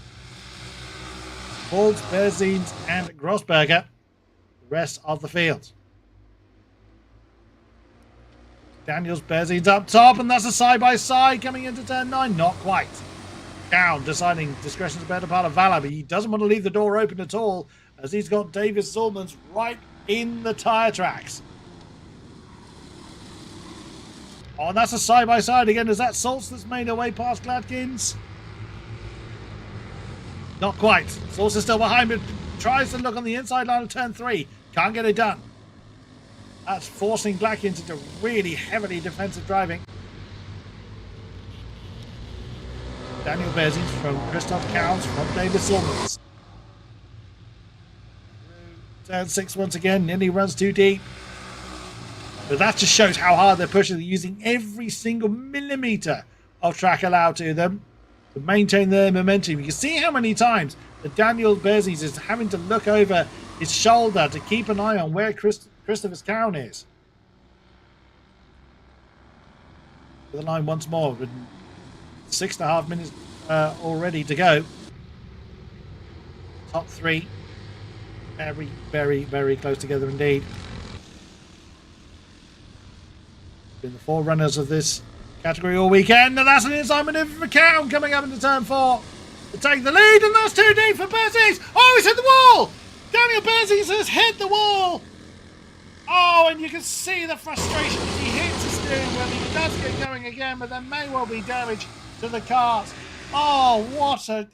Bolts, Berzines and Grossberger. The rest of the field. Daniels Berzines up top, and that's a side-by-side coming into turn 9. Not quite. Cowan deciding discretion's a better part of valor, but he doesn't want to leave the door open at all as he's got David Zulmans right in the tyre tracks. Oh, and that's a side-by-side again. Is that Saltz that's made her way past Glatkins? Not quite. Saltz is still behind, but tries to look on the inside line of turn 3. Can't get it done. That's forcing Glatkins into really heavily defensive driving. Daniel Berzins from Christoph Counts from David Salmons. Turn 6 once again. Nearly runs too deep. But that just shows how hard they're pushing. They're using every single millimetre of track allowed to them to maintain their momentum. You can see how many times that Daniel Berzins is having to look over his shoulder to keep an eye on where Christopher's Cowan is. To the line once more. With 6.5 minutes already to go. Top 3. Very, very, very close together indeed. Been the forerunners of this category all weekend, and that's an inside maneuver for Cowan coming up into turn 4 to take the lead, and that's too deep for Berzins. Oh, he's hit the wall! Daniel Berzins has hit the wall! Oh, and you can see the frustration as he hits the steering wheel. He does get going again, but there may well be damage to the cart. Oh, what a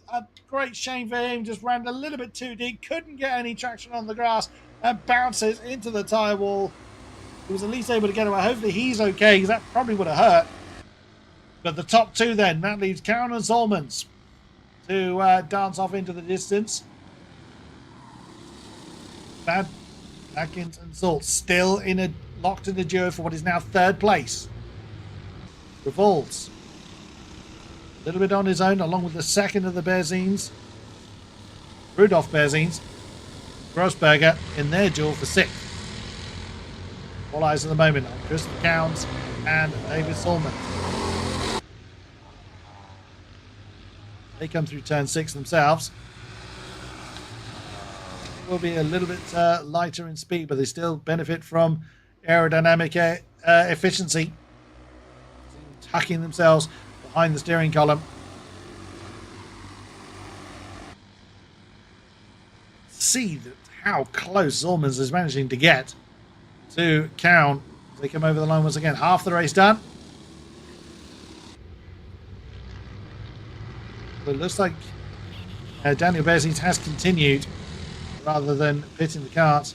great shame for him. Just ran a little bit too deep, couldn't get any traction on the grass, and bounces into the tyre wall. He was at least able to get away. Hopefully he's okay, because that probably would have hurt. But the top 2 then, that leaves Cowan and Solomons to dance off into the distance. Atkins and Salt still locked in the duo for what is now 3rd place. Revolves a little bit on his own, along with the second of the Berzins. Rudolf Berzins, Grossberger in their duel for 6th. All eyes at the moment on Christopher Counts and David Solman. They come through turn 6 themselves. It will be a little bit lighter in speed, but they still benefit from aerodynamic efficiency, tucking themselves behind the steering column. See how close Zormans is managing to get to Count. They come over the line once again. Half the race done. But it looks like Daniel Berzins has continued rather than pitting the kart.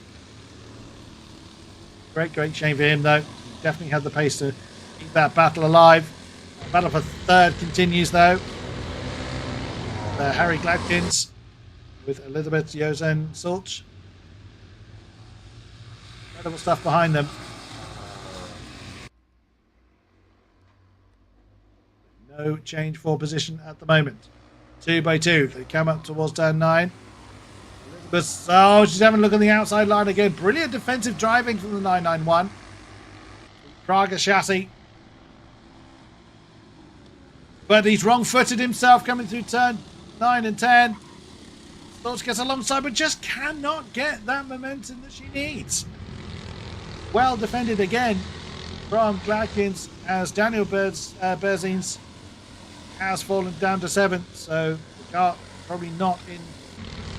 Great shame for him, though. He definitely had the pace to keep that battle alive. The battle for third continues, though. Harry Gladkins with Elizabeth Jozen Sulch. Incredible stuff behind them. No change for position at the moment. 2 by 2. They come up towards turn 9. Elizabeth, oh, she's having a look on the outside line again. Brilliant defensive driving from the 991. Praga chassis. But he's wrong-footed himself coming through turn 9 and 10. Storch gets alongside, but just cannot get that momentum that she needs. Well defended again from Gladkins as Daniel Berzins has fallen down to 7th, so the car probably not in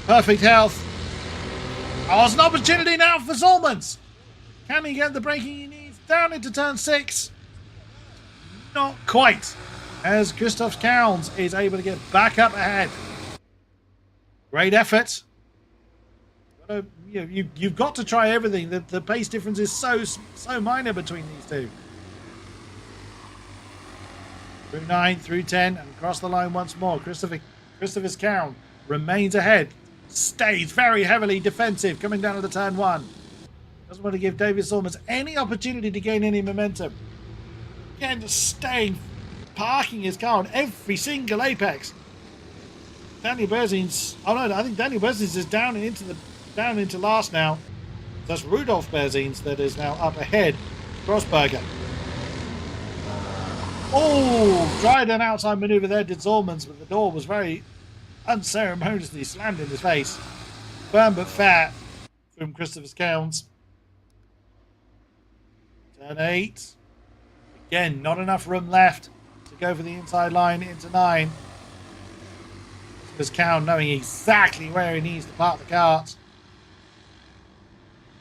perfect health. Oh, it's an opportunity now for Zormans. Can he get the braking he needs down into turn 6? Not quite, as Christoph Kauns is able to get back up ahead. Great effort. You've got to try everything. The pace difference is so minor between these two. Through 9, through 10, and across the line once more. Christopher Kauns remains ahead. Stays very heavily defensive coming down to the turn 1. Doesn't want to give David Zormans any opportunity to gain any momentum. Again, just staying, parking his car on every single apex. Daniel Berzins, oh no, I think Daniel Berzins is down into last now. That's Rudolf Berzins that is now up ahead. Grossberger. Oh, tried an outside maneuver there, did Zormans, but the door was very unceremoniously slammed in his face. Firm but fair from Christopher Kauns. Turn 8. Again, not enough room left to go for the inside line into 9. Because Kauns knowing exactly where he needs to park the kart.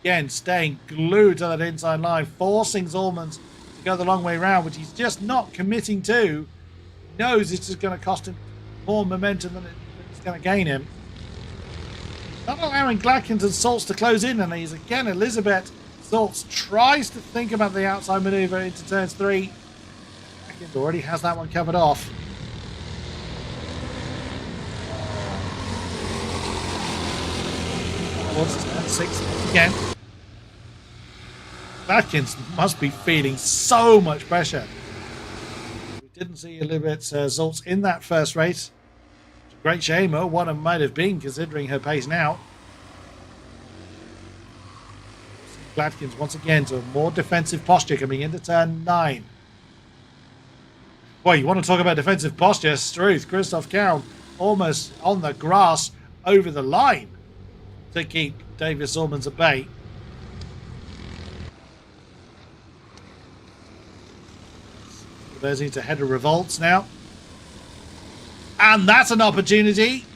Again, staying glued to that inside line, forcing Zormans to go the long way round, which he's just not committing to. He knows it's just going to cost him more momentum than it's going to gain him. Not allowing Gladkins and Saltz to close in, and he's again Elizabeth Saltz tries to think about the outside maneuver into turns 3. Gladkins already has that one covered off. Towards turn 6 again. Gladkins must be feeling so much pressure. We didn't see Elizabeth Saltz in that first race. Great shame, or what it might have been considering her pace now. Gladkins once again to a more defensive posture coming into turn 9. Well, you want to talk about defensive posture? Struth, Christoph Kauns almost on the grass over the line to keep David Zormans at bay. There's into head of revolts now. And that's an opportunity.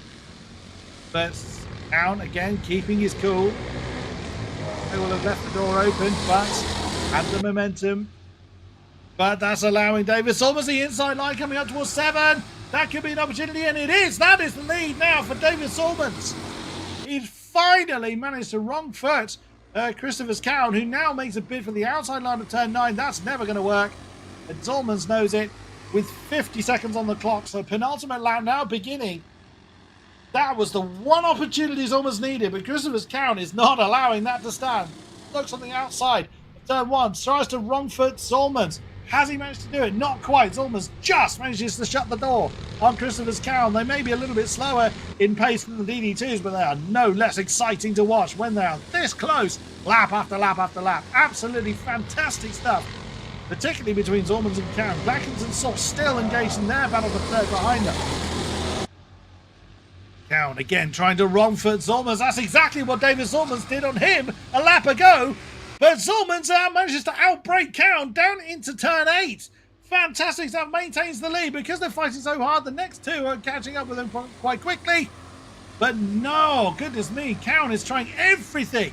But Kauns again keeping his cool. They will have left the door open, but had the momentum. But that's allowing David Zormans the inside line coming up towards 7. That could be an opportunity, and it is. That is the lead now for David Zormans. He's finally managed to wrong foot Christopher Kauns, who now makes a bid for the outside line of turn 9. That's never going to work. And Zormans knows it with 50 seconds on the clock. So penultimate lap now beginning. That was the one opportunity Zormans needed, but Christopher Kauns is not allowing that to stand. Looks on the outside of turn 1, tries to wrong foot Zormans. Has he managed to do it? Not quite. Zormans just manages to shut the door on Christopher Kauns. They may be a little bit slower in pace than the DD2s, but they are no less exciting to watch when they are this close, lap after lap after lap. Absolutely fantastic stuff, particularly between Zormans and Kauns. Gladkins and Saltz still engaged in their battle for third behind them. Kauns again trying to wrong foot Zormans. That's exactly what David Zormans did on him a lap ago. But Zulmans manages to outbrake Count down into turn 8. Fantastic stuff, maintains the lead. Because they're fighting so hard, the next two are catching up with them quite quickly. But no, goodness me, Count is trying everything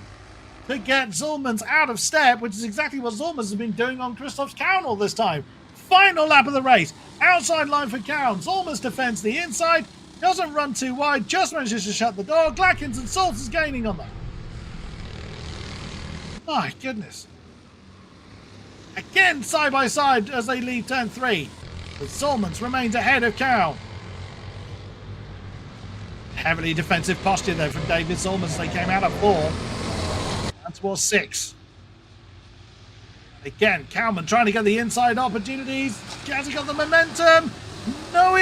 to get Zulmans out of step, which is exactly what Zulmans has been doing on Christoph's Count all this time. Final lap of the race. Outside line for Count. Zulmans defends the inside. Doesn't run too wide. Just manages to shut the door. Glackens and Salts is gaining on them. My goodness. Again, side by side as they leave turn 3. But Zulmans remains ahead of Count. Heavily defensive posture there from David Zulmans. They came out at 4. And towards 6. Again, Kalman trying to get the inside opportunities. Has he got the momentum? No,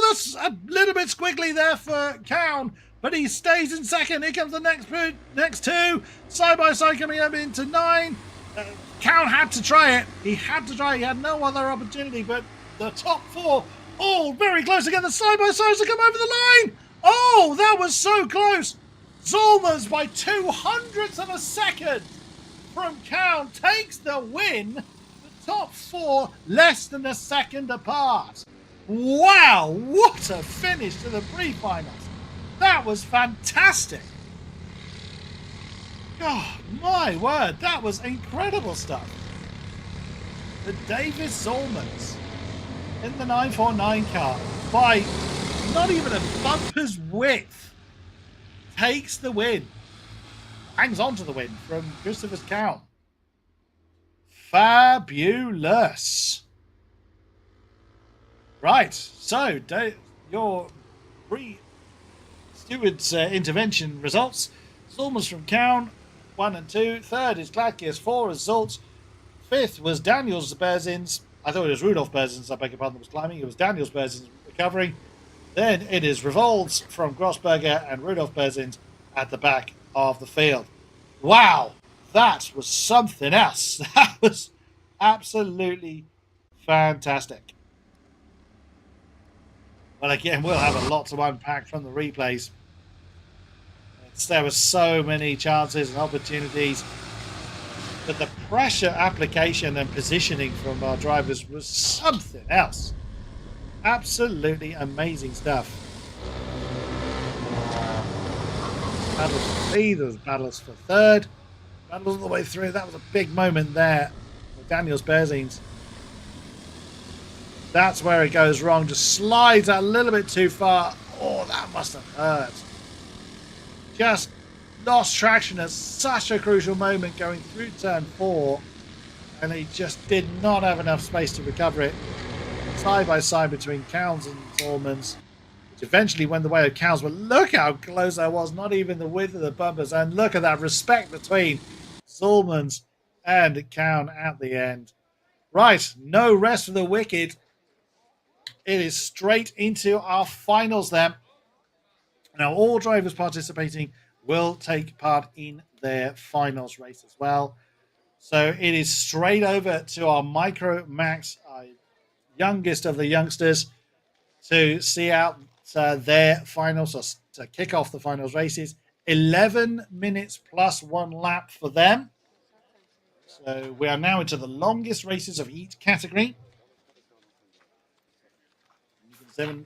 that's a little bit squiggly there for Count, but he stays in second. Here comes the next two. Side by side coming up into 9. Count had to try it. He had to try it. He had no other opportunity, but the top 4 all very close again. The side by sides to come over the line. Oh, that was so close. Zulmans by 200ths of a second from Count takes the win. The top 4 less than a second apart. Wow, what a finish to the pre-finals. That was fantastic. Oh, my word, that was incredible stuff. The David Zulmans in the 949 car by not even a bumper's width takes the win. Hangs on to the win from Christopher's Count. Fabulous. Right, so your pre-steward's intervention results. Zulmans from Count, 1 and 2. Third is Gladkias, 4 is Zults. Fifth was Daniels Berzins. I thought it was Rudolf Berzins, I beg your pardon, that was climbing. It was Daniels Berzins recovering. Then it is Revolves from Grossberger and Rudolf Berzins at the back of the field. Wow, that was something else. That was absolutely fantastic. Well, again, we'll have a lot to unpack from the replays. There were so many chances and opportunities, but the pressure application and positioning from our drivers was something else. Absolutely amazing stuff. Battles for lead, there was battles for third, battles all the way through. That was a big moment there for Daniels Berzins. That's where it goes wrong. Just slides a little bit too far. Oh, that must have hurt. Just lost traction at such a crucial moment going through turn 4. And he just did not have enough space to recover it. Side by side between Cowles and Zulmans, which eventually went the way of Cowles. But look how close I was. Not even the width of the bumpers. And look at that respect between Zulmans and Cowan at the end. Right, no rest for the wicked. It is straight into our finals then. Now, all drivers participating will take part in their finals race as well. So it is straight over to our Micro Max, youngest of the youngsters, to see out their finals, or to kick off the finals races. 11 minutes plus 1 lap for them. So we are now into the longest races of each category.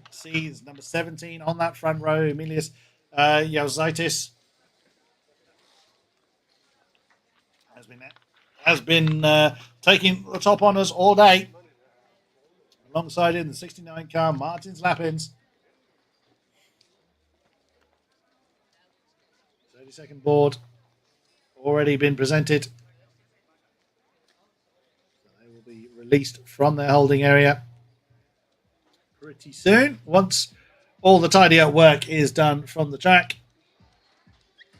See is number 17 on that front row, Emilius Yauzaitis has been taking the top honours all day. Alongside him, the 69 car, Martins Lappins. 30-second board already been presented. So they will be released from their holding area pretty soon, once all the tidy up work is done from the track.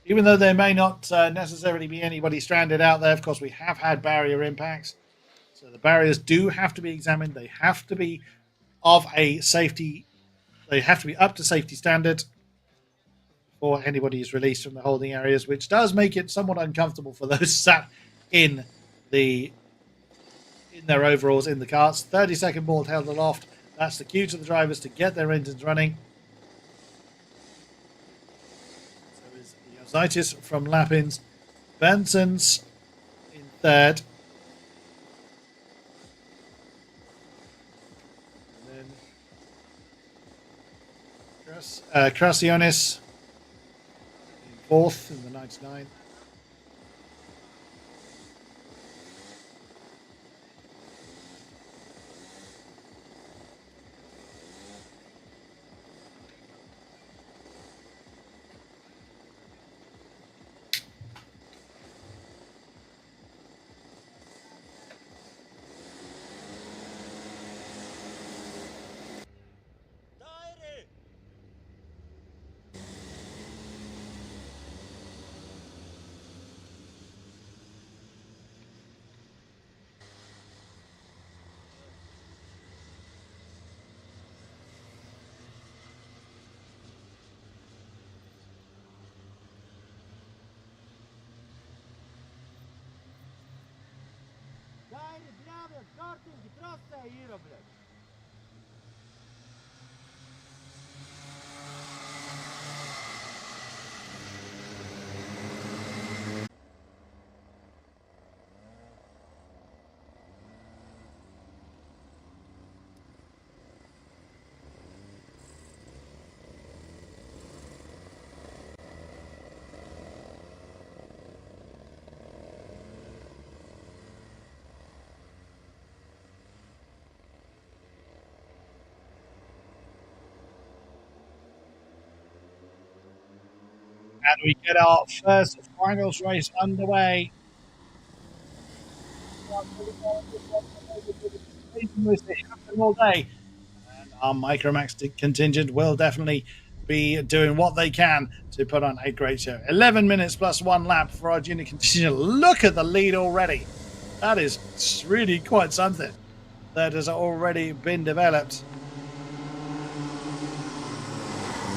Even though there may not necessarily be anybody stranded out there, of course, we have had barrier impacts. So the barriers do have to be examined. They have to be of a safety, they have to be up to safety standard before anybody is released from the holding areas, which does make it somewhat uncomfortable for those sat in their overalls in the carts. 30-second board held aloft. That's the cue to the drivers to get their engines running. So is Yositis from Lappins. Benson's in third. And then Krasionis in fourth in the 99. And we get our first finals race underway. All day. And our Micromax contingent will definitely be doing what they can to put on a great show. 11 minutes plus 1 lap for our junior contingent. Look at the lead already. That is really quite something that has already been developed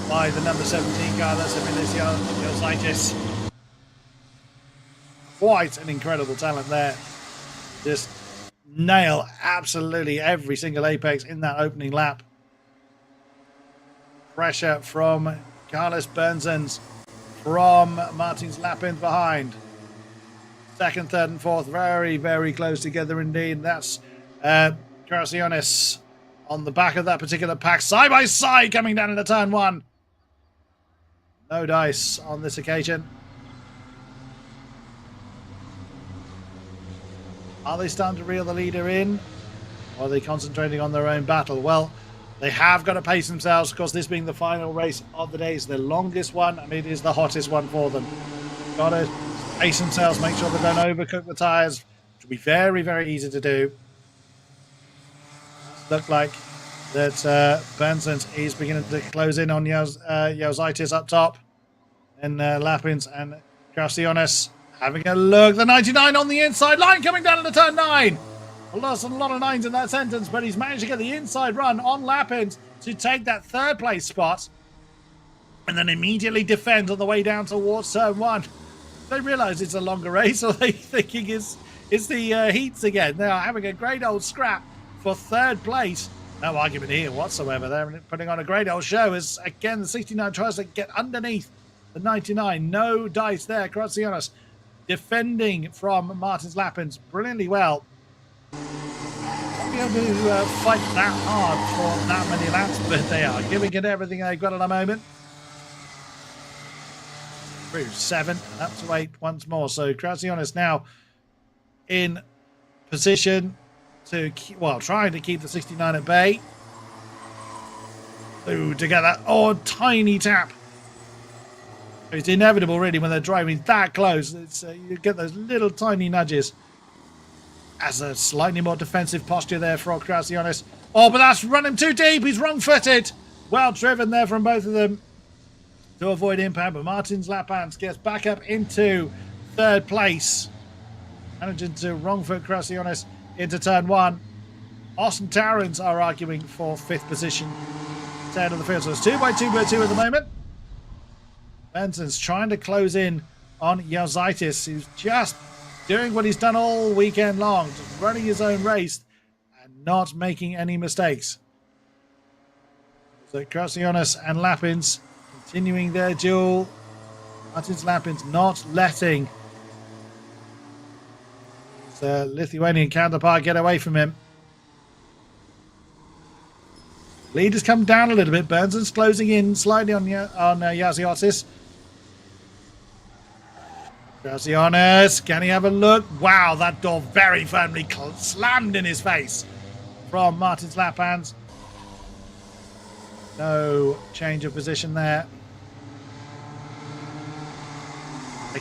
by the number 17 car. That's Emilicio Yosaitis. Quite an incredible talent there. Just nail absolutely every single apex in that opening lap. Pressure from Carlos Bernsons, from Martins Lapins behind. Second, third, and fourth, very, very close together indeed. That's Krasionis on the back of that particular pack, side by side, coming down into turn one. No dice on this occasion. Are they starting to reel the leader in? Or are they concentrating on their own battle? Well, they have got to pace themselves, because this being the final race of the day is the longest one, and it is the hottest one for them. Got to pace themselves, make sure they don't overcook the tyres, which will be very, very easy to do. Look like that Bernsons is beginning to close in on Yosaitis up top. And Lapins and Krasionis having a look. The 99 on the inside line, coming down into turn 9. Lost a lot of 9s in that sentence, but he's managed to get the inside run on Lapins to take that third place spot, and then immediately defend on the way down towards turn 1. They realise it's a longer race, or they thinking it's the heats again. They are having a great old scrap for third place. No argument here whatsoever. They're putting on a great old show as, again, the 69 tries to get underneath the 99. No dice there. Krasionis defending from Martins Lapins brilliantly well. Won't be able to fight that hard for that many laps, but they are giving it everything they've got at the moment. Through 7, up to 8 once more. So Krasionis now in position to keep, well, trying to keep the 69 at bay. Ooh, to get that tiny tap. It's inevitable, really, when they're driving that close. It's you get those little tiny nudges. As a slightly more defensive posture there for Krasionis. Oh, but that's run him too deep. He's wrong-footed. Well driven there from both of them to avoid impact. But Martins Lapins gets back up into third place, managing to wrong-foot Krasionis into turn 1. Austin Tarrants are arguing for 5th position. Down of the field, so it's 2 by 2 by 2 at the moment. Benson's trying to close in on Yosaitis, who's just doing what he's done all weekend long, just running his own race and not making any mistakes. So Krasionis and Lapins continuing their duel. Martins Lapins not letting Lithuanian counterpart get away from him. Lead has come down a little bit. Bernsen's closing in slightly on Yaziotis. Yaziotis, can he have a look? Wow, that door very firmly slammed in his face from Martin's lap hands. No change of position there.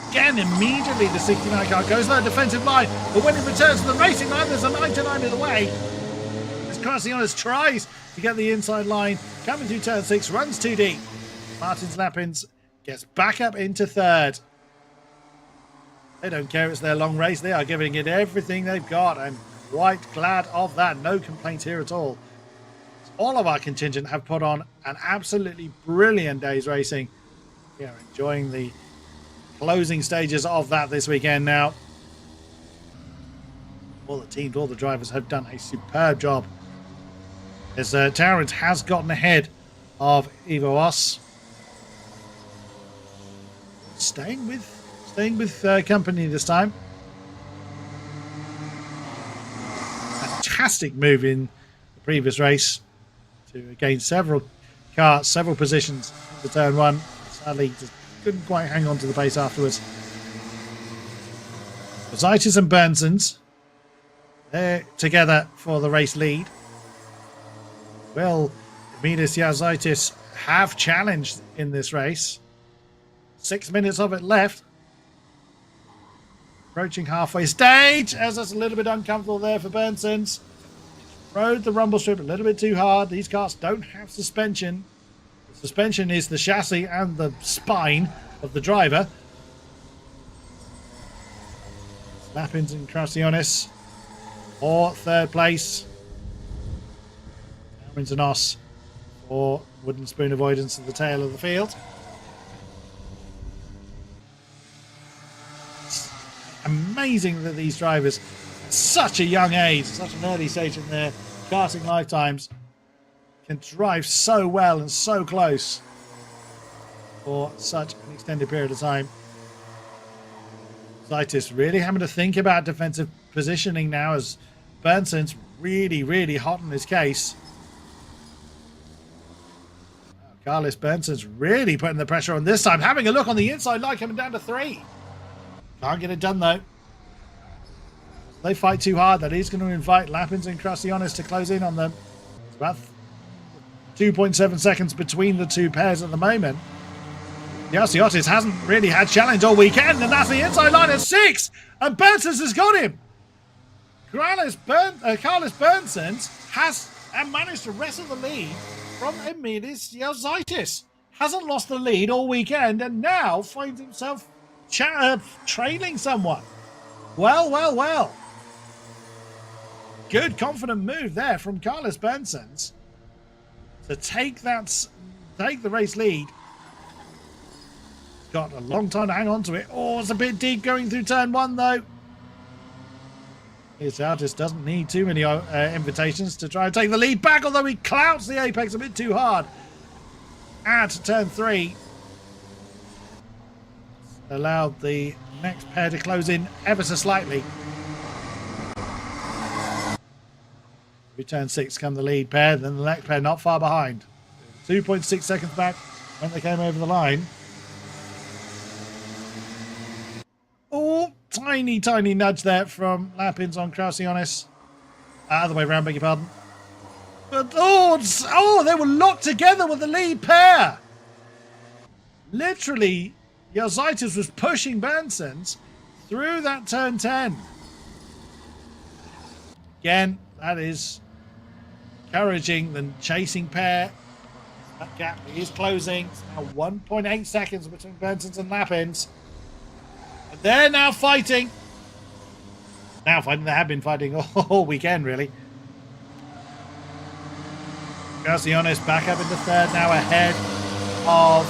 Again, immediately the 69 car goes low defensive line, but when it returns to the racing line, there's a 99 in the way. As Krasionis tries to get the inside line, coming through turn 6, runs too deep. Martin's Lapins gets back up into third. They don't care, it's their long race. They are giving it everything they've got, and quite glad of that. No complaints here at all. All of our contingent have put on an absolutely brilliant day's racing. We are enjoying the closing stages of that this weekend now. All the teams, all the drivers have done a superb job. As Tarrant has gotten ahead of Evoos. Staying with company this time. Fantastic move in the previous race to gain several carts, several positions to turn one. Sadly, just couldn't quite hang on to the pace afterwards. Zaitis and Bernsons, they're together for the race lead. Will Midas Yazaitis have challenged in this race? 6 minutes of it left. Approaching halfway stage, as that's a little bit uncomfortable there for Bernsons. Rode the rumble strip a little bit too hard. These cars don't have suspension. The suspension is the chassis and the spine of the driver. Lapins and Krasionis for third place. Nos for wooden spoon avoidance at the tail of the field. It's amazing that these drivers at such a young age, such an early stage in their karting lifetimes, can drive so well and so close for such an extended period of time. Zaitis really having to think about defensive positioning now as Bernson's really hot in his case. Carlos Bernson's really putting the pressure on this time. Having a look on the inside line, coming down to 3. Can't get it done though. They fight too hard. That is going to invite Lapins and Krasionis to close in on them. It's about 2.7 seconds between the two pairs at the moment. Yasiotis hasn't really had challenge all weekend, and that's the inside line at 6. And Bernsons has got him. Carlos Bernsons has managed to wrestle the lead from Emilis Yazaitis. Hasn't lost the lead all weekend and now finds himself trailing someone. Well. Good confident move there from Carlos Bernsons to take the race lead. Got a long time to hang on to it. Oh, it's a bit deep going through turn 1 though. His artist doesn't need too many invitations to try and take the lead back, although he clouts the apex a bit too hard at turn 3. Allowed the next pair to close in ever so slightly. Through turn 6 come the lead pair, then the next pair not far behind. 2.6 seconds back when they came over the line. Oh, tiny nudge there from Lapins on Krasionis. Other way around, beg your pardon. But they were locked together with the lead pair. Literally, Yazaitis was pushing Bernsons through that turn 10. Again, that is encouraging the chasing pair. That gap is closing. It's now 1.8 seconds between Bernsons and Lapins. But they're now fighting. They have been fighting all weekend, really. Garciones back up into third, now ahead of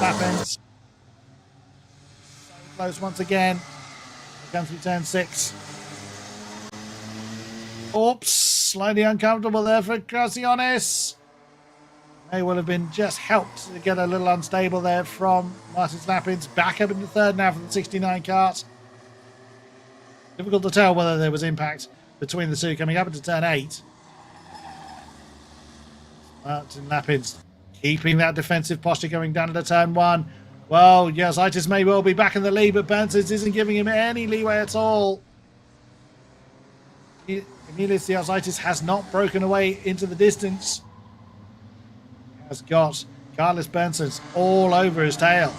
Lapins. So close once again. Comes through turn 6. Oops, slightly uncomfortable there for Garciones. May well have been just helped to get a little unstable there from Martin's Lapins. Back up into third now from the 69 cart. Difficult to tell whether there was impact between the two coming up into turn 8. Martin Lapins keeping that defensive posture going down into turn 1. Well, Yozaitis may well be back in the lead, but Bensons isn't giving him any leeway at all. Emilis Yozaitis has not broken away into the distance. He has got Carlos Bensons all over his tail.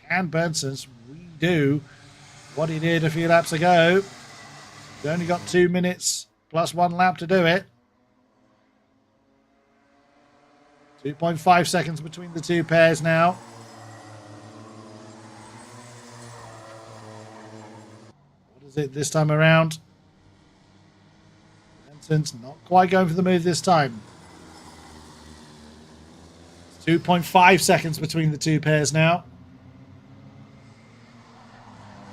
Can Bensons redo what he did a few laps ago? He's only got 2 minutes plus 1 lap to do it. 2.5 seconds between the two pairs now. What is it this time around? Benson's not quite going for the move this time. 2.5 seconds between the two pairs now.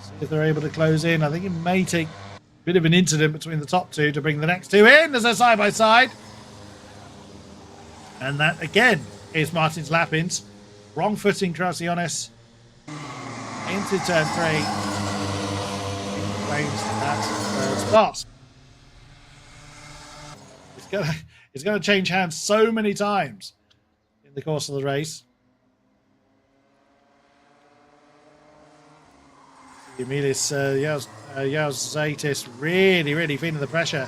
See if they're able to close in. I think it may take a bit of an incident between the top two to bring the next two in as they're side by side. And that, again, is Martin's lap-ins. Wrong footing, Krasionis. Into turn 3. Claims that third spot. It's going to change hands so many times in the course of the race. Emilis Yozaitis really feeling the pressure.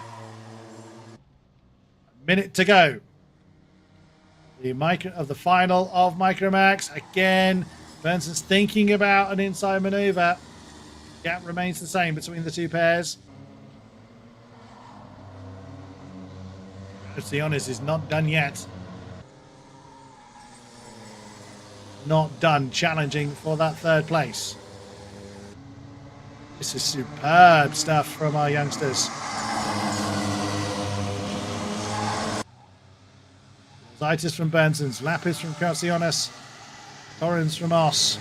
A minute to go. The final of Micromax. Again, Benson's thinking about an inside maneuver. Gap remains the same between the two pairs. Let's be honest, is not done yet. Not done challenging for that third place. This is superb stuff from our youngsters. Zaitis from Bensons, Lapis from Krasionis, Torrens from Os.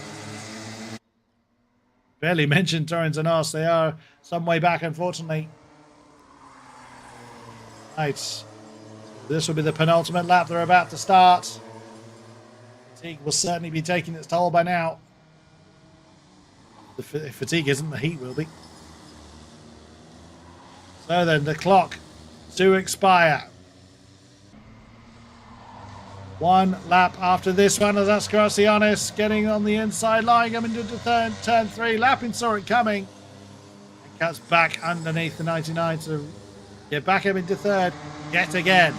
Barely mentioned Torrens and Os. They are some way back, unfortunately. Right. This will be the penultimate lap. They're about to start. Fatigue will certainly be taking its toll by now. The fatigue isn't, the heat will be. So then, the clock to expire. 1 lap after this one, as that's Krasionis getting on the inside line, coming into turn 3. Lapin saw it coming. And cuts back underneath the 99 to get back up into third yet again.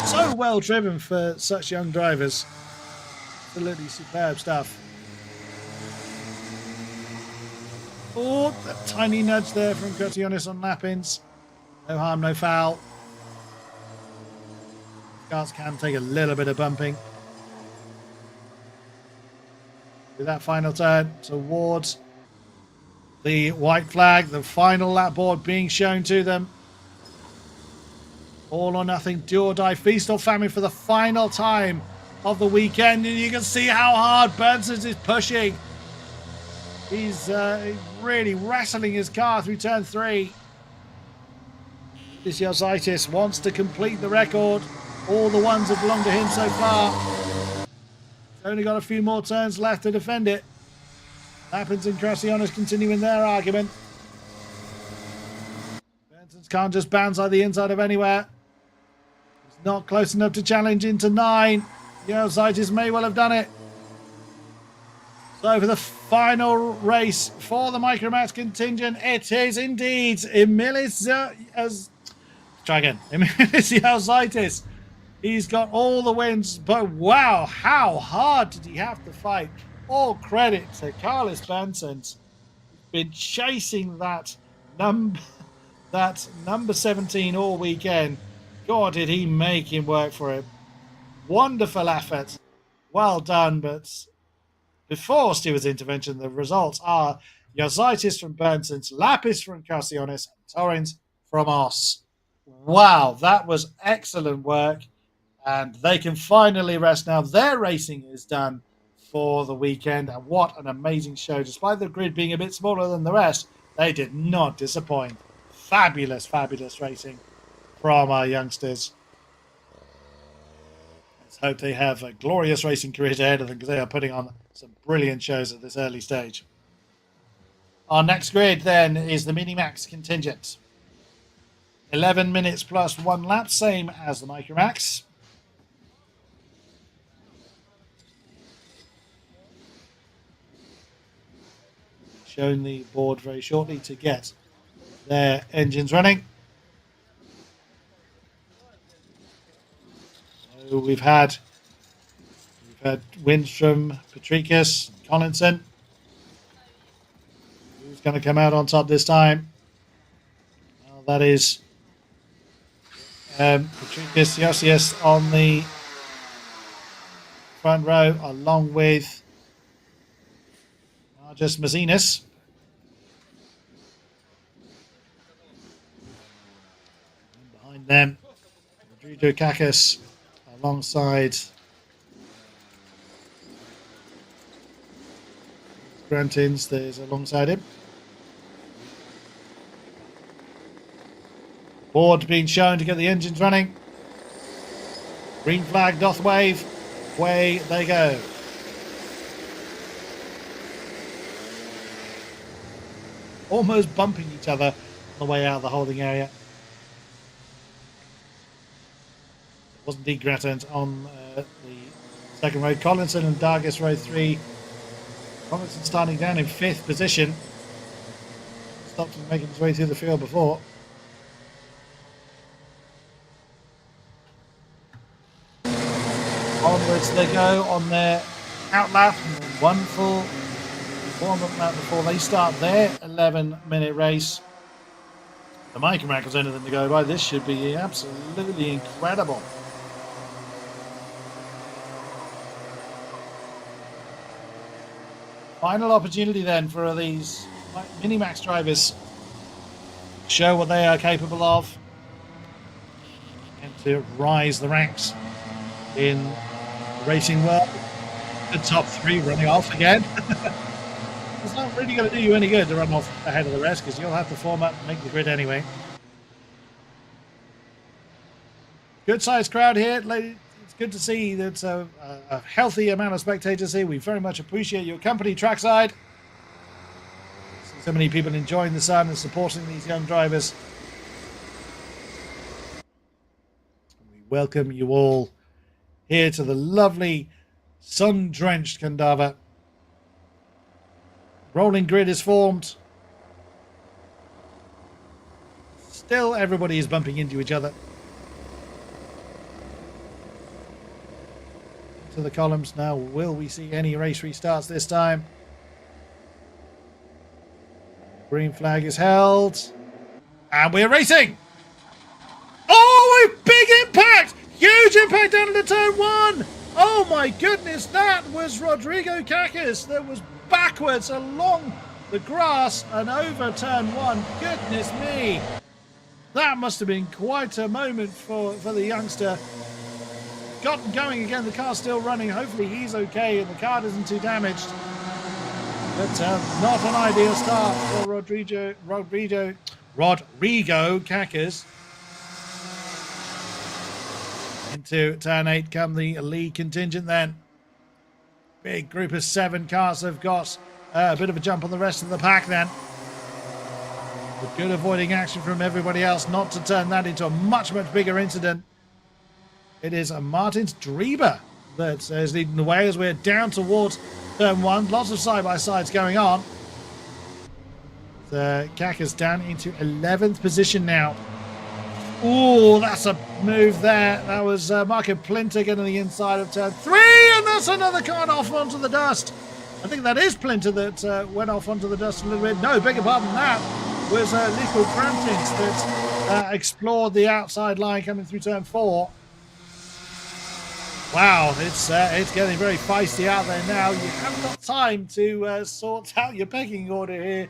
So well driven for such young drivers. Absolutely superb stuff. Oh, that tiny nudge there from Krasionis on lap-ins. No harm, no foul. Cars can take a little bit of bumping. With that final turn towards the white flag, the final lap board being shown to them. All or nothing, do or die, feast or famine for the final time of the weekend. And you can see how hard Bensons is pushing. He's really wrestling his car through turn 3. This Yozaitis wants to complete the record. All the ones that belong to him so far. He's only got a few more turns left to defend it. Lapins and Krasionis continuing their argument. Bensons can't just bounce out the inside of anywhere. He's not close enough to challenge into 9. Yozaitis may well have done it. So for the final race for the Micromax contingent, it is indeed Emilis Yozaitis. He's got all the wins, but wow, how hard did he have to fight? All credit to Carlos Bensons. He's been chasing that number 17 all weekend. God, did he make him work for it. Wonderful effort. Well done, but before Stewart's intervention, the results are Yozaitis from Bensons, Lapis from Krasionis, and Torrens from Os. Wow, that was excellent work. And they can finally rest now. Their racing is done for the weekend. And what an amazing show. Despite the grid being a bit smaller than the rest, they did not disappoint. Fabulous, fabulous racing from our youngsters. hope they have a glorious racing career ahead of them, because they are putting on some brilliant shows at this early stage. Our next grid then is the Mini-Max contingent. 11 minutes plus 1 lap, same as the Micro-Max. Showing the board very shortly to get their engines running. So we've had wins from Patricus, Collinson. Who's going to come out on top this time? Well, that is Patricus Josias on the front row, along with just Mazinas. And behind them, Rodrigo Kakis alongside Grantins. There's alongside him. Board being shown to get the engines running. Green flag doth wave. Away they go. Almost bumping each other on the way out of the holding area. It was indeed Grattant on the second row. Collinson and Dargis row 3. Collinson starting down in 5th position. Stopped him making his way through the field before. Onwards they go on their out lap. One full warm-up lap before they start their 11-minute race. The Micro-Max has anything to go by. This should be absolutely incredible. Final opportunity then for these Mini-Max drivers to show what they are capable of and to rise the ranks in the racing world. The top 3 running off again. It's not really going to do you any good to run off ahead of the rest, because you'll have to form up and make the grid anyway. Good sized crowd here. It's good to see that a healthy amount of spectators here. We very much appreciate your company trackside. See so many people enjoying the sun and supporting these young drivers. We welcome you all here to the lovely sun-drenched Kandava. Rolling grid is formed. Still, everybody is bumping into each other. To the columns now. Will we see any race restarts this time? Green flag is held. And we're racing! Oh, a big impact! Huge impact down into turn 1! Oh my goodness, that was Rodrigo Kakis that was backwards along the grass and over turn 1. Goodness me. That must have been quite a moment for the youngster. Got going again. The car's still running. Hopefully he's okay and the car isn't too damaged. But not an ideal start for Rodrigo Kakis. Into turn 8 come the lead contingent then. Big group of 7 cars have got a bit of a jump on the rest of the pack then. But good avoiding action from everybody else not to turn that into a much, much bigger incident. It is Martins Drieber that is leading the way as we're down towards turn 1. Lots of side-by-sides going on. The Kakis down into 11th position now. Oh, that's a move there. That was Marco Plinter getting the inside of turn 3, and that's another car off onto the dust. I think that is Plinter that went off onto the dust a little bit. No, bigger part than that was Nico Grantins that explored the outside line coming through turn 4. Wow, it's getting very feisty out there now. You haven't got time to sort out your pecking order here,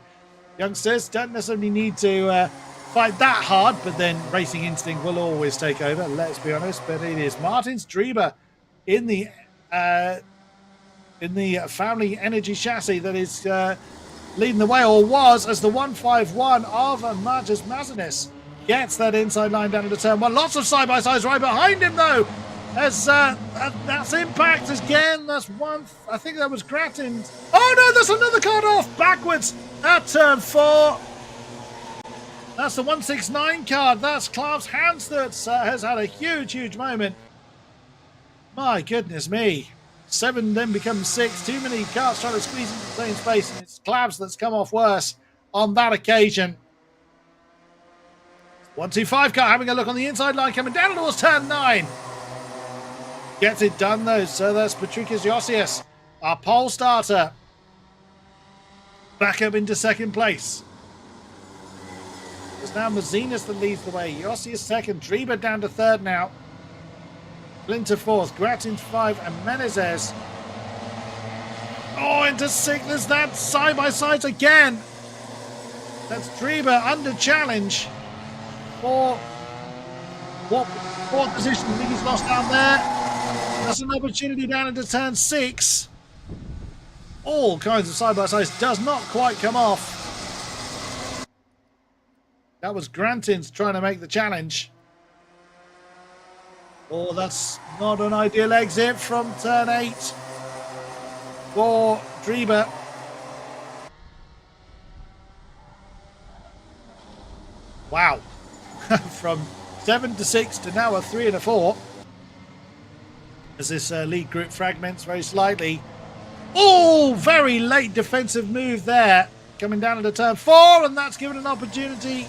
youngsters. Don't necessarily need to fight that hard, but then racing instinct will always take over, let's be honest. But it is Martins Drieber in the family energy chassis that is leading the way, or was, as the 151 of Marcus Mazinis gets that inside line down into turn 1. Lots of side-by-sides right behind him, though. That's impact again. That's one. I think that was Grattan's. Oh no, there's another card off backwards at turn 4. That's the 169 card. That's Klaus Hans that has had a huge moment. My goodness me. 7 then becomes 6. Too many carts trying to squeeze into the same space, and it's Klavs that's come off worse on that occasion. 125 car having a look on the inside line, coming down towards turn 9. Gets it done though, so that's Patrikas Josias, our pole starter. Back up into second place. It's now Mazinas that leads the way. Josias second, Drieber down to third now. Flinter fourth, Grattan 5, and Menezes. Oh, into sixth. There's that side by sides again. That's Drieber under challenge for what fourth position. I think he's lost down there. That's an opportunity down into turn 6. All kinds of side by sides. Does not quite come off. That was Grantins trying to make the challenge. Oh, that's not an ideal exit from turn 8 for Drieber. Wow. From 7 to 6 to now a 3 and a 4. As this lead group fragments very slightly. Oh, very late defensive move there. Coming down into turn 4, and that's given an opportunity.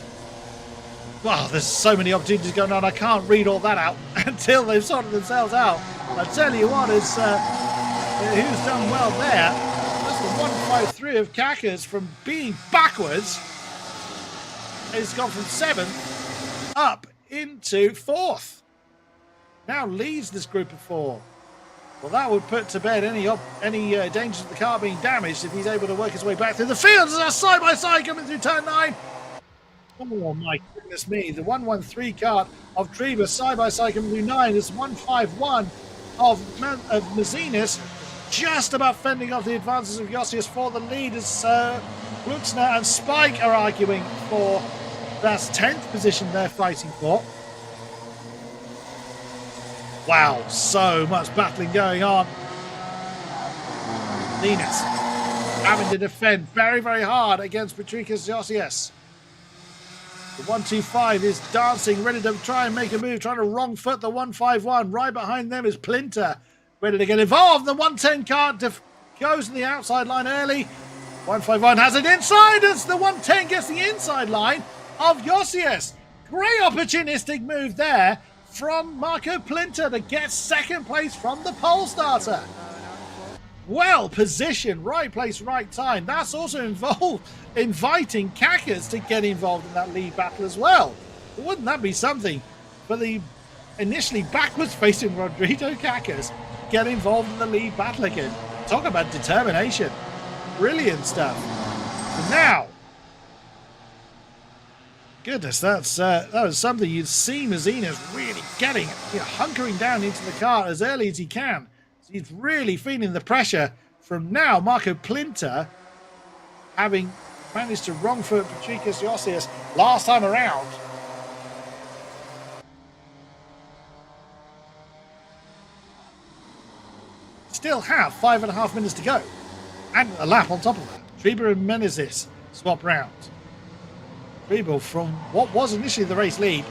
Wow, there's so many opportunities going on. I can't read all that out until they've sorted themselves out. I tell you what, is who's done well there. That's the 153 of Kakas from being backwards. It's gone from 7th up into 4th. Now leads this group of 4. Well, that would put to bed any dangers of the car being damaged if he's able to work his way back through the fields. There's a side by side coming through turn 9. Oh my goodness me, the 113 kart of Drieber side by side coming through 9. It's 151 of Mazinas, just about fending off the advances of Josias for the lead as Glucksner and Spike are arguing for that 10th position they're fighting for. Wow, so much battling going on. Mazinas having to defend very hard against Patrikas Josias. The 125 is dancing, ready to try and make a move, trying to wrong foot the 151. Right behind them is Plinter, ready to get involved. The 110 cart goes to the outside line early. 151 has it inside as the 110 gets the inside line of Josias. Great opportunistic move there from Marco Plinter to get second place from the pole starter. Well positioned, right place, right time. That's also inviting Kakas to get involved in that lead battle as well. But wouldn't that be something for the initially backwards facing Rodrigo Kakas get involved in the lead battle again? Talk about determination. Brilliant stuff. And now, goodness, that was something you'd see Mazinas really getting, hunkering down into the car as early as he can. He's really feeling the pressure from now Marco Plinter, having managed to wrong foot Patrikas Josias last time around. Still have 5.5 minutes to go. And a lap on top of that. Drieber and Menezes swap round. Drieber from what was initially the race lead,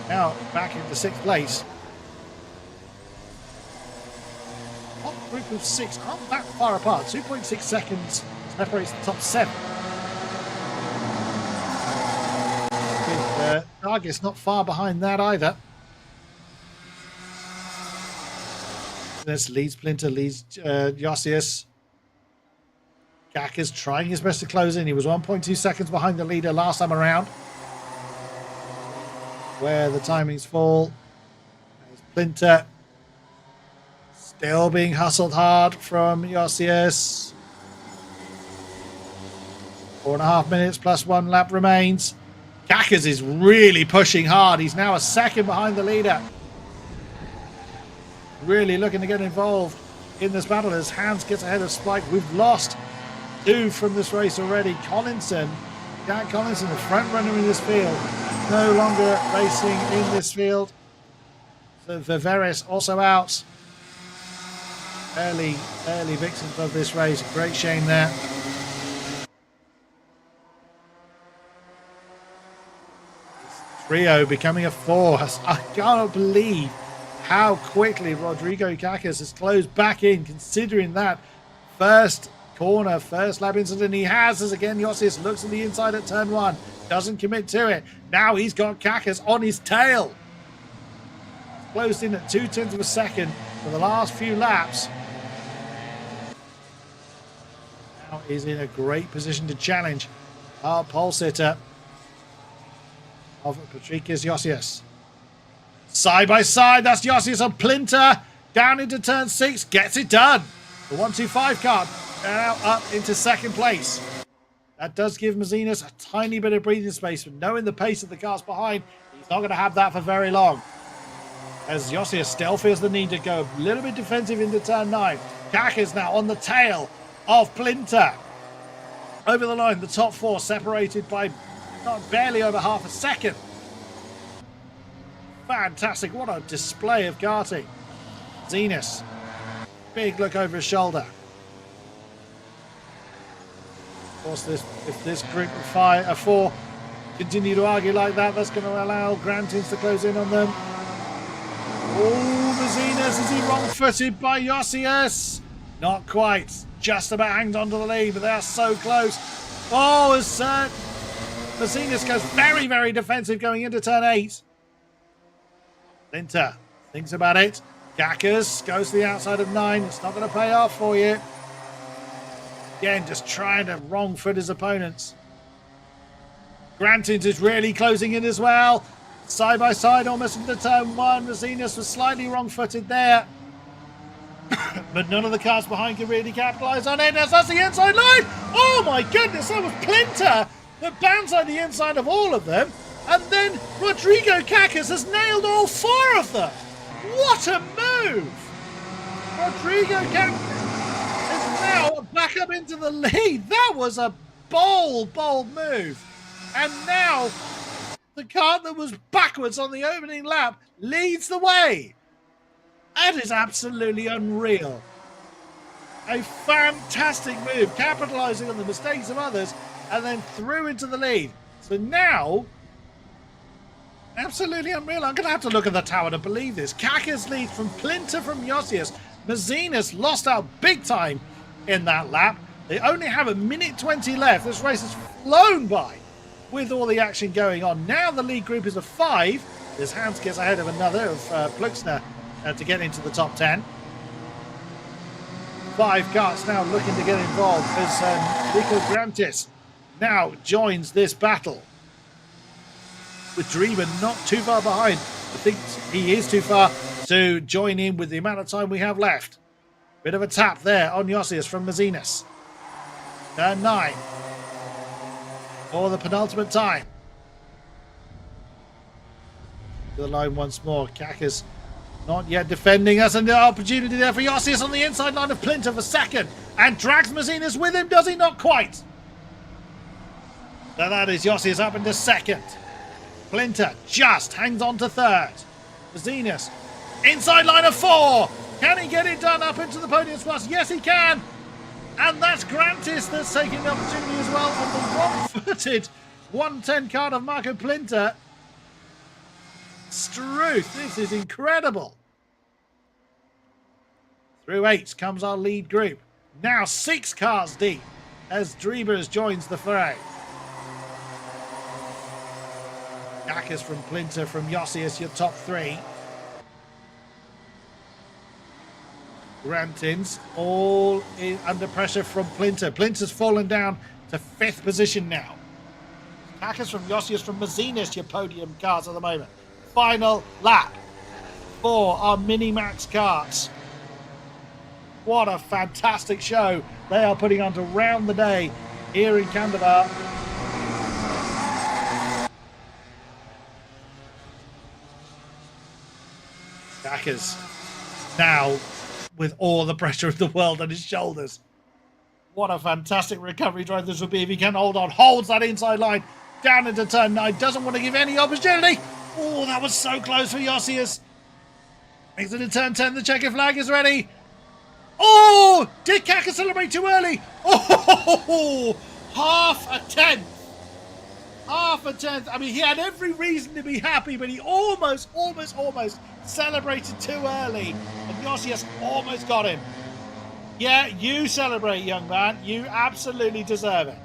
now back into 6th place. Group of 6 aren't that far apart. 2.6 seconds separates the top 7. Dargis not far behind that either. This leads Plinter, leads Josias. Kakas trying his best to close in. He was 1.2 seconds behind the leader last time around. Where the timings fall. There's Plinter. Still being hustled hard from Josias. 4.5 minutes plus 1 lap remains. Kakas is really pushing hard. He's now a second behind the leader. Really looking to get involved in this battle as Hans gets ahead of Spike. We've lost 2 from this race already. Collinson, Jack Collinson, the front runner in this field, no longer racing in this field. Viveris also out. Early victims of this race. Great shame there. Trio becoming a force. I can't believe how quickly Rodrigo Kakas has closed back in, considering that first corner, first lap incident he has, as again Josias looks at the inside at turn 1, doesn't commit to it. Now he's got Kakas on his tail. Closed in at 0.2 of a second for the last few laps. Now he's in a great position to challenge our pole sitter of Patrikas Josias. Side by side, that's Josias on Plinter. Down into turn 6, gets it done. The 125 car now up into second place. That does give Mazinas a tiny bit of breathing space, but knowing the pace of the cars behind, he's not going to have that for very long. As Josias still feels the need to go a little bit defensive into turn 9. Kakas now on the tail of Plinter. Over the line, the top 4 separated by barely over half a second. Fantastic. What a display of karting. Zenas. Big look over his shoulder. Of course, if this group of 4 continue to argue like that, that's going to allow Grantins to close in on them. Oh, Mazinas, is he wrong-footed by Josias? Not quite. Just about hangs on to the lead, but they're so close. Oh, as Mazinas goes very, very defensive going into turn 8. Linter thinks about it. Kakas goes to the outside of 9. It's not going to pay off for you. Again, just trying to wrong foot his opponents. Grantins is really closing in as well. Side by side, almost into turn 1. Mazinas was slightly wrong-footed there. But none of the cars behind can really capitalise on it. As that's the inside line. Oh my goodness, that was Plinter that bounced on the inside of all of them. And then Rodrigo Kakas has nailed all 4 of them. What a move! Rodrigo Kakas is now back up into the lead. That was a bold move. And now the car that was backwards on the opening lap leads the way. That is absolutely unreal. A fantastic move, capitalising on the mistakes of others, and then through into the lead. So now, absolutely unreal. I'm going to have to look at the tower to believe this. Kakas leads from Plinter from Josias. Mazinas lost out big time in that lap. They only have a minute 20 left. This race has flown by with all the action going on. Now the lead group is of 5. There's Hans gets ahead of another of Pluxner to get into the top 10. 5 karts now looking to get involved as Nico Grantis now joins this battle. With Dreamer not too far behind. I think he is too far to join in with the amount of time we have left. Bit of a tap there on Josias from Mazinas. Turn 9. For the penultimate time. To the line once more. Kakas not yet defending us, and the opportunity there for Josias on the inside line of Plinter for second. And drags Mazinas with him, does he? Not quite. So that is Josias up into second. Plinter just hangs on to third. Mazinas, inside line of 4. Can he get it done up into the podium spots? Yes, he can. And that's Grantis that's taking the opportunity as well on the wrong-footed 110 card of Marco Plinter. Struth, this is incredible. Through 8 comes our lead group. Now 6 cars deep as Drebers joins the fray. Kakas from Plinter from Josias, your top 3. Grantins all under pressure from Plinter. Plinter's fallen down to 5th position now. Kakas from Josias from Mazinas, your podium cars at the moment. Final lap for our Mini-Max karts. What a fantastic show they are putting on to round the day here in Kandavas. Kakas now with all the pressure of the world on his shoulders. What a fantastic recovery drive this would be if he can hold on. Holds that inside line down into turn 9. Doesn't want to give any opportunity. Oh, that was so close for Josias. Exited turn 10, the checker flag is ready. Oh, did Kaka celebrate too early? Oh, half a tenth. Half a tenth. I mean, he had every reason to be happy, but he almost celebrated too early. And Yossi almost got him. Yeah, you celebrate, young man. You absolutely deserve it.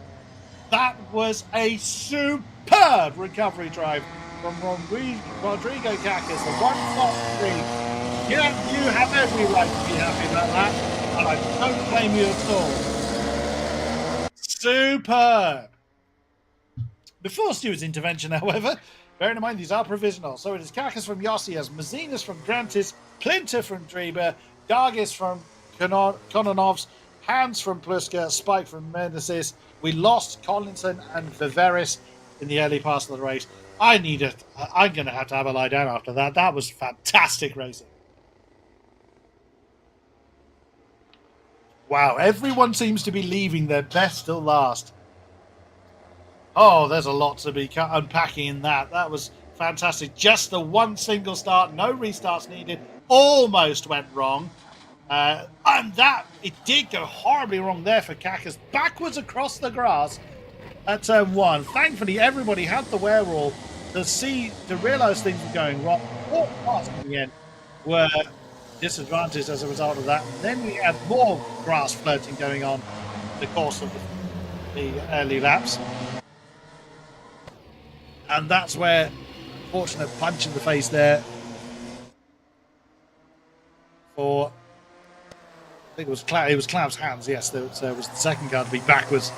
That was a superb recovery drive from Rodrigo Kakas, the 1-3. Yeah, you have every right to be happy about that, and I don't blame you at all. Superb. Before Stuart's intervention, however, bearing in mind these are provisional, so it is Kakas from Yossias, Mazinas from Grantis, Plinter from Dreber, Gargis from Kononovs, Hans from Pluska, Spike from Mendesis. We lost Collinson and Viveris in the early part of the race. I'm going to have a lie down after that. That was fantastic racing. Wow, everyone seems to be leaving their best till last. Oh, there's a lot to be unpacking in that. That was fantastic. Just the one single start, no restarts needed. Almost went wrong. And that, it did go horribly wrong there for Kakas. Backwards across the grass at turn 1. Thankfully, everybody had the wherewithal to realise things were going wrong. All parts in the end were disadvantaged as a result of that. And then we had more grass floating going on in the course of the early laps. And that's where, fortunate punch in the face there for, I think it was Klaus Hans, yes, that was the second car to be backwards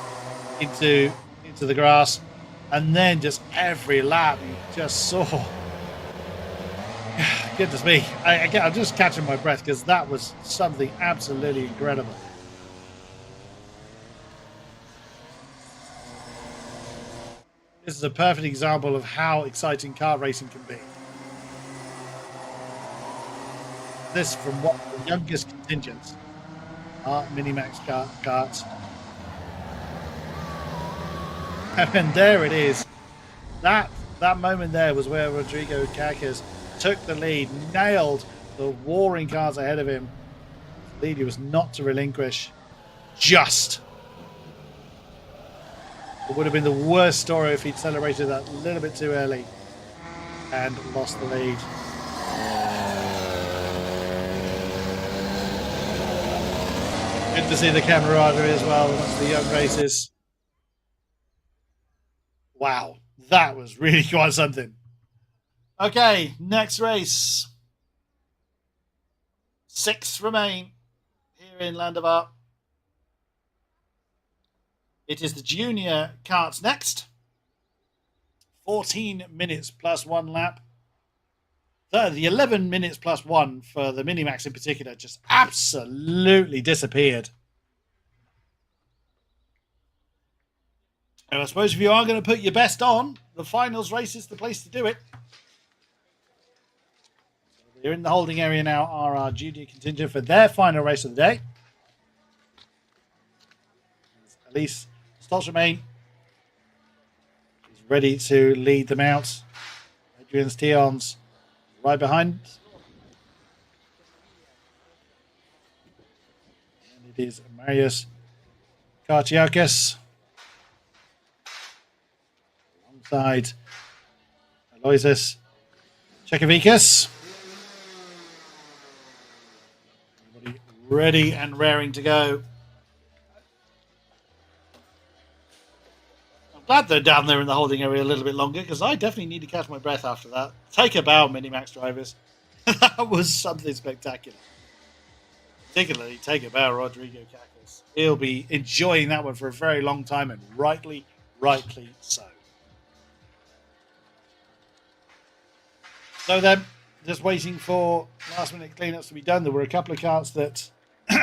into the grass. And then just every lap you just saw. Goodness me. I'm just catching my breath because that was something absolutely incredible. This is a perfect example of how exciting kart racing can be. This from what the youngest contingents are Minimax karts. And there it is. That moment there was where Rodrigo Kakas took the lead, nailed the warring cars ahead of him. The lead he was not to relinquish. Just. It would have been the worst story if he'd celebrated that a little bit too early and lost the lead. Good to see the camaraderie as well amongst the young races. Wow, that was really quite something. Okay, next race. 6 remain here in Kandavas. It is the junior karts next. 14 minutes plus 1 lap. The 11 minutes plus 1 for the Minimax in particular just absolutely disappeared. And I suppose if you are going to put your best on, the finals race is the place to do it. So they're in the holding area now, are our junior contingent for their final race of the day. Elise Stolzermain is ready to lead them out. Adrian Tion's right behind. And it is Marius Karchiakis alongside Aloysius Chekovikas. Everybody ready and raring to go. Glad they're down there in the holding area a little bit longer because I definitely need to catch my breath after that. Take a bow, Minimax drivers. That was something spectacular. Particularly take a bow, Rodrigo Kakas. He'll be enjoying that one for a very long time, and rightly so. So then, just waiting for last minute cleanups to be done. There were a couple of karts that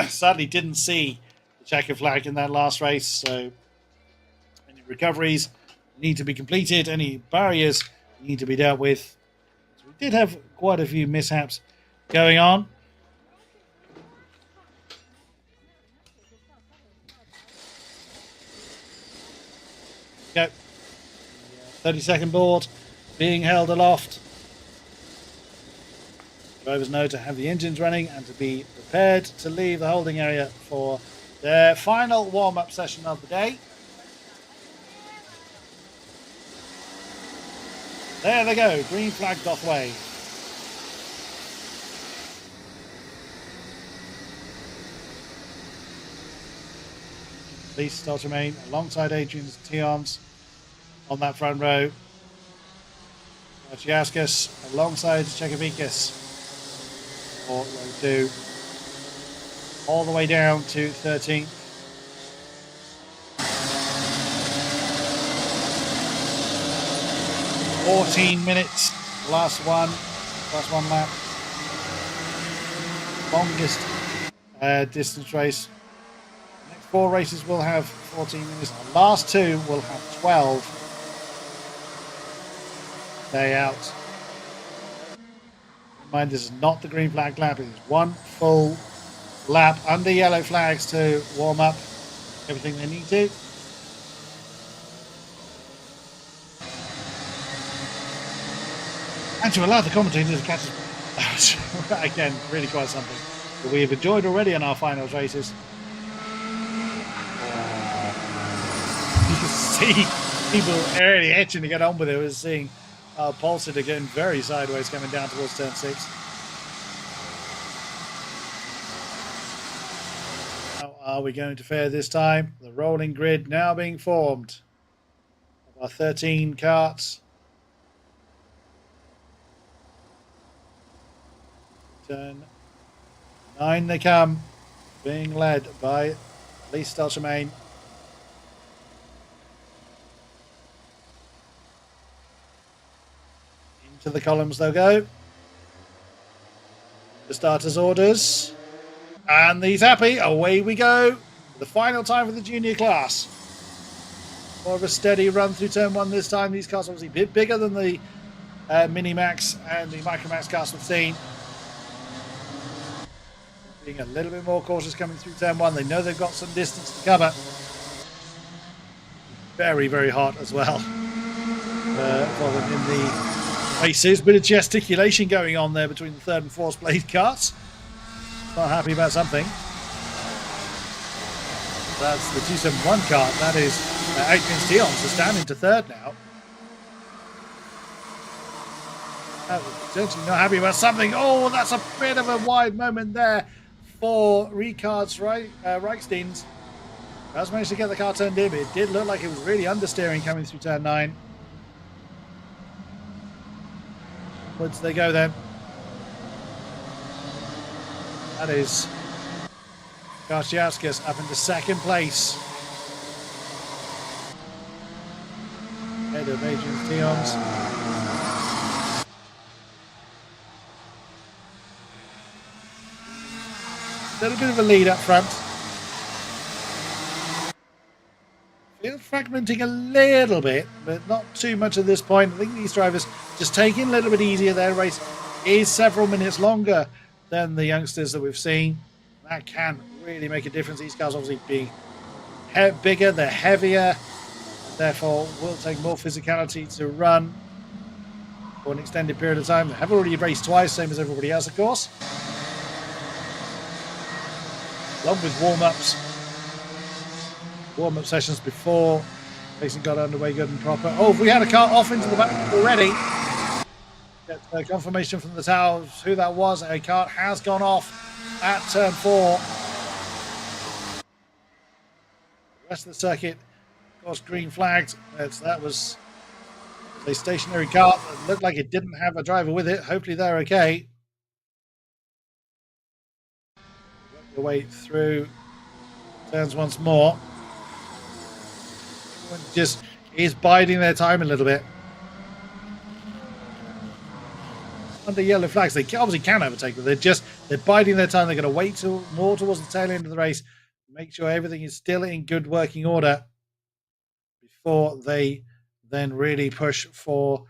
sadly didn't see the checker flag in that last race, so recoveries need to be completed. Any barriers need to be dealt with. So we did have quite a few mishaps going on. Go. 30-second board being held aloft. Drivers know to have the engines running and to be prepared to leave the holding area for their final warm-up session of the day. There they go, green flag doth wave. Lee starts to remain alongside Adrian's Tions on that front row. Marciaskas alongside Chekovikis for row 2. All the way down to 13th. .14 minutes, last one lap. Longest distance race. The next 4 races will have 14 minutes. The last 2 will have 12. Day out. Mind, this is not the green flag lap. It is one full lap under yellow flags to warm up everything they need to. And to allow the commentators to catch us. Again, really quite something that we have enjoyed already in our finals races. You can see people already itching to get on with it. We're seeing Pulsar getting very sideways coming down towards turn 6. How are we going to fare this time? The rolling grid now being formed of our 13 karts. Turn 9 they come, being led by Lee Steltermain. Into the columns they'll go. The starters' orders. And he's happy. Away we go. The final time for the junior class. More of a steady run through turn 1 this time. These cars obviously a bit bigger than the Mini Max and the Micro Max cars we've seen. Being a little bit more cautious coming through turn 1. They know they've got some distance to cover. Very, very hot as well for them in the races. Bit of gesticulation going on there between the 3rd and 4th place karts. Not happy about something. That's the 271 kart. That is Adrian's Tions to stand into 3rd now. Potentially not happy about something. Oh, that's a bit of a wide moment there for Ricard's Reichsteins. Has managed to get the car turned in, but it did look like it was really understeering coming through turn 9. Woods they go then. That is Marciaskas up into 2nd place. Head of Adrian's Tions. A little bit of a lead up front. Field fragmenting a little bit, but not too much at this point. I think these drivers just taking a little bit easier. Their race is several minutes longer than the youngsters that we've seen. That can really make a difference. These cars obviously being bigger, they're heavier, therefore will take more physicality to run for an extended period of time. They have already raced twice, same as everybody else, of course. Along with warm-up sessions before racing got underway good and proper. Oh, we had a car off into the back already. Get confirmation from the tower who that was. A car has gone off at turn 4. The rest of the circuit, of course, green flagged. That was a stationary car that looked like it didn't have a driver with it. Hopefully they're okay. Work your way through turns once more. Everyone just is biding their time a little bit. Under yellow flags, they obviously can overtake, but they're biding their time. They're going to wait till more towards the tail end of the race, make sure everything is still in good working order before they then really push for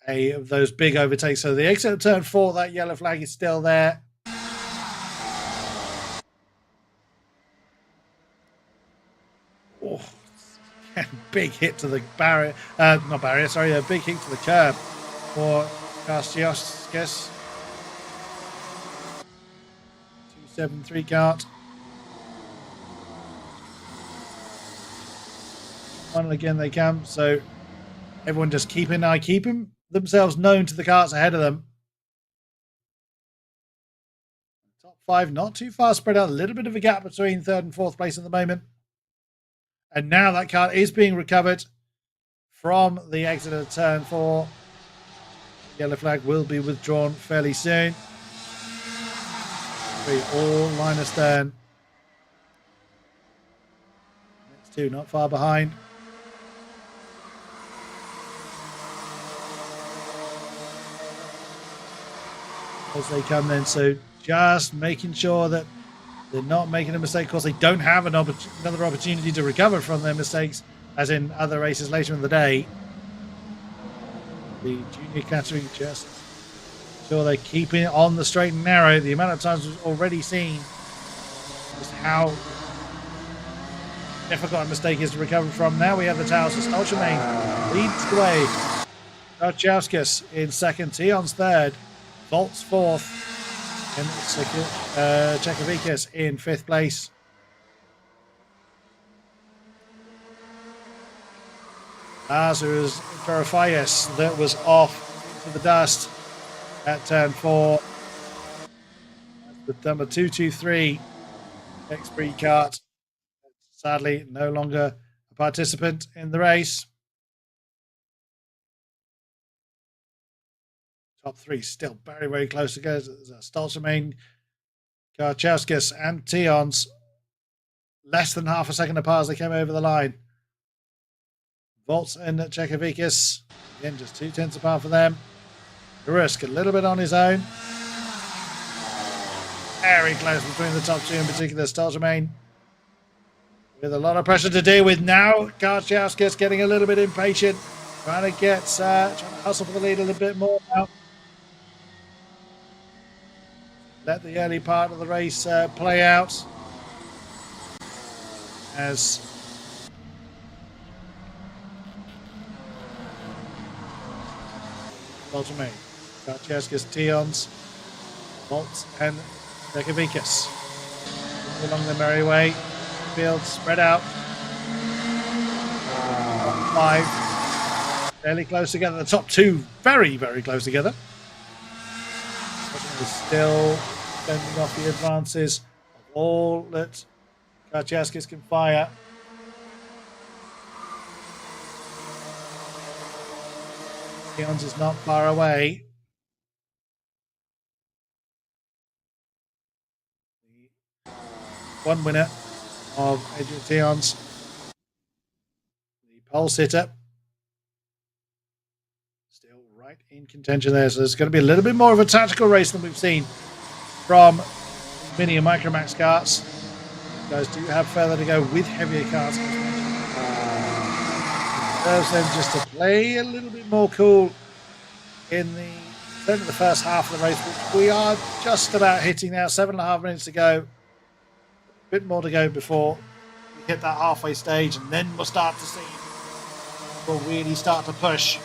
those big overtakes. So the exit of turn 4, that yellow flag is still there. Oh, big hit to the barrier, a big hit to the curb for Marciaskas. 7-3 kart. Finally, again, they come. So everyone just keep an eye, keeping themselves known to the karts ahead of them. Top 5, not too far spread out. A little bit of a gap between 3rd and 4th place at the moment. And now that kart is being recovered from the exit of turn 4. The yellow flag will be withdrawn fairly soon. All line astern. Next 2 not far behind. As they come then, so just making sure that they're not making a mistake. Of course, they don't have another opportunity to recover from their mistakes, as in other races later in the day. The junior category, just sure they're keeping it on the straight and narrow. The amount of times we've already seen just how difficult a mistake is to recover from. Now we have the towels. Stolchemain leads the way. Karchauskas in 2nd, Tion's 3rd, Volts 4th, and Chekovikas in 5th place. Lazarus Verifius that was off into the dust at turn 4. The number 223 X-Breed kart. Sadly, no longer a participant in the race. Top 3 still very, very close to go. Stolzemain, Karchauskas, and Tions less than half a second apart as they came over the line. Volts and Chekovikas, again, just 2/10 apart for them. Rusk a little bit on his own. Very close between the top 2, in particular Stolzemain, with a lot of pressure to deal with now. Karchauskas getting a little bit impatient, trying to hustle for the lead a little bit more now. Let the early part of the race play out as Stolzemain, Karchauskas, Tions, Volts, and Chekovikas along the merry way. Field spread out. 5 fairly close together. The top 2 very, very close together. Still fending off the advances of all that Karchauskas can fire. Tions is not far away. The one winner of Adrian Tions, the pole sitter, still right in contention there. So there's going to be a little bit more of a tactical race than we've seen from mini and micromax karts. You guys do have further to go with heavier karts. Serves them just to play a little bit more cool in certainly the first half of the race, which we are just about hitting now. 7.5 minutes to go. A bit more to go before we hit that halfway stage, and then we'll start to see. We'll really start to push.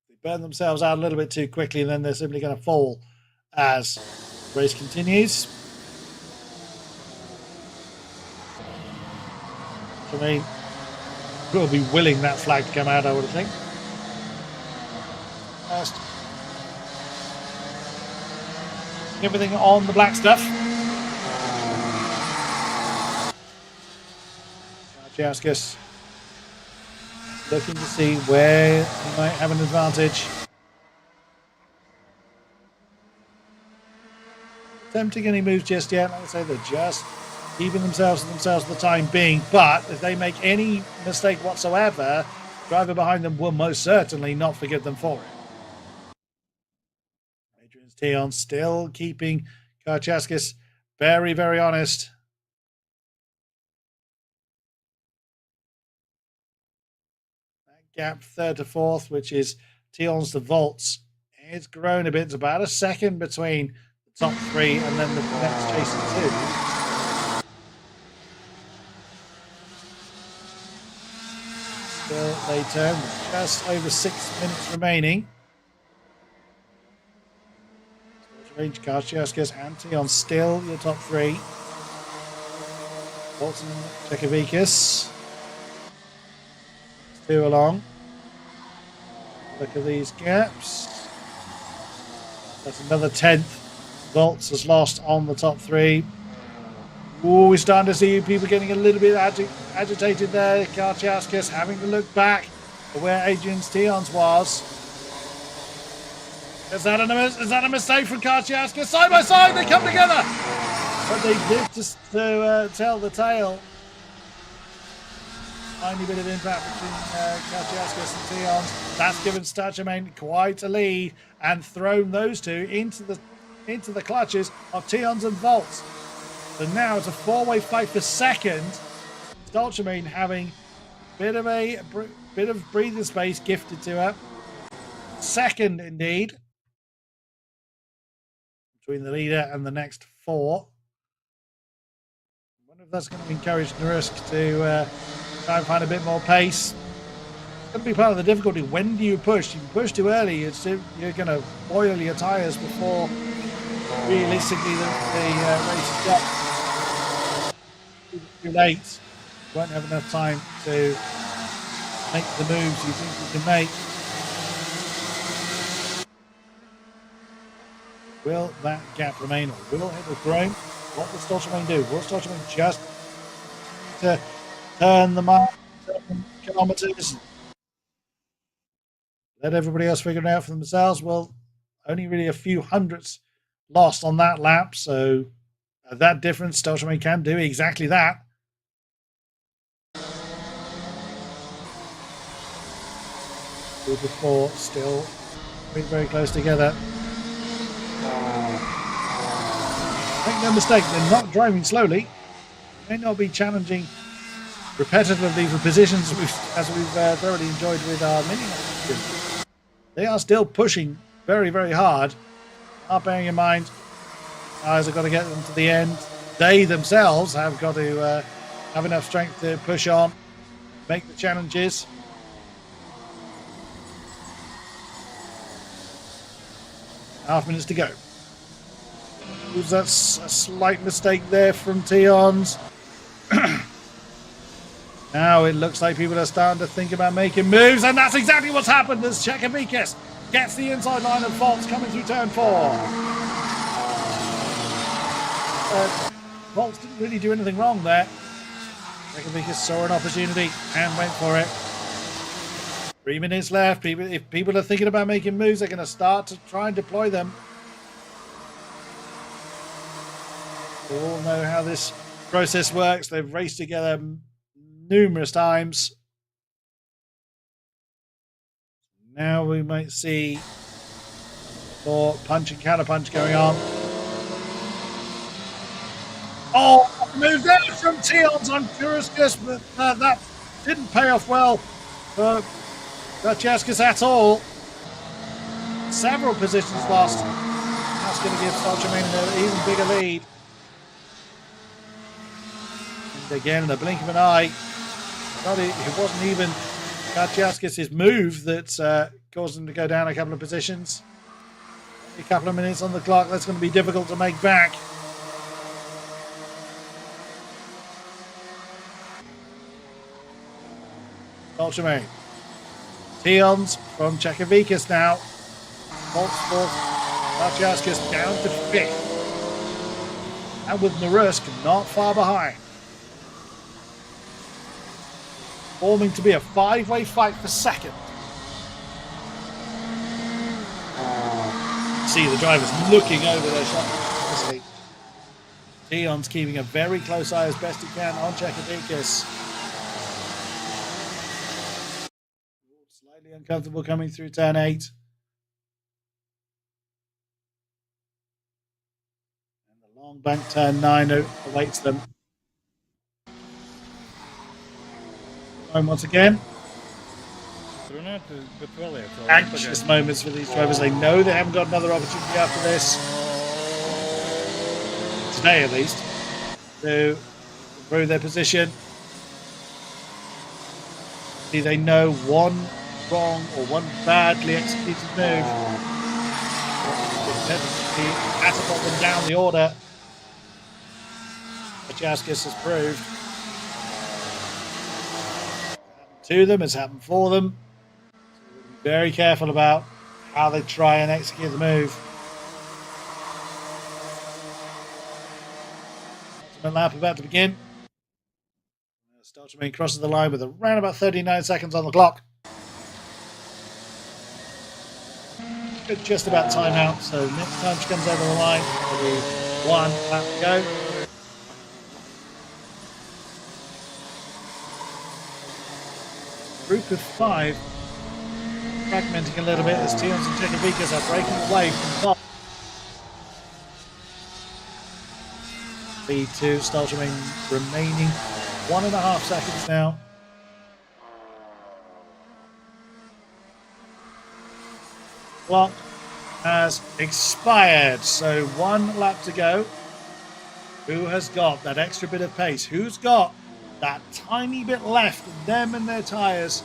They burn themselves out a little bit too quickly, and then they're simply going to fall as the race continues. I mean, we'll be willing that flag to come out, I would think. First, everything on the black stuff. Karchauskas looking to see where he might have an advantage. Attempting any moves just yet. Like I say, they're just keeping themselves to themselves for the time being. But if they make any mistake whatsoever, the driver behind them will most certainly not forgive them for it. Adrian's Tion still keeping Karchauskas very, very honest. That gap 3rd to 4th, which is Tion's to Volts, it's grown a bit. It's about a second between the top 3 and then the next chasing 2. Still they turn with just over 6 minutes remaining. Range Karchiaskis and Tion still your top three. Bolton, Čekovikas. Two along. Look at these gaps. That's another 10th. Volts has lost on the top three. Oh, we're starting to see people getting a little bit agitated there. Karchiaskis having to look back at where Adrian's Tions was. Is that a mistake from Karchiaskis? Side by side, they come together. But they did just to tell the tale. Tiny bit of impact between Karchiaskis and Tions. That's given Stachemain quite a lead and thrown those two into the clutches of Tions and Volts. So now it's a four-way fight for second. Stachemain having a bit of breathing space gifted to her. Second, indeed, between the leader and the next four. I wonder if that's going to encourage Narusk to try and find a bit more pace. It's going to be part of the difficulty. When do you push? If you push too early, you're going to boil your tyres before realistically the race is done. Too late. You won't have enough time to make the moves you think you can make. Will that gap remain, or will it have grown? What will Stachemain do? Will Stachemain just to turn the mark, kilometers, let everybody else figure it out for themselves? Well, only really a few hundredths lost on that lap, so at that difference, Stachemain can do exactly that. Group of four still very close together. Make no mistake, they're not driving slowly. They may not be challenging repetitively for positions as we've thoroughly enjoyed with our mini. They are still pushing very hard. Are bearing in mind, guys have got to get them to the end. They themselves have got to have enough strength to push on, make the challenges. Half minutes to go. That's a slight mistake there from Tions. Now it looks like people are starting to think about making moves, and that's exactly what's happened as Čekovikas gets the inside line of Volts coming through turn 4. Volts didn't really do anything wrong there. Čekovikas saw an opportunity and went for it. 3 minutes left. If people are thinking about making moves, they're going to start to try and deploy them. We all know how this process works. They've raced together numerous times. Now we might see more punch and counter punch going on. Oh, move there from Tions on Kuruskus, but that didn't pay off well for Karchiaskis at all. Several positions lost. That's going to give Stachemain an even bigger lead. Again, in the blink of an eye, it wasn't even Karchiaskis' move that caused him to go down a couple of positions. A couple of minutes on the clock, that's going to be difficult to make back. Stachemain. Tions from Čekovikas now. Volts for Karchiaskis down to 5th. And with Narusk not far behind. Forming to be a 5-way fight for second. See the drivers looking over their shoulder. Tions keeping a very close eye as best he can on Čekovikas. Slightly uncomfortable coming through turn 8. And the long bank turn 9 awaits them. Once again, anxious moments for these drivers. They know they haven't got another opportunity after this, today at least, to improve their position. They know one wrong or one badly executed move competitively catapult them down the order. Kachaskis has proved. To them, it's happened for them. So be very careful about how they try and execute the move. Ultimate lap about to begin. Stelterman crosses the line with around about 39 seconds on the clock. Just about time out, so next time she comes over the line, there'll be one lap to go. Group of 5 fragmenting a little bit as Tions and Čekavikas are breaking away from the top. Lead to Stelterman remaining 1.5 seconds now. Clock has expired, so 1 lap to go. Who has got that extra bit of pace? Who's got that tiny bit left in them and their tyres?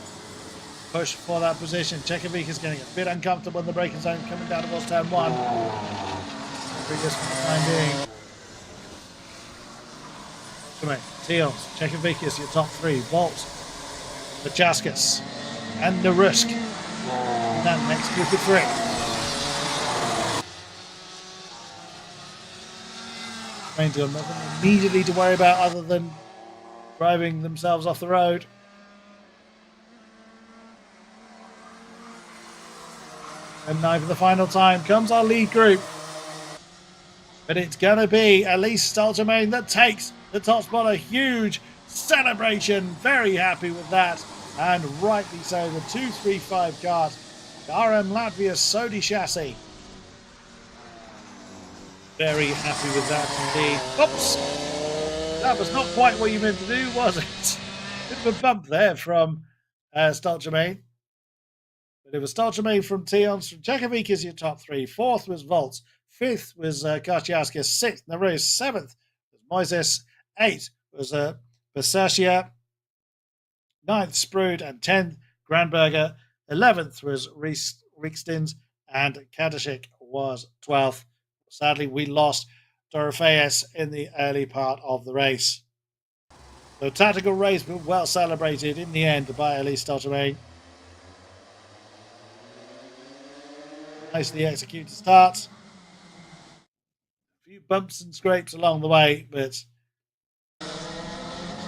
Push for that position. Čekavikas is getting a bit uncomfortable in the braking zone coming down towards turn 1. Biggest for the time being. Come on, Tions, Čekavikas, your top 3. Volt, Pachauskas, and Narusk. And that next group of 3. Nothing immediately to worry about other than driving themselves off the road. And now for the final time comes our lead group. But it's going to be Elise Stelterman that takes the top spot. A huge celebration. Very happy with that. And rightly so. The 235 kart. RM Latvia Sodi chassis. Very happy with that indeed. Oops! That was not quite what you meant to do, was it? Bit of a bump there from Stelterman. But it was Stelterman from Tions, from Čekavikas, your top 3. 4th was Volts. 5th was Kachauskas. 6th, Narusk. 7th was Moises. 8th was Bersacia. 9th, Sprood. And 10th, Grandberger. 11th was Rikstins. And Kadashik was 12th. Sadly, we lost Dorofeus in the early part of the race. So tactical race, but well celebrated in the end by Elise Stelterman. Nicely executed start. A few bumps and scrapes along the way, but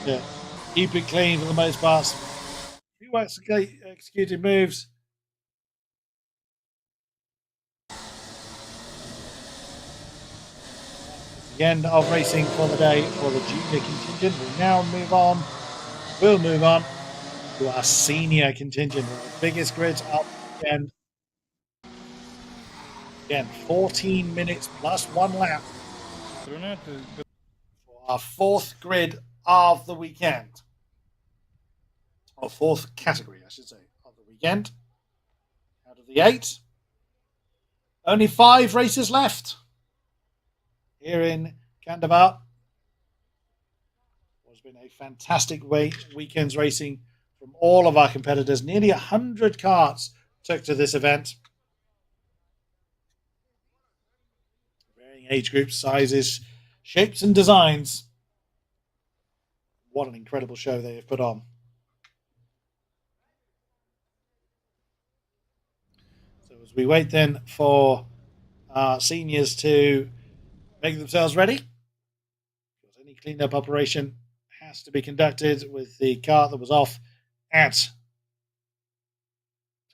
yeah, keep it clean for the most part. A few executed moves. The end of racing for the day for the junior contingent. We'll move on to our senior contingent, the biggest grid of the weekend. Again, 14 minutes plus 1 lap for our 4th grid of the weekend. Or 4th category, I should say, of the weekend. Out of the 8, only 5 races left here in Kandavas. It's been a fantastic weekend's racing from all of our competitors. Nearly 100 karts took to this event. Varying age groups, sizes, shapes and designs. What an incredible show they have put on. So as we wait then for our seniors to make themselves ready, because any cleanup operation has to be conducted with the kart that was off at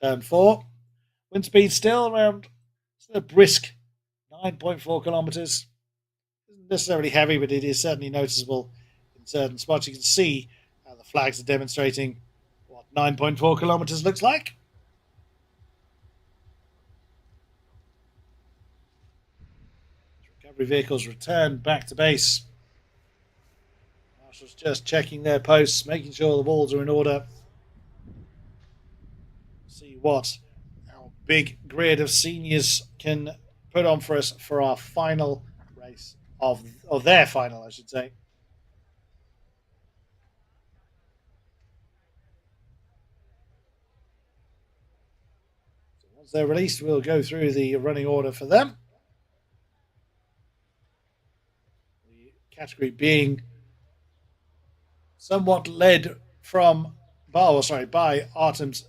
turn 4. Wind speed still around a brisk 9.4 kilometers. Isn't necessarily heavy, but it is certainly noticeable in certain spots. You can see how the flags are demonstrating what 9.4 kilometers looks like. Recovery vehicles return back to base. Marshals just checking their posts, making sure the walls are in order. See what our big grid of seniors can put on for us for our final race of their final, I should say. So once they're released, we'll go through the running order for them. category being somewhat led from by Artems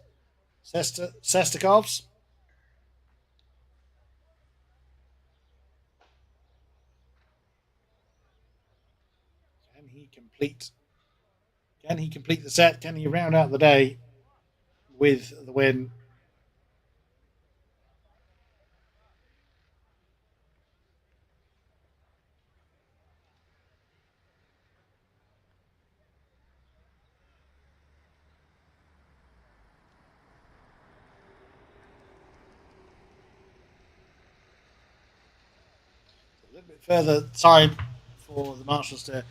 Sestikovs. Can he complete the set? Can he round out the day with the win? A little bit further time for the marshals to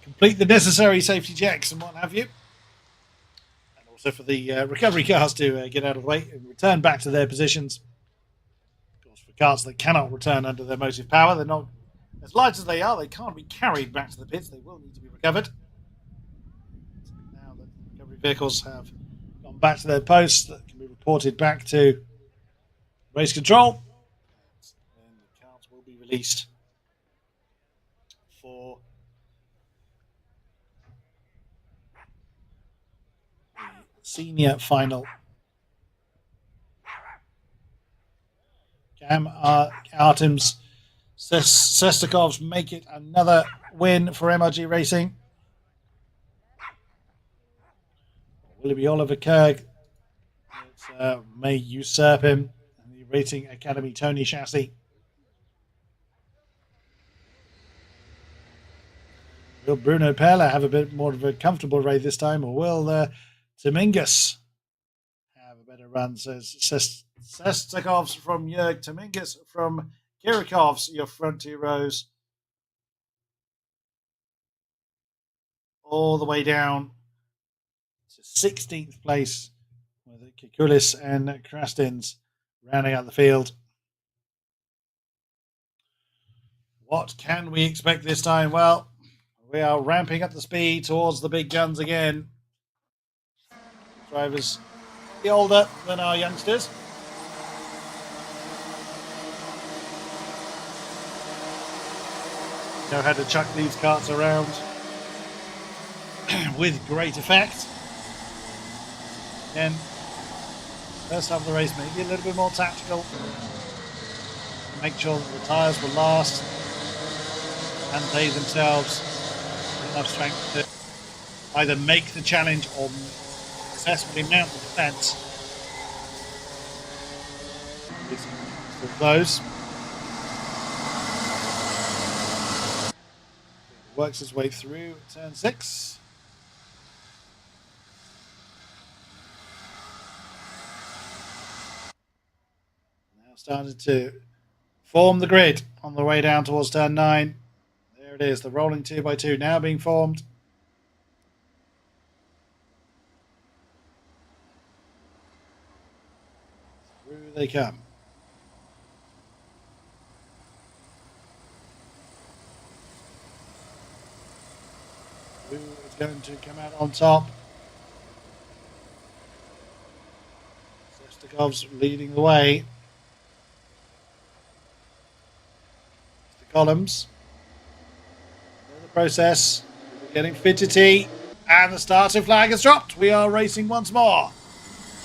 complete the necessary safety checks and what have you. And also for the recovery cars to get out of the way and return back to their positions. Of course, for cars that cannot return under their motive power, they're not as light as they are, they can't be carried back to the pits. They will need to be recovered. Now that the recovery vehicles have gone back to their posts, that can be reported back to race control. And the cars will be released for the senior final. Artems Sestikovs make it another win for MRG Racing. Will it be Oliver Kerg that may usurp him in the Racing Academy Tony chassis? Will Bruno Perla have a bit more of a comfortable race this time, or will Dominguez have a better run? Says Sestikovs from Jörg, Dominguez from Kirikovs, your front two rows. All the way down to 16th place with Kikulis and Krastins rounding out the field. What can we expect this time? Well, we are ramping up the speed towards the big guns again. Drivers be older than our youngsters. Know how to chuck these carts around with great effect. Again, first half of the race maybe a little bit more tactical. Make sure that the tyres will last and they themselves have enough strength to either make the challenge or successfully mount the defence. Still close. Works his way through turn 6. Now started to form the grid on the way down towards turn 9. There it is, the rolling 2x2 now being formed. Through they come. Who is going to come out on top? Sestikovs leading the way. Mr. Columns. In the process, we're getting fidgety, and the starting flag has dropped. We are racing once more.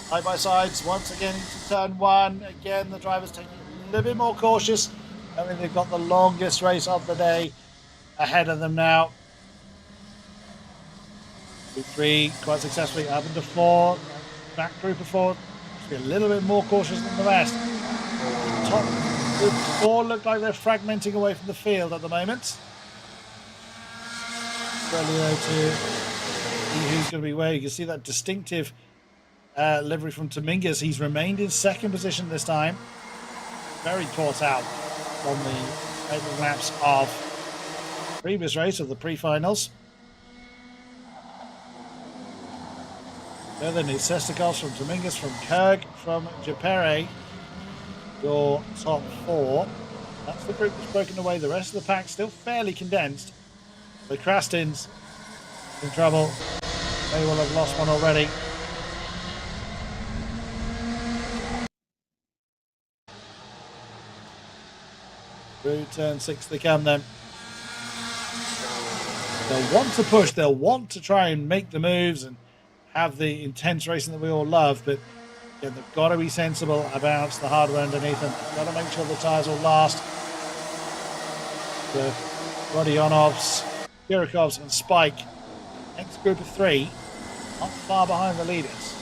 Side by sides once again into turn 1. Again, the drivers taking a little bit more cautious. I mean, they've got the longest race of the day ahead of them now. 3 quite successfully up into 4. Back group of 4. Be a little bit more cautious than the rest. Top group 4 look like they're fragmenting away from the field at the moment. Brilliant to see who's going to be where. You can see that distinctive livery from Dominguez. He's remained in second position this time. Very caught out on the opening laps of previous race of the pre-finals. Then it's Sestikovs from Dominguez, from Kerg, from Japere. Your top 4. That's the group that's broken away. The rest of the pack still fairly condensed. The Krastins in trouble. They will have lost one already. Through turn 6 they come then. They'll want to push. They'll want to try and make the moves and have the intense racing that we all love. But yeah, they've got to be sensible about the hardware underneath them. They've got to make sure the tyres will last. The Rodionovs, Kirikovs and Spike, next group of 3, not far behind the leaders.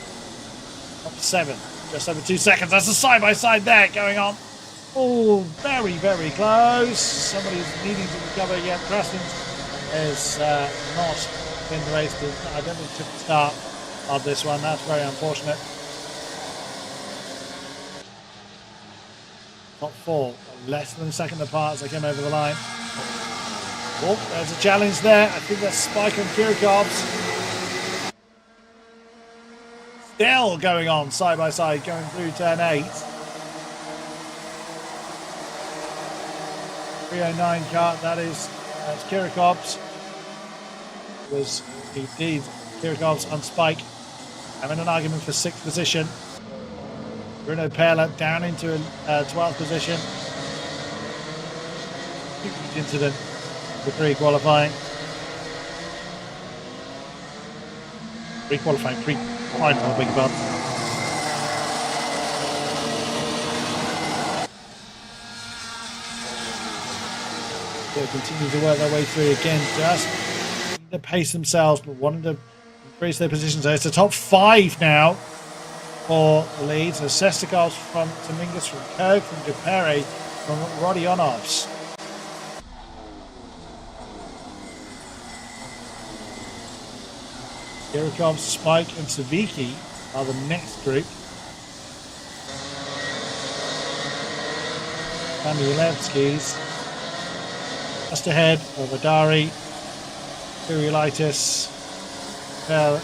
Up to 7, just over 2 seconds. That's a side-by-side there going on. Oh, very, very close. Somebody's needing to recover yet. Preston has not been raced. I don't think took the start of this one. That's very unfortunate. Top 4, less than a second apart as they came over the line. Oh, there's a challenge there. I think that's Spike and Kirikovs. Still going on side by side, going through turn 8. 309 kart, that's Kirikovs. Was indeed Kirikovs on Spike, having an argument for 6th position. Bruno Perla down into 12th position. Huge incident for pre-qualifying. Pre-qualifying, pre-final, I beg your pardon. They'll continue to work their way through again, just to pace themselves, but wanting to increase their position. So it's the top 5 now for the lead. So Sestikovs from Dominguez, from Kirk, from Dupere, from Rodionovs. Kirikovs, Spike and Savicki are the next group. Kandavas just ahead of Adari, Kurielitis,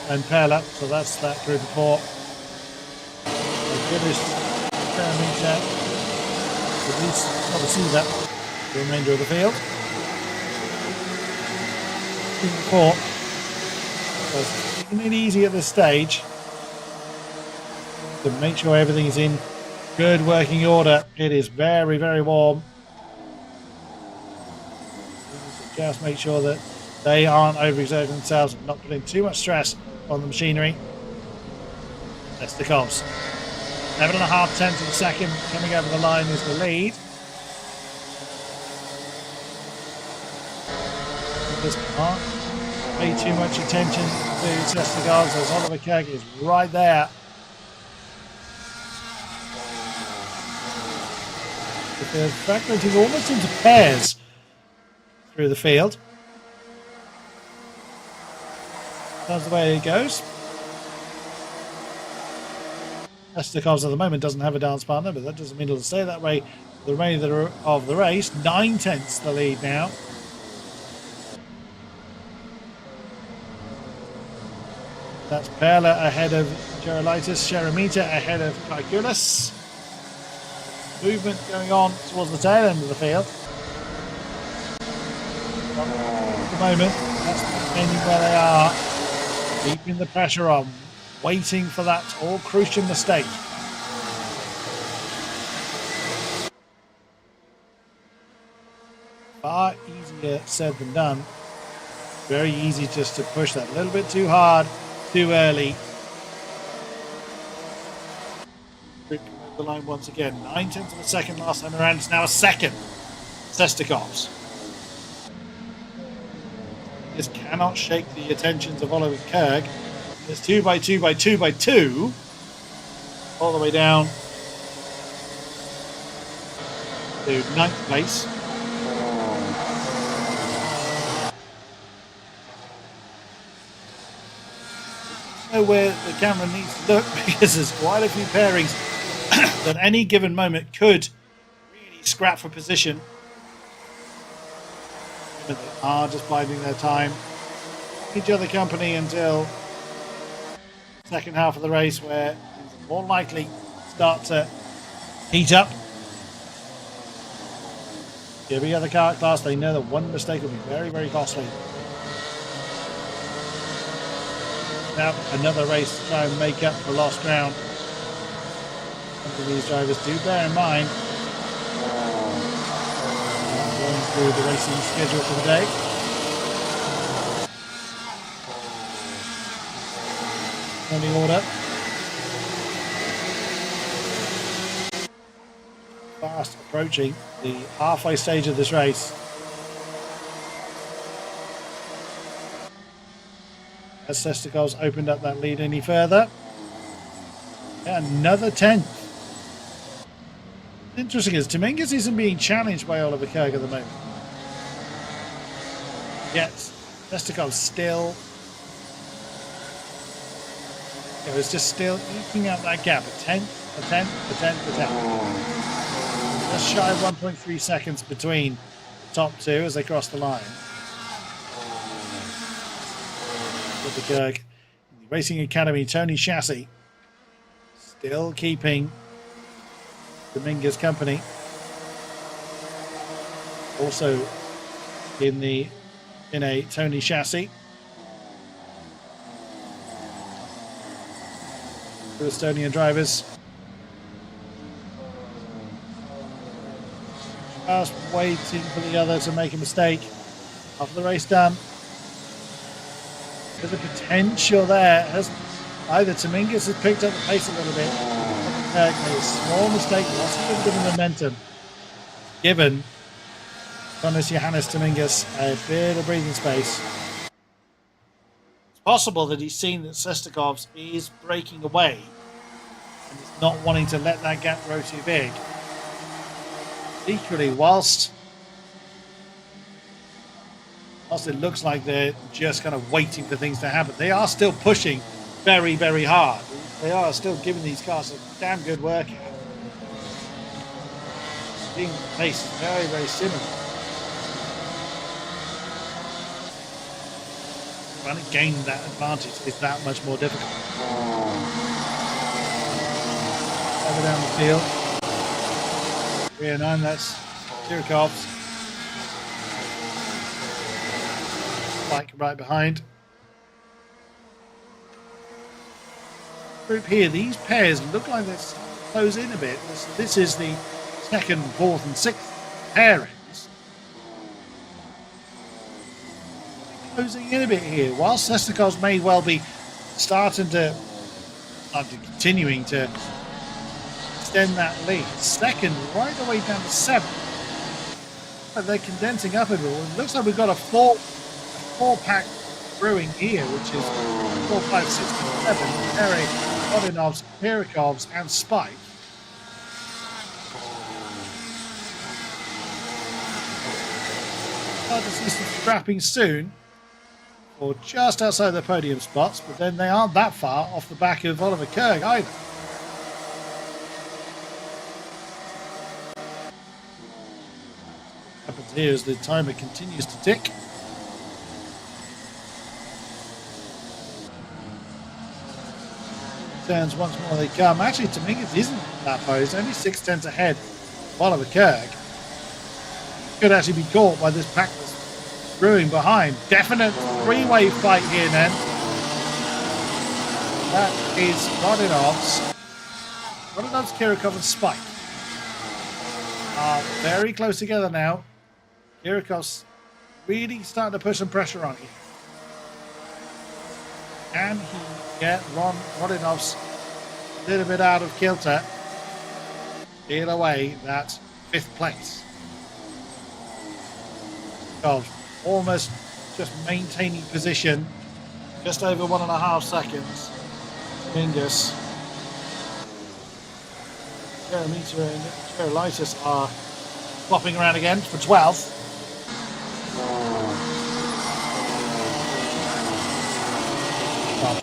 and Perla. So that's that group of 4. The British parameter at least not see that the remainder of the field. Group of 4. So taking it easy at this stage to make sure everything is in good working order. It is very, very warm. Just make sure that they aren't overexerting themselves and not putting too much stress on the machinery. That's the Cobbs. 11.5 tenths of a second coming over the line is the lead. Just can't pay too much attention to Sestigals as Oliver Keg is right there. They're fragmenting almost into pairs through the field. That's the way it goes. Sestikovs at the moment doesn't have a dance partner, but that doesn't mean it'll stay that way for the remainder of the race. 9 tenths the lead now. That's Perla ahead of Gerolitis, Sheremetya ahead of Kaikulis. Movement going on towards the tail end of the field. At the moment, that's depending where they are, keeping the pressure on, waiting for that all-crucial mistake. Far easier said than done. Very easy just to push that a little bit too hard, too early. The line once again. 9 tenths of a second last time around. It's now a second. Sestikovs. This cannot shake the attentions of Oliver Kerg. It's 2 by 2 by 2 by 2. All the way down to 9th place. Know where the camera needs to look because there's quite a few pairings that any given moment could really scrap for position. But they are just biding their time. Each other company until the second half of the race where things are more likely start to heat up. Every other car class, they know that one mistake will be very, very costly. Now another race to try and make up for lost ground. Something these drivers do bear in mind. Going through the racing schedule for the day. on the order. Fast approaching the halfway stage of this race. As Sestikov's opened up that lead any further. Another 10th. Interesting is Dominguez isn't being challenged by Oliver Kerg at the moment. Yes, Sestikov still. It was just still eking out that gap. A 10th, a 10th, a 10th, a 10th. Just shy of 1.3 seconds between the top two as they cross the line. Oliver Kerg, the Racing Academy, Tony Chassis, still keeping Dominguez company. Also in a Tony Chassis. Two Estonian drivers. Just waiting for the other to make a mistake. Half the race done. There's a potential there. Either Dominguez has picked up the pace a little bit. Made a small mistake, lost a little bit of momentum. Given Thomas Johannes Dominguez a bit of breathing space. It's possible that he's seen that Sestikovs is breaking away and is not wanting to let that gap grow too big. Equally, whilst it looks like they're just kind of waiting for things to happen, they are still pushing very, very hard. They are still giving these cars a damn good workout. Being the pace is very, very similar. Trying to gain that advantage is that much more difficult. Over down the field. 309, that's Tirakovs. Spike right behind. Group here, these pairs look like they're starting to close in a bit. This is the second, fourth, and sixth pairings. Closing in a bit here. While Sestikovs may well be continuing to extend that lead. Second, right away down to seventh. But they're condensing up a bit. It looks like we've got a four-pack brewing here, which is 4, 5, 6, 7. Eric, Vodinovs, Pirikovs, and Spike. Hard to see some scrapping soon, or just outside the podium spots, but then they aren't that far off the back of Oliver Kerg either. What happens here is the timer continues to tick. Turns once more they come. Actually, Dominguez isn't that far. He's only 6/10 ahead of Oliver Kerg. Could actually be caught by this pack that's brewing behind. Definite three-way fight here then. That is Vodinovs, Kirikov, and Spike. Are very close together now. Kirikov's really starting to put some pressure on here. Can he get Vodinovs a little bit out of kilter? Steal away that 5th place. Almost just maintaining position. Just over 1.5 seconds. Mingus. Jeremeter and Gerolitis are flopping around again for 12th.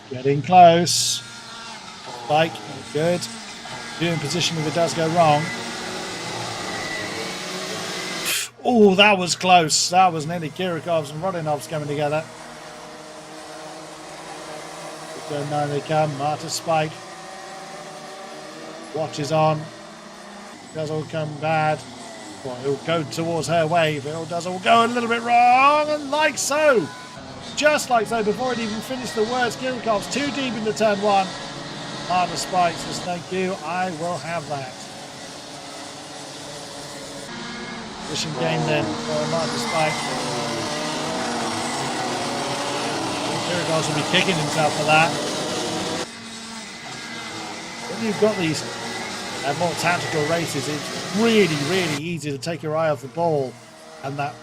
Getting close. Spike, good. Doing position if it does go wrong. Oh, that was close. That was nearly Kirikovs and Vodinovs coming together. Now they come. Marta Spike. Watch is on. Does all come bad. Well, it'll go towards her wave. It does all go a little bit wrong, and like so. Just like so, before it even finished the words, Kirikov's too deep into turn 1. Marta Spike says, thank you, I will have that. Position game then for Marta Spike. Kirikov's will be kicking himself for that. you've got these more tactical races, it's really, really easy to take your eye off the ball, and that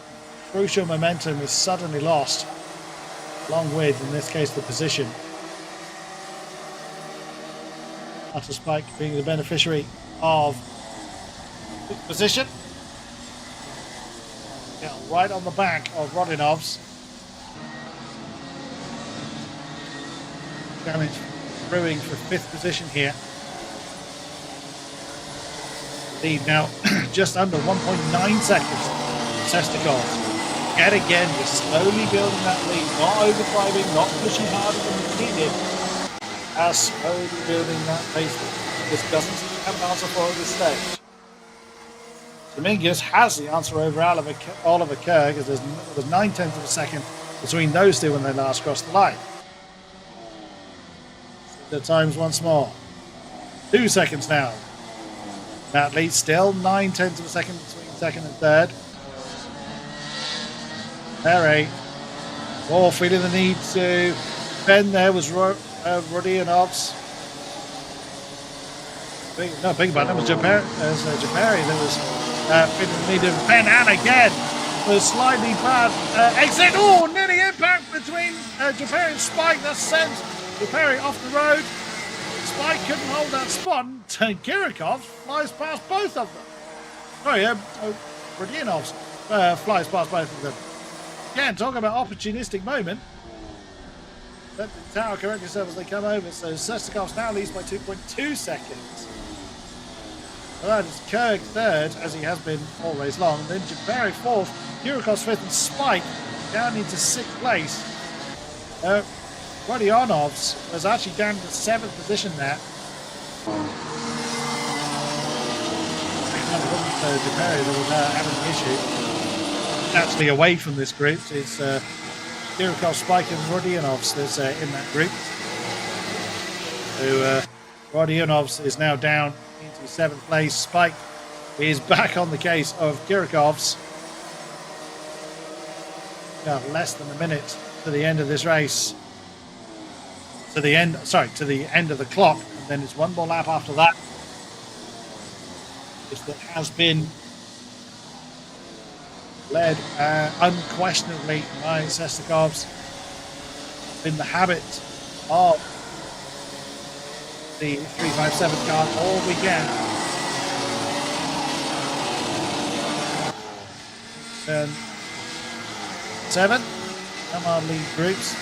crucial momentum is suddenly lost, along with, in this case, the position. After Spike being the beneficiary of this position. Yeah, right on the back of Rodinov's. Damage brewing for 5th position here. Lead now just under 1.9 seconds. Sestakov. Yet again, just slowly building that lead, not overdriving, not pushing harder than needed. As slowly building that pace. This doesn't seem to have an answer for at this stage. Dominguez has the answer over Oliver Kerr, because there was 9/10 of a second between those two when they last crossed the line. The times once more. 2 seconds now. That lead still 9/10 of a second between second and third. Perry. Oh, feeling the need to bend there was Rodionovs. Big button. That was Japari that was feeling the need to bend, and again was slightly bad exit. Oh, nearly impact between Japari and Spike. That sends Japari off the road. Spike couldn't hold that spot. Kirikov flies past both of them. Sorry, Rodionovs flies past both of them. Again, talking about opportunistic moment. Let the tower correct itself as they come over. So Sestakov now leads by 2.2 seconds. Well, that is Kirk third, as he has been all race long. And then Japari fourth, Kirikov's fifth, and Spike down into 6th place. Rodionovs was actually down to 7th position there. Japari that was having an issue. Actually away from this group is Kirikov, Spike and Rodionovs that's in that group. So Rodionovs is now down into 7th place. Spike is back on the case of Kirikovs. Got less than a minute to the end of this race. To the end of the clock, and then it's one more lap after that. This that has been led unquestionably by Sestakovs. In the habit of the 357 car all weekend. Turn 7, come on lead groups.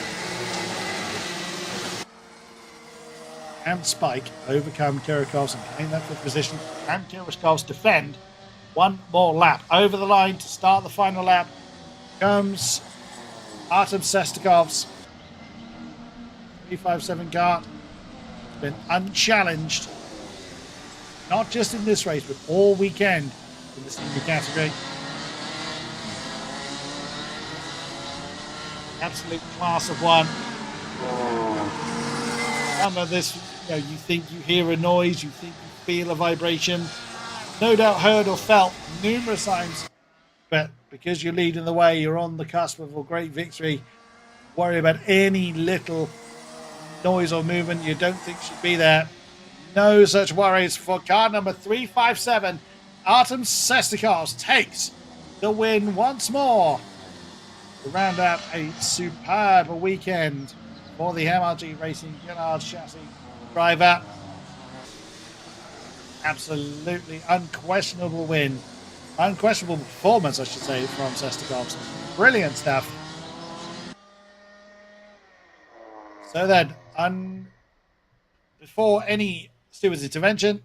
And Spike overcome Kirikovs and gain that 5th position. And Kirikovs defend one more lap. Over the line to start the final lap comes Artem Sestakovs. 357 car. Been unchallenged. Not just in this race, but all weekend in the senior category. Absolute class of one. Some of this, you think you hear a noise, you think you feel a vibration. No doubt heard or felt numerous times, but because you're leading the way, you're on the cusp of a great victory. Worry about any little noise or movement you don't think should be there. No such worries for car number 357. Artem Sestakovs takes the win once more to round out a superb weekend for the MRG Racing Gillard chassis driver. Absolutely unquestionable win. Unquestionable performance, I should say, from Sestakovs. Brilliant stuff. So then, before any steward's intervention,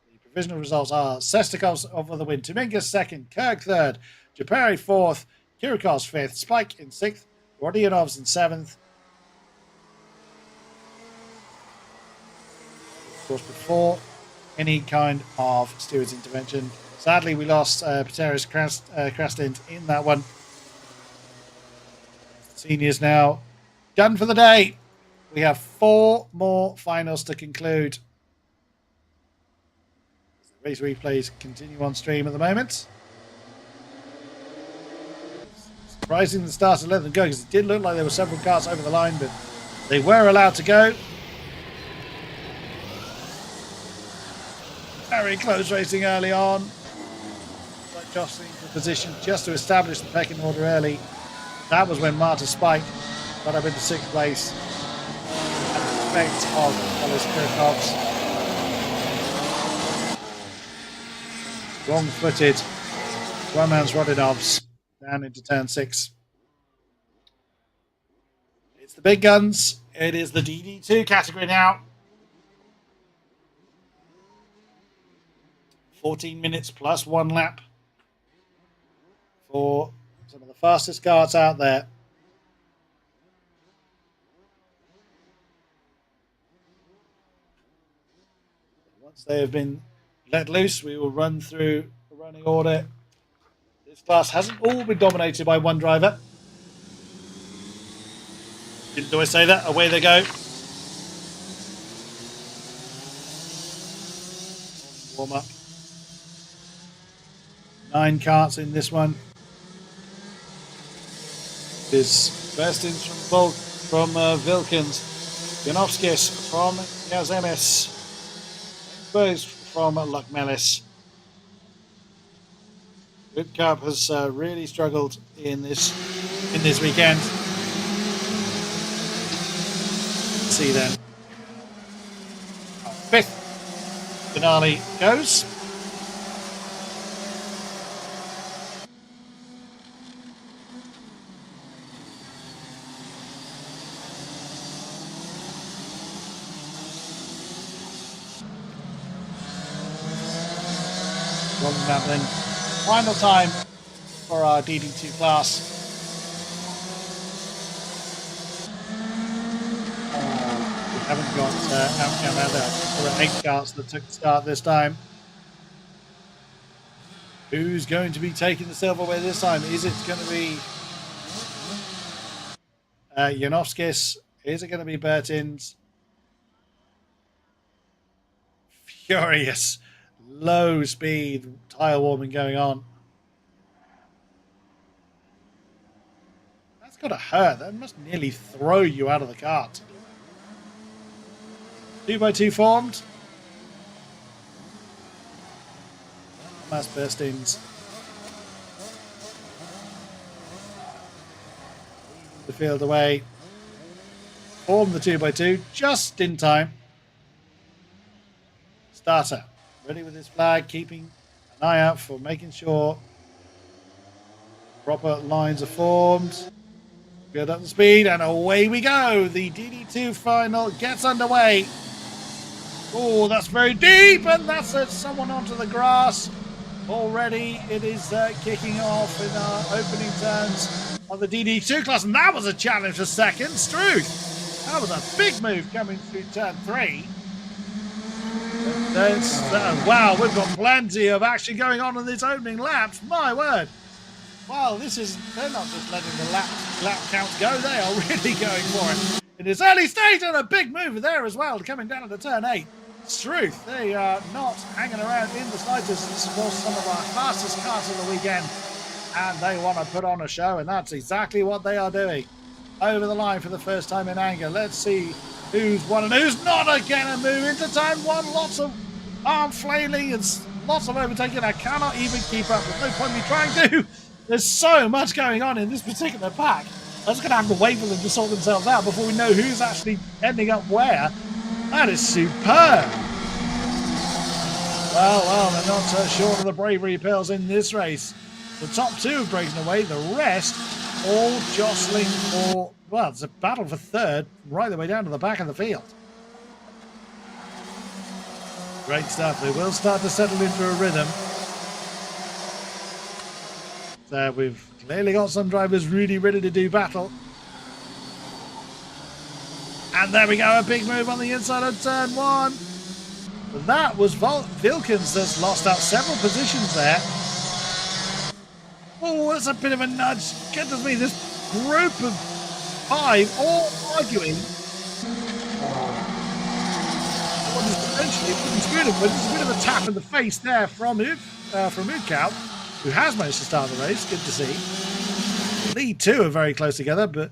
the provisional results are Sestakovs over the win. Dominguez second, Kirk third, Japari fourth, Kirikovs fifth, Spike in sixth, Rodionovs in seventh. Of course, before any kind of steward's intervention. Sadly, we lost Pateris Krastint in that one. Seniors now done for the day. We have 4 more finals to conclude. The race replays continue on stream at the moment. Surprising the start to let them go, because it did look like there were several cars over the line, but they were allowed to go. very close racing early on. But jostling for position just to establish the pecking order early. That was when Marta Spike got up into 6th place. At the expense of Alice Kirchhoff's wrong-footed Romance Rodinovs down into turn 6. It's the big guns. It is the DD2 category now. 14 minutes plus 1 lap for some of the fastest karts out there. Once they have been let loose, we will run through the running order. This class hasn't all been dominated by one driver. Didn't I say that? Away they go. Warm up. 9 karts in this one. This Bestins from Vilkins, Janovskis from Yazemis, Burgs from Luckmelis. Good Cup has really struggled in this weekend. Let's see then. Our 5th finale goes. Then final time for our DD2 class. We haven't got outcome out there. There were 8 karts that took the start this time. Who's going to be taking the silverware this time? Is it going to be Janovskis? Is it going to be Bertins? Furious. Low speed tyre warming going on. That's got to hurt. That must nearly throw you out of the kart. 2x2 formed. Mass burstings. The field away. Form the 2x2 just in time. Starter. Ready with his flag, keeping an eye out for making sure proper lines are formed. Build up the speed, and away we go. The DD2 final gets underway. Oh, that's very deep, and that's someone onto the grass. Already it is kicking off in our opening turns of the DD2 class, and that was a challenge for second. Struth, that was a big move coming through turn 3. Wow, we've got plenty of action going on in these opening laps. My word. Wow, they're not just letting the lap counts go. They are really going for it. In its early stage, and a big move there as well, coming down to turn 8. Struth, they are not hanging around in the slightest. This is, of course, some of our fastest cars of the weekend. And they want to put on a show, and that's exactly what they are doing. Over the line for the first time in anger. Let's see who's won and who's not. Again, a move into turn 1. Lots of arm flailing and lots of overtaking. I cannot even keep up. There's no point me trying to. There's so much going on in this particular pack. I'm just going to have to wait for them to sort themselves out before we know who's actually ending up where. That is superb. Well, they're not short of the bravery pills in this race. The top 2 have breaking away. The rest all jostling for, well, it's a battle for 3rd right the way down to the back of the field. Great stuff. They will start to settle into a rhythm. So we've clearly got some drivers really ready to do battle. And there we go, a big move on the inside of turn 1. That was Vilkins that's lost out several positions there. Oh, that's a bit of a nudge. Goodness me, this group of 5 all arguing. What is potentially a pretty screwed him, but it's a bit of a tap in the face there from Ukau, who has managed to start the race. Good to see. Lead 2 are very close together, but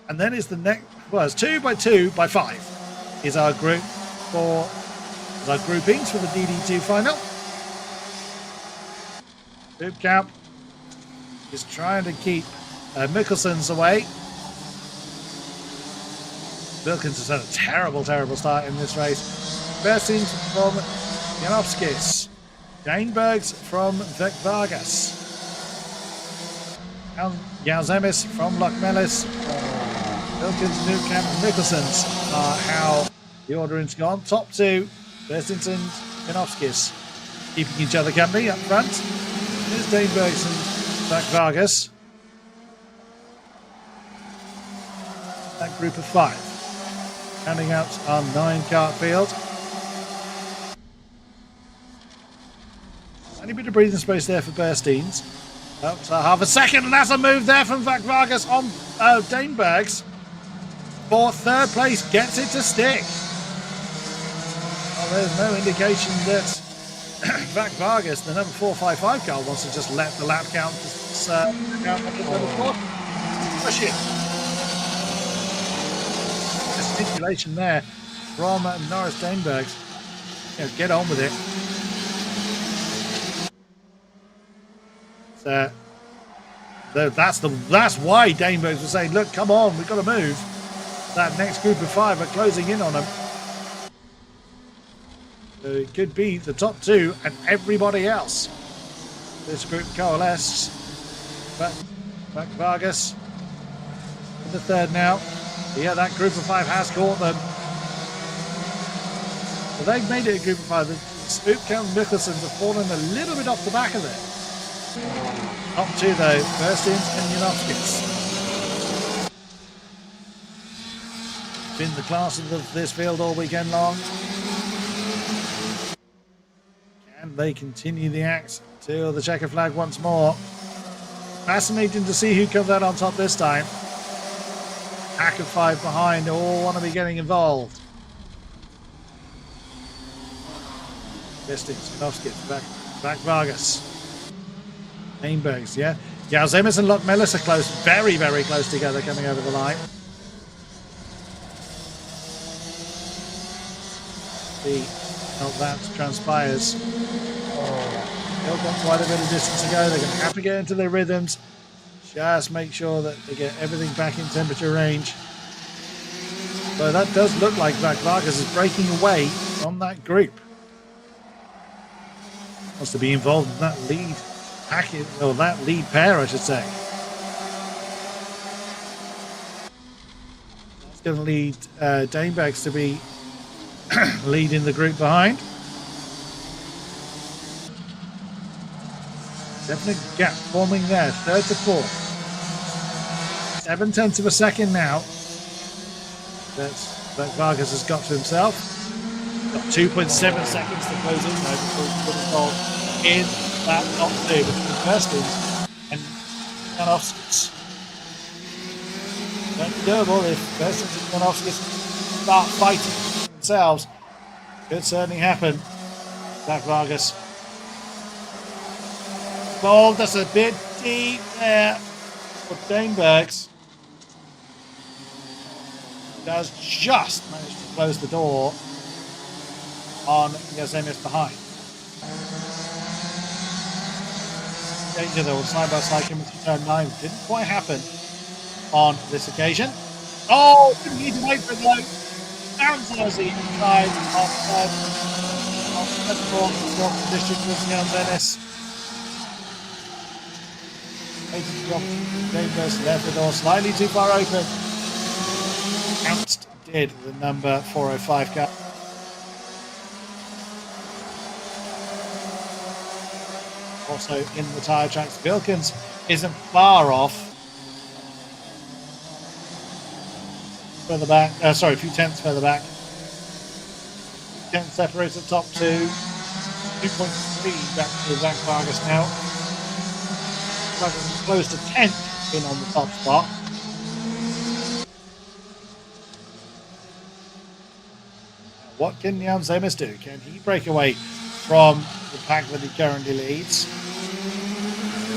and then it's the next. Well, it's 2 by 2 by 5 is our group for Our groupings for the DD2 final. Boot Camp is trying to keep Mikkelsen's away. Wilkins has had a terrible start in this race. Bersins from Janowskis. Danebergs from Vek Vargas. Jauzemis from Lokmelis. Wilkins, Bootcamp, and Mikkelsen's are how the ordering's gone. Top two, Bersins and Janowskis keeping each other company up front. Here's Danebergs and Vek Vargas. That group of five. Counting out our 9-kart field. Only bit of breathing space there for Bursteins. Up to half a second, and that's a move there from Vek Vargas on Danebergs. For third place, gets it to stick. Well, there's no indication that Vek Vargas, the number 455 car, wants to just let the lap count push it. Stipulation there from Norris Danebergs. Get on with it. So that's why Danebergs was saying, look, come on, we've got to move. That next group of five are closing in on them. So it could be the top two and everybody else. This group coalesces. But Vargas in the third now. Yeah, that group of five has caught them. Well, they've made it a group of five. The Spookcount and Mikkelsens have fallen a little bit off the back of it. Top two, though. Burstins and Janowskis. Been the class of this field all weekend long. Can they continue the act till the checker flag once more? Fascinating to see who comes out on top this time. Pack of five behind all want to be getting involved. Distance, Janowskis, back Vargas. Danebergs, yeah. Jauzemis and Lokmelis are close, very close together coming over the line. See how that transpires. Still got quite a bit of distance to go. They're going to have to get into their rhythms. Just make sure that they get everything back in temperature range. So that does look like Vek Vargas is breaking away from that group. Wants to be involved in that lead packet, or that lead pair, I should say. That's going to lead Danebergs to be leading the group behind. Definite gap forming there, third to fourth. 7/10 of a second now. That's Vek Vargas has got to himself. Got 2.7 seconds to close in though before he put a goal in that top two between Burstins and Janowskis. Don't be doable if Burstins and Janowskis start fighting themselves. Could certainly happen. Vek Vargas. Ball just a bit deep there for Danebergs. Does just manage to close the door on Jauzemis behind. Danger though, side-by-side coming through turn 9. Didn't quite happen on this occasion. Oh, didn't need to wait for it though. Down to the inside of the fourth district was Jauzemis. Danebergs left the door slightly too far open. Pounced did the number 405 car. Also in the tyre tracks, Wilkins isn't far off. Further back, sorry, a few tenths further back. 10 separates the top two. 2.3 back to Vek Vargas now. Close to 10th in on the top spot. What can Jauzemis do? Can he break away from the pack that he currently leads?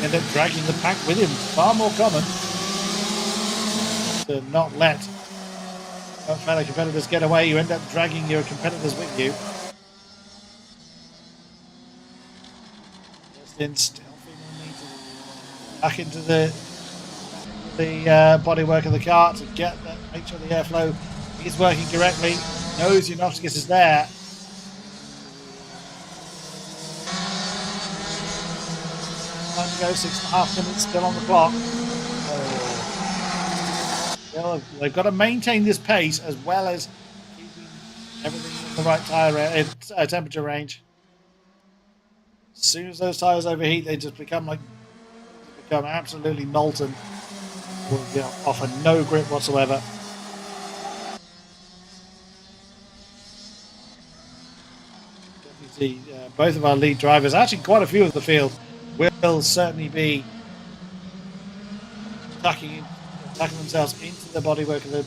End up dragging the pack with him. Far more common to not let fellow competitors get away. You end up dragging your competitors with you. Still feeling the need to back into the bodywork of the car to make sure the airflow is working correctly. Knows Janovskis is there. Time to go, 6.5 minutes still on the clock. Well, they've got to maintain this pace as well as keeping everything in the right tire temperature range. As soon as those tires overheat, they just become absolutely molten. Will offer no grip whatsoever. See, both of our lead drivers, actually quite a few of the field, will certainly be tucking themselves into the bodywork of the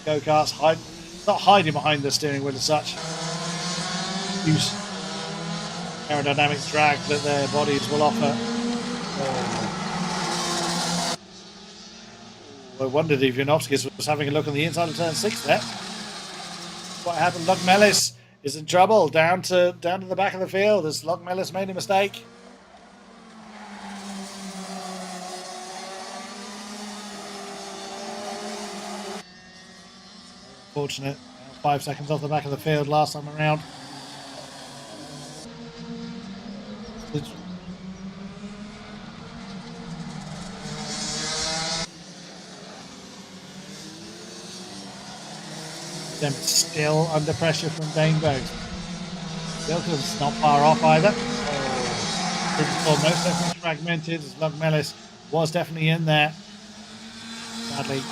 go-karts, not hiding behind the steering wheel as such. Use aerodynamic drag that their bodies will offer. I wondered if Janovskis was having a look on the inside of turn 6 there. What happened? Luck Mellis is in trouble. Down to the back of the field as Luck Mellis made a mistake. Fortunate. 5 seconds off the back of the field last time around. Them still under pressure from Danebo. Bilkins not far off either. Most definitely fragmented as Luck Mellis was definitely in there. Sadly,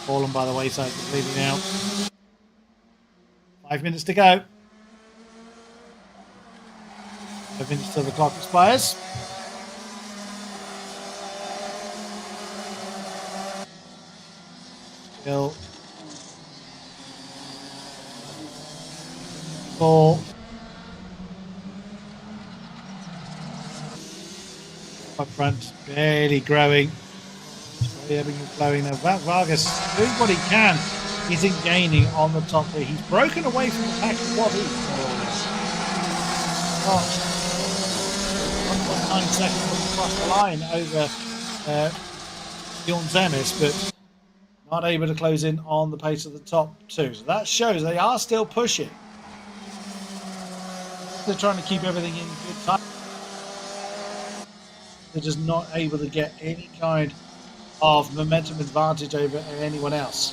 fallen by the wayside, completely out. 5 minutes to go. 5 minutes till the clock expires. Still 4. Up front, barely growing. Slowly ebbing and flowing now. Vargas doing what he can. Isn't gaining on the top three. He's broken away from the pack. What is 1.9 seconds across the line over Bjorn Zemis, but not able to close in on the pace of the top two. So that shows they are still pushing. They're trying to keep everything in good time. They're just not able to get any kind of momentum advantage over anyone else.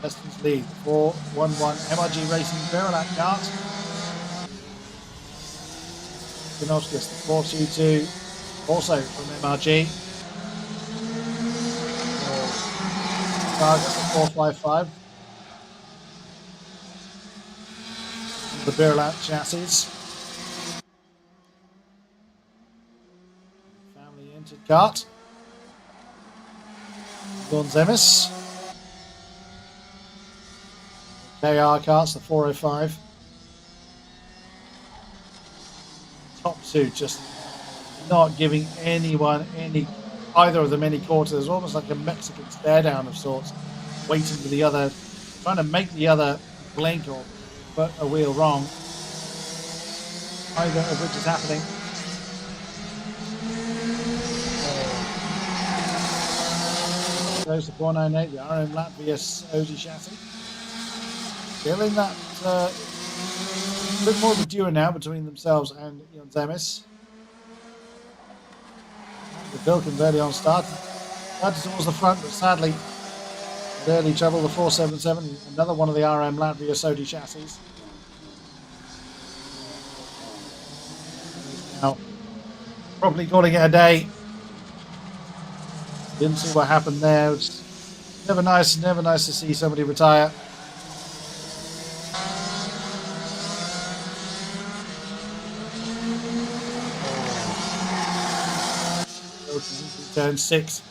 Preston's lead 4-1-1 MRG Racing Verilat kart. Janovskis 4-2-2 also from MRG. Vargas 4-5-5. The Verilat chassis. Family entered kart. Gonzemis. KR karts, the 405. Top two just not giving either of them any quarter. There's almost like a Mexican stare down of sorts, waiting for the other, trying to make the other blink or put a wheel wrong. Either of which is happening. Goes to 498, the RM Latvia OG chassis. Feeling that a bit more of a duo now between themselves and Jan Zemis. The Bilkins early on started towards the front, but sadly early trouble. The 477, another one of the RM Latvia Sodi chassis. Now, probably calling it a day. Didn't see what happened there. It's never nice to see somebody retire. Turn 6.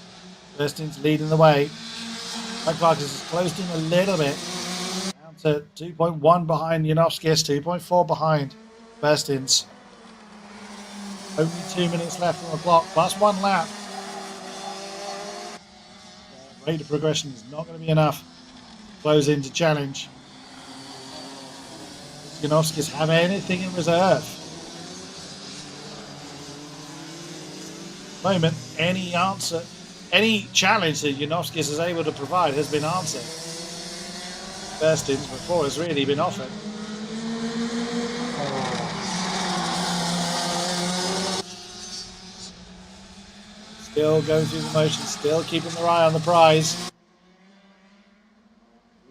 Thurston's leading the way. Mike Vargas has closed in a little bit. Down to 2.1 behind Janovskis, 2.4 behind Thurston's. Only 2 minutes left on the clock, plus 1 lap. Rate of progression is not going to be enough to close in to challenge. Janowskis have anything in reserve? At the moment, any answer, any challenge that Janowskis is able to provide has been answered. Burstins before has really been offered. Still going through the motions, still keeping their eye on the prize.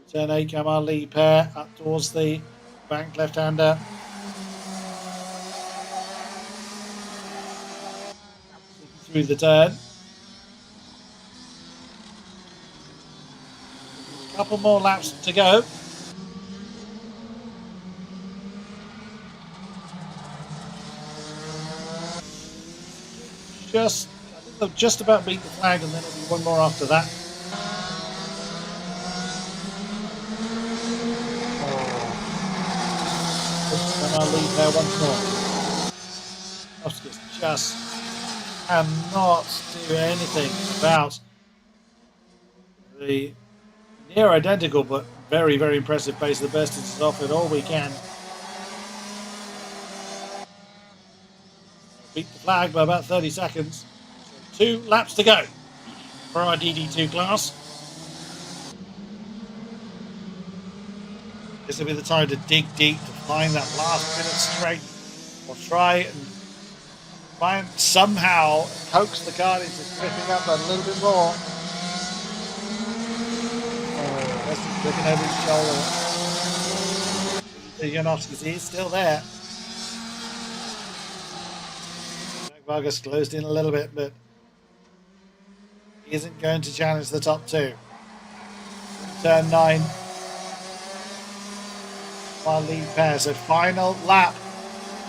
Turn 8 come our lead pair up towards the bank left-hander. Through the turn. A couple more laps to go. I think they'll just about beat the flag, and then it'll be one more after that. And I'll leave there once more. Just cannot do anything about the near identical but very, very impressive pace the best is offered all weekend. Beat the flag by about 30 seconds. So 2 laps to go for our DD2 class. This will be the time to dig deep to find that last bit of strength, or try and somehow coax the car into flipping up a little bit more. That's looking over his shoulder. Janowskis is still there. Vargas closed in a little bit, but he isn't going to challenge the top 2. Turn 9. Our lead pair. So final lap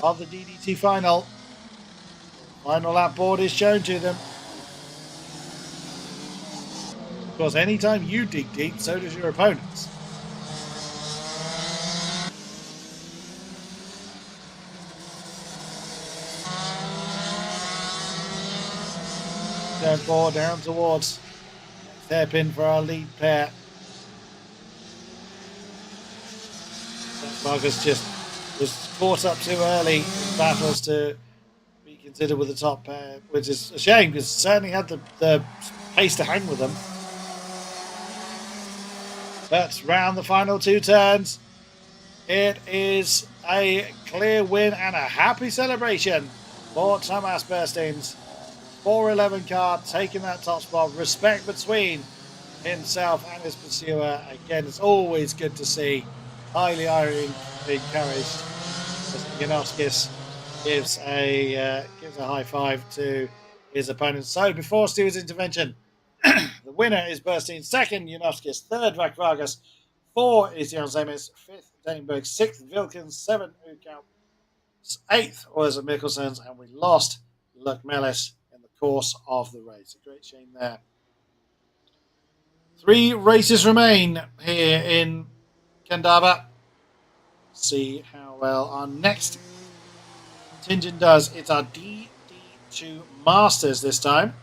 of the DD2 final. Final lap board is shown to them. Of course, anytime you dig deep, so does your opponents. Turn 4 down towards hairpin for our lead pair. Vargas just was caught up too early in battles to be considered with the top pair, which is a shame because certainly had the pace to hang with them. But round the final 2 turns, it is a clear win and a happy celebration for Thomas Burstins. 411 car taking that top spot. Respect between himself and his pursuer. Again, it's always good to see. Highly encouraged. Janowskis gives a high five to his opponent. So before Stewart's intervention, the winner is Burstein. 2nd, Janowskis. 3rd, Vargas. 4 is Jan Zemes. 5th, Denenberg. 6th, Wilkins. 7th, Ukau. 8th was Mikkelsens, and we lost Luc Melis in the course of the race. A great shame there. 3 races remain here in Kandavas. See how well our next contingent does. It's our DD2 Masters this time.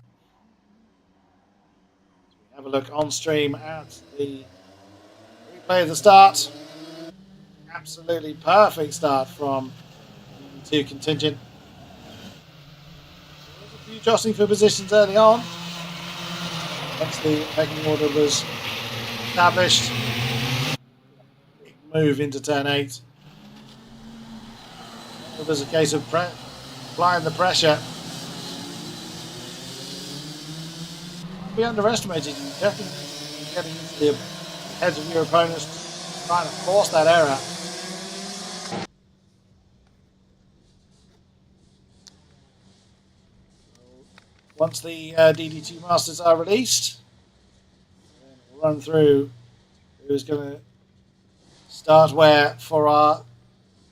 So we have a look on stream at the replay of the start. Absolutely perfect start from DD2 contingent. There was a few jostling for positions early on. Once the pecking order was established, move into turn 8. It was a case of applying the pressure. Don't be underestimated. You definitely getting into the heads of your opponents, trying to force that error. Once the DD2 Masters are released, we'll run through who's going to start where for our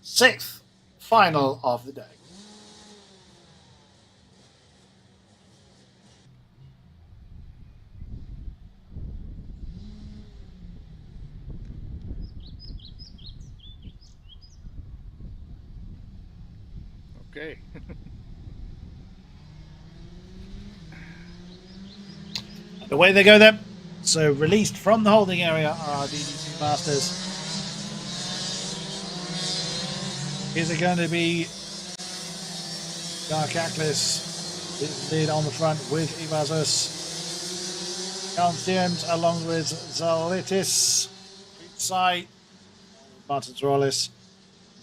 6th final of the day. Okay. And away they go then. So released from the holding area are our DD2 Masters. Is it going to be Darkaklis lead on the front with Ivazus? Constians along with Zalitis, Sai, Martin Rollis,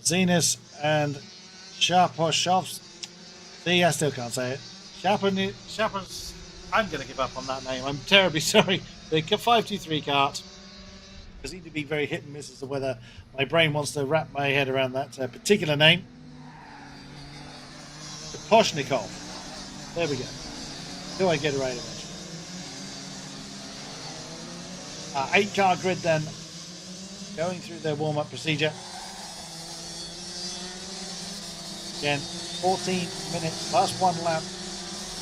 Zenas, and Shaposhovs. See, I still can't say it. Shapos. I'm going to give up on that name. I'm terribly sorry. The 523 kart. I seem to be very hit and miss as to whether my brain wants to wrap my head around that particular name. Poshnikov. There we go. Do I get it right eventually? 8-car grid then. Going through their warm-up procedure. Again, 14 minutes plus 1 lap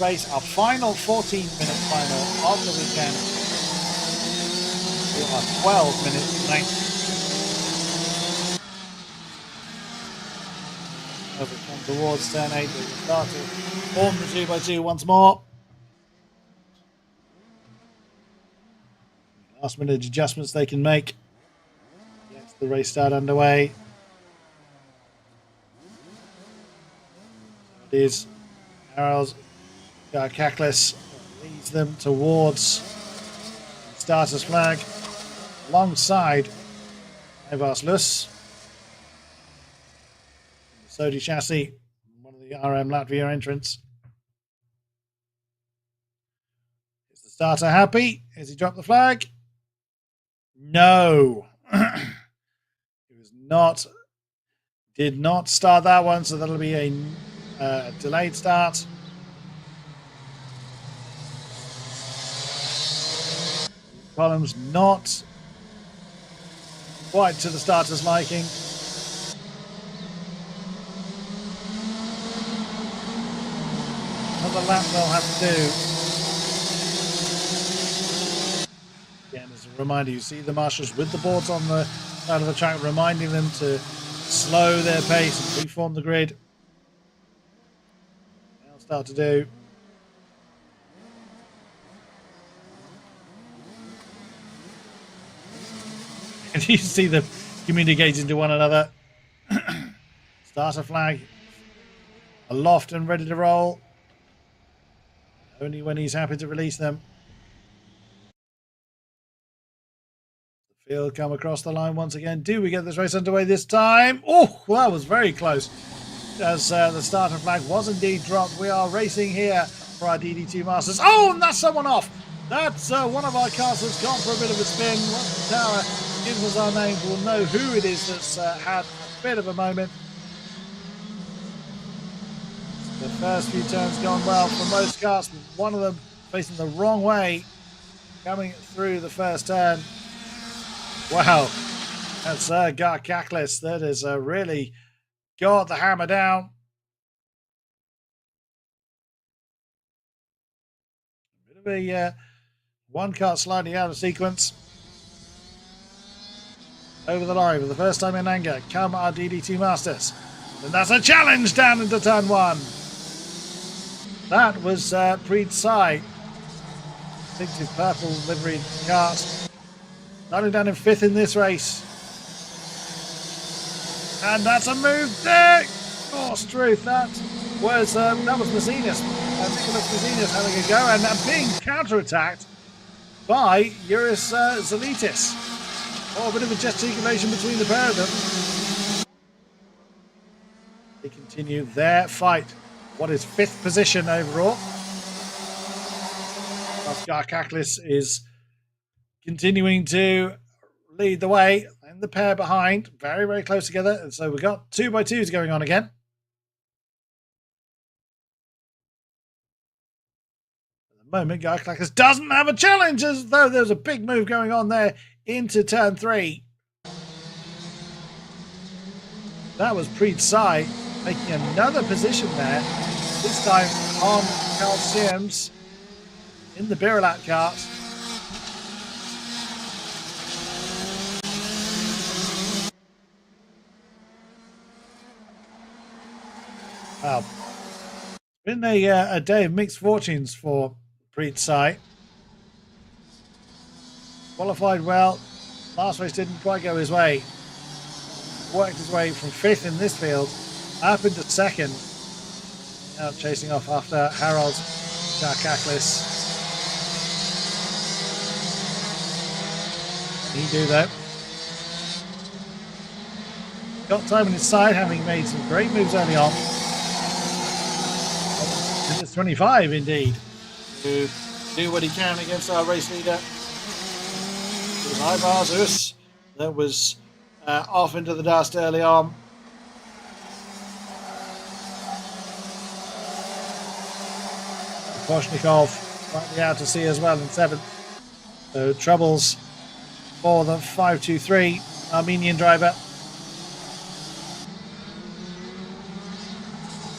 race. Our final 14-minute final of the weekend. We are 12 minutes length. As we come towards turn 8, we start to form the 2x2 once more. Last minute adjustments they can make. Gets the race start underway. It is Harold Kaklis leads them towards the starter's flag alongside Ivars Lus. The Sodi chassis, one of the RM Latvia entrants. Is the starter happy? Has he dropped the flag? No. He was not. Did not start that one, so that'll be a delayed start. Columns not quite to the starter's liking. Another lap they'll have to do. Again, as a reminder, you see the marshals with the boards on the side of the track, reminding them to slow their pace and reform the grid. They'll start to do. And you see them communicating to one another. Starter flag aloft and ready to roll. Only when he's happy to release them. The field come across the line once again. Do we get this race underway this time? Oh, well, that was very close. As the starter flag was indeed dropped. We are racing here for our DD2 Masters. Oh, and that's someone off. That's one of our cars that's gone for a bit of a spin. Once the tower gives us our name, we'll know who it is that's had a bit of a moment. The first few turns gone well for most cars, with one of them facing the wrong way coming through the first turn. Wow, that's Garkaklis. That is really got the hammer down. A bit of a one car slightly out of sequence. Over the lorry for the first time in anger come our DD2 Masters. And that's a challenge down into turn 1. That was Preet Sai. Distinctive purple livery kart. Starting down in 5th in this race. And that's a move there. Oh, Struth, that was Mazinas. Nicholas Mazinas having a go and being counter-attacked by Yuris Zalitis. Oh, a bit of a gesticulation between the pair of them. They continue their fight. What is 5th position overall? Garkaklis is continuing to lead the way, and the pair behind, very, very close together. And so we've got 2x2s going on again. At the moment, Garkaklis doesn't have a challenge, as though there's a big move going on there into turn 3. That was Preet Sai making another position there, this time on Carl Sims in the Birilat kart. Wow. It's been a day of mixed fortunes for Preet Sai. Qualified well. Last race didn't quite go his way. worked his way from 5th in this field up into 2nd. Now chasing off after Harold Darkaklis. He do though. Got time on his side, having made some great moves early on. It's 25 indeed. To do what he can against our race leader. It was Ivarzus that was off into the dust early on. Koshnikov slightly out to sea as well in 7th. So troubles for the 523 Armenian driver.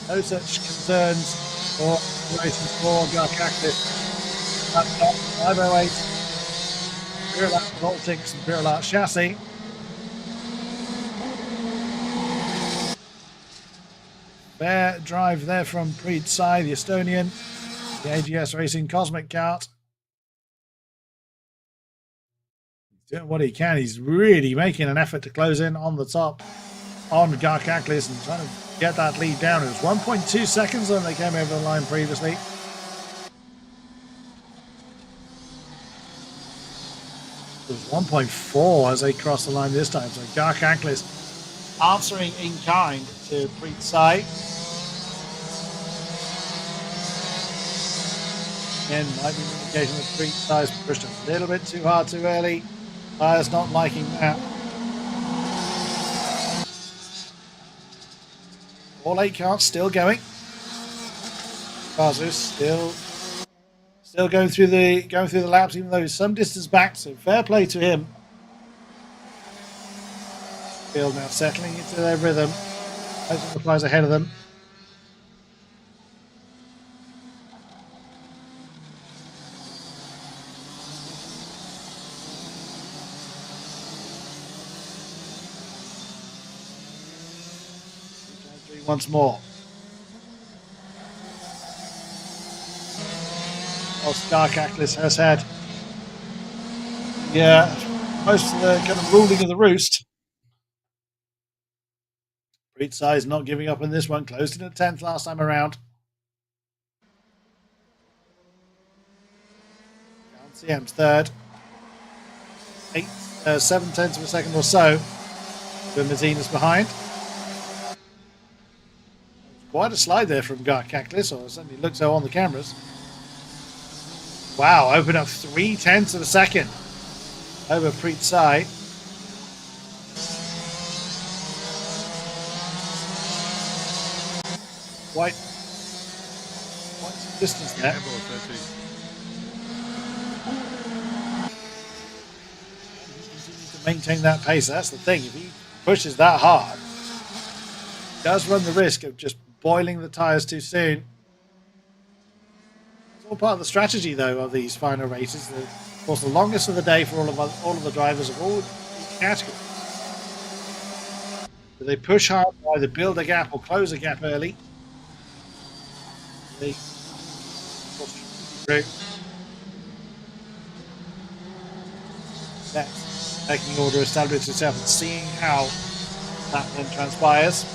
No such concerns for races for Garkaklis. Up top, 508. Birilat Voltics and Birilat Chassis. Fair drive there from Preet Sai, the Estonian. The AGS Racing Cosmic Kart. He's doing what he can. He's really making an effort to close in on the top on Garkaklis and trying to get that lead down. It was 1.2 seconds when they came over the line previously. It was 1.4 as they crossed the line this time. So Garkaklis answering in kind to Preet Sai. Again, might be an indication that Preet Sai's pushed a little bit too hard too early. Tyres not liking that. All 8 carts still going. Bazus still going through the laps, even though he's some distance back. So fair play to him. Field now settling into their rhythm. Most the flies ahead of them. Once more. Garkaklis has had most of the kind of ruling of the roost. Preet Sai is not giving up on this one. Closed in at 10th last time around. CM's 3rd. 7/10 of a second or so. With Mazina's behind. Quite a slide there from Garkaklis, or certainly looks so on the cameras. Wow, opened up 3/10 of a second over Preet Sai. Quite some distance there. He's continuing to maintain that pace. That's the thing. If he pushes that hard, he does run the risk of just boiling the tyres too soon. It's all part of the strategy, though, of these final races. Of course, the longest of the day for all of the drivers of all categories. Do they push hard, either build a gap or close a gap early? They That's taking order established itself and seeing how that then transpires.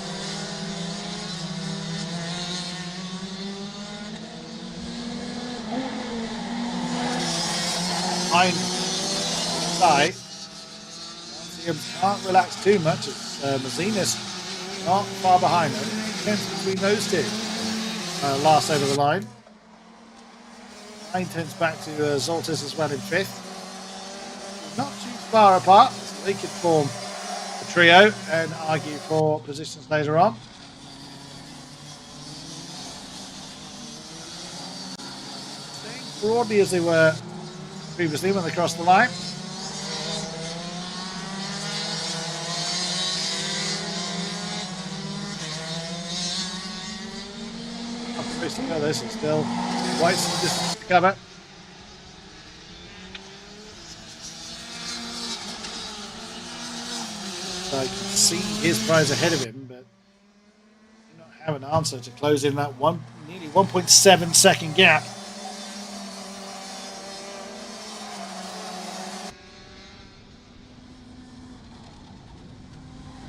Behind side, can't relax too much as Mazina's not far behind them. Tenths between those two. Last over the line. 9/10 back to Zoltis as well in 5th. Not too far apart, so they could form a trio and argue for positions later on. Staying broadly as they were previously when they crossed the line. To go this and still quite some distance to cover. So I can see his prize ahead of him, but do not have an answer to close in that nearly 1.7 second gap.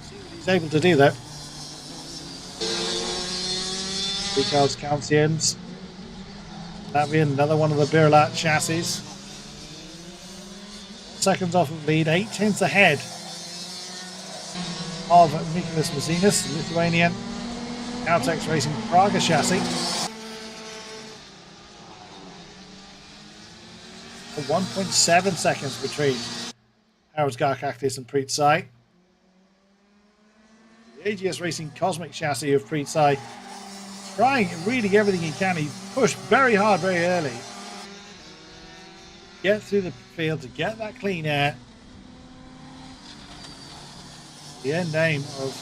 See what he's he's able to do that. Because Calciums, Latvian, another one of the Birlat chassis. Seconds off of lead, 8/10 ahead of Nicholas Mazinas, the Lithuanian. ROTAX Racing Praga chassis. 1.7 seconds between Harold Garkakis and Preet Sai. The AGS Racing Cosmic chassis of Preet Sai trying really everything he can. He pushed very hard very early. Get through the field to get that clean air. The end aim of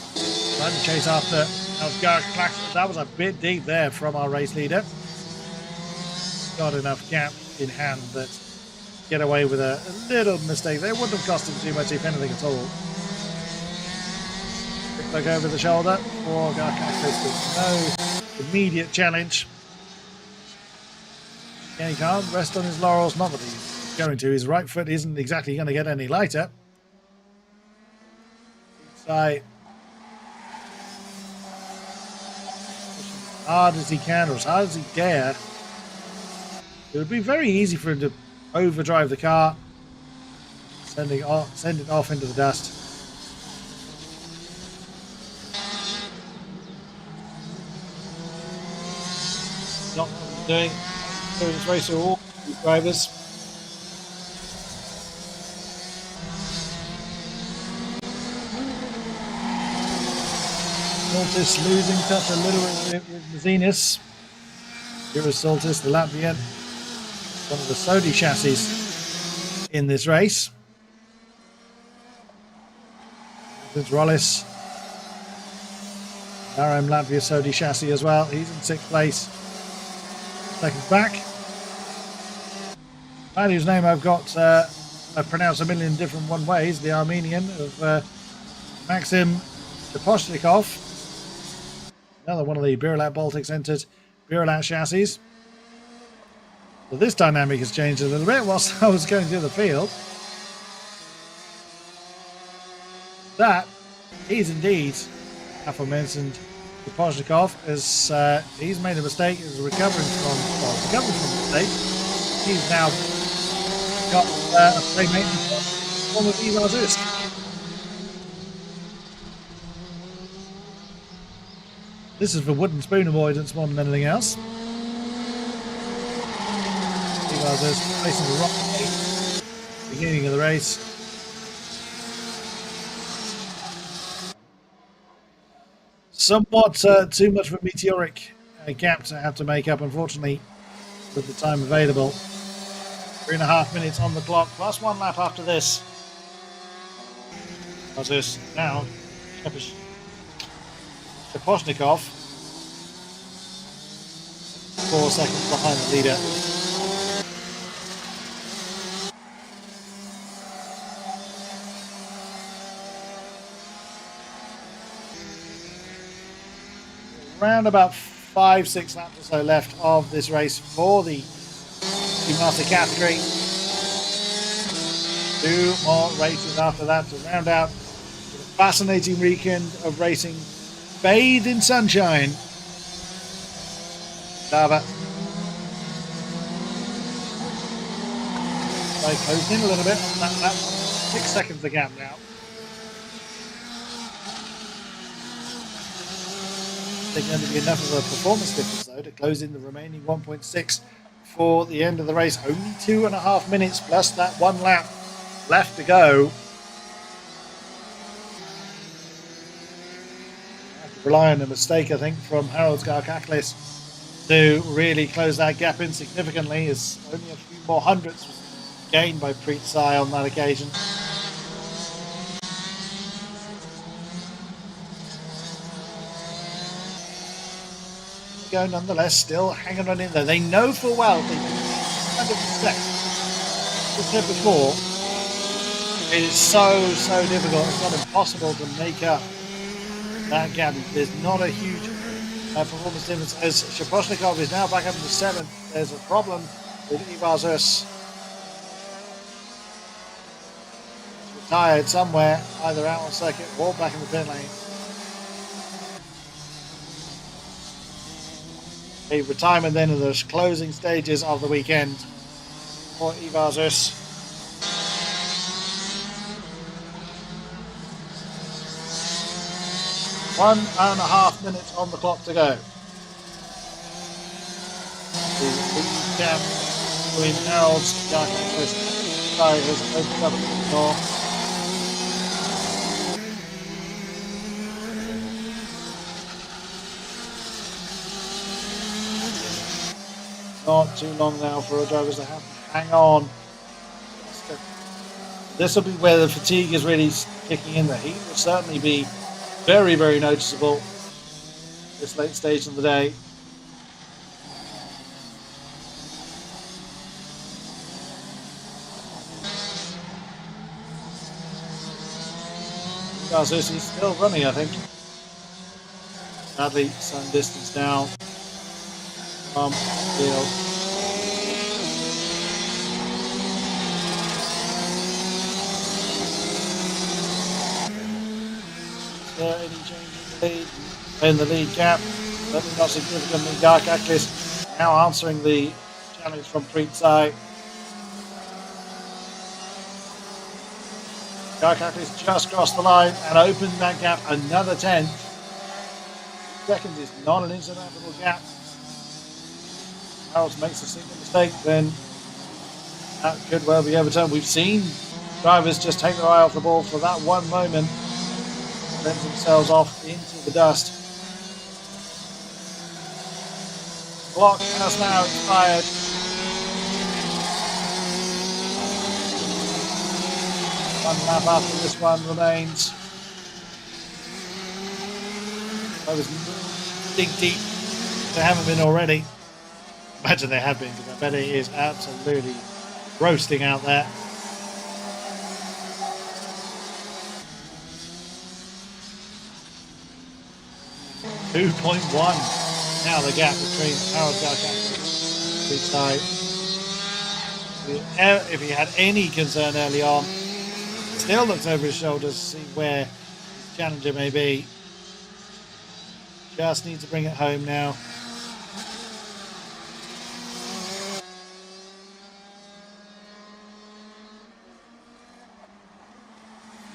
trying to chase after Garkakis. That was a bit deep there from our race leader. Got enough gap in hand that get away with a little mistake. They wouldn't have cost him too much, if anything at all. Quick look over the shoulder for Garkakis. No immediate challenge. Yeah, he can't rest on his laurels. Not that he's going to. His right foot isn't exactly going to get any lighter. So, as hard as he can, or as hard as he dare. It would be very easy for him to overdrive the car, send it off into the dust. Not what he's doing. So this race are all these drivers. Soltis losing touch a little bit with Mazinas. Here is Soltis, the Latvian. One of the Sodi chassis in this race. There's Rollis. RM Latvia Sodi chassis as well. He's in 6th place. Seconds back. Man whose name I've pronounced a million different ways. The Armenian of Maxim Shaposhnikov. Another one of the Birlat Baltics entered Birlat chassis. Well, this dynamic has changed a little bit whilst I was going through the field. That is indeed aforementioned Shaposhnikov, as he's made a mistake, is recovering from the mistake. He's now got a playmate in the form of Ivar Zusk. This is for wooden spoon avoidance more than anything else. Ivar Zusk placing the rock beginning of the race. Somewhat too much of a meteoric gap to have to make up, unfortunately, with the time available. 3.5 minutes on the clock, plus 1 lap after this. As now, Shaposhnikov, 4 seconds behind the leader. Around about 5-6 laps or so left of this race for the Master category. 2 more races after that to round out the fascinating weekend of racing, bathed in sunshine. Kandavas. They closed in a little bit on that lap. 6 seconds the gap now. There's going to be enough of a performance difference though to close in the remaining 1.6 for the end of the race. Only 2.5 minutes plus that 1 lap left to go. Have to rely on a mistake, I think, from Harold Garkakis to really close that gap in significantly, as only a few more hundredths was gained by Preet Sai on that occasion. Go nonetheless, still hanging on in there. They know full well they kind of respect. As I said before, it is so difficult. It's not impossible to make up that gap. There's not a huge performance difference, as Shaposhnikov is now back up to 7th. There's a problem with Ivar Zusk. Retired somewhere, either out on circuit or back in the pit lane. a retirement then in the closing stages of the weekend for Ivazus. One and a half minutes on the clock to go. The lead gap between Harold's Garcaklis has opened up the door. Not too long now for our drivers to have to hang on. This will be where the fatigue is really kicking in. The heat will certainly be very, very noticeable this late stage of the day. He's still running, I think. Sadly, some distance now from the field. Is there any change in the lead gap? Certainly not significantly. Garcaklis now answering the challenge from Pritsai. Garcaklis just crossed the line and opened that gap another 10 seconds. Is not an insurmountable gap. Harold makes a single mistake, then that could well be overturned. We've seen drivers just take their eye off the ball for that one moment, send themselves off into the dust. Clock has now expired. One lap after this one remains. I was dig deep. They haven't been already. Imagine they have been, because I bet it is absolutely roasting out there. .1 now the gap between Harold Garcaklis and side. If he had any concern early on, still looks over his shoulder to see where his challenger may be. Just needs to bring it home now.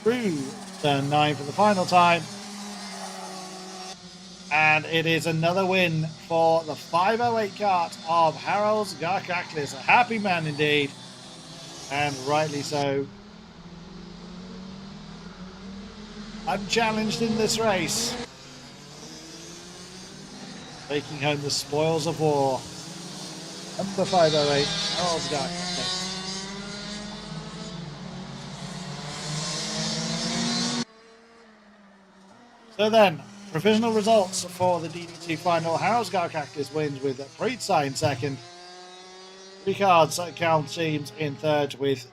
Through turn 9 for the final time. And it is another win for the 508 kart of Harold Garcaklis. A happy man indeed. And rightly so. Unchallenged in this race. Taking home the spoils of war. Number 508, Harold Garcaklis. So then, provisional results for the DD2 final. Harold Garcaklis wins with Pritsai in second. Ricard's account teams in third with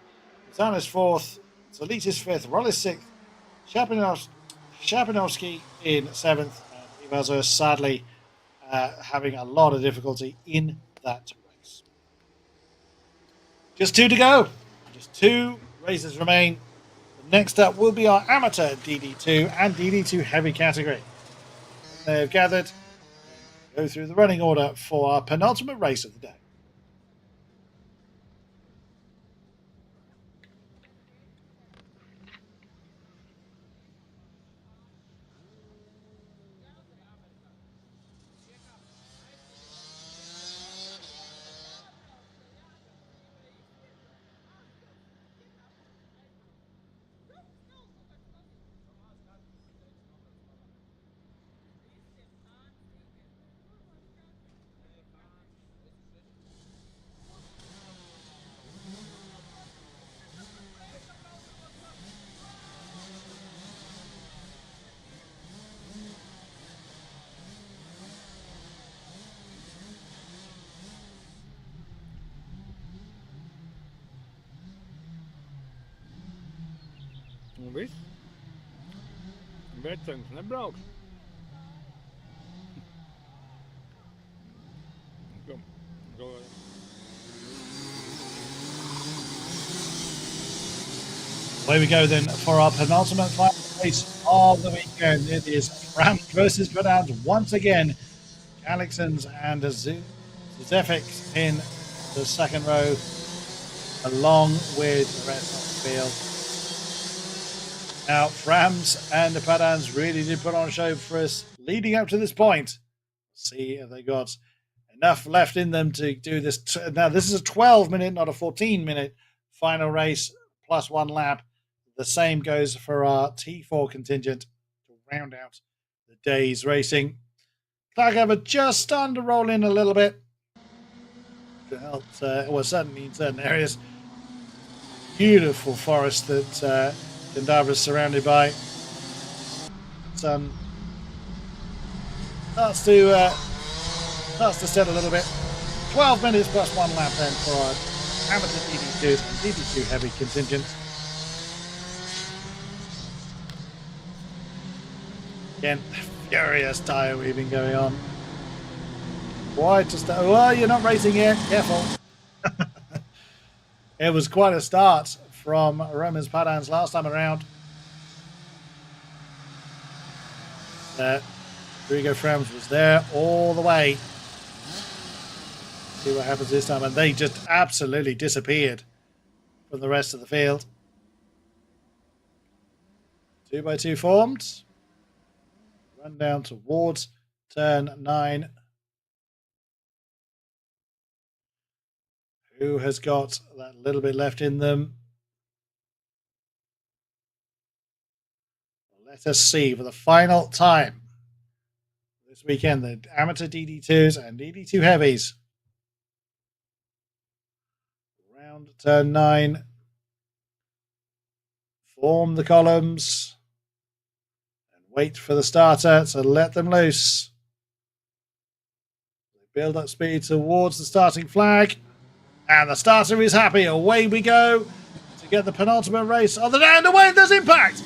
Zanis fourth, Zalitis fifth, Rollis sixth, Shapanovsky in seventh, and Ivazo sadly having a lot of difficulty in that race. Just 2 to go. Just 2 races remain. Next up will be our amateur DD2 and DD2 heavy category. They have gathered. Go through the running order for our penultimate race of the day. Un viss. Vecens nebrauks. Go. Away we go then for our penultimate final race of the weekend. It is Ram versus Grenade once again. Alexans and Zefix in the second row, along with the rest of the field. Now, Frams and the Padans really did put on a show for us leading up to this point. See if they got enough left in them to do this. Now, this is a 12-minute, not a 14-minute final race, plus one lap. The same goes for our T4 contingent to round out the day's racing. Kandavas just starting to roll in a little bit. Well, certainly in certain areas. Beautiful forest that Kandavas is surrounded by. Sun starts to set a little bit. 12 minutes plus one lap then for our amateur DD2 and DD2 heavy contingent. Again, furious tyre weaving going on. Why just... Oh, you're not racing yet. Careful. It was quite a start from Roman's Padans last time around. Rodrigo Frams was there all the way. See what happens this time. And they just absolutely disappeared from the rest of the field. 2x2 formed. Run down towards turn 9. Who has got that little bit left in them? Let us see for the final time this weekend, the amateur DD2s and DD2 heavies. Round turn 9. Form the columns and wait for the starter to let them loose. They build up speed towards the starting flag. And the starter is happy. Away we go to get the penultimate race on the day. And away, there's impact.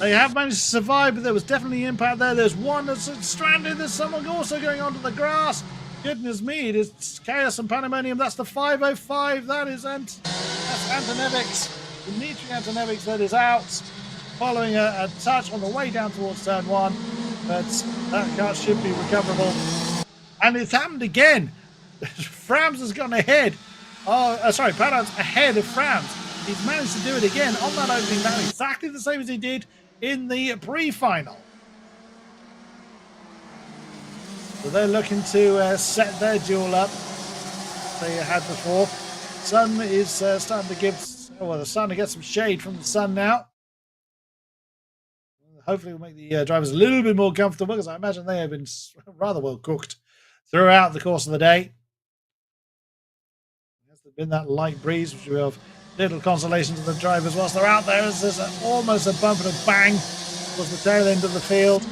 They have managed to survive, but there was definitely impact there. There's one that's stranded. There's someone also going onto the grass. Goodness me, it is Chaos and Pandemonium. That's the 505. That's Antonevics. Dimitri Antonevics that is out. Following a touch on the way down towards turn 1. But that car should be recoverable. And it's happened again. Frams has gone ahead. Padans ahead of Frams. He's managed to do it again on that opening lap, exactly the same as he did in the pre-final. So they're looking to set their duel up they had before. Sun is starting to give, they're starting to get some shade from the sun now. Hopefully we'll make the drivers a little bit more comfortable, because I imagine they have been rather well cooked throughout the course of the day. There's been that light breeze, which will have little consolation to the drivers whilst they're out there, as there's almost a bump and a bang towards the tail end of the field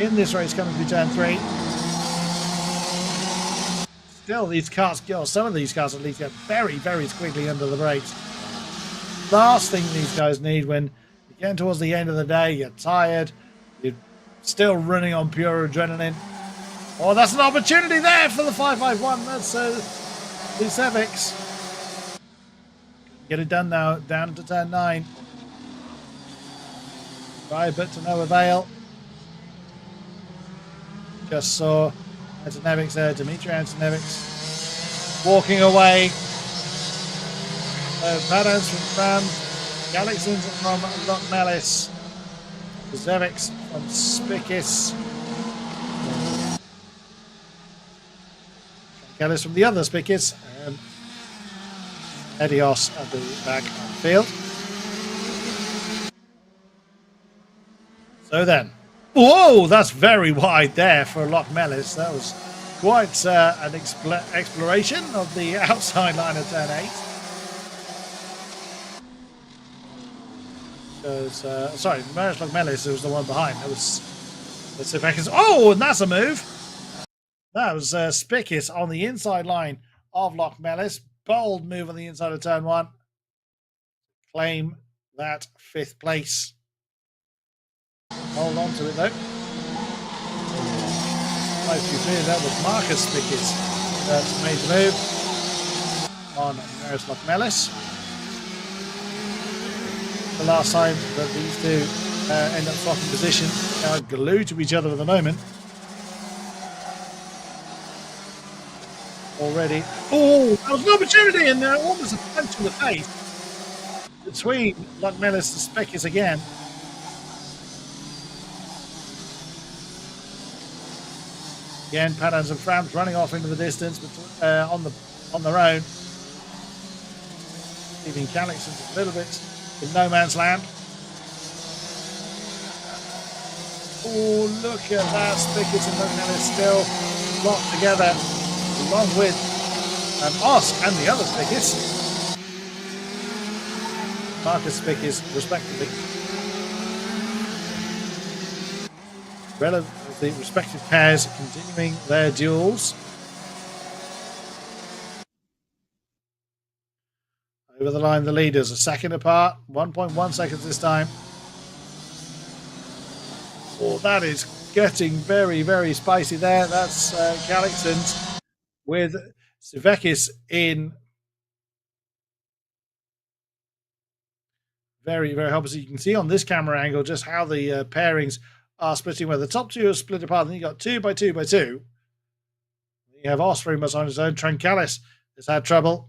in this race coming to turn 3. Still, these cars, some of these cars at least, get very, very squiggly under the brakes. Last thing these guys need when you're getting towards the end of the day, you're tired, you're still running on pure adrenaline. Oh, that's an opportunity there for the 551. That's Lucevics. Get it done now, down to turn 9. Try, but to no avail. Just saw Antonevics there, Dimitri Antonevics walking away. Padans from Fram, Galaxins from Lochmelis, Lucevics from Spikis, Gallis from the other Spikis, and Edios at the back of the field. So then, whoa, that's very wide there for Lochmelis. That was quite an exploration of the outside line of turn 8. Sorry, Marius Lochmelis was the one behind. That was, let's see if I can. Oh, and that's a move. That was Spikis on the inside line of Lochmelis. Bold move on the inside of turn 1. Claim that 5th place. Hold on to it though. That was Marcus Spikis that made the move on Marius Lochmelis. The last time that these two end up swapping position. They are glued to each other at the moment. already. Oh, that was an opportunity, and there almost a punch in the face between Lochmelis and Speckis again. Again, Paddans and Frams running off into the distance on their own, leaving Calixon a little bit in no man's land. Oh, look at that! Spickett and Lochmelis still locked together, along with Osk and the other Spickets, Marcus Spickets, respectively. The respective pairs continuing their duels. Over the line, the leaders a second apart, 1.1 seconds this time. Oh, that is getting very, very spicy there. That's Calixon with Sivekis in very, very opposite. You can see on this camera angle just how the pairings are splitting, where the top two are split apart, and you got 2 by 2 by 2. You have Os very much on his own. Trancalis has had trouble.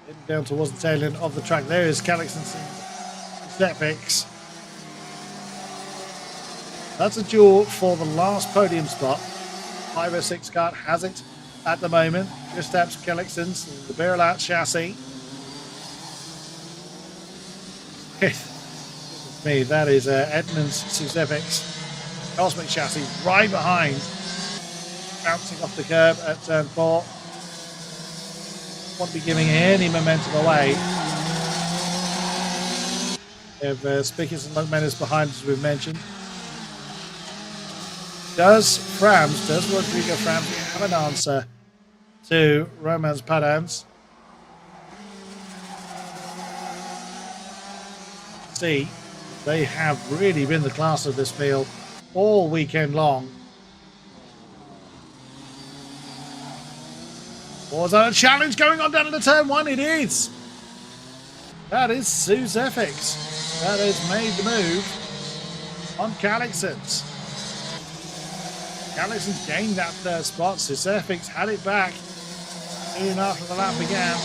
Heading down towards the tail end of the track. There is Calixon's Stepix. That's a duel for the last podium spot. 506 kart has it at the moment. Kristaps Calixon's, the Berilat chassis. Me, that is Edmunds Susevic's Cosmic chassis right behind, bouncing off the curb at turn 4. Won't be giving any momentum away. We have Spickers and Lochmelis behind, as we've mentioned. Does Rodrigo Frams have an answer to Romans Padans? See, they have really been the class of this field all weekend long. Warzone challenge going on down into turn 1. It is. That is Susefix. That has made the move on Calixon's. Calixon's gained that third spot. Susefix had it back soon after the lap began.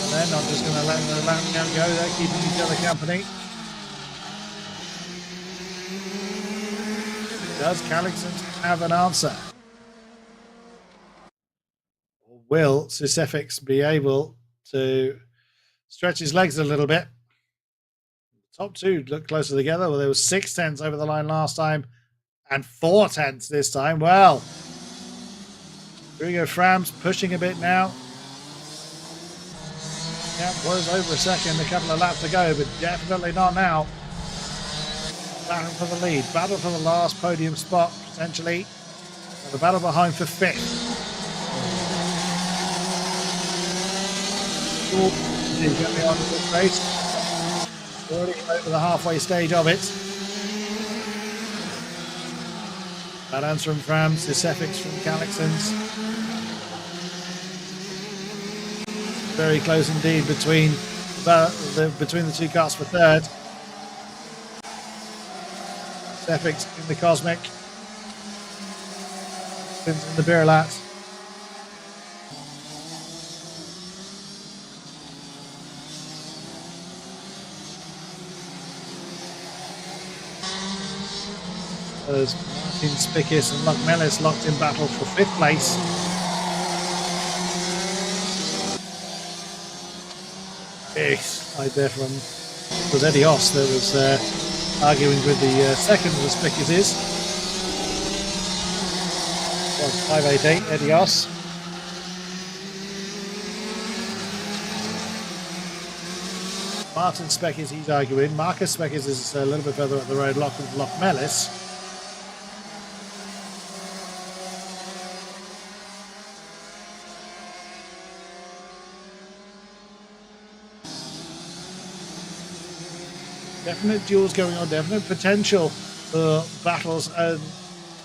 They're not just going to let the lap count go. They're keeping each other company. Does Calixon have an answer? Or will Susefix be able to stretch his legs a little bit? The top two look closer together. Well, there was 6 tenths over the line last time and 4 tenths this time. Well, Rodrigo Frams pushing a bit now. Yeah, was over a second, a couple of laps to go, but definitely not now. Battle for the lead, battle for the last podium spot, potentially. And the battle behind for 5th. He's going to be on this race. Already over the halfway stage of it. That answer from Frams, Susefix from Calixon's. Very close indeed between the two cars for third. Sefix in the Cosmic, in the Birilat. As Martin Spickis and Lochmelis locked in battle for 5th place. Right there from was Eddie Oss that was arguing with the second of the Spickers is. Well, 588 Eddie Oss. Martin Speckers, he's arguing. Marcus Speckers is a little bit further up the road, locked with Lochmelis. Definite duels going on, definite potential for battles and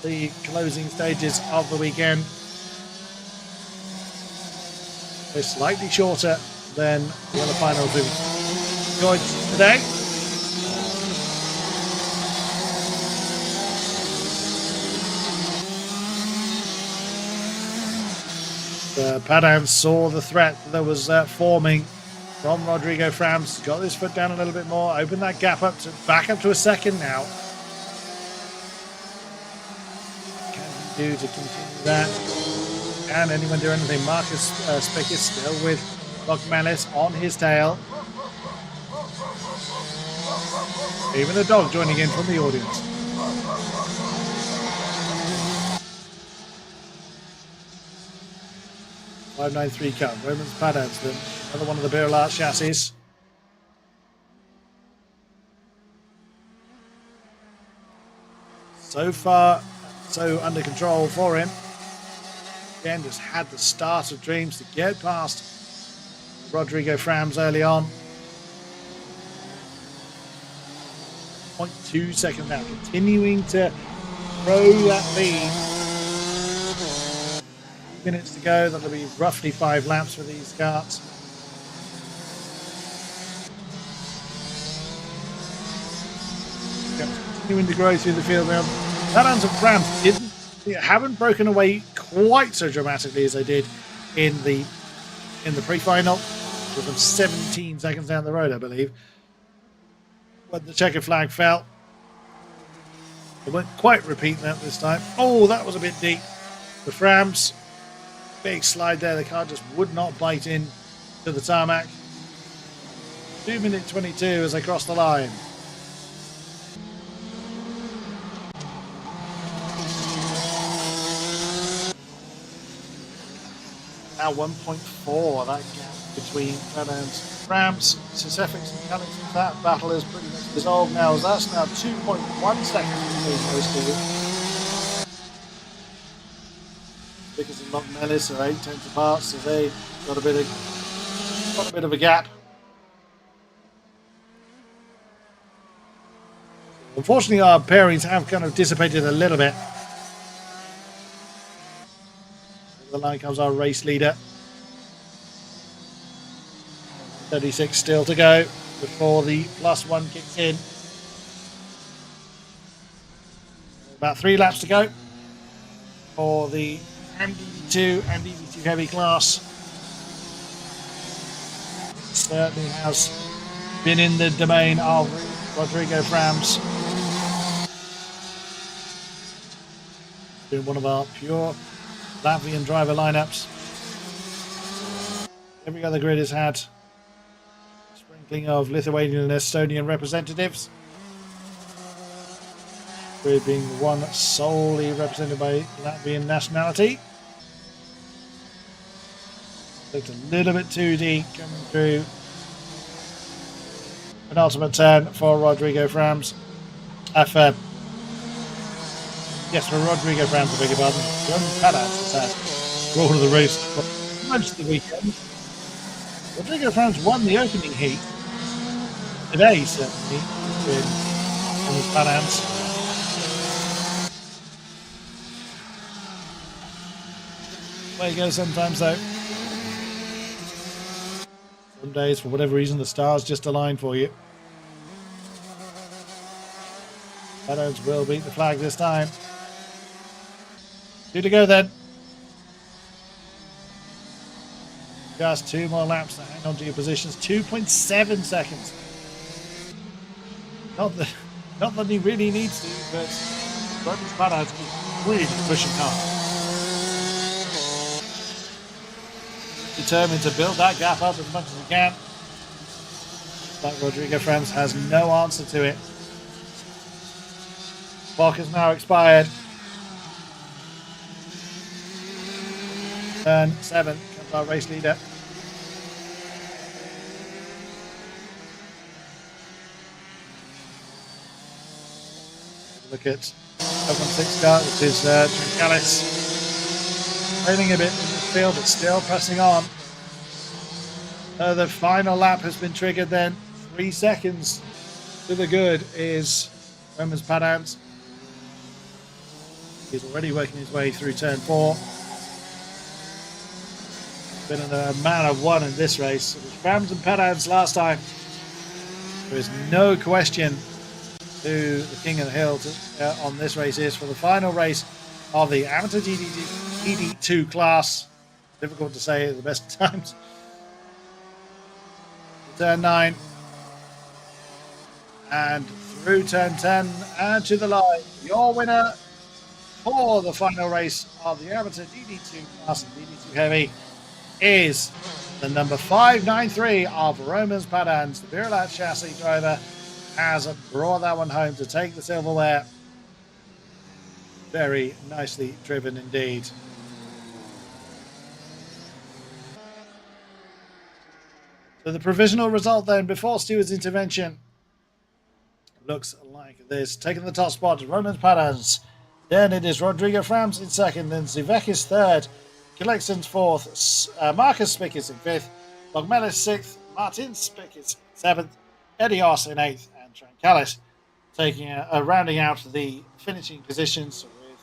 the closing stages of the weekend. They're slightly shorter than the other finals we've enjoyed today. Padan saw the threat that was forming from Rodrigo Frams. Got his foot down a little bit more. Opened that gap up to back up to a second now. Can he do to continue that? Can anyone do anything? Marcus Spick is still with Melis on his tail. Even the dog joining in from the audience. .593 Cup. Romans Padans, another one of the Barrel Arch chassis. So far, so under control for him. Again, just had the start of dreams to get past Rodrigo Frams early on. 0.2 seconds now, continuing to grow that lead. Minutes to go. That'll be roughly 5 laps for these karts. Continuing to grow through the field now. Padans and Frams haven't broken away quite so dramatically as they did in the pre-final. With them 17 seconds down the road, I believe, when the checkered flag fell. They won't quite repeat that this time. Oh, that was a bit deep. The Frams, big slide there. The car just would not bite in to the tarmac. 2:22 as they cross the line. Now 1.4, that gap between Padans and Frams. Sisefix and Callington, that battle is pretty much dissolved now, as that's now 2.1 seconds between those two. Vickers and Melis are 8/10 apart, so they got a bit of a gap. Unfortunately, our pairings have kind of dissipated a little bit. The line comes our race leader. 36 still to go before the +1 kicks in. About 3 laps to go for the MDV2 and DV2 heavy class. It certainly has been in the domain of Rodrigo Frams. Been one of our pure Latvian driver lineups. Every other grid has had a sprinkling of Lithuanian and Estonian representatives. Grid being the one solely represented by Latvian nationality. Looked a little bit too deep coming through. Penultimate turn for Rodrigo Frams. Yes, for Rodrigo Frams, I beg your pardon. John Padans has had roll of the race for most of the weekend. Rodrigo Frams won the opening heat. Today, certainly, with Thomas Padans. Way you go sometimes, though. Some days, for whatever reason, the stars just align for you. Padans will beat the flag this time. 2 to go then. Just 2 more laps to hang on to your positions. 2.7 seconds. Not that he really needs to, but Rodrigo Padans is really pushing hard. Determined to build that gap up as much as he can. But Rodrigo Frams has no answer to it. Clock has now expired. Turn 7 comes our race leader. Look at 716 car, which is Trincalis. Trailing a bit in the field, but still pressing on. The final lap has been triggered then. 3 seconds to the good is Romans Padans. He's already working his way through turn 4. Been a man of one in this race. It was Frams and Padans last time. There is no question who the king of the hill on this race is for the final race of the amateur GD2 class. difficult to say at the best times. Turn 9. And through turn 10 and to the line. Your winner for the final race of the amateur DD2 class and DD2 Heavy is the number 593 of Romans Padans. The Virulat chassis driver has brought that one home to take the silverware. Very nicely driven indeed. So the provisional result then, before Stewart's intervention, looks like this. Taking the top spot, Romans Padans. Then it is Rodrigo Frams in second, then Zivekis third, Collections fourth, Marcus Spickets in fifth, Bogmelis sixth, Martin Spickets seventh, Edios in eighth, and Trancalis taking rounding out the finishing positions with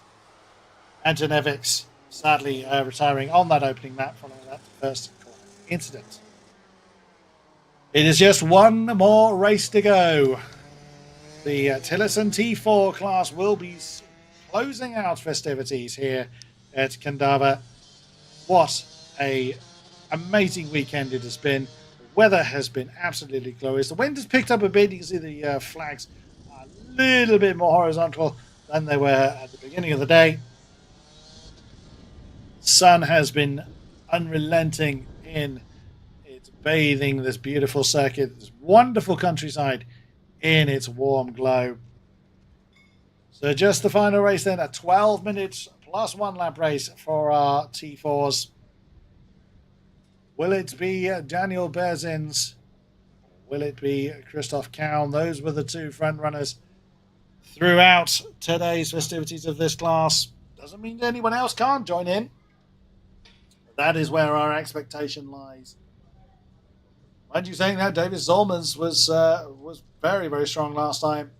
Antonevics sadly retiring on that opening lap following that first corner incident. It is just one more race to go. The Tillotson T4 class will be closing out festivities here at Kandava. What a amazing weekend it has been. The weather has been absolutely glorious. The wind has picked up a bit. You can see the flags are a little bit more horizontal than they were at the beginning of the day. The sun has been unrelenting in its bathing this beautiful circuit, this wonderful countryside in its warm glow. So just the final race then, a 12 minutes plus 1 lap race for our T4s. Will it be Daniel Berzins? Will it be Christoph Kaun? Those were the two front runners throughout today's festivities of this class. Doesn't mean anyone else can't join in. That is where our expectation lies. Mind you saying that, David Zolmans was very, very strong last time.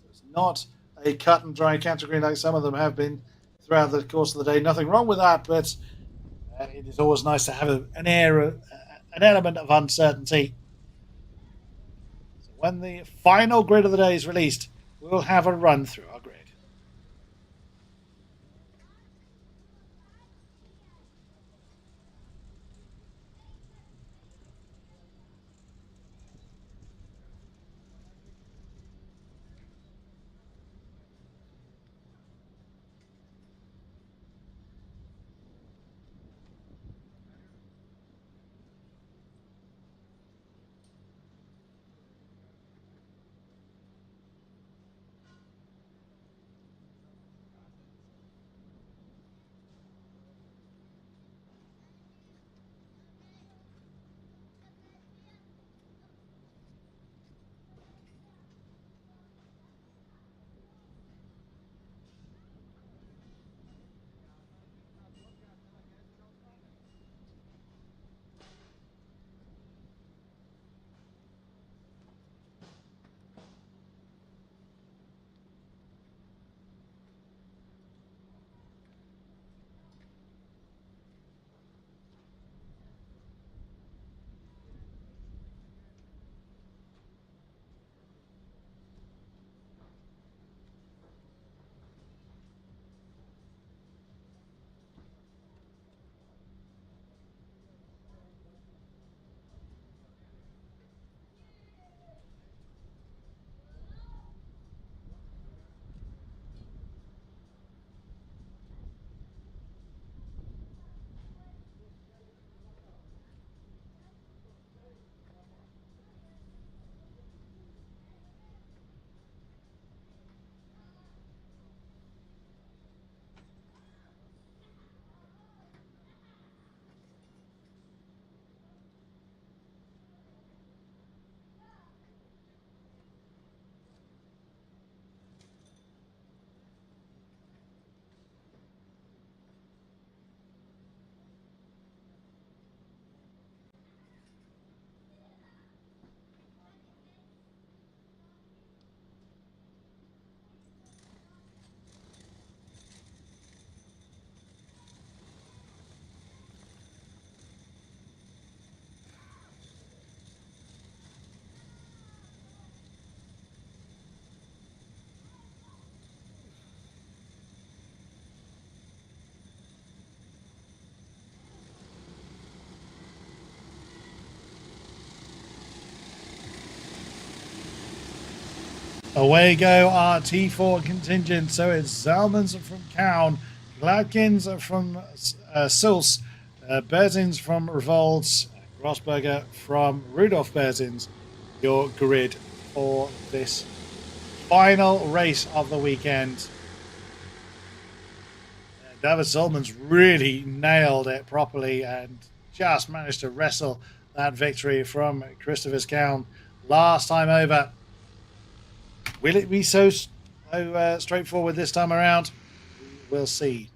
It's not a cut and dry category like some of them have been throughout the course of the day. Nothing wrong with that, but it is always nice to have an element of uncertainty. So when the final grid of the day is released, we'll have a run through our grid. Away go our T4 contingent. So it's Zalmans from Cown, Gladkins from Sulz, Berzins from Revolts, Grossberger from Rudolf Berzins. Your grid for this final race of the weekend. David Zalmans really nailed it properly and just managed to wrestle that victory from Christopher's Cown last time over. Will it be so straightforward this time around? We'll see.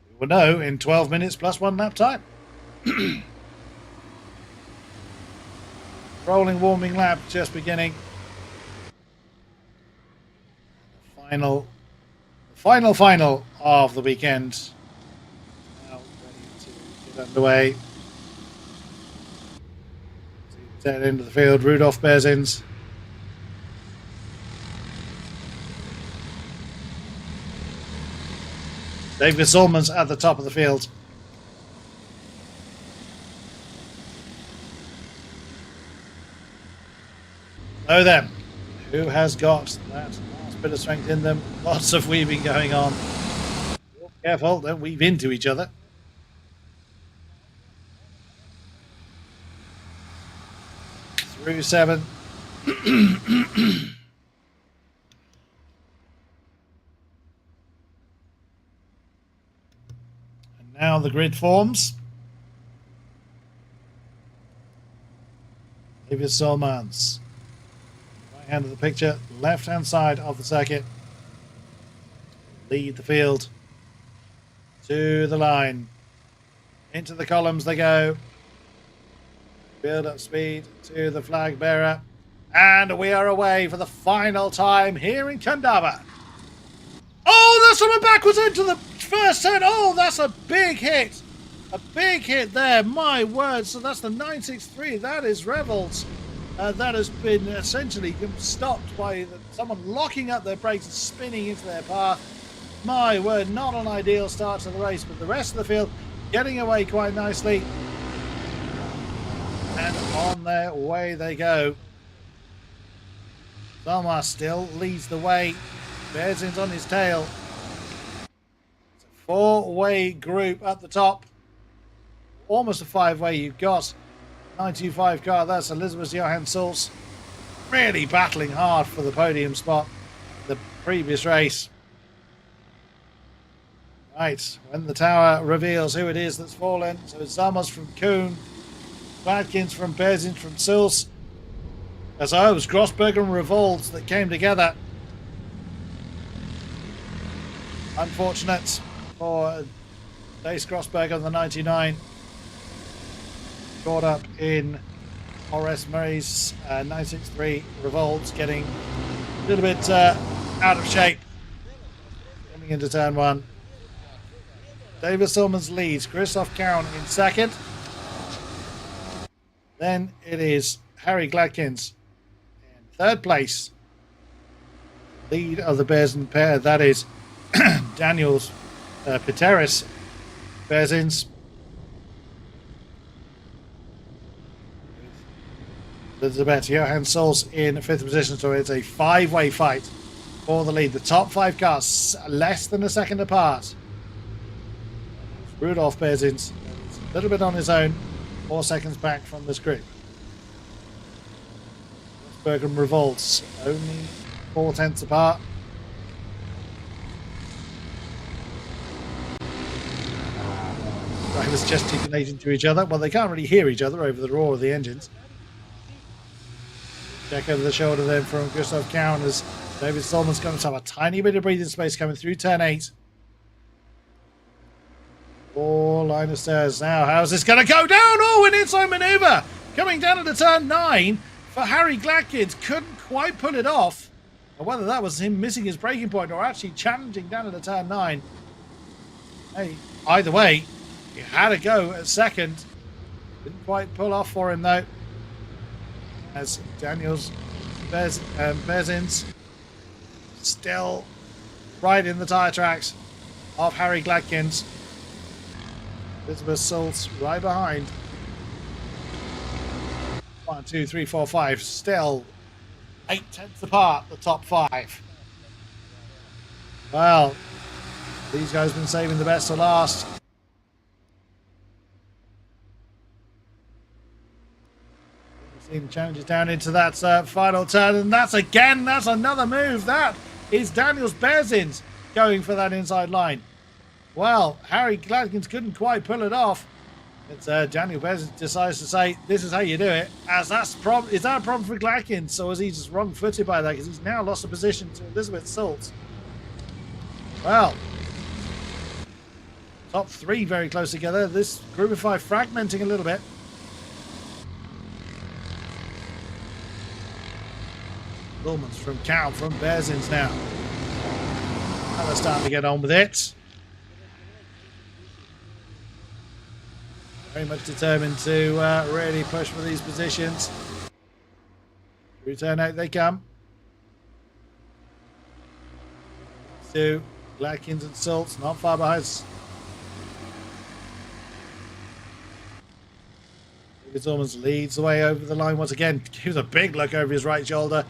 We will know in 12 minutes plus 1 lap time. Rolling warming lap just beginning. The final of the weekend. Now ready to get underway. Dead end of the field, Rudolf Berzins. David Zalmans at the top of the field. So then, who has got that last bit of strength in them? Lots of weaving going on. Careful, don't weave into each other. Through 7. Now the grid forms. David Zalmans. Right hand of the picture, left hand side of the circuit. Lead the field to the line. Into the columns they go. Build up speed to the flag bearer. And we are away for the final time here in Kandavas. Oh, that's coming backwards into the first turn. Oh, that's a big hit. A big hit there. My word. So that's the 963. That is Revolts. That has been essentially stopped by someone locking up their brakes and spinning into their path. My word, not an ideal start to the race, but the rest of the field getting away quite nicely. And on their way they go. Zalmans still leads the way. Berzins on his tail. It's a 4-way group at the top. Almost a 5-way. You've got 925 car. That's Elizabeth Johan Sulz. Really battling hard for the podium spot the previous race. Right, when the tower reveals who it is that's fallen. So it's Zalmans from Kuhn. Gladkins from Berzins from Sulz. As I was Grossberger and Revolts that came together. Unfortunate for Dace Grossberger on the 99. Caught up in Horace Murray's 963 Revolts, getting a little bit out of shape. Coming into turn 1. David Zalmans leads. Christoph Cown in second. Then it is Harry Gladkins in third place. Lead of the Berzins pair, that is Daniels Piteris Berzins. Elizabeth Johan Sulz in fifth position, so it's a 5-way fight for the lead. The top 5 cars less than a second apart. Rudolf Berzins a little bit on his own, 4 seconds back from this group. Bergen Revolts only 4 tenths apart. Drivers gesticulating to each other. Well, they can't really hear each other over the roar of the engines. Check over the shoulder then from Gustav Cown as David Zalmans going to have a tiny bit of breathing space coming through turn 8. 4 line of stairs now. How's this going to go down? Oh, an inside maneuver coming down into turn 9 for Harry Gladkins. Couldn't quite pull it off. And whether that was him missing his braking point or actually challenging down into turn 9. Hey, either way, he had to go at second. Didn't quite pull off for him though. As Daniels Berzins still right in the tyre tracks of Harry Gladkins. Elizabeth Sulz right behind. 1, 2, 3, 4, 5. Still 8/10 apart, the top 5. Well, these guys have been saving the best to last. We've seen challenges down into that final turn, and that's another move. That is Daniel's Berzins going for that inside line. Well, Harry Gladkins couldn't quite pull it off. It's Daniel Berzins decides to say, this is how you do it. As that's is that a problem for Gladkins? So is he just wrong-footed by that? Because he's now lost a position to Elizabeth Saltz. Well, top 3 very close together. This group of 5 fragmenting a little bit. Lawmans from Cow from Berzins now. Now they're starting to get on with it. Very much determined to really push for these positions. Return out they come. To Gladkins and Saltz, not far behind. David Zormans leads the way over the line once again. Gives a big look over his right shoulder.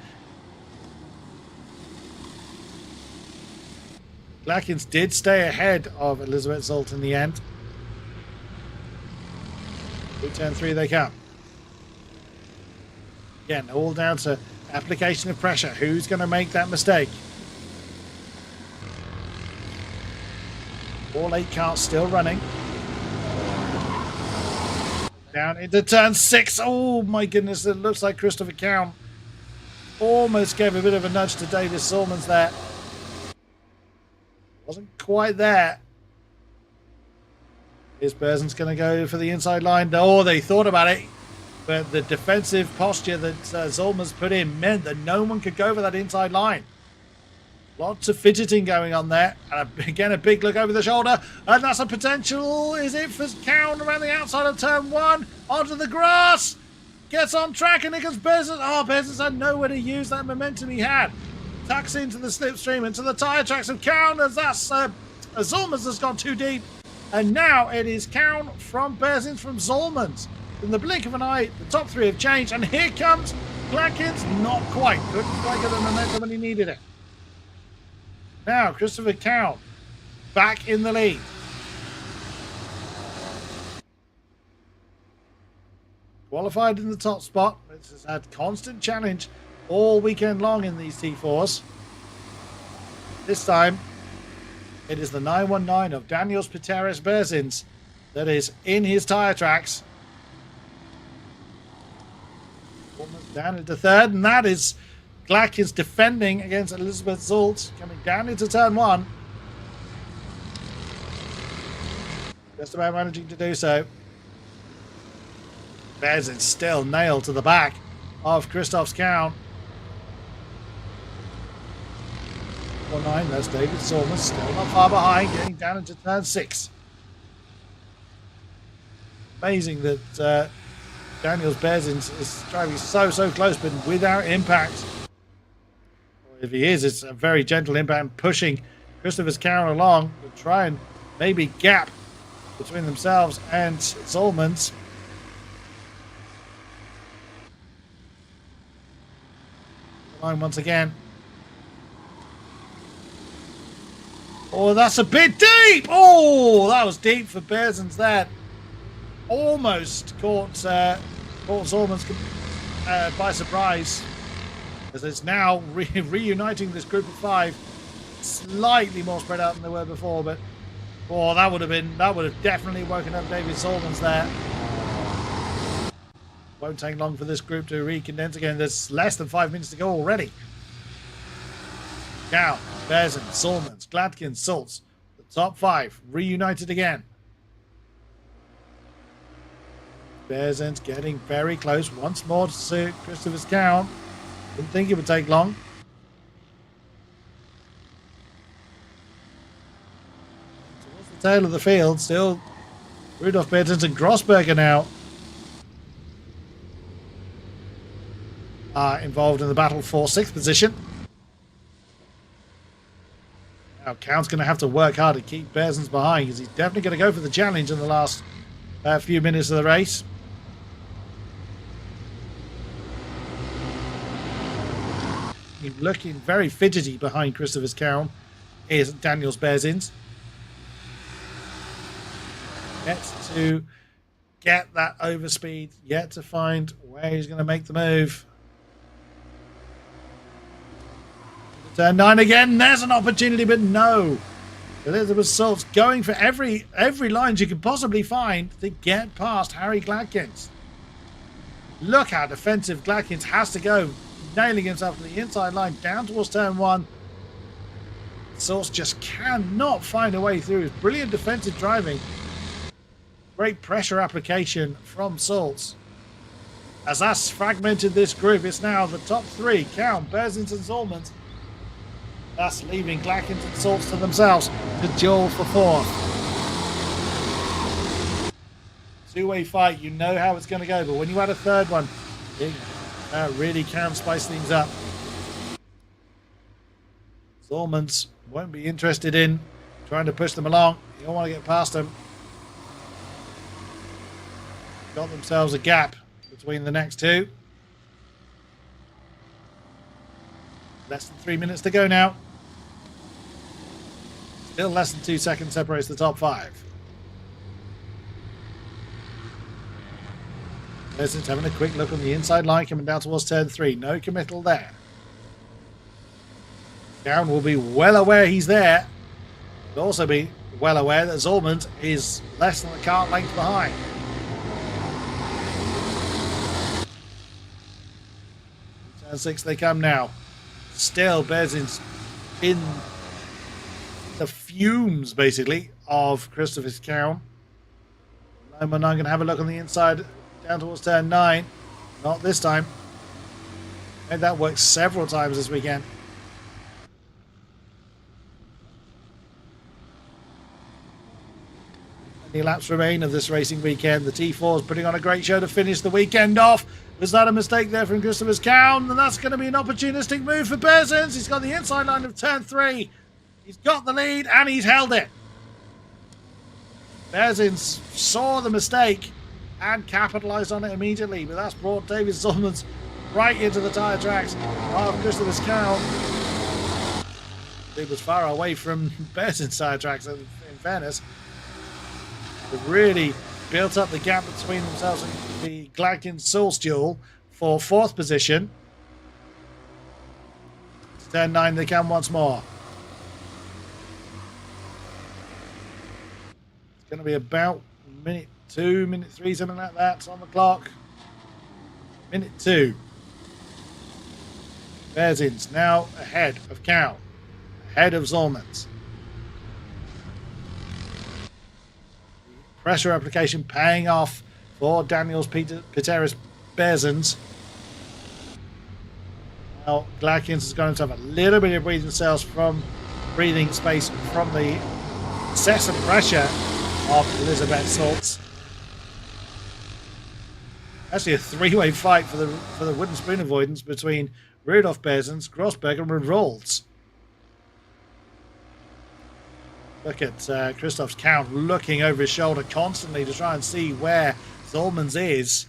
Gladkins did stay ahead of Elizabeth Saltz in the end. Turn 3 they come. Again, all down to application of pressure. Who's going to make that mistake? All 8 carts still running. Down into turn 6. Oh my goodness, it looks like Christopher Cowan almost gave a bit of a nudge to David Zormans there. Wasn't quite there. Is Berzins going to go for the inside line? No, they thought about it, but the defensive posture that Zormans put in meant that no one could go for that inside line. Lots of fidgeting going on there. And again, a big look over the shoulder, and that's a potential. Is it for Cowan around the outside of turn 1? Onto the grass. Gets on track, and it goes Berzins. Oh, Berzins had nowhere to use that momentum he had. Tucks into the slipstream, into the tyre tracks of Cowan, as that's Zormans has gone too deep. And now it is Cowan from Berzins from Zormans. In the blink of an eye, the top 3 have changed. And here comes Gladkins. Not quite. Couldn't quite get the momentum when he needed it. Now, Christopher Cowan back in the lead. Qualified in the top spot. This has had constant challenge all weekend long in these T4s. This time, it is the 919 of Daniels Piteris Berzins that is in his tyre tracks. Almost down into 3rd, and that is Gladkins defending against Elizabeth Saltz, coming down into turn 1. Just about managing to do so. Berzins still nailed to the back of Christoph's Cowan. 9, that's David Zormans, still not far behind, getting down into turn 6. Amazing that Daniels Berzins is driving so close, but without impact. Or if he is, it's a very gentle impact, pushing Christopher's Cowan along to try and maybe gap between themselves and Zormans. Line once again. Oh, that's a bit deep. Oh, that was deep for Berzins there. Almost caught Zormans by surprise, as it's now reuniting this group of 5, slightly more spread out than they were before. But oh, that would have definitely woken up David Zormans there. Won't take long for this group to recondense again. There's less than 5 minutes to go already. Cowan, Berzins, Zormans, Gladkins, Saltz, the top 5 reunited again. Berzins getting very close once more to Christopher's Cowan. Didn't think it would take long. Towards the tail of the field, still Rudolf Berzins and Grossberger now are involved in the battle for 6th position. Now, Cowan's going to have to work hard to keep Berzins behind, because he's definitely going to go for the challenge in the last few minutes of the race. looking very fidgety behind Christopher's Cowan is Daniels Berzins. Yet to get that overspeed, yet to find where he's going to make the move. Turn 9 again, there's an opportunity, but no. Elizabeth Salt's going for every line she could possibly find to get past Harry Gladkins. Look how defensive Gladkins has to go, nailing himself to the inside line down towards turn 1. Salt's just cannot find a way through. Brilliant defensive driving. Great pressure application from Salt's. As that's fragmented this group, it's now the top 3, Cowan, Berzins and Zollmans. That's leaving Gladkins and Salt's to themselves to duel for 4th. Two-way fight, you know how it's going to go, but when you add a third one, that really can spice things up. Zollmans won't be interested in trying to push them along. You don't want to get past them. Got themselves a gap between the next two. Less than 3 minutes to go now. Still less than 2 seconds separates the top 5. Berzins having a quick look on the inside line coming down towards turn 3. No committal there. Cowan will be well aware he's there. He'll also be well aware that Zollmans is less than a kart length behind. Turn 6 they come now. Still Berzins in the fumes, basically, of Christopher's Cowan. Loma 9 going to have a look on the inside down towards turn 9. Not this time. Made that work several times this weekend. Many laps remain of this racing weekend. The T4 is putting on a great show to finish the weekend off. Was that a mistake there from Christopher's Cowan? And that's going to be an opportunistic move for Berzins. He's got the inside line of turn 3. He's got the lead and he's held it. Berzins saw the mistake and capitalised on it immediately, but that's brought David Zollmans right into the tyre tracks of Christopher's Cowan. It was far away from Berzins' tyre tracks, in fairness. They've really built up the gap between themselves and the Gladkins-Salt's duel for 4th position. Turn 9 they come once more. It's going to be about minute 2, minute 3, something like that on the clock. Minute 2. Berzins now ahead of Cowan, ahead of Zollmans. Pressure application paying off for Daniels Piteris Berzins. Now Gladkins has got himself a little bit of breathing space from the incessant pressure of Elizabeth Salt's. Actually a 3-way fight for the wooden spoon avoidance between Rudolf Berzins, Grossberg and Rolls. Look at Christoph's Cowan looking over his shoulder constantly to try and see where Zollmans is.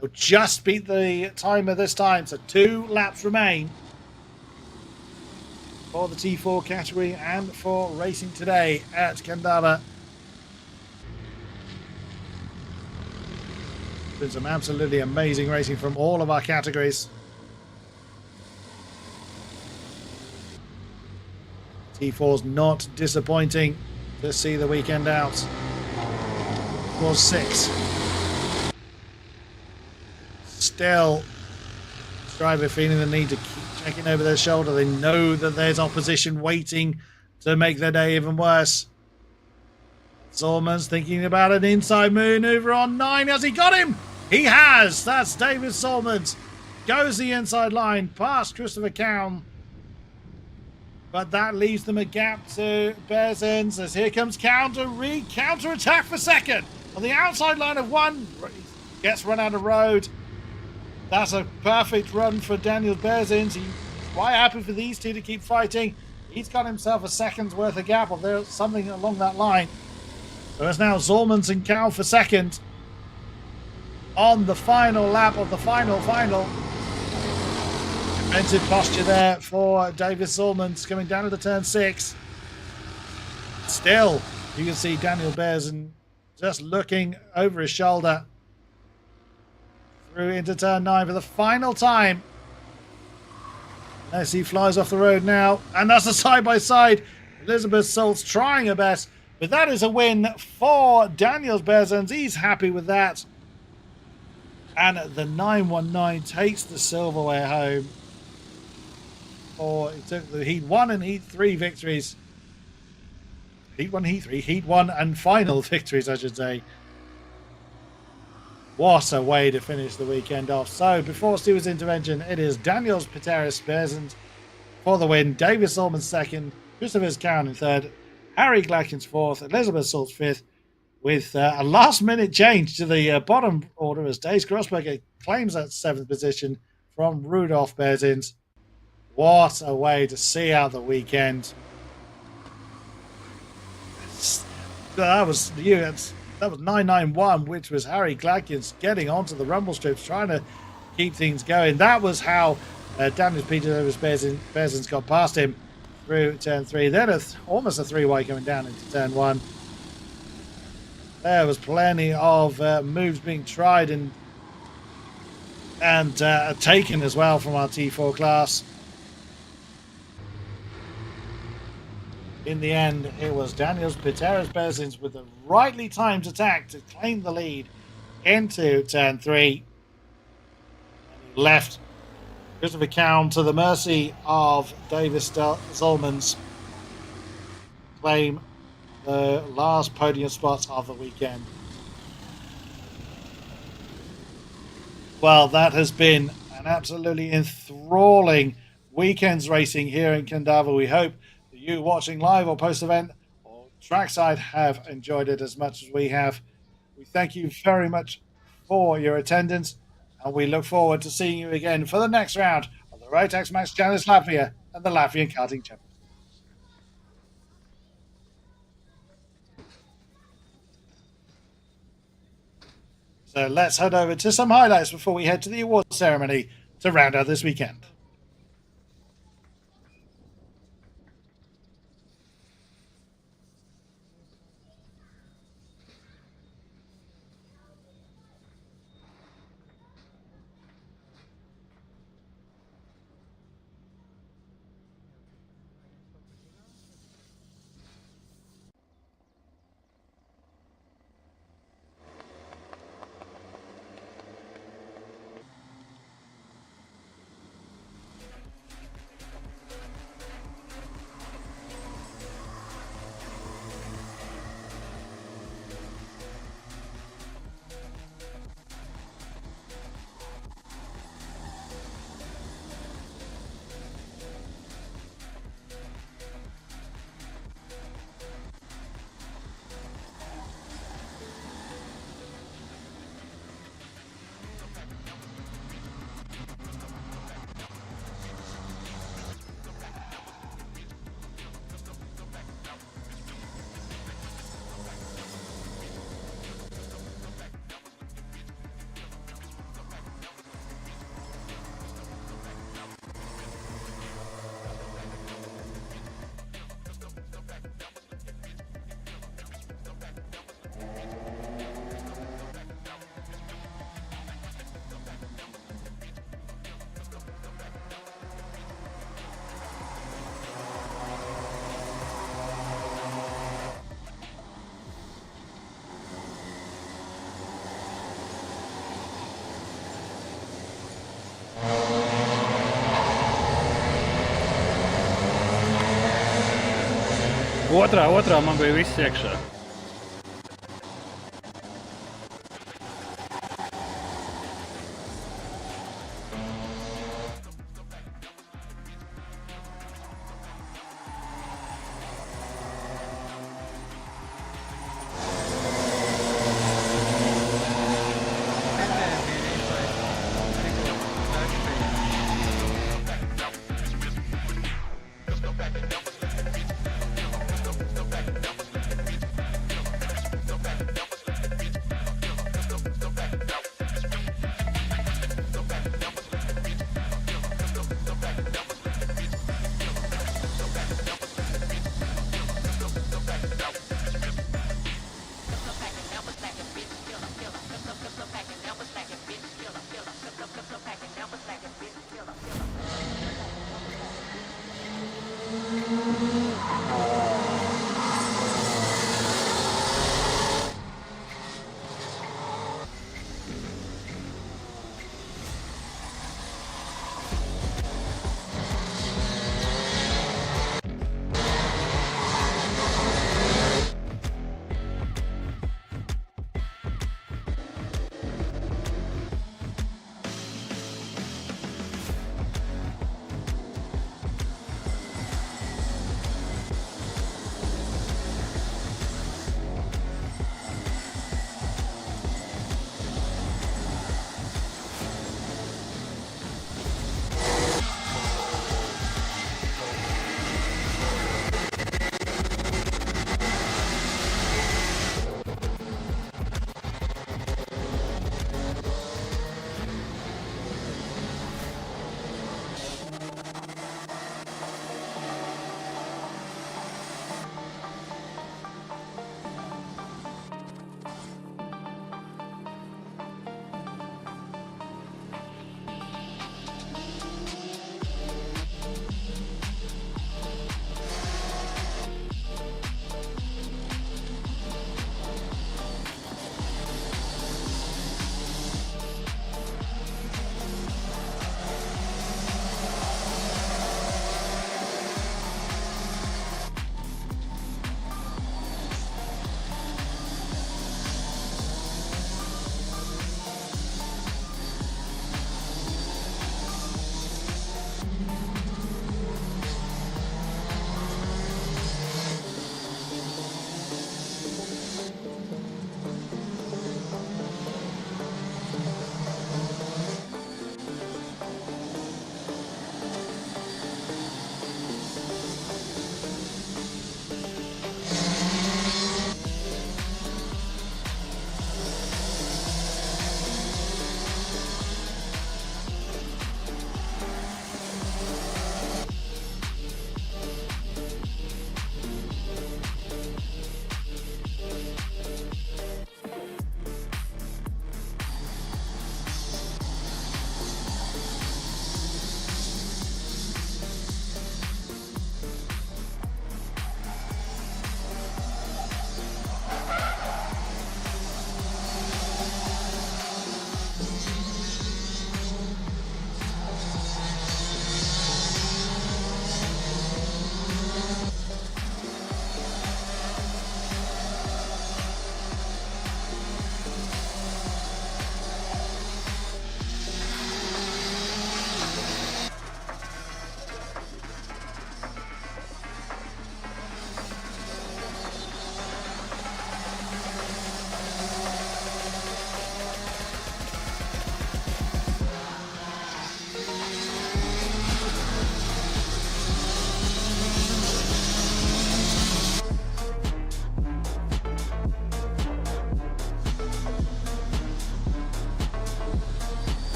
They'll just beat the timer this time, so 2 laps remain for the T4 category and for racing today at Kandavas. Been some absolutely amazing racing from all of our categories. T4's not disappointing to see the weekend out. Was 6. Still, driver feeling the need to keep checking over their shoulder. They know that there's opposition waiting to make their day even worse. Zollmans thinking about an inside maneuver on 9. Has he got him? He has. That's David Zollmans. Goes the inside line past Christopher Cowan. But that leaves them a gap to Berzins as here comes Cowan to counter-attack for 2nd. On the outside line of 1, gets run out of road. That's a perfect run for Daniel Berzins. He's quite happy for these two to keep fighting. He's got himself a second's worth of gap, or there's something along that line. So it's now Zollmans and Cowan for 2nd on the final lap of the final. Defensive posture there for David Solmans coming down to the turn 6. Still, you can see Daniel Bearson just looking over his shoulder through into turn 9 for the final time. As he flies off the road now, and that's a side-by-side. Elizabeth Saltz trying her best, but that is a win for Daniel Bearson. He's happy with that. And the 919 takes the silverware home. Or he took the Heat 1 and Heat 3 victories. Heat 1, Heat 3, Heat 1 and final victories, I should say. What a way to finish the weekend off. So, before Stewart's intervention, it is Daniel Peteris Bearson for the win, David Solomon second, Christopher Cowan in third, Harry Glackens fourth, Elizabeth Saltz fifth, with a last-minute change to the bottom order as Dace Grossberger claims that 7th position from Rudolf Bearson. What a way to see out the weekend. That was 991, which was Harry Glackens getting onto the rumble strips, trying to keep things going. That was how Daniel Peteris Bearson's got past him through turn 3. Then almost a 3-way coming down into turn 1. There was plenty of moves being tried and taken as well from our T4 class. In the end, it was Daniel Peteris Bearson with the rightly timed attack to claim the lead into turn 3. And he left Christopher Cowan to the mercy of Davis Solmans claim the last podium spots of the weekend. Well, that has been an absolutely enthralling weekend's racing here in Kandavas. We hope that you watching live or post-event or trackside have enjoyed it as much as we have. We thank you very much for your attendance, and we look forward to seeing you again for the next round of the ROTAX MAX Challenge Latvia and the Latvian Karting Cup. So let's head over to some highlights before we head to the awards ceremony to round out this weekend. Otrā man bija viss iekšā.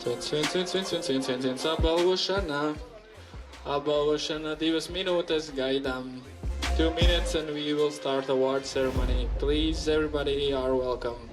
Viens, apbalvošanā. Apbalvošana 2 minūtes gaidām. 2 minutes and we will start the award ceremony. Please, everybody are welcome.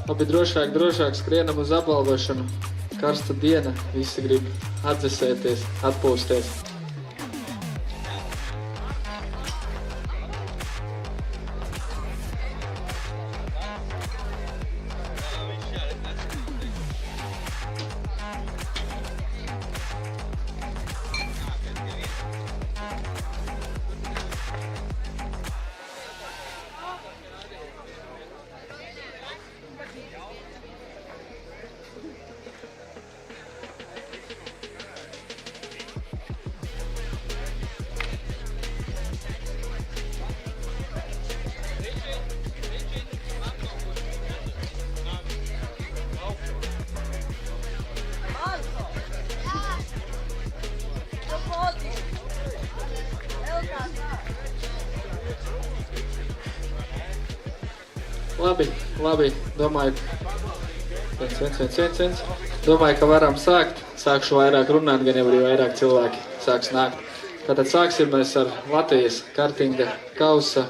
Labi, drošāk skrienam uz apbalvošanu. Karsta diena, visi grib atdzesēties, atpūsties. Labi, domāju, domāju, ka varam sākt. Sākšu vairāk runāt, gan jau arī vairāk cilvēki sāks nākt. Tātad sāksim mēs ar Latvijas kartinga kausa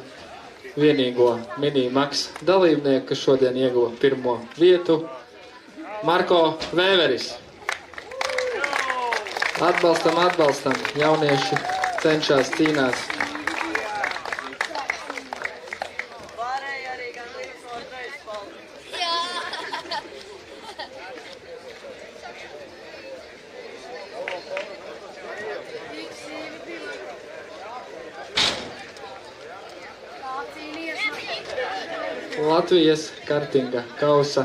vienīgo mini max dalībnieku, kas šodien ieguva 1. vietu. Marko Vēveris. Atbalstam, jaunieši cenšas, cīnās. Latvijas kartinga kausa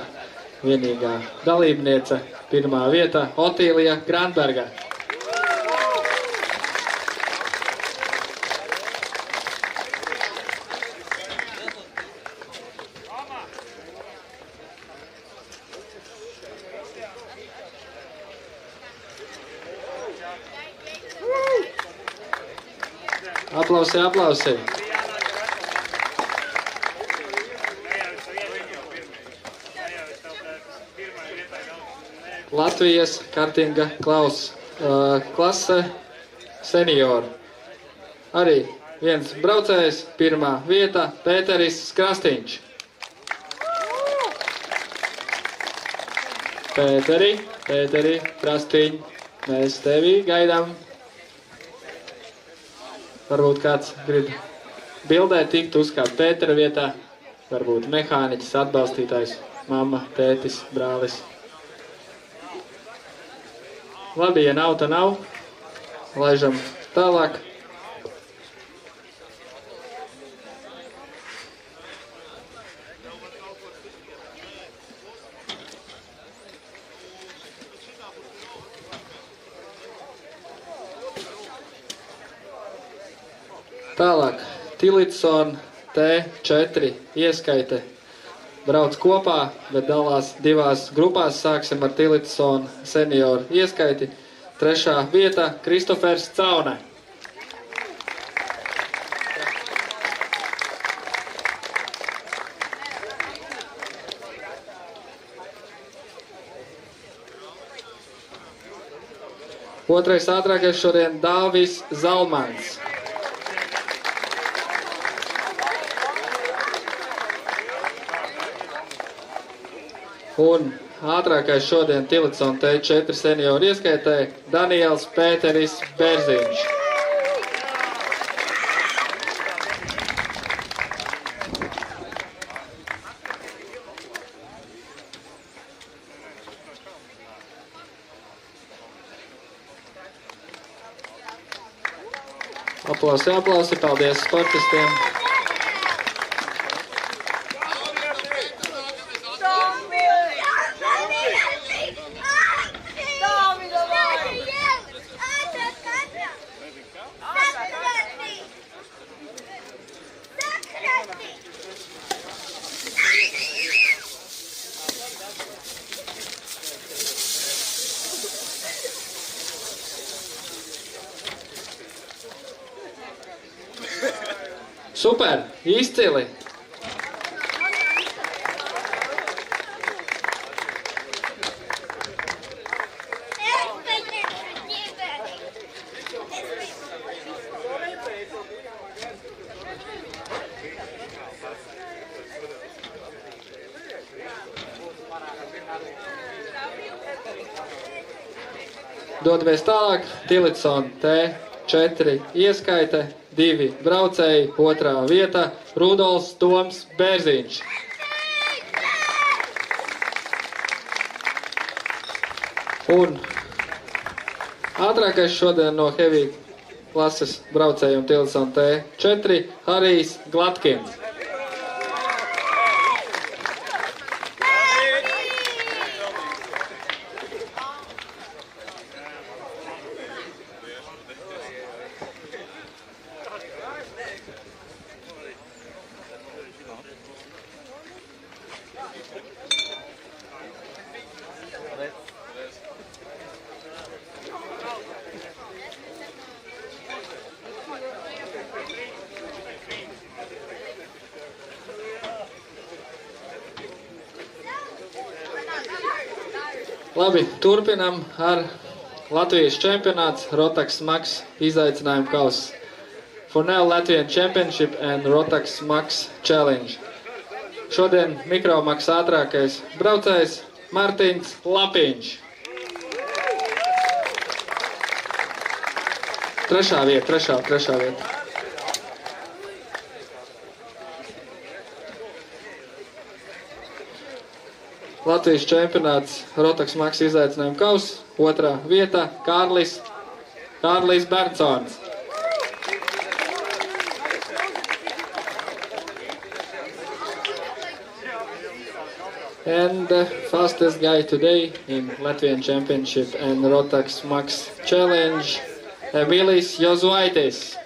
vienīgā dalībniece, 1. vieta Otīlija Grandberga. Aplausi. Latvijas kartinga klase senioru. Arī viens braucējs, 1. vieta Pēteris Krastīņš. Pēteri. Pēteri, Krastiņ, mēs tevi gaidām. Varbūt kāds grib bildē tikt uzkāpt Pētera vietā. Varbūt mehāniķis, atbalstītājs, mamma, tētis, brālis. Labi, ja nav, tad nav. Laižam tālāk. Tālāk, Tilitson T4 ieskaite brauc kopā, bet dalās divās grupās. Sāksim ar Tilitson senioru ieskaiti. 3. vieta Kristofers Caune. Otrais ātrākais šodien Dāvis Zalmans. Un ātrākais šodien Tilitson T4 senioru ieskaitē Daniels Pēteris Berziņš. Aplausi, paldies sportistiem! Super, izcili! Dodamies tālāk, Tilitson T4 ieskaite, 2 braucēji, 2. vieta Rudolfs Toms Bērziņš. Un ātrākais šodien no heavy klases braucējiem Tilitson T4 Harijs Glatkins. Labi, turpinam ar Latvijas čempionāts ROTAX MAX izaicinājumu kausa. For now, LATVIAN CHAMPIONSHip and ROTAX MAX CHALLENGE. Šodien mikromax ātrākais braucējs Martins Lapiņš. 3. vieta. Latvijas čempionāts ROTAX MAX izaicinājumu kausa, 2. vieta Kārlis Bernsons. And the fastest guy today in Latvian Championship and ROTAX MAX Challenge, Emilis Jozuaitis.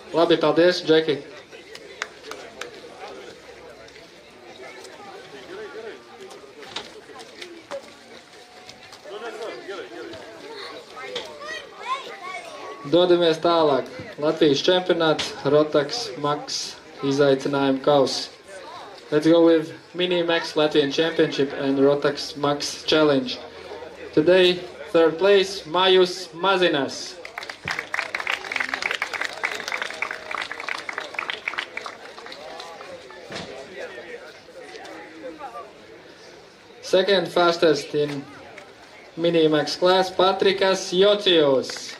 Labi, paldies, Džeki. Dodamies tālāk. Latvijas čempionāts, ROTAX MAX izaicinājuma kauss. Let's go with Mini Max Latvian Championship and ROTAX MAX Challenge. Today, third place, Majus Mazinas. Second fastest in Mini Max class, Patrikas Jocius.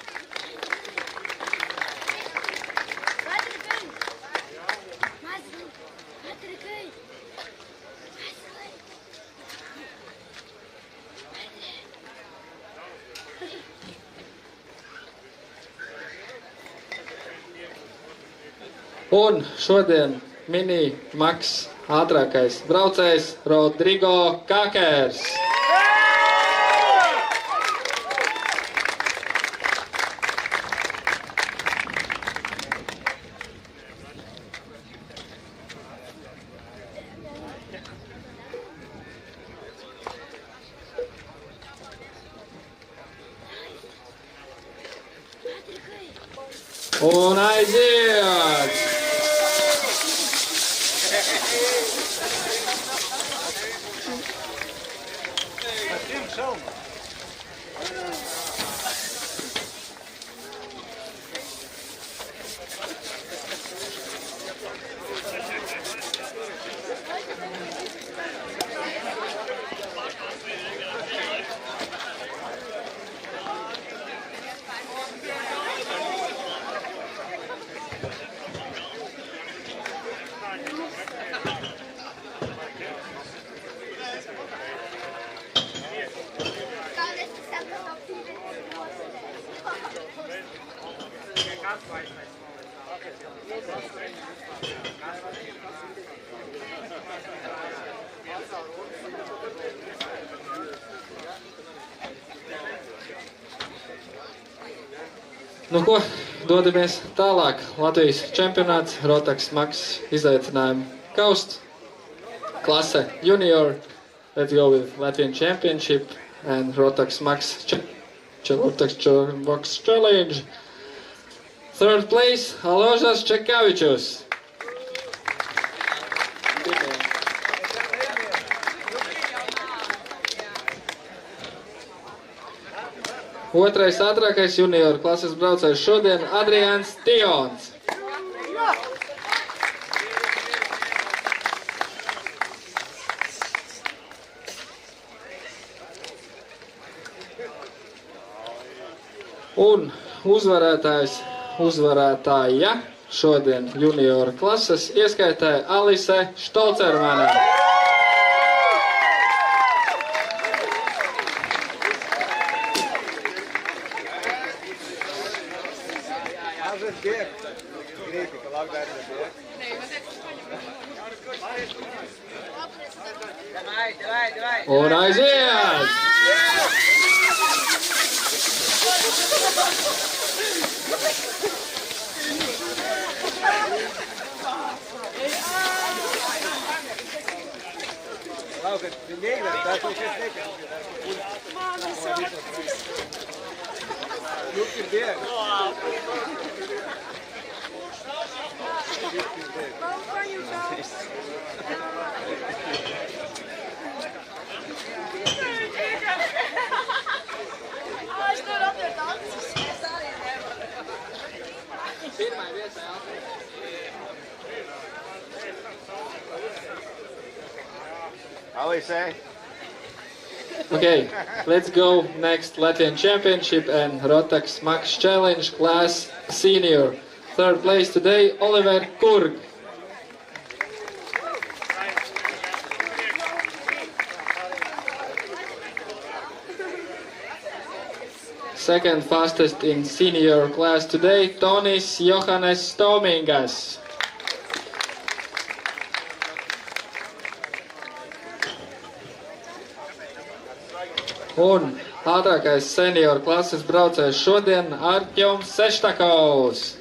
Un šodien Mini Max ātrākais braucējs Rodrigo Kakers. Un aiziet! Nu ko, dodamies tālāk. Latvijas čempionāts, ROTAX MAX izaicinājuma kausts, klase junior. Let's go with Latvian Championship and ROTAX MAX Challenge. Third place, Aložas Čekavičus. Otrais ātrākais junior klases braucējs šodien Adrians Tions. Un uzvarētāja šodien junior klases ieskaitē Alise Štolcermane. Un aiziet! Okay, let's go next Latvian Championship and ROTAX MAX Challenge class senior. Third place today, Oliver Kurg. Second fastest in senior class today, Tonis Johannes Stomingas. Un ātrākais senior klases braucējs šodien Artjoms Seštakovs.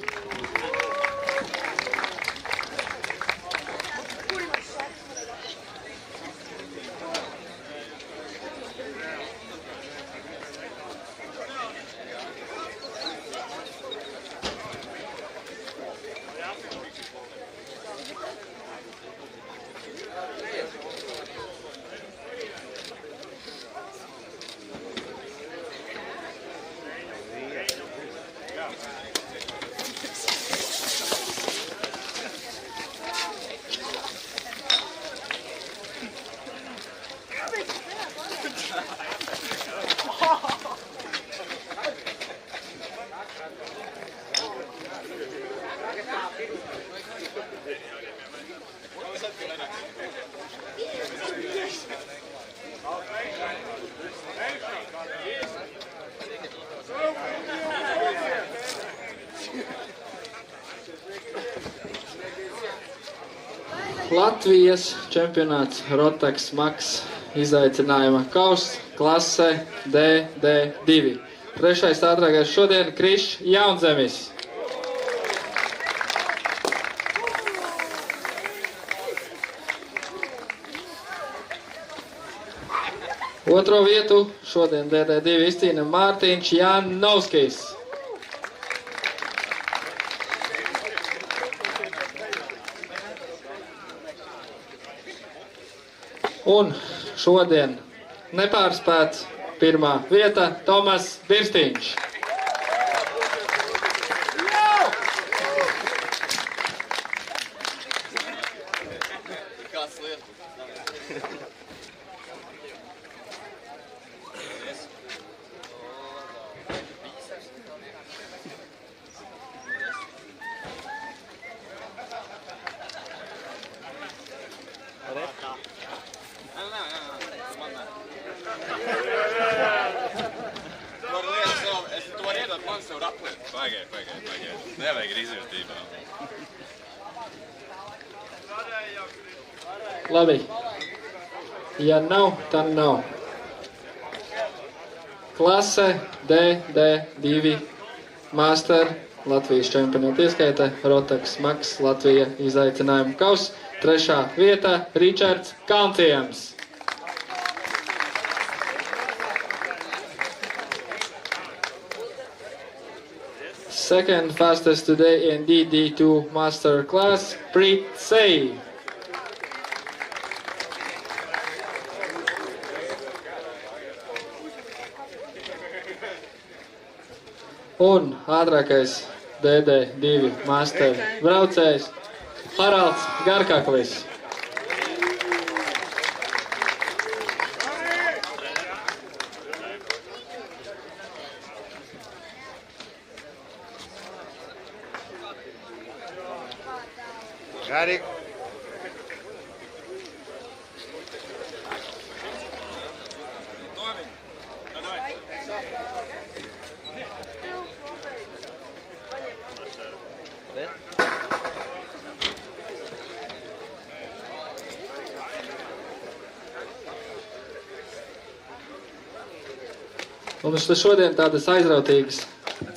Latvijas čempionāts ROTAX MAX izaicinājuma kauss klasē DD2. Trešais ātrākais šodien Krišs Jaunzemis. Otro vietu šodien DD2 izcīna Mārtiņš Janovskis. Un šodien nepārspēts pirmā vieta Tomas Birstiņš. Nevajag ir izjūtībā. Labi. Ja nav, tad nav. Klase DD2 Master Latvijas čempionāta ieskaita ROTAX MAX Latvija izaicinājuma kauss. Trešā vieta Ričards Kalntiems. Second fastest today in DD2 Master class, Prit Say. Un ātrākais DD2 Master braucējs Haralds Garkaklis. Ready? Mums šodien tādas aizrautīgas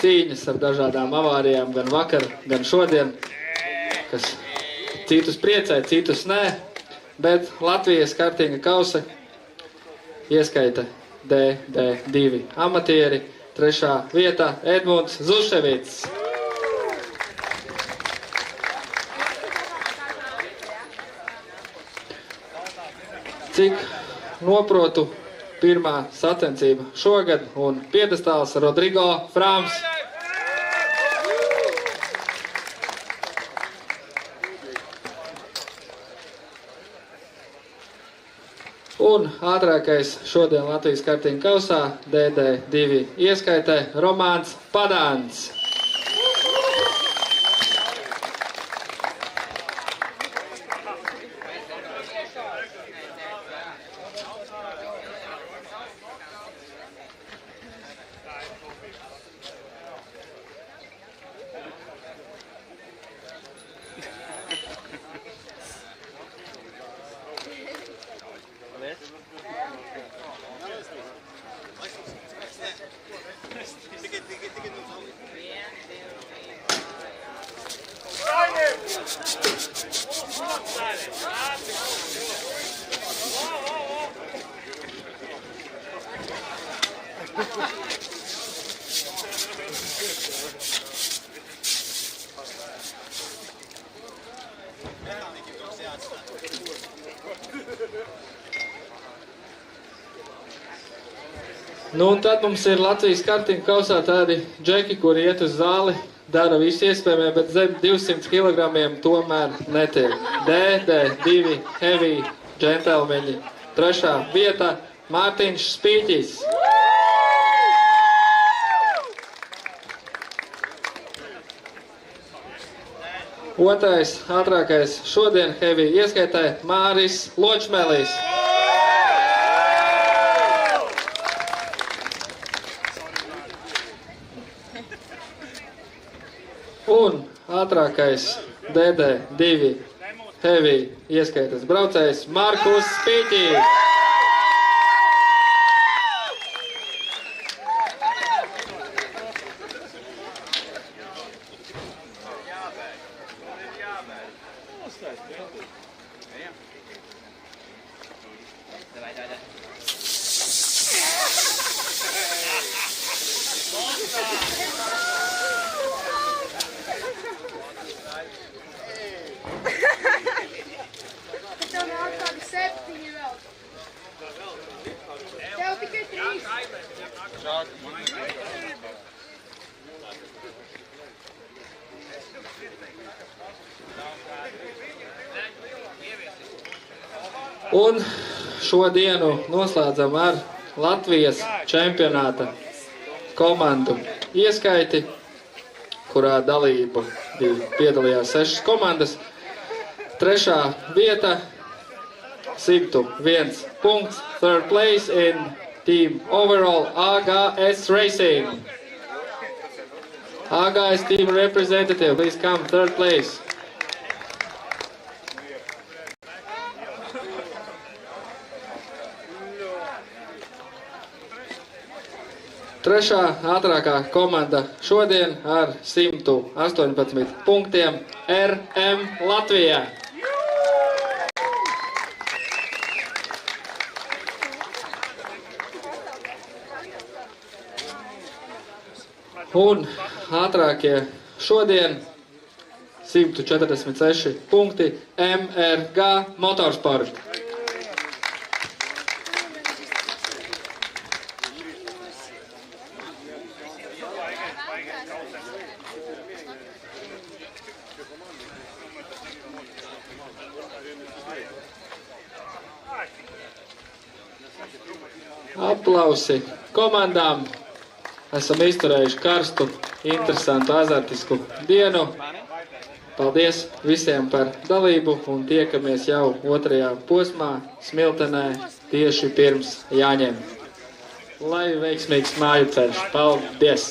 cīņas ar dažādām avārijām, gan vakar, gan šodien, kas citus priecē, citus nē, bet Latvijas kartinga kausa ieskaita DD2 amatieri, trešā vieta Edmunds Zuševits. Cik noprotu, pirmā sacensība šogad un piedestāls Rodrigo Frāms. Un ātrākais šodien Latvijas kartinga kausā DD2 ieskaitē Romāns Padāns. Nu, un tad mums ir Latvijas kartinga kausā tādi džeki, kuri iet uz zāli, dara visu iespējamie, bet zem 200 kilogramiem tomēr netiek. DD2 heavy džentelmeņi. Trešā vieta Mārtiņš Spīķis. Otrais ātrākais šodien heavy ieskaitē Māris Ločmelis. Un ātrākais DD2 heavy ieskaitas braucējs Markus Spīķī. Un šodienu noslēdzam ar Latvijas čempionāta komandu ieskaiti, kurā dalību piedalījās 6 komandas. 3. vieta, 101 punkts, 3rd place in team overall AGS Racing. AGS team representative, please come, 3rd place. Trešā ātrākā komanda šodien ar 118 punktiem RM Latvijā. Un ātrākie šodien 146 punkti MRG Motorsport. Aplausi komandām. Esam izturējuši karstu, interesantu, azartisku dienu. Paldies visiem par dalību un tiekamies jau 2. posmā Smiltenē tieši pirms jāņem. Lai veiksmīgs māju ceļš. Paldies!